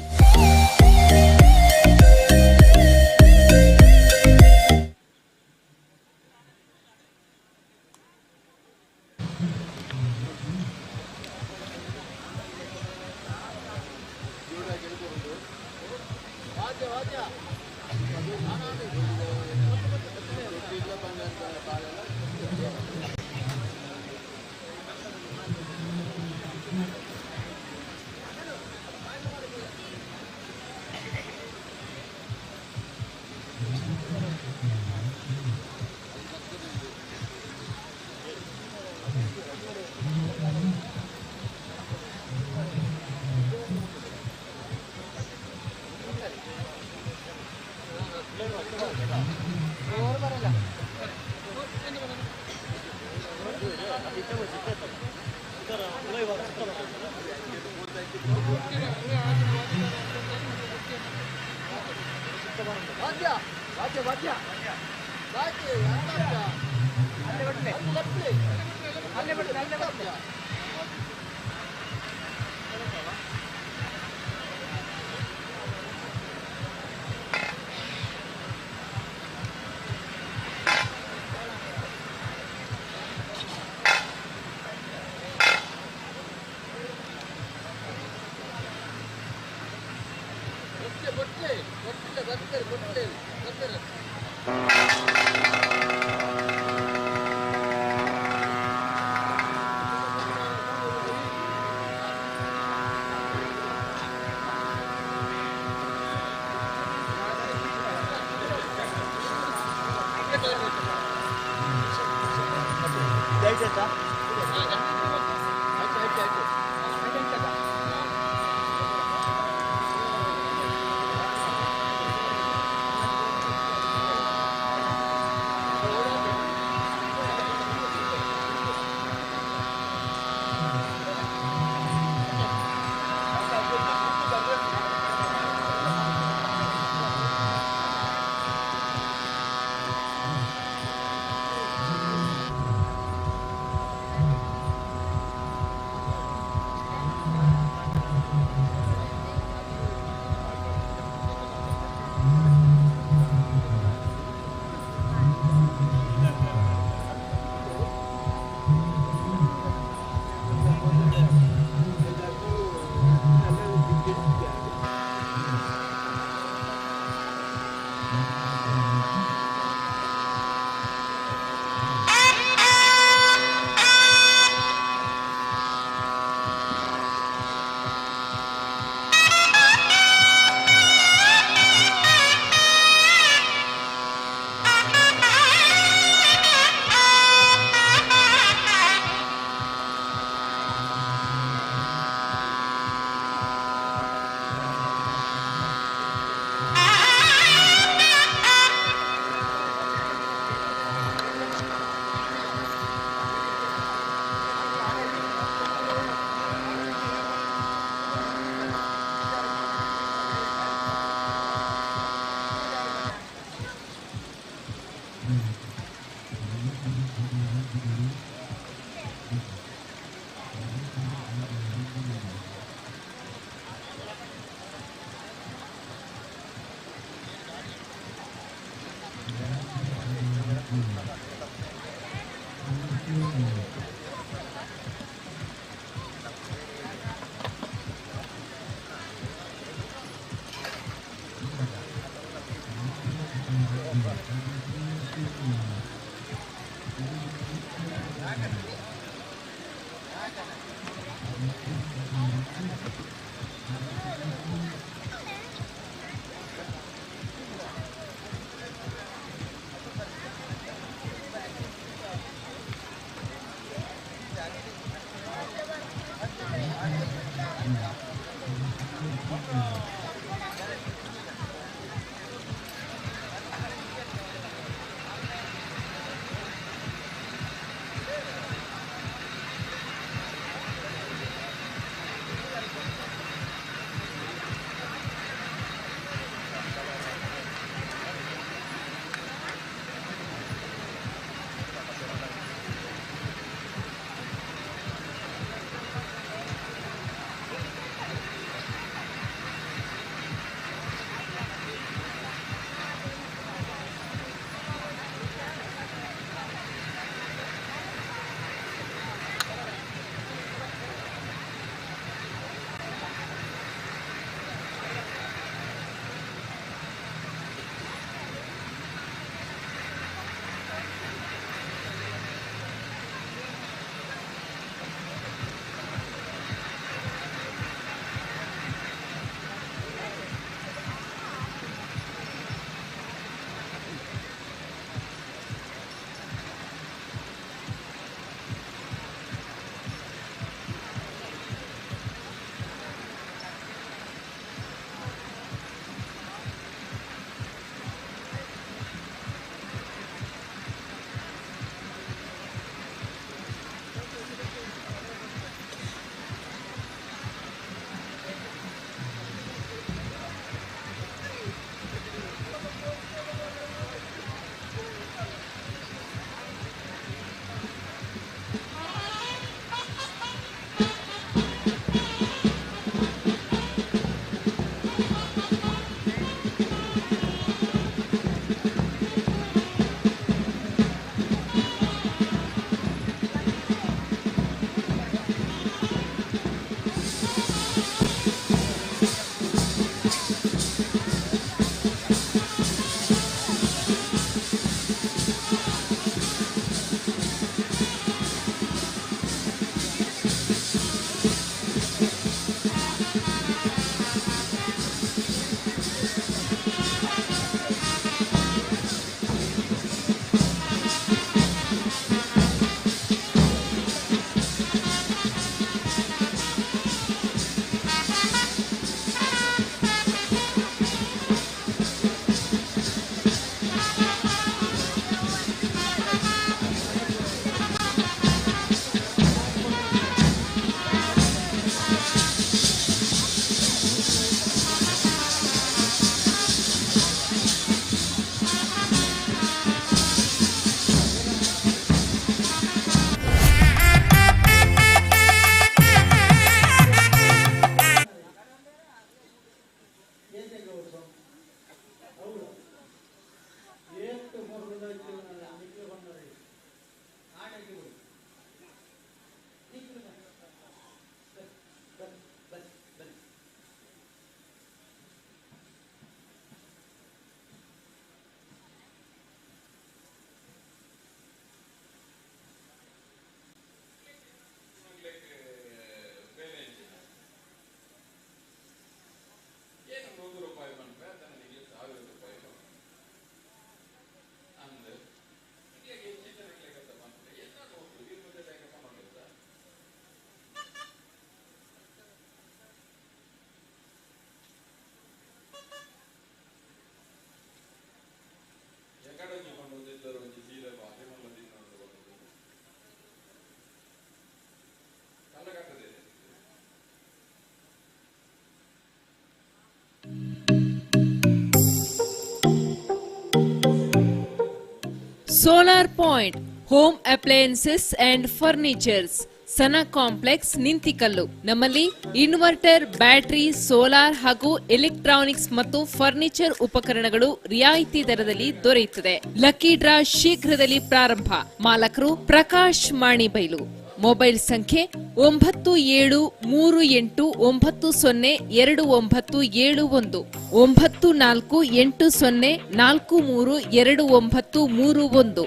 Solar point home appliances and furnitures Sana complex Nintikallu. ನಮ್ಮಲ್ಲಿ ಇನ್ವರ್ಟರ್, ಬ್ಯಾಟರಿ, ಸೋಲಾರ್ ಹಾಗೂ ಎಲೆಕ್ಟ್ರಾನಿಕ್ಸ್ ಮತ್ತು ಫರ್ನಿಚರ್ ಉಪಕರಣಗಳು ರಿಯಾಯಿತಿ ದರದಲ್ಲಿ ದೊರೆಯುತ್ತದೆ. ಲಕ್ಕಿ ಡ್ರಾ ಶೀಘ್ರದಲ್ಲಿ ಪ್ರಾರಂಭ. ಮಾಲಕರು ಪ್ರಕಾಶ್ ಮಾಣಿಬೈಲು. ಮೊಬೈಲ್ ಸಂಖ್ಯೆ 9778902971 9480432931.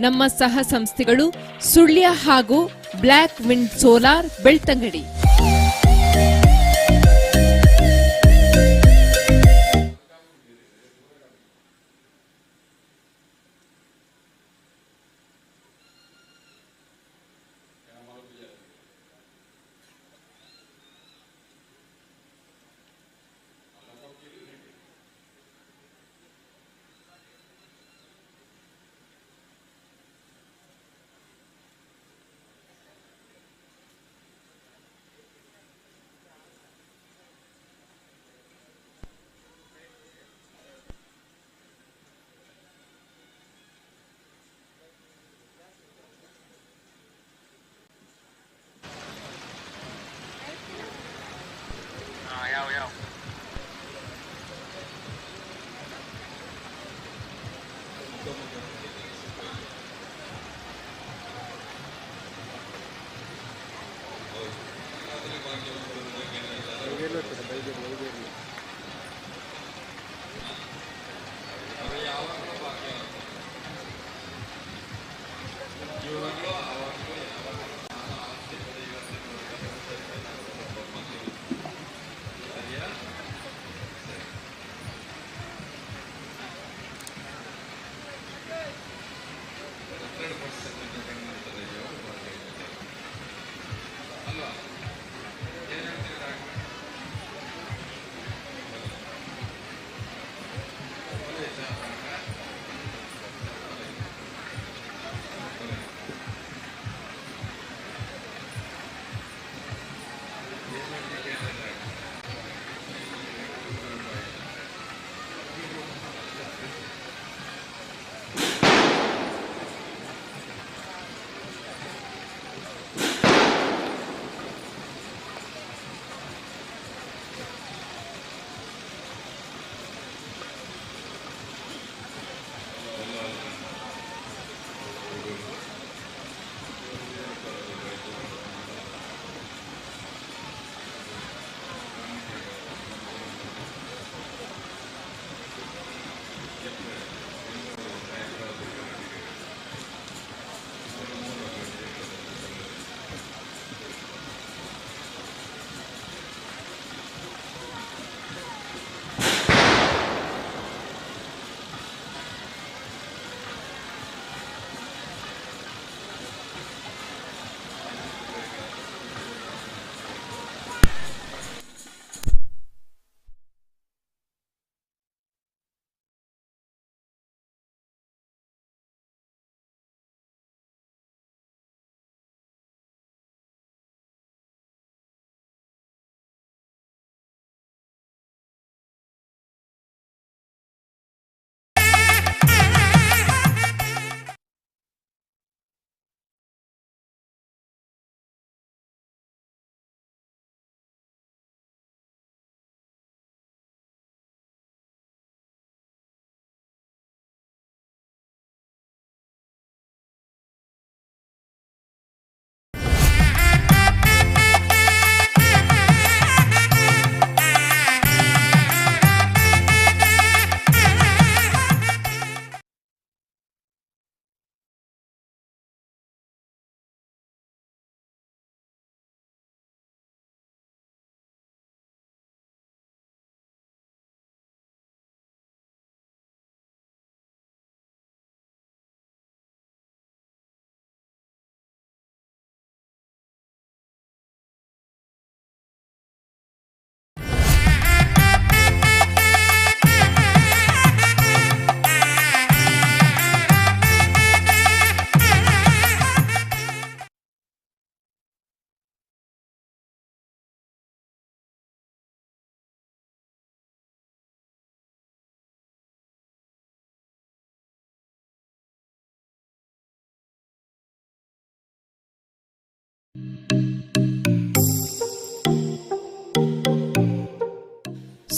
ನಮ್ಮ ಸಹ ಸಂಸ್ಥೆಗಳು ಸುಳ್ಯ ಹಾಗೂ black wind solar, Belthangady.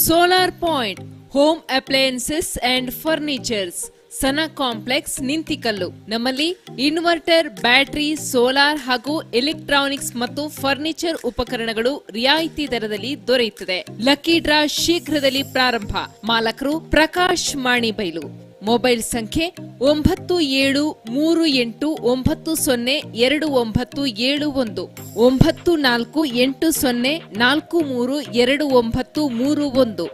Solar point home appliances and furnitures, Sana complex, Nintikallu. ನಮ್ಮಲ್ಲಿ ಇನ್ವರ್ಟರ್, ಬ್ಯಾಟರಿ, ಸೋಲಾರ್ ಹಾಗೂ ಎಲೆಕ್ಟ್ರಾನಿಕ್ಸ್ ಮತ್ತು ಫರ್ನಿಚರ್ ಉಪಕರಣಗಳು ರಿಯಾಯಿತಿ ದರದಲ್ಲಿ ದೊರೆಯುತ್ತದೆ. ಲಕ್ಕಿ ಡ್ರಾ ಶೀಘ್ರದಲ್ಲಿ ಪ್ರಾರಂಭ. ಮಾಲಕರು ಪ್ರಕಾಶ್ ಮಾಣಿಬೈಲು. ಮೊಬೈಲ್ ಸಂಖ್ಯೆ 9480492931 9480432931.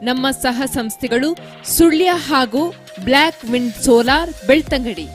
ನಮ್ಮ ಸಹ ಸಂಸ್ಥೆಗಳು ಸುಳ್ಯ ಹಾಗೂ black wind solar, Belthangady.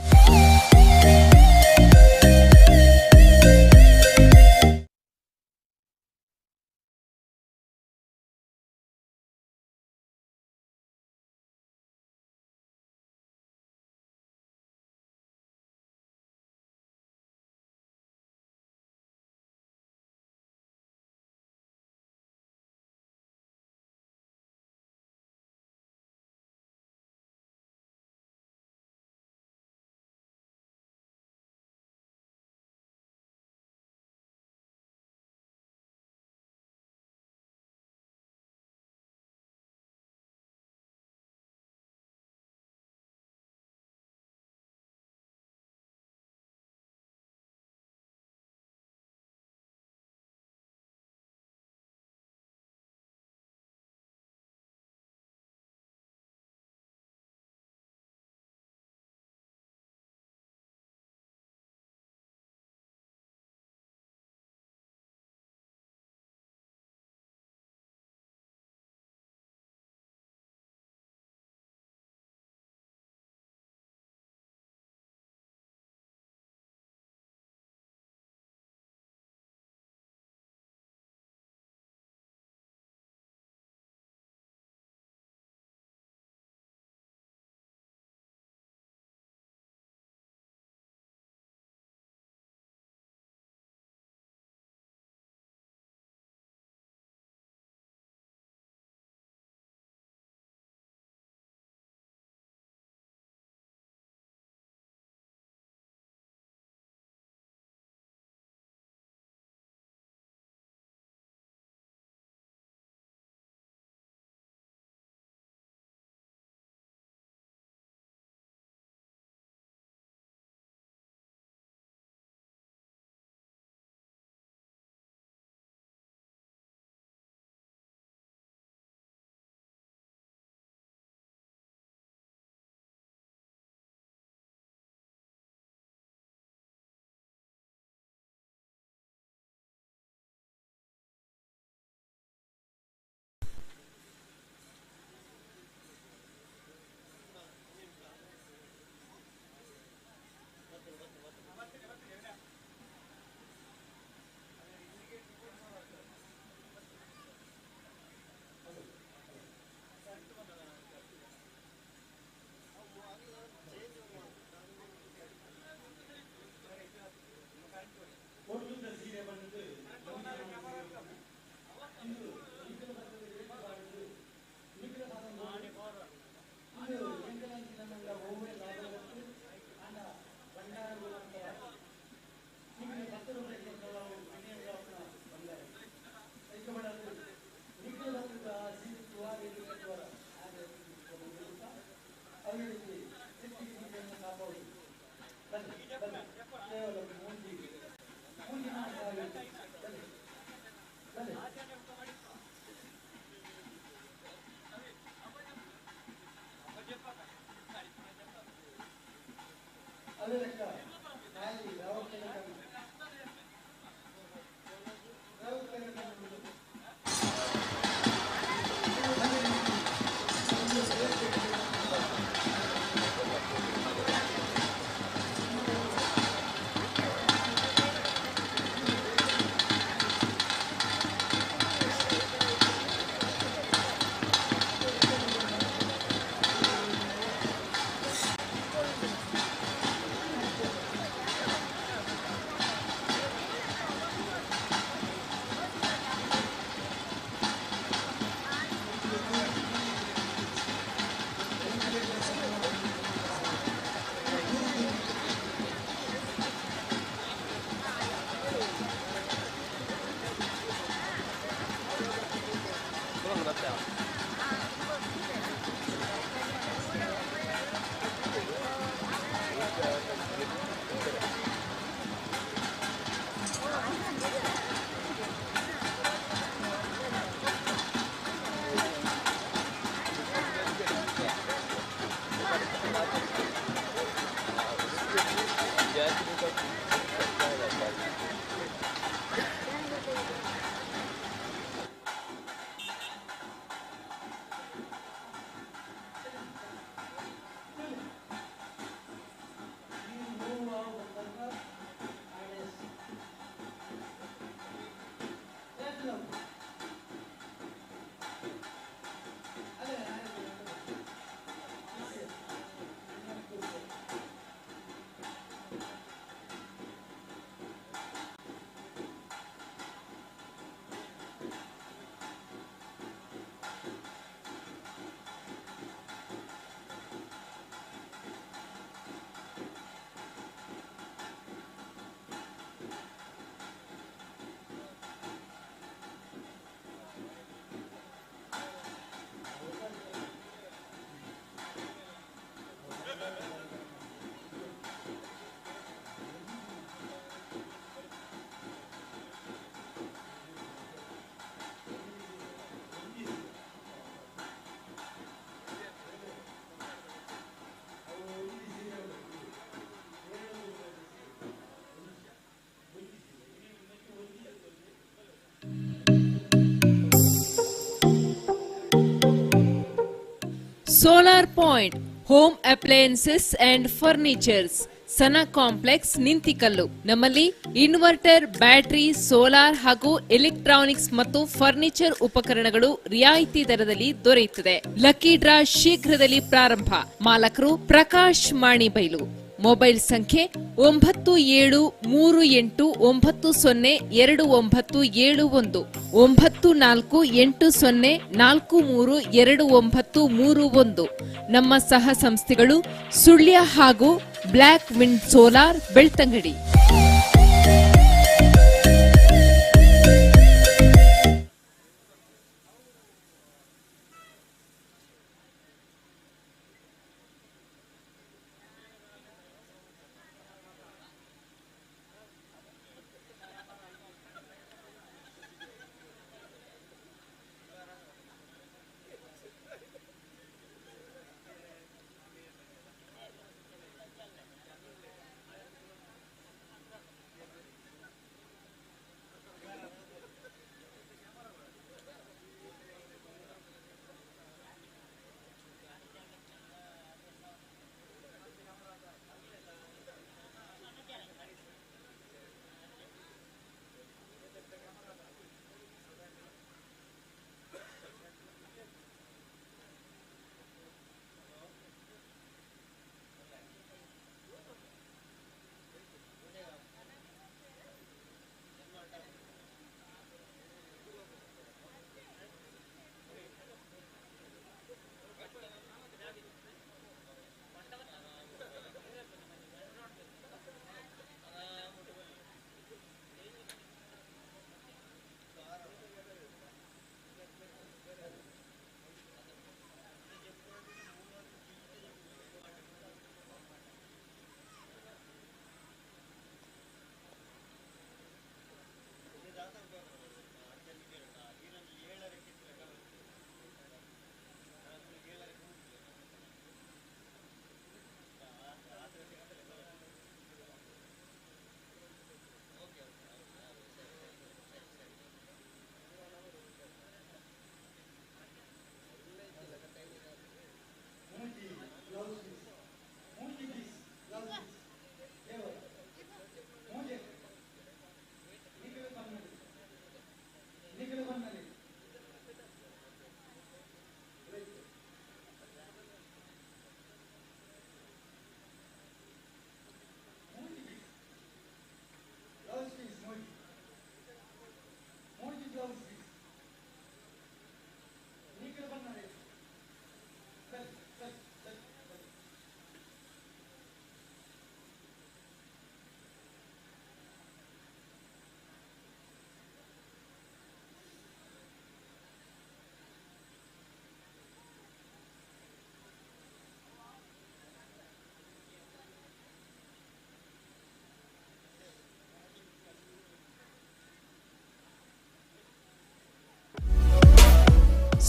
Solar point home appliances and furnitures, Sana complex, Nintikallu. ನಮ್ಮಲ್ಲಿ ಇನ್ವರ್ಟರ್, ಬ್ಯಾಟರಿ, ಸೋಲಾರ್ ಹಾಗೂ ಎಲೆಕ್ಟ್ರಾನಿಕ್ಸ್ ಮತ್ತು ಫರ್ನಿಚರ್ ಉಪಕರಣಗಳು ರಿಯಾಯಿತಿ ದರದಲ್ಲಿ ದೊರೆಯುತ್ತದೆ. ಲಕ್ಕಿ ಡ್ರಾ ಶೀಘ್ರದಲ್ಲಿ ಪ್ರಾರಂಭ. ಮಾಲಕರು ಪ್ರಕಾಶ್ ಮಾಣಿಬೈಲು. ಮೊಬೈಲ್ ಸಂಖ್ಯೆ 9480492931 9480432931. ನಮ್ಮ ಸಹ ಸಂಸ್ಥೆಗಳು ಸುಳ್ಯ ಹಾಗೂ black wind solar, Belthangady.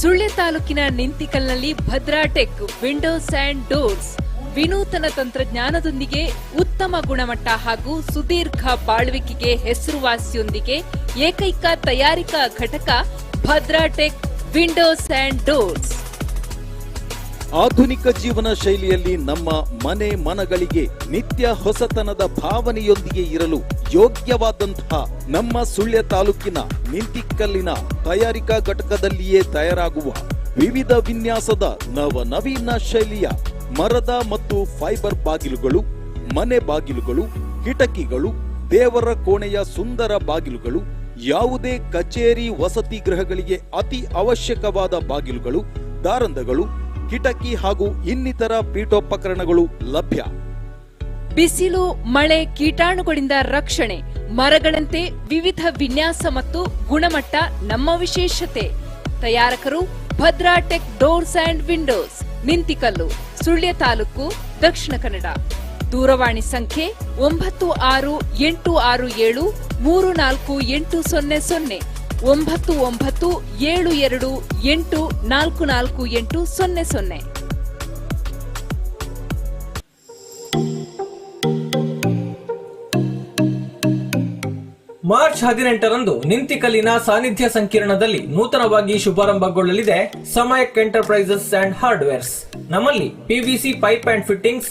Sullia ತಾಲೂಕಿನ ನಿಂತಿಕಲ್ನಲ್ಲಿ Bhadra tech windows and doors ವಿನೂತನ ತಂತ್ರಜ್ಞಾನದೊಂದಿಗೆ ಉತ್ತಮ ಗುಣಮಟ್ಟ ಹಾಗೂ ಸುದೀರ್ಘ ಬಾಳ್ವಿಕೆಗೆ ಹೆಸರುವಾಸಿಯೊಂದಿಗೆ ಏಕೈಕ ತಯಾರಿಕಾ ಘಟಕ Bhadra tech windows and doors. ಆಧುನಿಕ ಜೀವನ ಶೈಲಿಯಲ್ಲಿ ನಮ್ಮ ಮನೆ ಮನಗಳಿಗೆ ನಿತ್ಯ ಹೊಸತನದ ಭಾವನೆಯೊಂದಿಗೆ ಇರಲು ಯೋಗ್ಯವಾದಂತಹ ನಮ್ಮ ಸುಳ್ಯ ತಾಲೂಕಿನ ನಿಂತಿಕಲ್ಲಿನ ತಯಾರಿಕಾ ಘಟಕದಲ್ಲಿಯೇ ತಯಾರಾಗುವ ವಿವಿಧ ವಿನ್ಯಾಸದ ನವನವೀನ ಶೈಲಿಯ ಮರದ ಮತ್ತು ಫೈಬರ್ ಬಾಗಿಲುಗಳು, ಮನೆ ಬಾಗಿಲುಗಳು, ಕಿಟಕಿಗಳು, ದೇವರ ಕೋಣೆಯ ಸುಂದರ ಬಾಗಿಲುಗಳು, ಯಾವುದೇ ಕಚೇರಿ ವಸತಿ ಗೃಹಗಳಿಗೆ ಅತಿ ಅವಶ್ಯಕವಾದ ಬಾಗಿಲುಗಳು, ದಾರಂದಗಳು, ಕಿಟಕಿ ಹಾಗೂ ಇನ್ನಿತರ ಪೀಠೋಪಕರಣಗಳು ಲಭ್ಯ. ಬಿಸಿಲು, ಮಳೆ, ಕೀಟಾಣುಗಳಿಂದ ರಕ್ಷಣೆ, ಮರಗಳಂತೆ ವಿವಿಧ ವಿನ್ಯಾಸ ಮತ್ತು ಗುಣಮಟ್ಟ ನಮ್ಮ ವಿಶೇಷತೆ. ತಯಾರಕರು Bhadra tech doors and windows, Nintikallu, Sullia taluk, Dakshina Kannada. ದೂರವಾಣಿ ಸಂಖ್ಯೆ 9667348800 9972284480. ಮಾರ್ಚ್ 18ರಂದು ನಿಂತಿಕಲ್ಲಿನ ಸಾನ್ನಿಧ್ಯ ಸಂಕೀರ್ಣದಲ್ಲಿ ನೂತನವಾಗಿ ಶುಭಾರಂಭಗೊಳ್ಳಲಿದೆ ಸಮಯಕ್ ಎಂಟರ್ಪ್ರೈಸಸ್ ಅಂಡ್ ಹಾರ್ಡ್ವೇರ್ಸ್. ನಮ್ಮಲ್ಲಿ PVC pipe and fittings,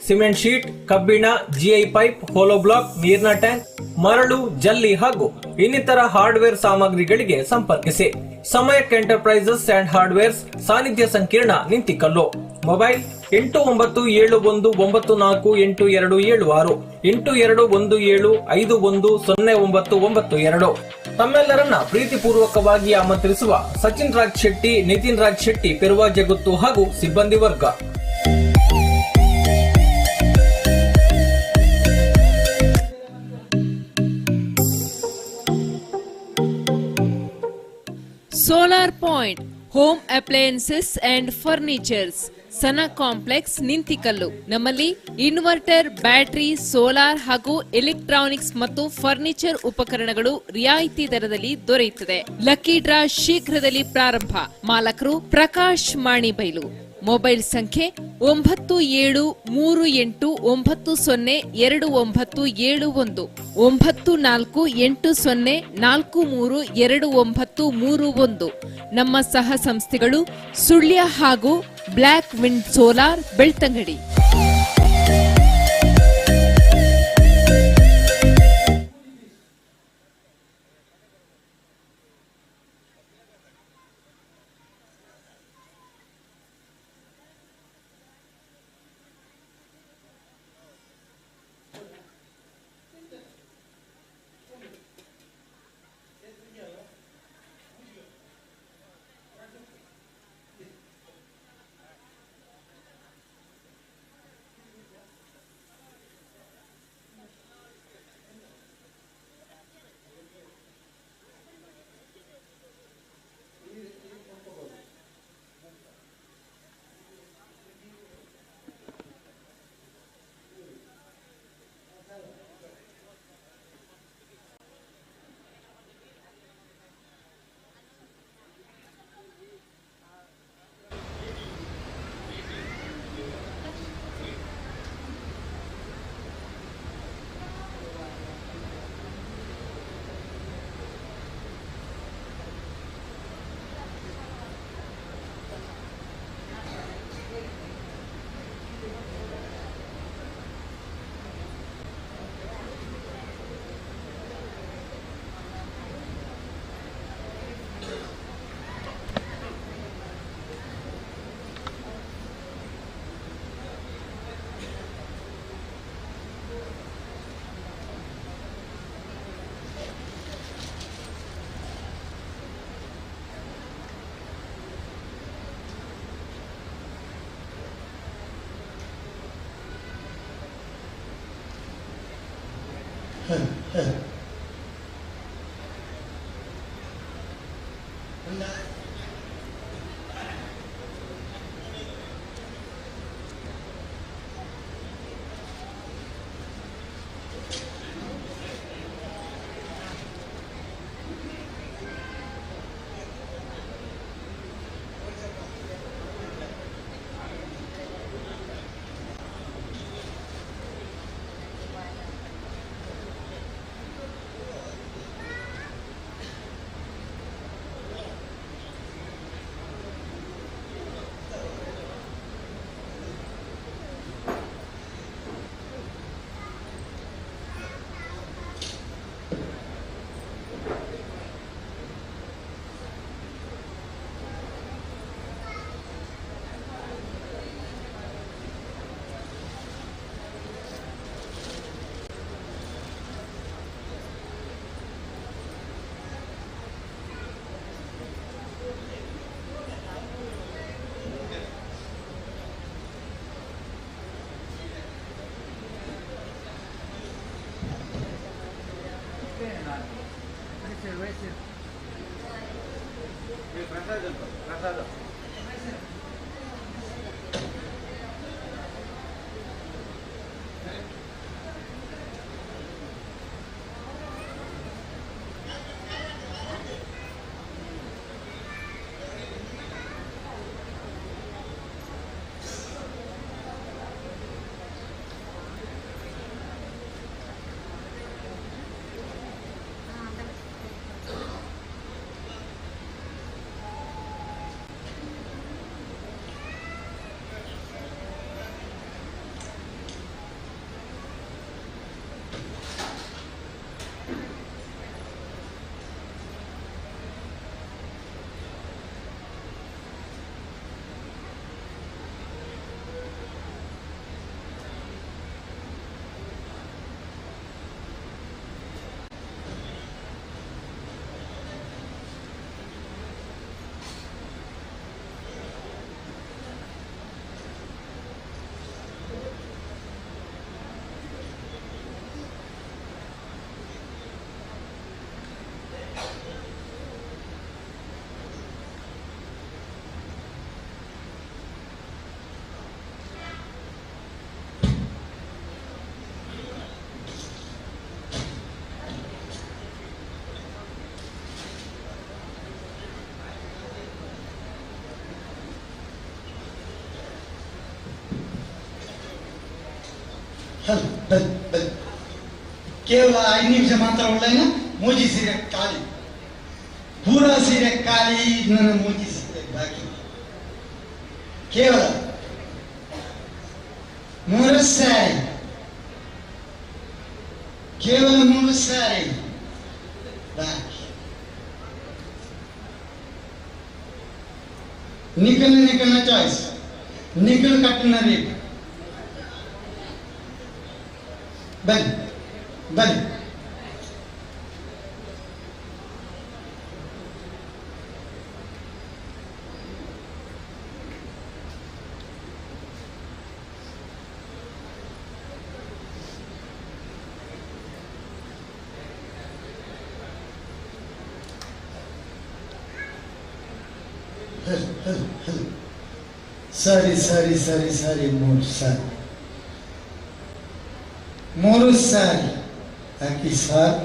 cement sheet, ಕಬ್ಬಿಣ, ಜಿಐ ಪೈಪ್, ಹೋಲೋ ಬ್ಲಾಕ್, ನೀರಿನ ಟ್ಯಾಂಕ್, ಮರಳು, ಜಲ್ಲಿ ಹಾಗೂ ಇನ್ನಿತರ ಹಾರ್ಡ್ವೇರ್ ಸಾಮಗ್ರಿಗಳಿಗೆ ಸಂಪರ್ಕಿಸಿ. ಸಮಯಕ್ ಎಂಟರ್ಪ್ರೈಸಸ್ ಅಂಡ್ ಹಾರ್ಡ್ವೇರ್ಸ್, ಸಾನ್ನಿಧ್ಯ ಸಂಕೀರ್ಣ, ನಿಂತಿಕಲ್ಲು. ಮೊಬೈಲ್ 8917948276, 8217510992. ತಮ್ಮೆಲ್ಲರನ್ನ ಪ್ರೀತಿಪೂರ್ವಕವಾಗಿ ಆಮಂತ್ರಿಸುವ ಸಚಿನ್ ರಾಜ್ ಶೆಟ್ಟಿ, ನಿತಿನ್ ರಾಜ್ ಶೆಟ್ಟಿ, ಪೆರುವಾ ಜಗುತ್ತು ಹಾಗೂ ಸಿಬ್ಬಂದಿ ವರ್ಗ. Solar point home appliances and furnitures, Sana complex, Nintikallu. ನಮ್ಮಲ್ಲಿ ಇನ್ವರ್ಟರ್, ಬ್ಯಾಟರಿ, ಸೋಲಾರ್ ಹಾಗೂ ಎಲೆಕ್ಟ್ರಾನಿಕ್ಸ್ ಮತ್ತು ಫರ್ನಿಚರ್ ಉಪಕರಣಗಳು ರಿಯಾಯಿತಿ ದರದಲ್ಲಿ ದೊರೆಯುತ್ತದೆ. ಲಕ್ಕಿ ಡ್ರಾ ಶೀಘ್ರದಲ್ಲಿ ಪ್ರಾರಂಭ. ಮಾಲಕರು ಪ್ರಕಾಶ್ ಮಾಣಿಬೈಲು. ಮೊಬೈಲ್ ಸಂಖ್ಯೆ 9480294291, 9480432931. ನಮ್ಮ ಸಹ ಸಂಸ್ಥೆಗಳು ಸುಳ್ಯ ಹಾಗೂ ಬ್ಲಾಕ್ ವಿಂಡ್ ಸೋಲಾರ್, ಬೆಳ್ತಂಗಡಿ. ಕೇವಲ 5 ನಿಮಿಷ ಮಾತ್ರ ಒಳ್ಳೆನ ಮೂಜಿ ಸೀರೆ ಖಾಲಿ, ಪೂರ ಸೀರೆ ಖಾಲಿ, ನನ್ನ ಮೂಜಿ ಸೀರೆ ಬಾಕಿ. ಕೇವಲ 3 ಸ್ಯಾರಿ, ಕೇವಲ 3 ಸ್ಯಾರಿ ಬಾಕಿ. ನಿಖಲ್ನ ಚಾಯ್ಸ್, ನಿಖಲ್ ಕಟ್ಟಿನ ರೇಟ್. ಬನ್ನಿ ಬನ್ನಿ. ಸರಿ 3 ಸಾರಿ, 3 ಸಾರಿ ಹಾಕಿ ಸರ್.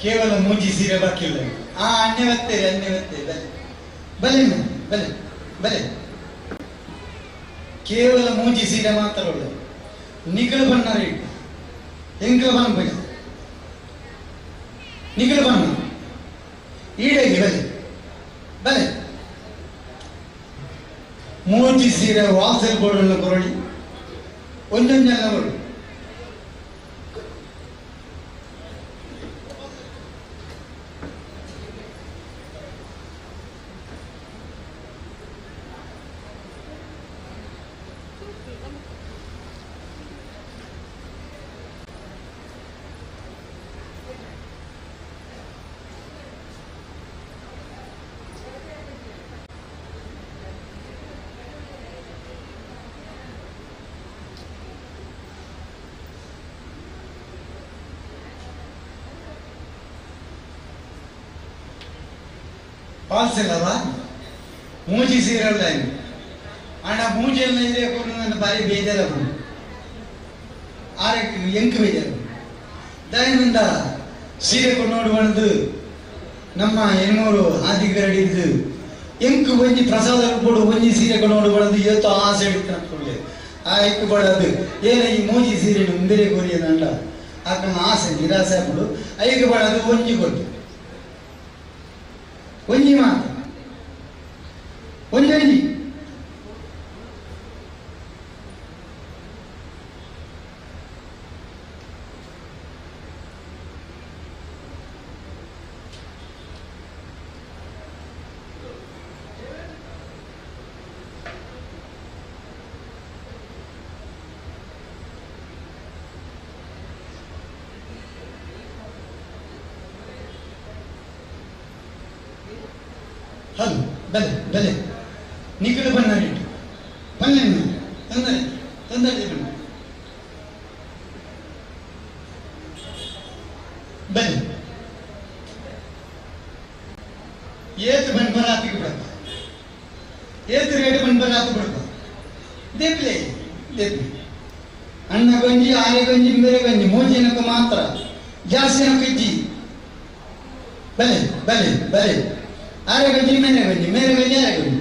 ಕೇವಲ ಮೂಜಿ ಸೀರೆ ಬಾಕಿ ಇಲ್ಲ. ಅನ್ಯವತ್ತೆ ಬಲೆ ಬಲೆ ಬಲೆ. ಕೇವಲ ಮೂಜಿ ಸೀರೆ ಮಾತ್ರ ಒಳ್ಳೆ. ನಿಖಲ್ ಬಣ್ಣ ರೇಟ್ ಎಂಕಲ ಬಣ್ಣ ಬಲೆ, ನಿಖಲ್ ಬಣ್ಣ ಈಡಗೆ ಬಲೆ ಬಲೆ. ಮೂಜಿ ಸೀರೆ ವಾಸಲ್ ಬೋರ್ಡನ್ನು ಕೊರಳಿ ಒಂದೊಂದೆಲ್ಲ ಕೊರಳಿ. ಪಾಲ್ಸಲ್ಲವಾ ಮೂಜಿ ಸೀರಲ್ಲ ಅಣ್ಣ ಮೂಜಿ ಎಲ್ಲ ಇದೆ ಕೊಡು. ನನ್ನ ಬಾರಿ ಬೇಜಾರ ಆರಕ್ಕೆ ಎಂಕು ಬೇಜಾರು ದಯನಿಂದ ಸೀರೆ ಕೊಂಡು ಬಂದು ನಮ್ಮ ಎನ್ಮೂರು ಆದಿಗರಡಿದ್ದು ಎಂಕು ಒಂಜಿ ಪ್ರಸಾದ ಕೊಡು ಒಂಜಿ ಸೀರೆ ಕೊಂಡು ಬಂದು ಇವತ್ತು ಆಸೆ ಹಿಡಿತು ಅನ್ಕೊಳ್ಳಿ. ಆ ಎಕ್ಕು ಬಡದು ಏನ ಈ ಮೂಜಿ ಸೀರೆ ಮುಂದೆ ಕೊರಿಯದಂಡ ಆಕ ಆಸೆ ನಿರಾಸೆ ಹಾಕೊಂಡು ಐದು ಬಡದು ಒಂಜಿ ಕೊಟ್ಟು ಒಂಜಿ ಮಾತು ಒಂಜಿ ಹೌದು ಬೆಲೆ ಬೆಲೆ ನಿಖಲು ಬಣ್ಣ ರೇಟು ಬನ್ನಿ ತೊಂದರೆ ತೊಂದರೆ ಬಣ್ಣ ಬೆಲೆ ಏತು ಬಣ್ಣ ಬರಾತಿಗೆ ಬಿಡಪ್ಪ ಏತು ರೇಟ್ ಬಣ್ಣ ಬರಾತಿ ಬಿಡಪ್ಪ ದೇಪ್ಲೆ ದೇಪ್ಲೆ ಅಣ್ಣ ಗಂಜಿ ಆರೆ ಗಂಜಿ ಮೇರೆ ಗಂಜಿ ಮೋಜಿನಕ್ಕೆ ಮಾತ್ರ ಜಾಸ್ತಿನಕ್ಕೆ ಇಜ್ಜಿ ಬೆಲೆ ಬೆಲೆ ಬೆಲೆ ಆರೆ ಗಂಜಿ ಮೇರೆ ಗಂಜಿ ಆರೆ ಗಂಜಿ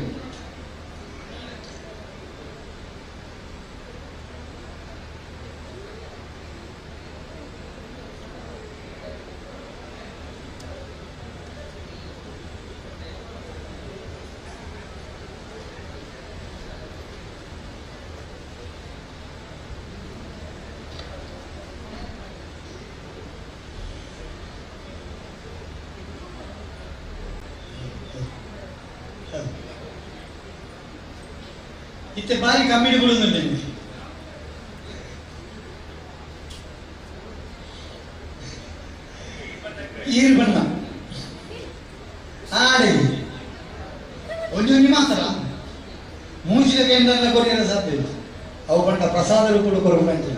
ಇತ್ತೆ ಬಾರಿ ಕಮ್ಮಿಡಿ ಬಿಡುന്നുಂಟು ಈರು ಬಣ್ಣ ಆಡಿ ಒಂಜೊಂದು ಮಾತ್ರ ಮೂಜಿನ ಕೇಂದ್ರ ಕೊರಿಯರ ಸಾಧ್ಯ ಅವು ಬಂಡ ಪ್ರಸಾದರು ಕೂಡ ಕೊರಬೇಕು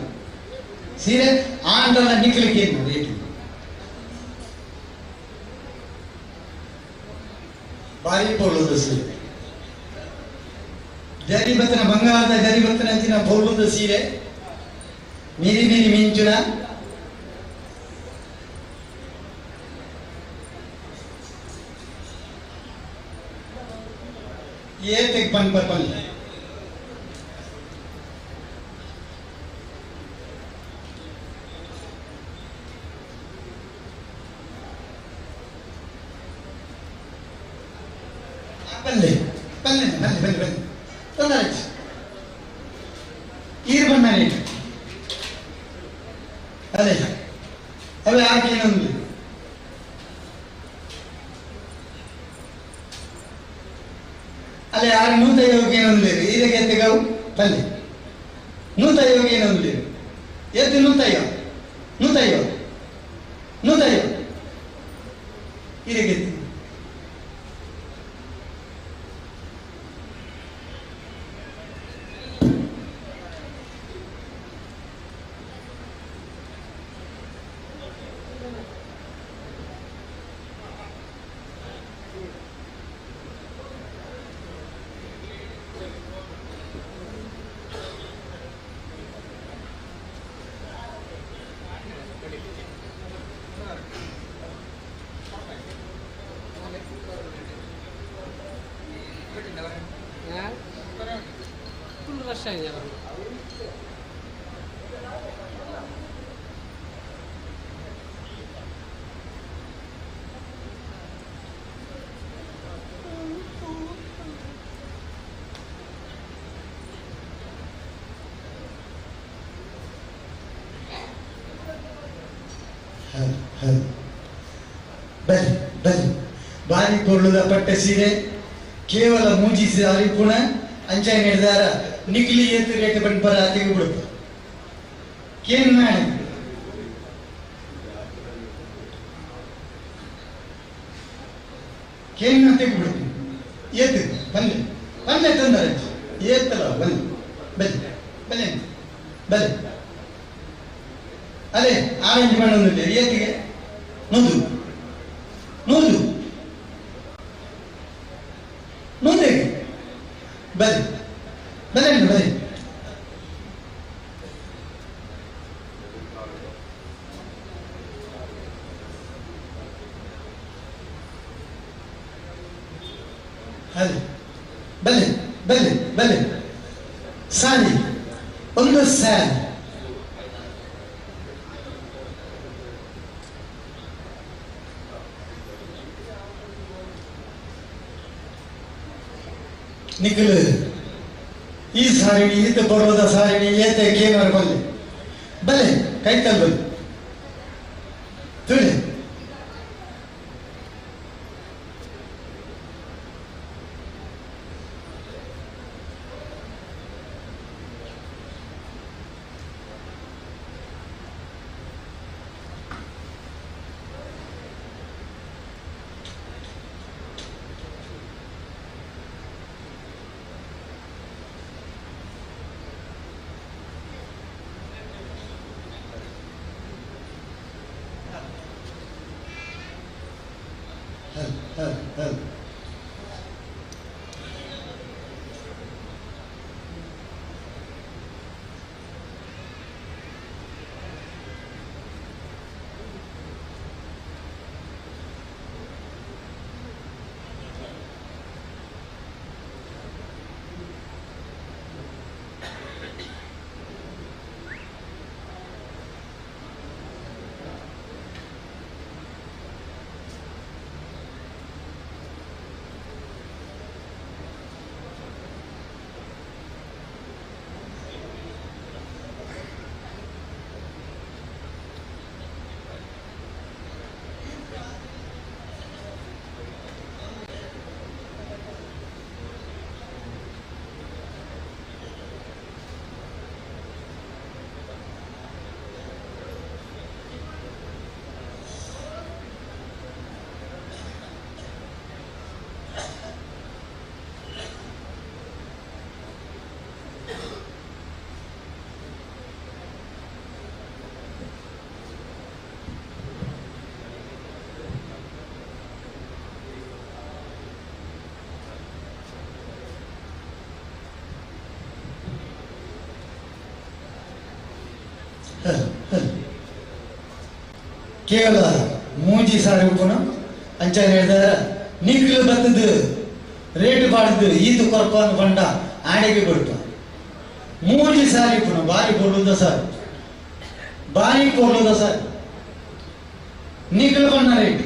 ಸೀರೆ ಆಂಡಲ ನಿಕ್ಲಿಕ್ಕೆ ರೇಟು ಬಾರಿ ಪೊಳ್ಳೋದು ಸೀರೆ ಜರಿಬತ್ತನ ಬಂಗಾರದ ಜರಿಬತ್ತನ ಅಂಚಿನ ಪೊಳ್ಳೋದು ಸೀರೆ ಮಿರಿ ಮಿರಿ ಮಿಂಚುನ ಏತೆಗೆ ಬಂದ್ ಬರ್ಬಂದು ಬಲ್ಲೆ ಬಲ್ಲೆ ಬಲ್ಲೆ ಬಲ್ಲೆ ಬಲ್ಲೆ ತೊಂದರೆ ಈರು ಬಣ್ಣ ಅದೇ ಅವೇ ಹಾಕಿ ಏನೊಂದು ಅಲ್ಲೇ ಆರು ನೂತ ಯೋಗಿ ಏನೊಂದಿರು ಇದಕ್ಕೆ ಎತ್ತಿಗವು ಬಲ್ಲೆ ನೂತ ಯೋಗಿ ಏನೊಂದಿರು ಎತ್ತು ನೂತಯ್ಯೋ ನೂತಯ್ಯೋ ನೂತಯ್ಯೋ ಇದಕ್ಕೆ ಎತ್ತಿ ಬನ್ನಿ ಬನ್ನಿ ಬಾರಿ ಕೊಳ್ಳುದ ಪಟ್ಟೆ ಸೀರೆ ಕೇವಲ ಮೂಜಿ ಸಾರಿ ಪುಣ ಅಂಚ ನಡೆದಾರ ನಿಕ್ಲಿ ಎತ್ತು ರೇಟ್ ಬಂದು ಬರ ತೆಗೆ ಬಿಡುತ್ತ ಕೇನ್ ಮಾಡಿ ಕೇನ್ ತೆಗೆ ಬಿಡುತ್ತೆ ಏತು ಬನ್ನಿ ಬನ್ನಿ ತಂದರೆ ಏತ್ತಲ್ಲ ಬನ್ನಿ ಬನ್ನಿ ಬನ್ನಿ ಬನ್ನಿ ಅದೇ ಆರೆಂಜ್ ಮಾಡೋದಿಲ್ಲ ಏತಿಗೆ ನೂದು ನೂದು ನೂದಿಗೆ ಬನ್ನಿ ಬನ್ನಿ ಬನ್ನಿ ಅದೇ ಬನ್ನಿ ಬನ್ನಿ ಬನ್ನಿ ಸಾರಿ ಒಂದು ಸ್ಯಾರಿ ನಿಖಿಲ್ ಈ ಸಾರಿಣಿ ಈತ ಬರೋದ ಸಾರಿಣಿ ಏತ ಕೇವಲ ಬಲ್ಲೆ ಬಲ್ಲೆ ಕೈತಲ್ ಬಲ್ಲೆ ತುಳಿ ಕೇವಲ ಮೂಜಿ ಸಾರಿ ಉಪ್ಪುನ ಅಂಚ ಹೇಳಿದಾರ ನಿಗ್ಲು ಬತ್ತದು ರೇಟ್ ಬಾಡ್ದು ಈದು ಕೊರಪ ಪಂಡ ಆಡೆಗೆ ಕೊಡ್ಪ ಮೂಜಿ ಸಾರಿ ಉಪ್ಪುನ ಬಾರಿ ಕೊಡುದ ಸರ್ ಬಾರಿ ಕೊಡುದ ಸರ್ ನಿಗ್ಲು ಬಣ್ಣ ರೇಟ್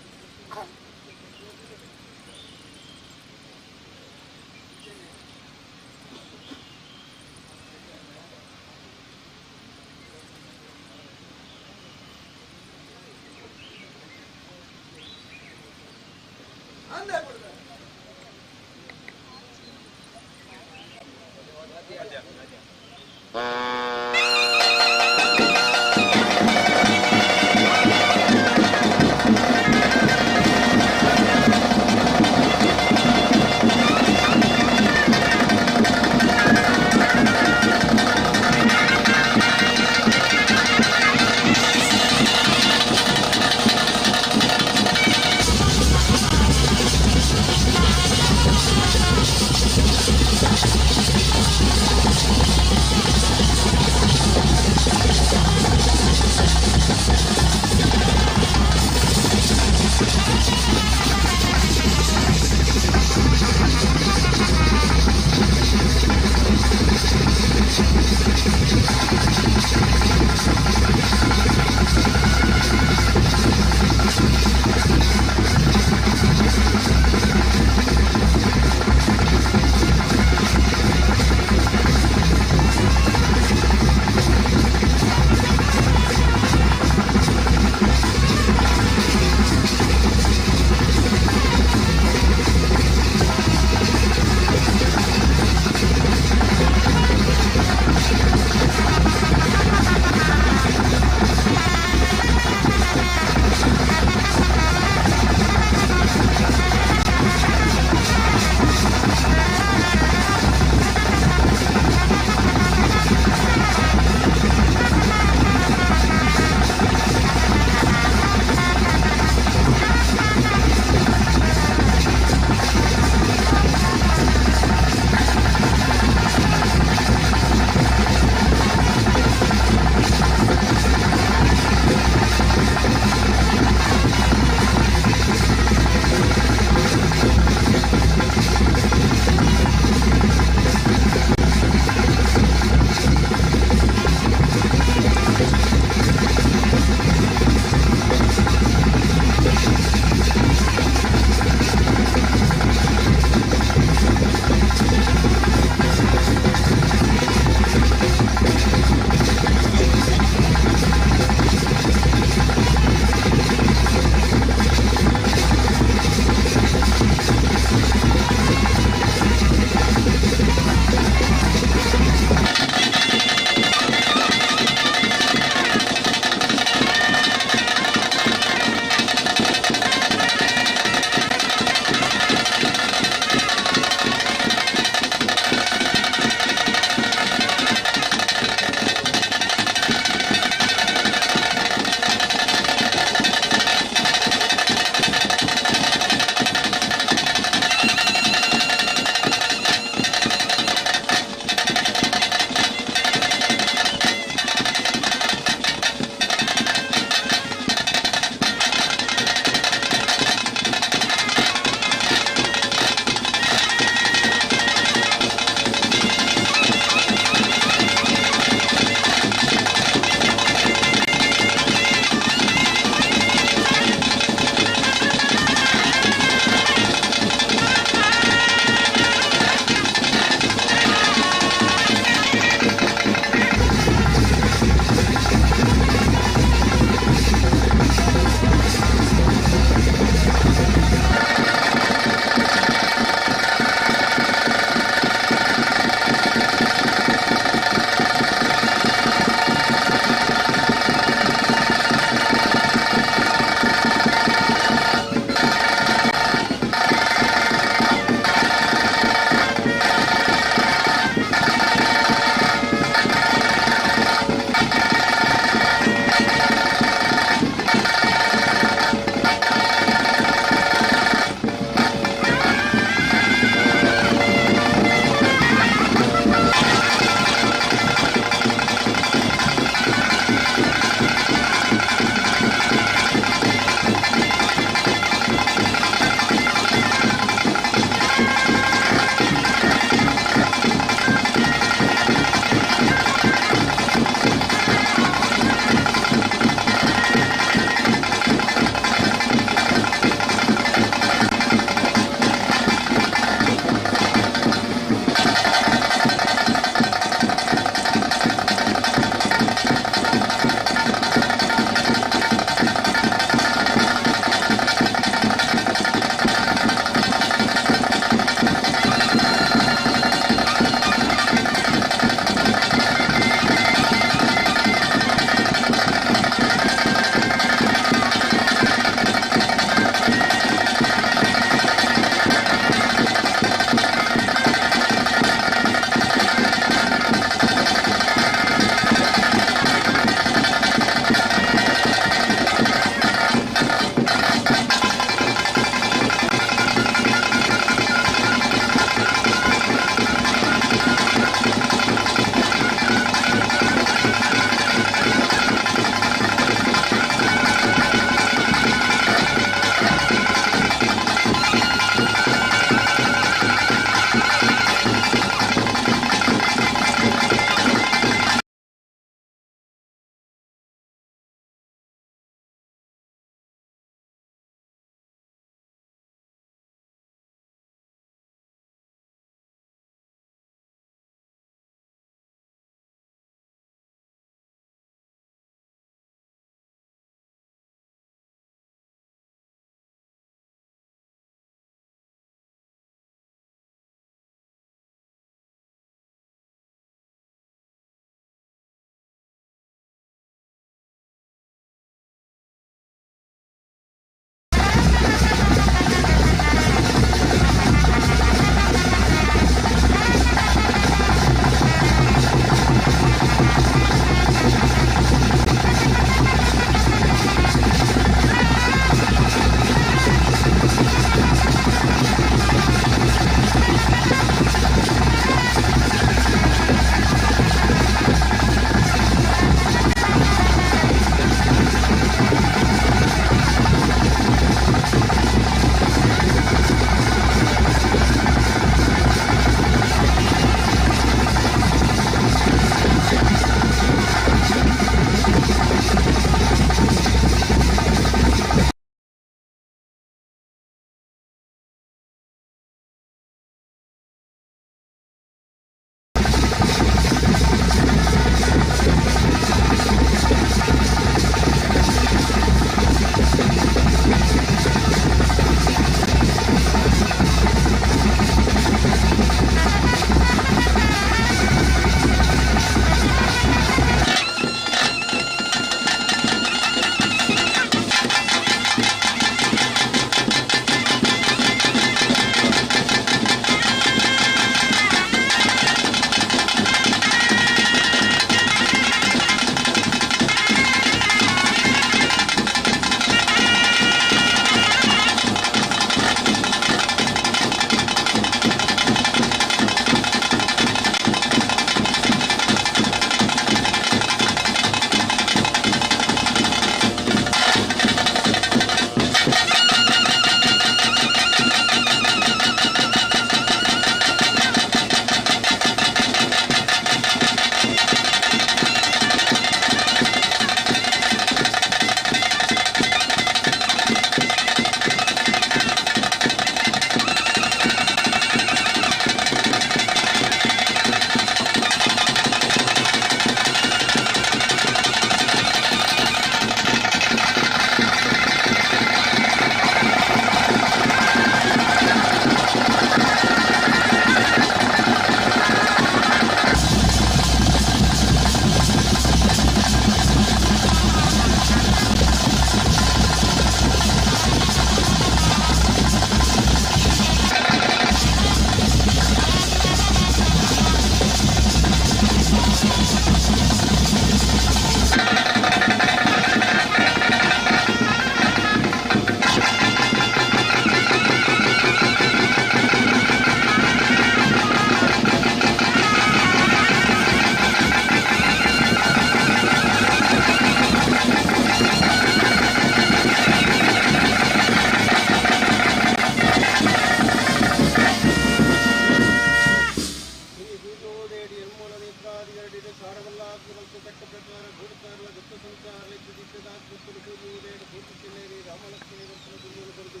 ಸಂಸಾರ ಲೆಕ್ಕದಿದ್ದದಾತ್ಮಕ್ಕಳು ಕೋರಿಯುವುದೇನು ಕೋಟಿಸಿಲ್ಲೇರಿ ರಾಮಲಕ್ಷ್ಮಣಿ ವಂಶನ ಗುರುಗಳು ಬರೆದು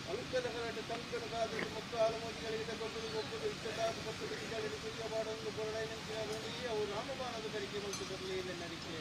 ಅನುಕಲ ಗಲಾಟೆ ತಂಕಡದಾದ ಮುಕ್ಕಾಲ ಮೋದಿಗಳಿಗೆ ಗೊಬ್ಬರು ಗೊಬ್ಬರು ಇಷ್ಟದಾದ ಪಕ್ಕದಲ್ಲಿ ಕುರಿಯ ಬಾಡೊಂದು ಕೊರಡೈ ನಂಚಿನ ಬಂದಿ ಅವು ರಾಮಬಾಣದ ಕರಿಕೆ ಬಂತು ಬರಲಿ ನರಿಕೆ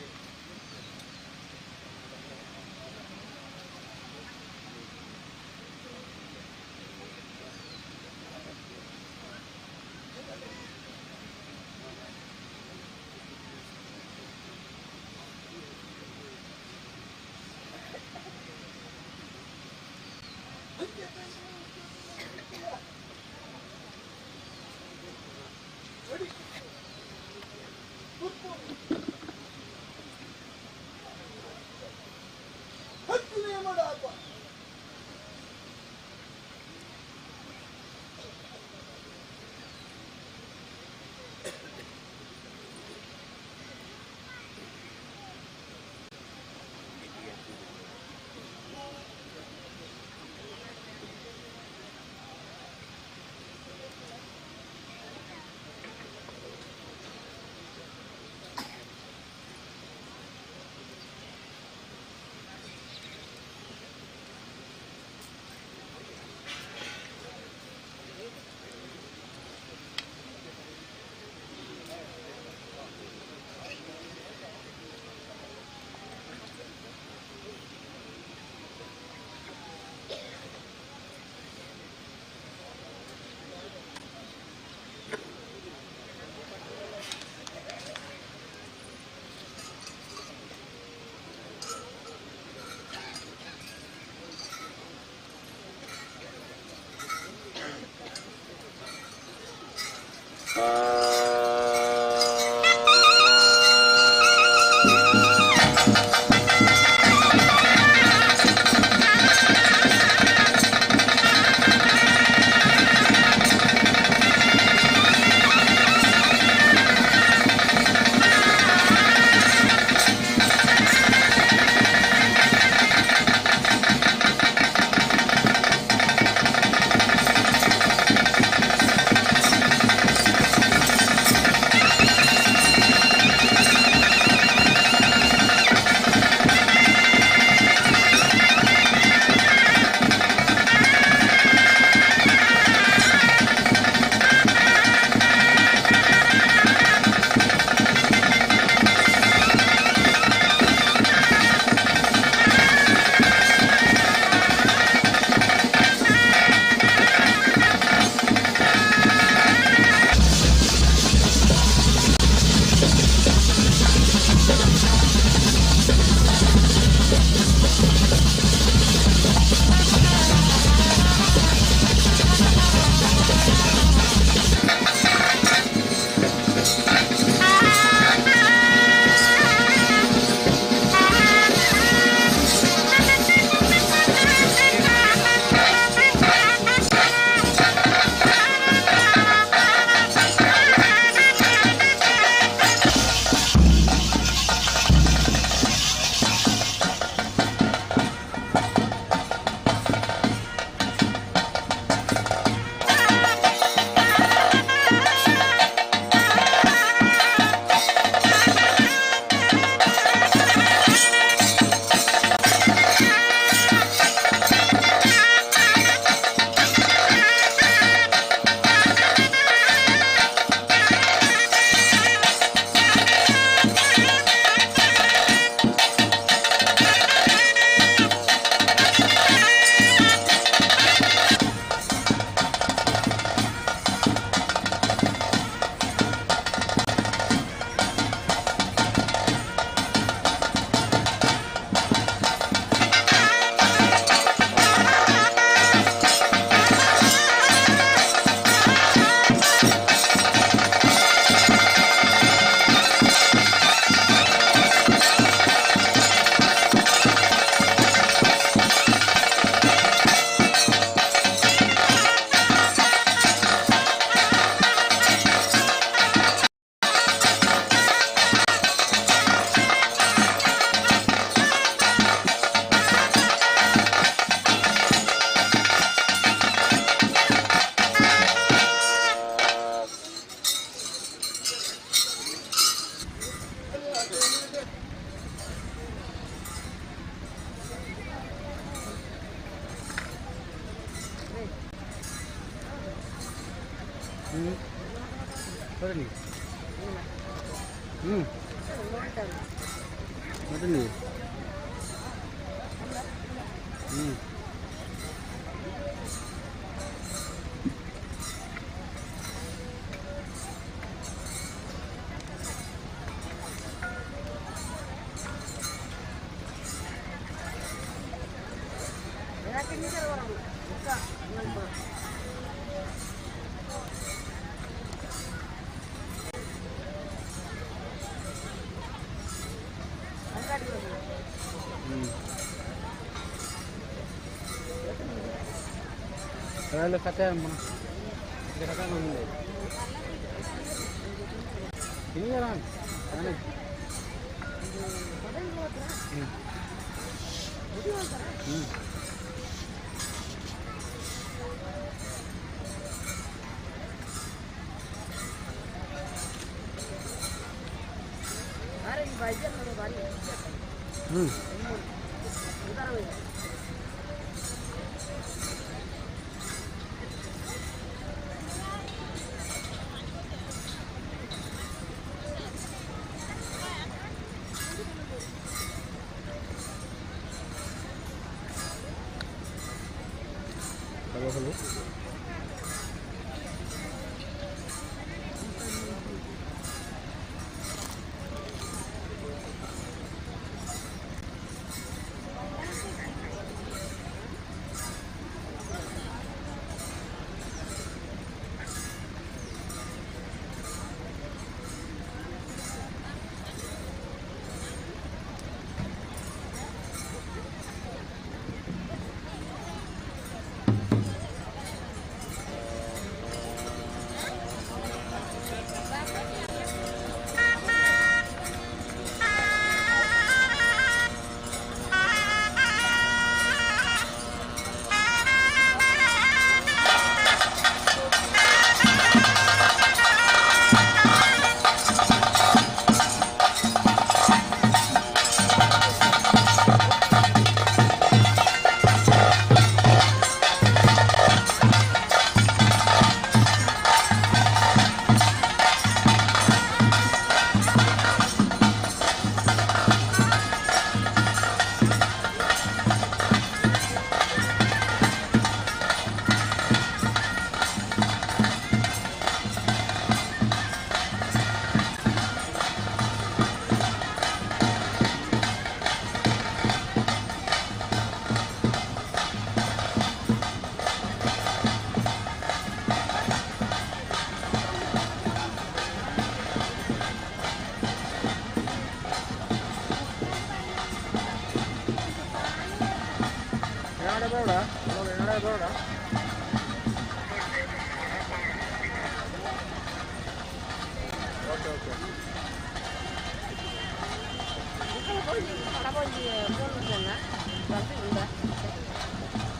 Ready? Good boy. ಬರಲಿ ಹ್ಞೂ ಬರಲಿ ಹ್ಞೂ Kalau kata mana? Dia kata mana? Ini kan? Mana? Hello.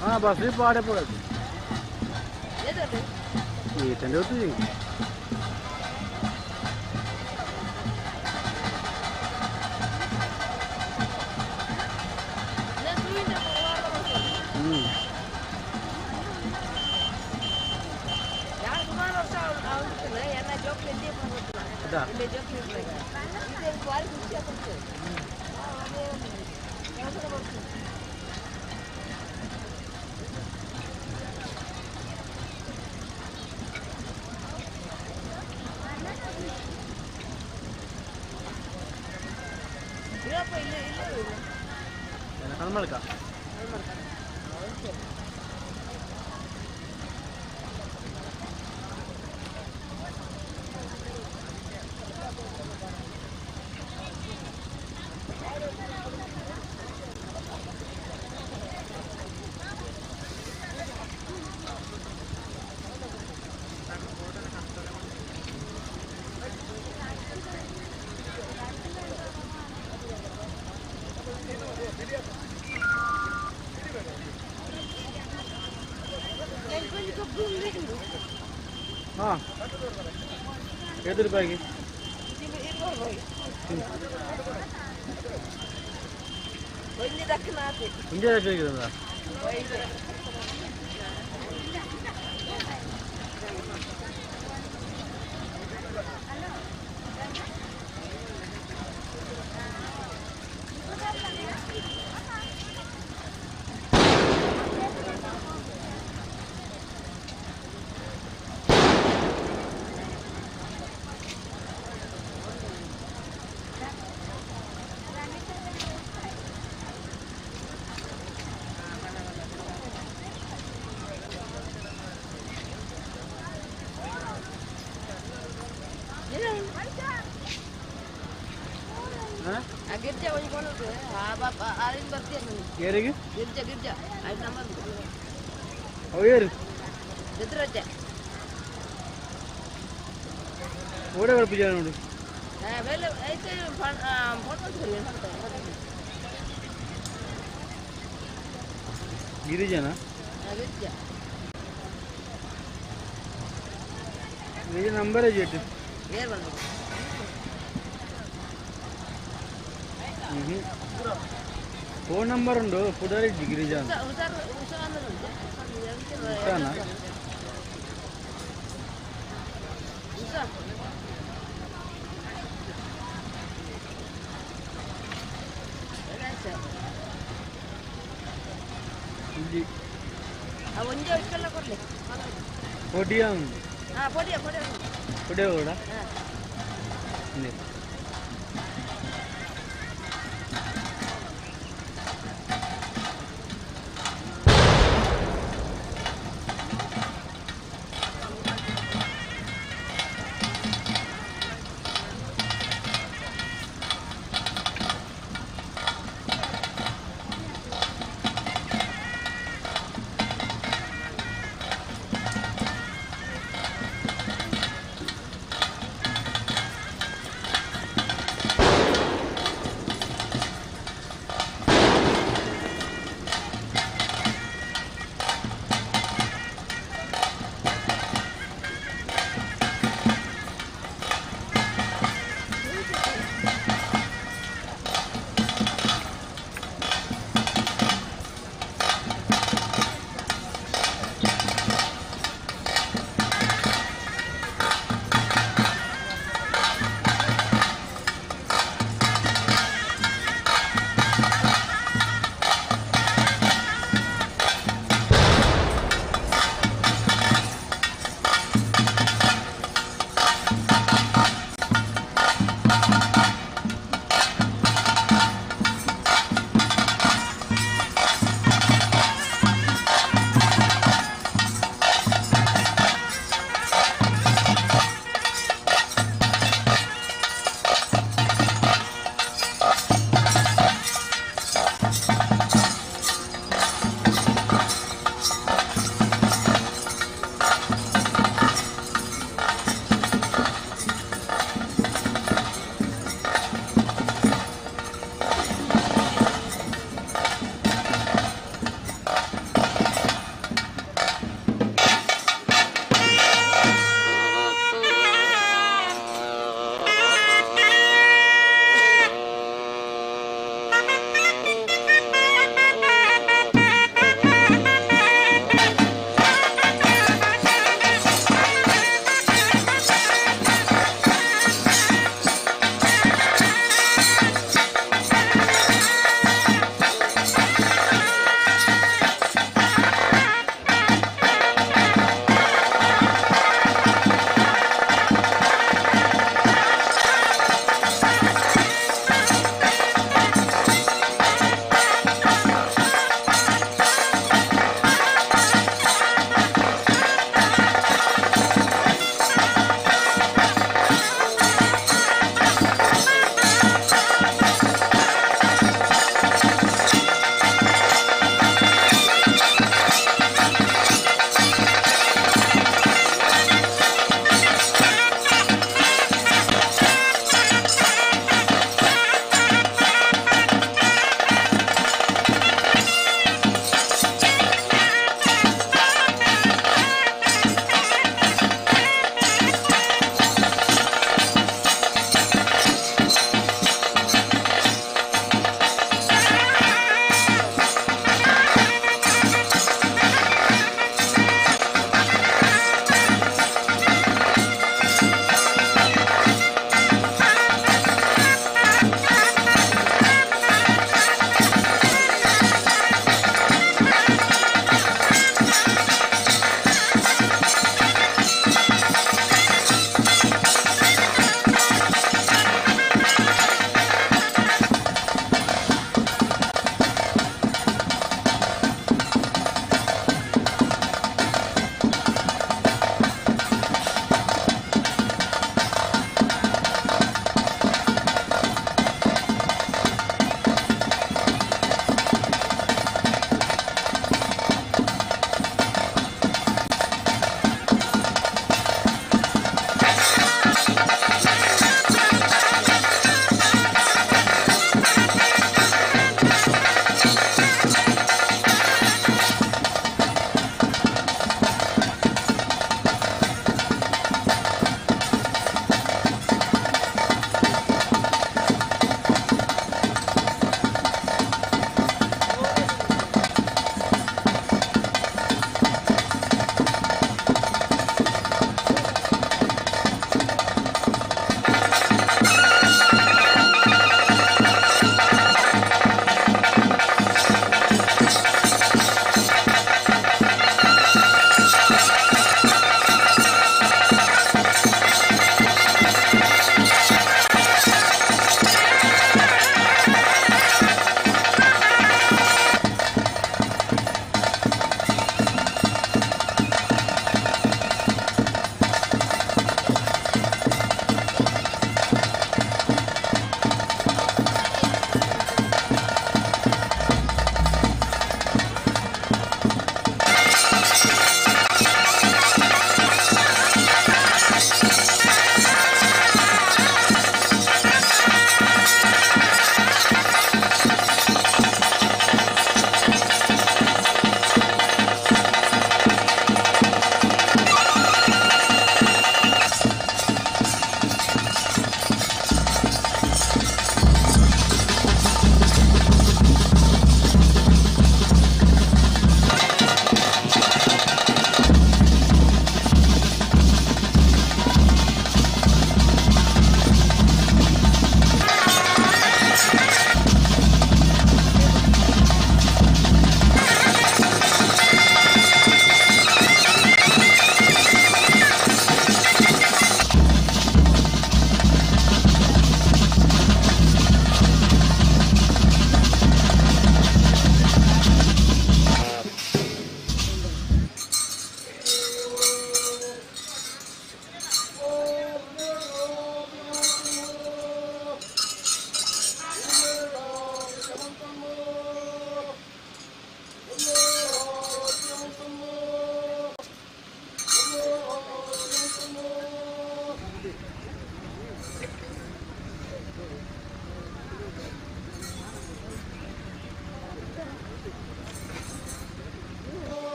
हाँ बस भी पाड़े पड़े ये चंदे होती है Malka. हाँ कितने रुपए की इंडिया रखना ಗಿರ್ಜಾ ಒಂದು ಕೊಡೋದು ಅಲ್ಲಿಂದ ಬರ್ತೀನಿ ಯಾರಿಗೆ ಗಿರ್ಜಾ ಅದು ನಮ್ಮದು ಅವು ಯಾರು ಎದುರಜ್ಜ ಓಡೇ ಪೂಜೆ ನೋಡಿ ಬೇಲೆ ಐತೆ ಫೋಟೋ ಗಿರಿಜನ ಗಿರ್ಜಾ गिरिजा नंबर है जेट ಏರ್ ಬಂದು ಫೋನ್ ನಂಬರ್ ಉಂಟು ಪುಡಾರಿ ಗಿರಿಜಾ ಉಷಾನಾ ಒಂದೇ ಇಷ್ಟೆಲ್ಲ ಕೊಡ್ಲಿ ಪೊಡಿಯಾ ಹಾಂ ಪೊಡಿಯ ಕೂಡ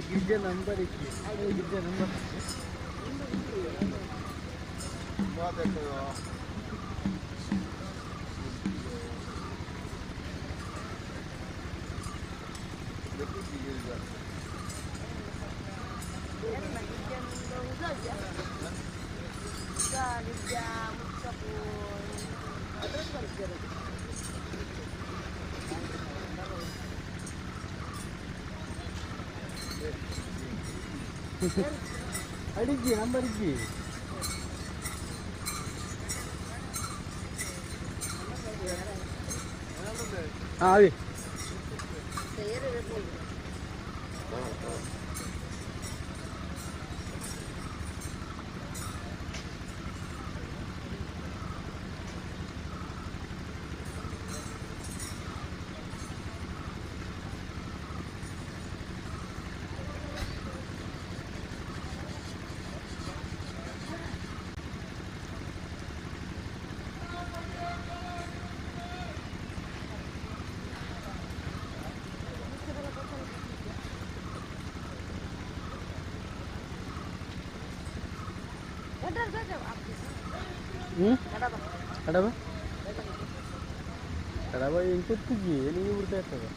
ಗಿರಿಜಾ ನಂಬರ್ ಗಿರಿಜಾ ನಂಬರ್ ಅಡಿಗಿ ನಂಬರ್ ಇಜ್ಜಿ ಅವಿ ಕಡಬ ಕಡಬ ಇಂಕೊತ್ತಿಗೆ ನೀವು ಬಿಡ್ತಾ ಇರ್ತದೆ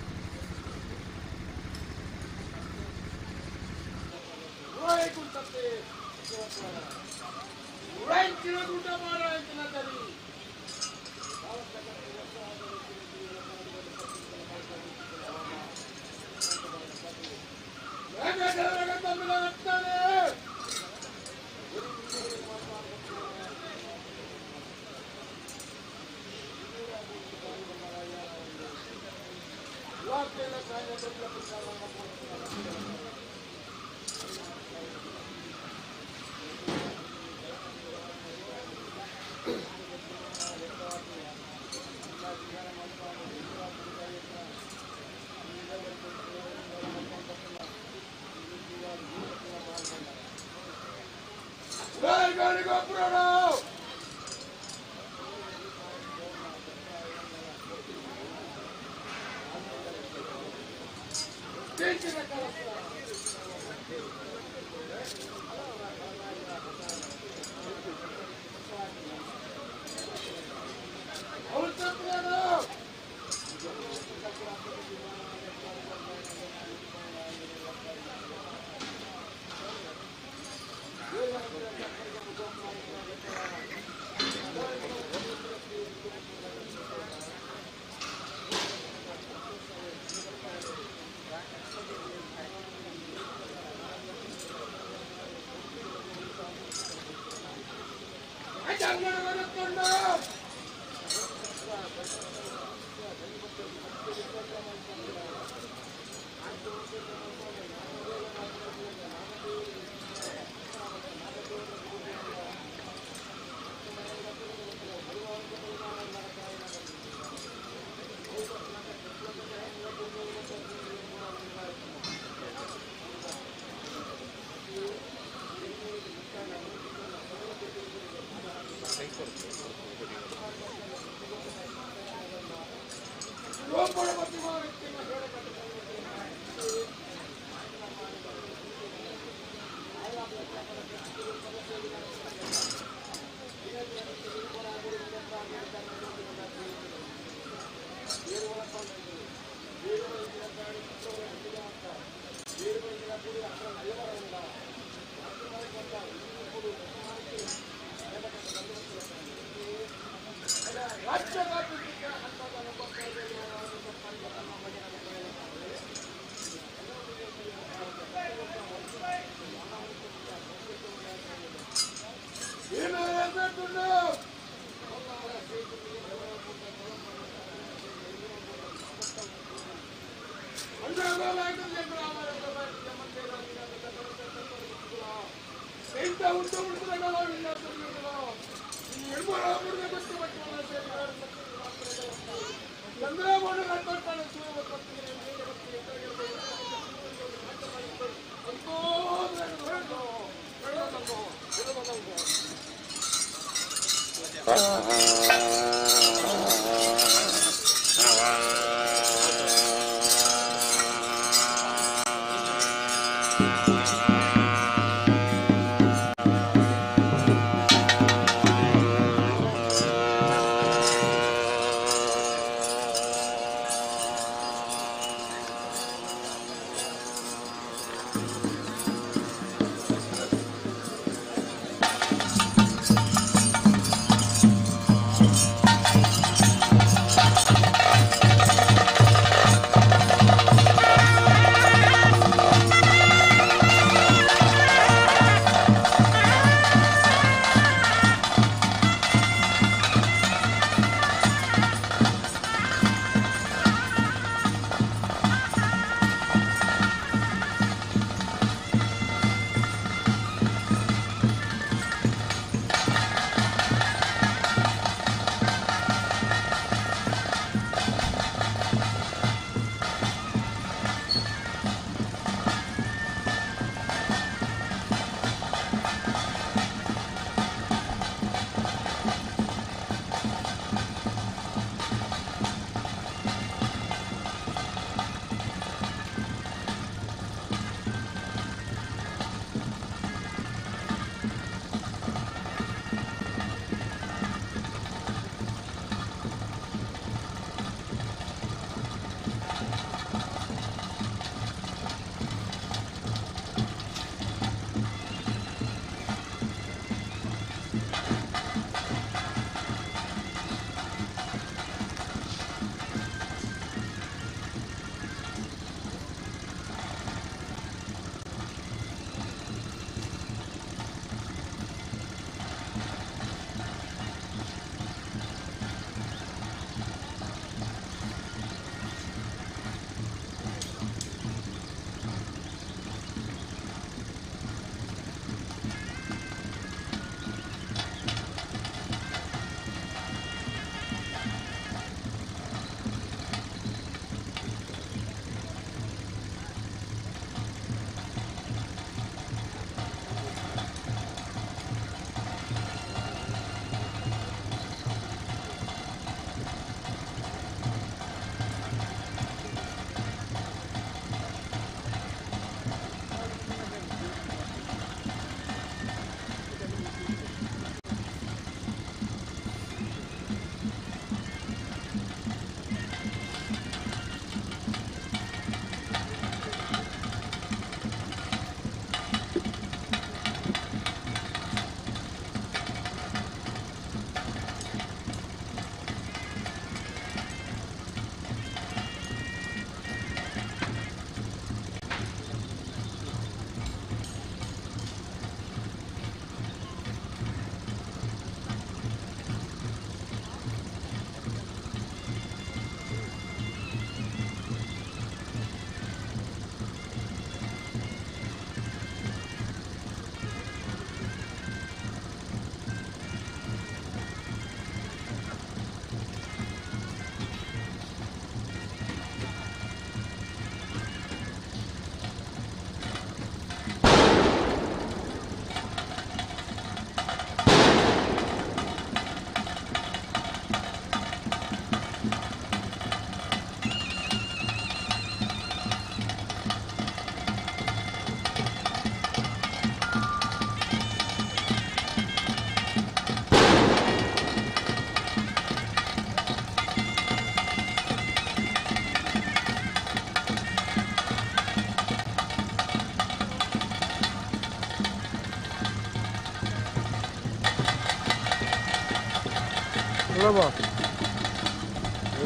ಅಲ್ಲವಾ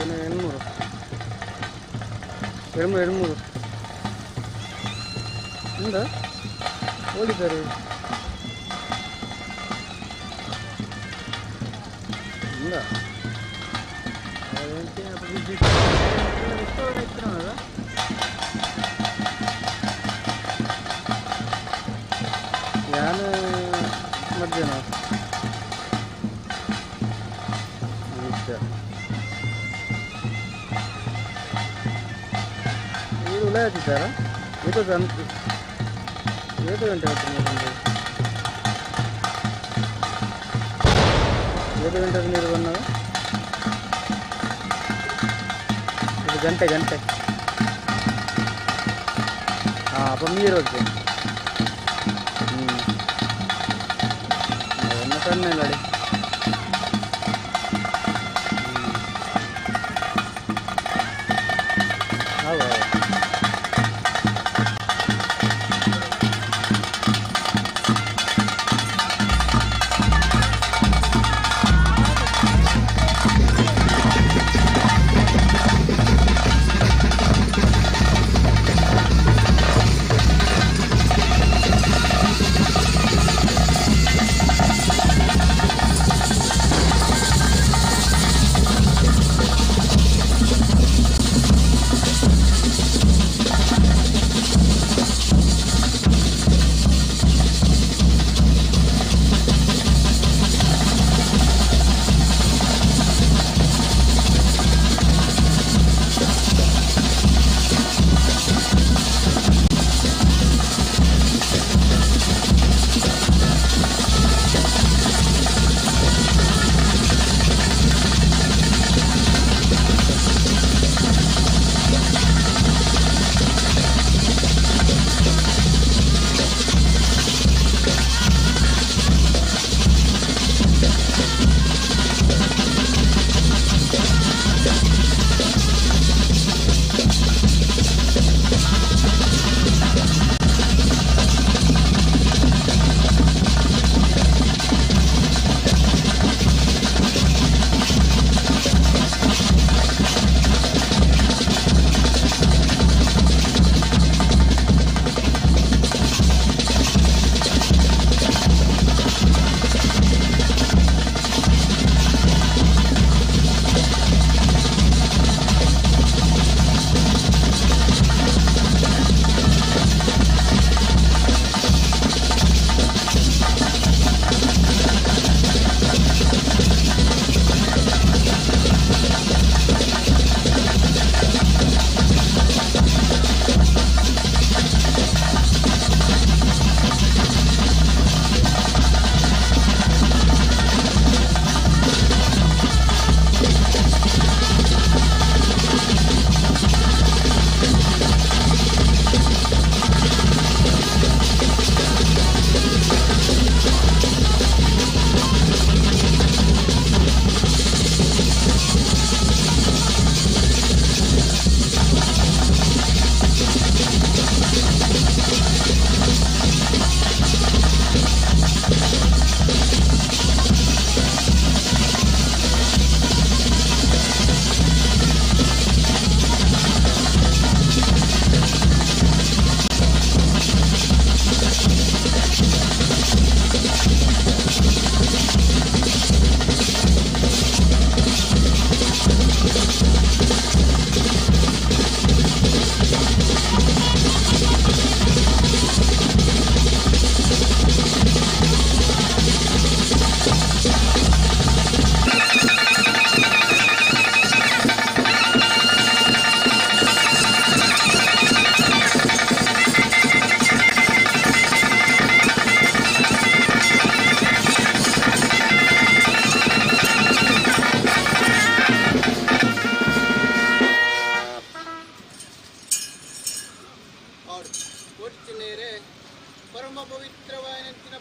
ಏನು ಹೆಣ್ಮೂರು ಹೆಣ್ಮೂರು ಇಂದ ಹೋಗಿದ್ದಾರೆ ಇಲ್ಲ ನಾನು ಮಧ್ಯಾಹ್ನ ಇದು ಉಳೆ ಹಾಕಿದ್ದಾರಾ ಇದು ಏಳು ಗಂಟೆ ಆಯ್ತು ನೀರು ಬಂದು 7 ಗಂಟೆಗೆ ನೀರು ಬಂದಾಗ ಇದು ಗಂಟೆ ಹಾಂ അപ്പം ನೀರು ಹೋಗ್ತೇನೆ ಅದನ್ನು ಸಣ್ಣ ಗಾಡಿ ಹೌದು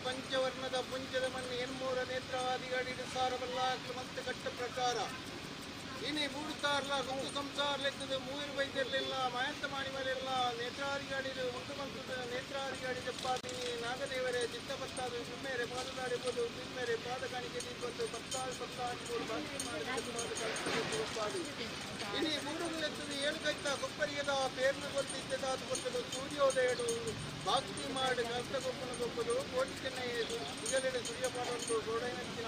ಪಂಚವರ್ಣದ ಪುಂಜದ ಮಣ್ಣು ಎನ್ಮೂರ ನೇತ್ರವಾದಿಗಳಿಡು ಸಾರವಲ್ಲ ಮತ್ತು ಕಟ್ಟ ಪ್ರಕಾರ ഇനി മൂടുത്താറില്ല കുമ്പ് സംസാറിലെത്തത് മൂന്ന് ബൈദർലെല്ല മയന്തമാണിമലെല്ല ನೇತ್ರಾಧಿಕಾರಿಗಳು ಮುಖ್ಯಮಂತ್ರಿ ನೇತ್ರಾಧಿಕಾರಿ ಜಪ್ಪಾದಿ ನಾಗದೇವರೇ ಚಿತ್ತಪತ್ತಾದು ಬಿಮ್ಮೇರೆ ಪಾದದಾಡಿಬೋದು ಬಿಮ್ಮೇರೆ ಪಾದ ಕಾಣಿಕೆ ನೀಡ್ಬೋದು ಪತ್ತಾಡಿ ಬಾಕಿ ಮಾಡಿ ಇನಿ ಮೂಡುಗಳೆತ್ತದು ಏಳು ಕೈತ ಕೊಪ್ಪರಿಗೆದ ಪೇರ್ನ ಗೊತ್ತಿದ್ದದ ಅದು ಕೊಟ್ಟದು ಸೂರ್ಯೋದಯಡು ಬಾಕಿ ಮಾಡಿ ಕಷ್ಟ ಗೊಪ್ಪನ ಗೊಪ್ಪದು ಕೋಟಿ ಚೆನ್ನೈ ಸಿಗಲೆಡೆ ಸೂರ್ಯಪಾಡೊಂದು ಗೋಡೈನಂಚಿನ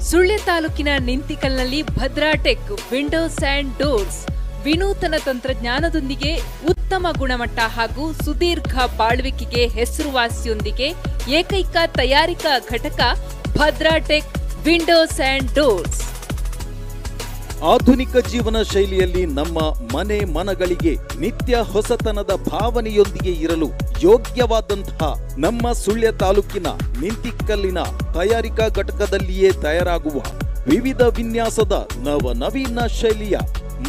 ಸುಳ್ಯ ತಾಲೂಕಿನ ನಿಂತಿಕಲ್ನಲ್ಲಿ Bhadra tech windows and doors ವಿನೂತನ ತಂತ್ರಜ್ಞಾನದೊಂದಿಗೆ ಉತ್ತಮ ಗುಣಮಟ್ಟ ಹಾಗೂ ಸುದೀರ್ಘ ಬಾಳ್ವಿಕೆಗೆ ಹೆಸರುವಾಸಿಯೊಂದಿಗೆ ಏಕೈಕ ತಯಾರಿಕಾ ಘಟಕ Bhadra tech windows and doors. ಆಧುನಿಕ ಜೀವನ ಶೈಲಿಯಲ್ಲಿ ನಮ್ಮ ಮನೆ ಮನಗಳಿಗೆ ನಿತ್ಯ ಹೊಸತನದ ಭಾವನೆಯೊಂದಿಗೆ ಇರಲು ಯೋಗ್ಯವಾದಂತಹ ನಮ್ಮ ಸುಳ್ಯ ತಾಲೂಕಿನ ನಿಂತಿಕಲ್ಲಿನ ತಯಾರಿಕಾ ಘಟಕದಲ್ಲಿಯೇ ತಯಾರಾಗುವ ವಿವಿಧ ವಿನ್ಯಾಸದ ನವನವೀನ ಶೈಲಿಯ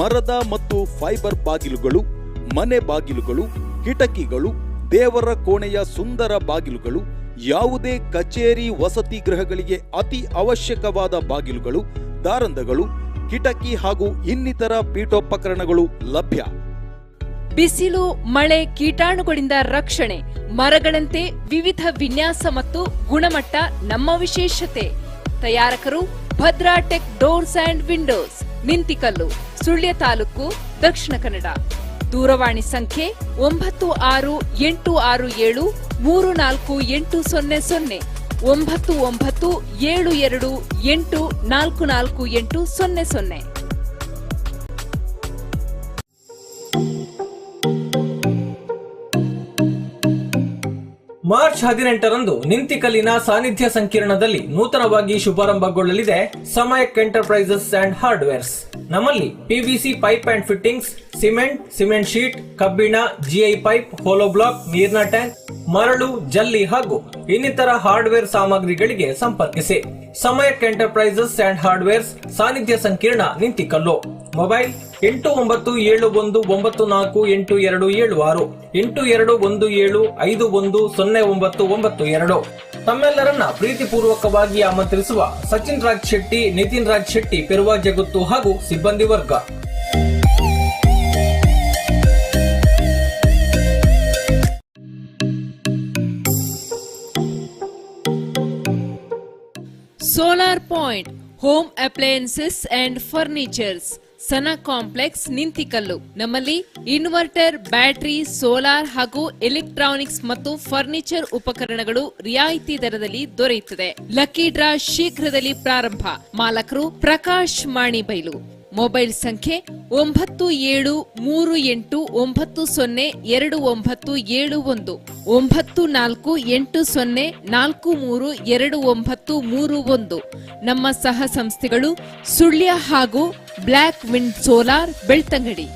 ಮರದ ಮತ್ತು ಫೈಬರ್ ಬಾಗಿಲುಗಳು, ಮನೆ ಬಾಗಿಲುಗಳು, ಕಿಟಕಿಗಳು, ದೇವರ ಕೋಣೆಯ ಸುಂದರ ಬಾಗಿಲುಗಳು, ಯಾವುದೇ ಕಚೇರಿ ವಸತಿ ಗೃಹಗಳಿಗೆ ಅತಿ ಅವಶ್ಯಕವಾದ ಬಾಗಿಲುಗಳು, ದಾರಂದಗಳು, ಕಿಟಕಿ ಹಾಗೂ ಇನ್ನಿತರ ಪೀಠೋಪಕರಣಗಳು ಲಭ್ಯ. ಬಿಸಿಲು, ಮಳೆ, ಕೀಟಾಣುಗಳಿಂದ ರಕ್ಷಣೆ, ಮರಗಳಂತೆ ವಿವಿಧ ವಿನ್ಯಾಸ ಮತ್ತು ಗುಣಮಟ್ಟ ನಮ್ಮ ವಿಶೇಷತೆ. ತಯಾರಕರು Bhadra tech doors and windows, Nintikallu, Sullia taluk, Dakshina Kannada. ದೂರವಾಣಿ ಸಂಖ್ಯೆ 9686734800 9972284400. ಮಾರ್ಚ್ 18ರಂದು ನಿಂತಿಕಲ್ಲಿನ ಸಾನ್ನಿಧ್ಯ ಸಂಕೀರ್ಣದಲ್ಲಿ ನೂತನವಾಗಿ ಶುಭಾರಂಭಗೊಳ್ಳಲಿದೆ ಸಮಯಕ್ ಎಂಟರ್ಪ್ರೈಸಸ್ ಅಂಡ್ ಹಾರ್ಡ್ವೇರ್ಸ್. ನಮ್ಮಲ್ಲಿ PVC pipe and fittings, cement sheet, ಕಬ್ಬಿಣ, ಜಿಐ ಪೈಪ್, ಹೋಲೋ ಬ್ಲಾಕ್, ನೀರಿನ ಟ್ಯಾಂಕ್, ಮರಳು, ಜಲ್ಲಿ ಹಾಗೂ ಇನ್ನಿತರ ಹಾರ್ಡ್ವೇರ್ ಸಾಮಗ್ರಿಗಳಿಗೆ ಸಂಪರ್ಕಿಸಿ. ಸಮಯಕ್ ಎಂಟರ್ಪ್ರೈಸಸ್ ಅಂಡ್ ಹಾರ್ಡ್ವೇರ್ಸ್, ಸಾನ್ನಿಧ್ಯ ಸಂಕೀರ್ಣ, ನಿಂತಿಕಲ್ಲು. ಮೊಬೈಲ್ 8917948276, 8217510992. ತಮ್ಮೆಲ್ಲರನ್ನ ಪ್ರೀತಿಪೂರ್ವಕವಾಗಿ ಆಮಂತ್ರಿಸುವ ಸಚಿನ್ ರಾಜ್ ಶೆಟ್ಟಿ, ನಿತಿನ್ ರಾಜ್ ಶೆಟ್ಟಿ, ಪೆರುವಾ ಜಗುತ್ತು ಹಾಗೂ ಸಿಬ್ಬಂದಿ ವರ್ಗ. Solar point home appliances and furnitures, Sana complex, Nintikallu. ನಮ್ಮಲ್ಲಿ ಇನ್ವರ್ಟರ್, ಬ್ಯಾಟರಿ, ಸೋಲಾರ್ ಹಾಗೂ ಎಲೆಕ್ಟ್ರಾನಿಕ್ಸ್ ಮತ್ತು ಫರ್ನಿಚರ್ ಉಪಕರಣಗಳು ರಿಯಾಯಿತಿ ದರದಲ್ಲಿ ದೊರೆಯುತ್ತದೆ. ಲಕ್ಕಿ ಡ್ರಾ ಶೀಘ್ರದಲ್ಲಿ ಪ್ರಾರಂಭ. ಮಾಲಕರು ಪ್ರಕಾಶ್ ಮಾಣಿಬೈಲು. ಮೊಬೈಲ್ ಸಂಖ್ಯೆ 9789902971, 9480432931. ನಮ್ಮ ಸಹ ಸಂಸ್ಥೆಗಳು ಸುಳ್ಯ ಹಾಗೂ ಬ್ಲಾಕ್ ವಿಂಡ್ ಸೋಲಾರ್, ಬೆಳ್ತಂಗಡಿ.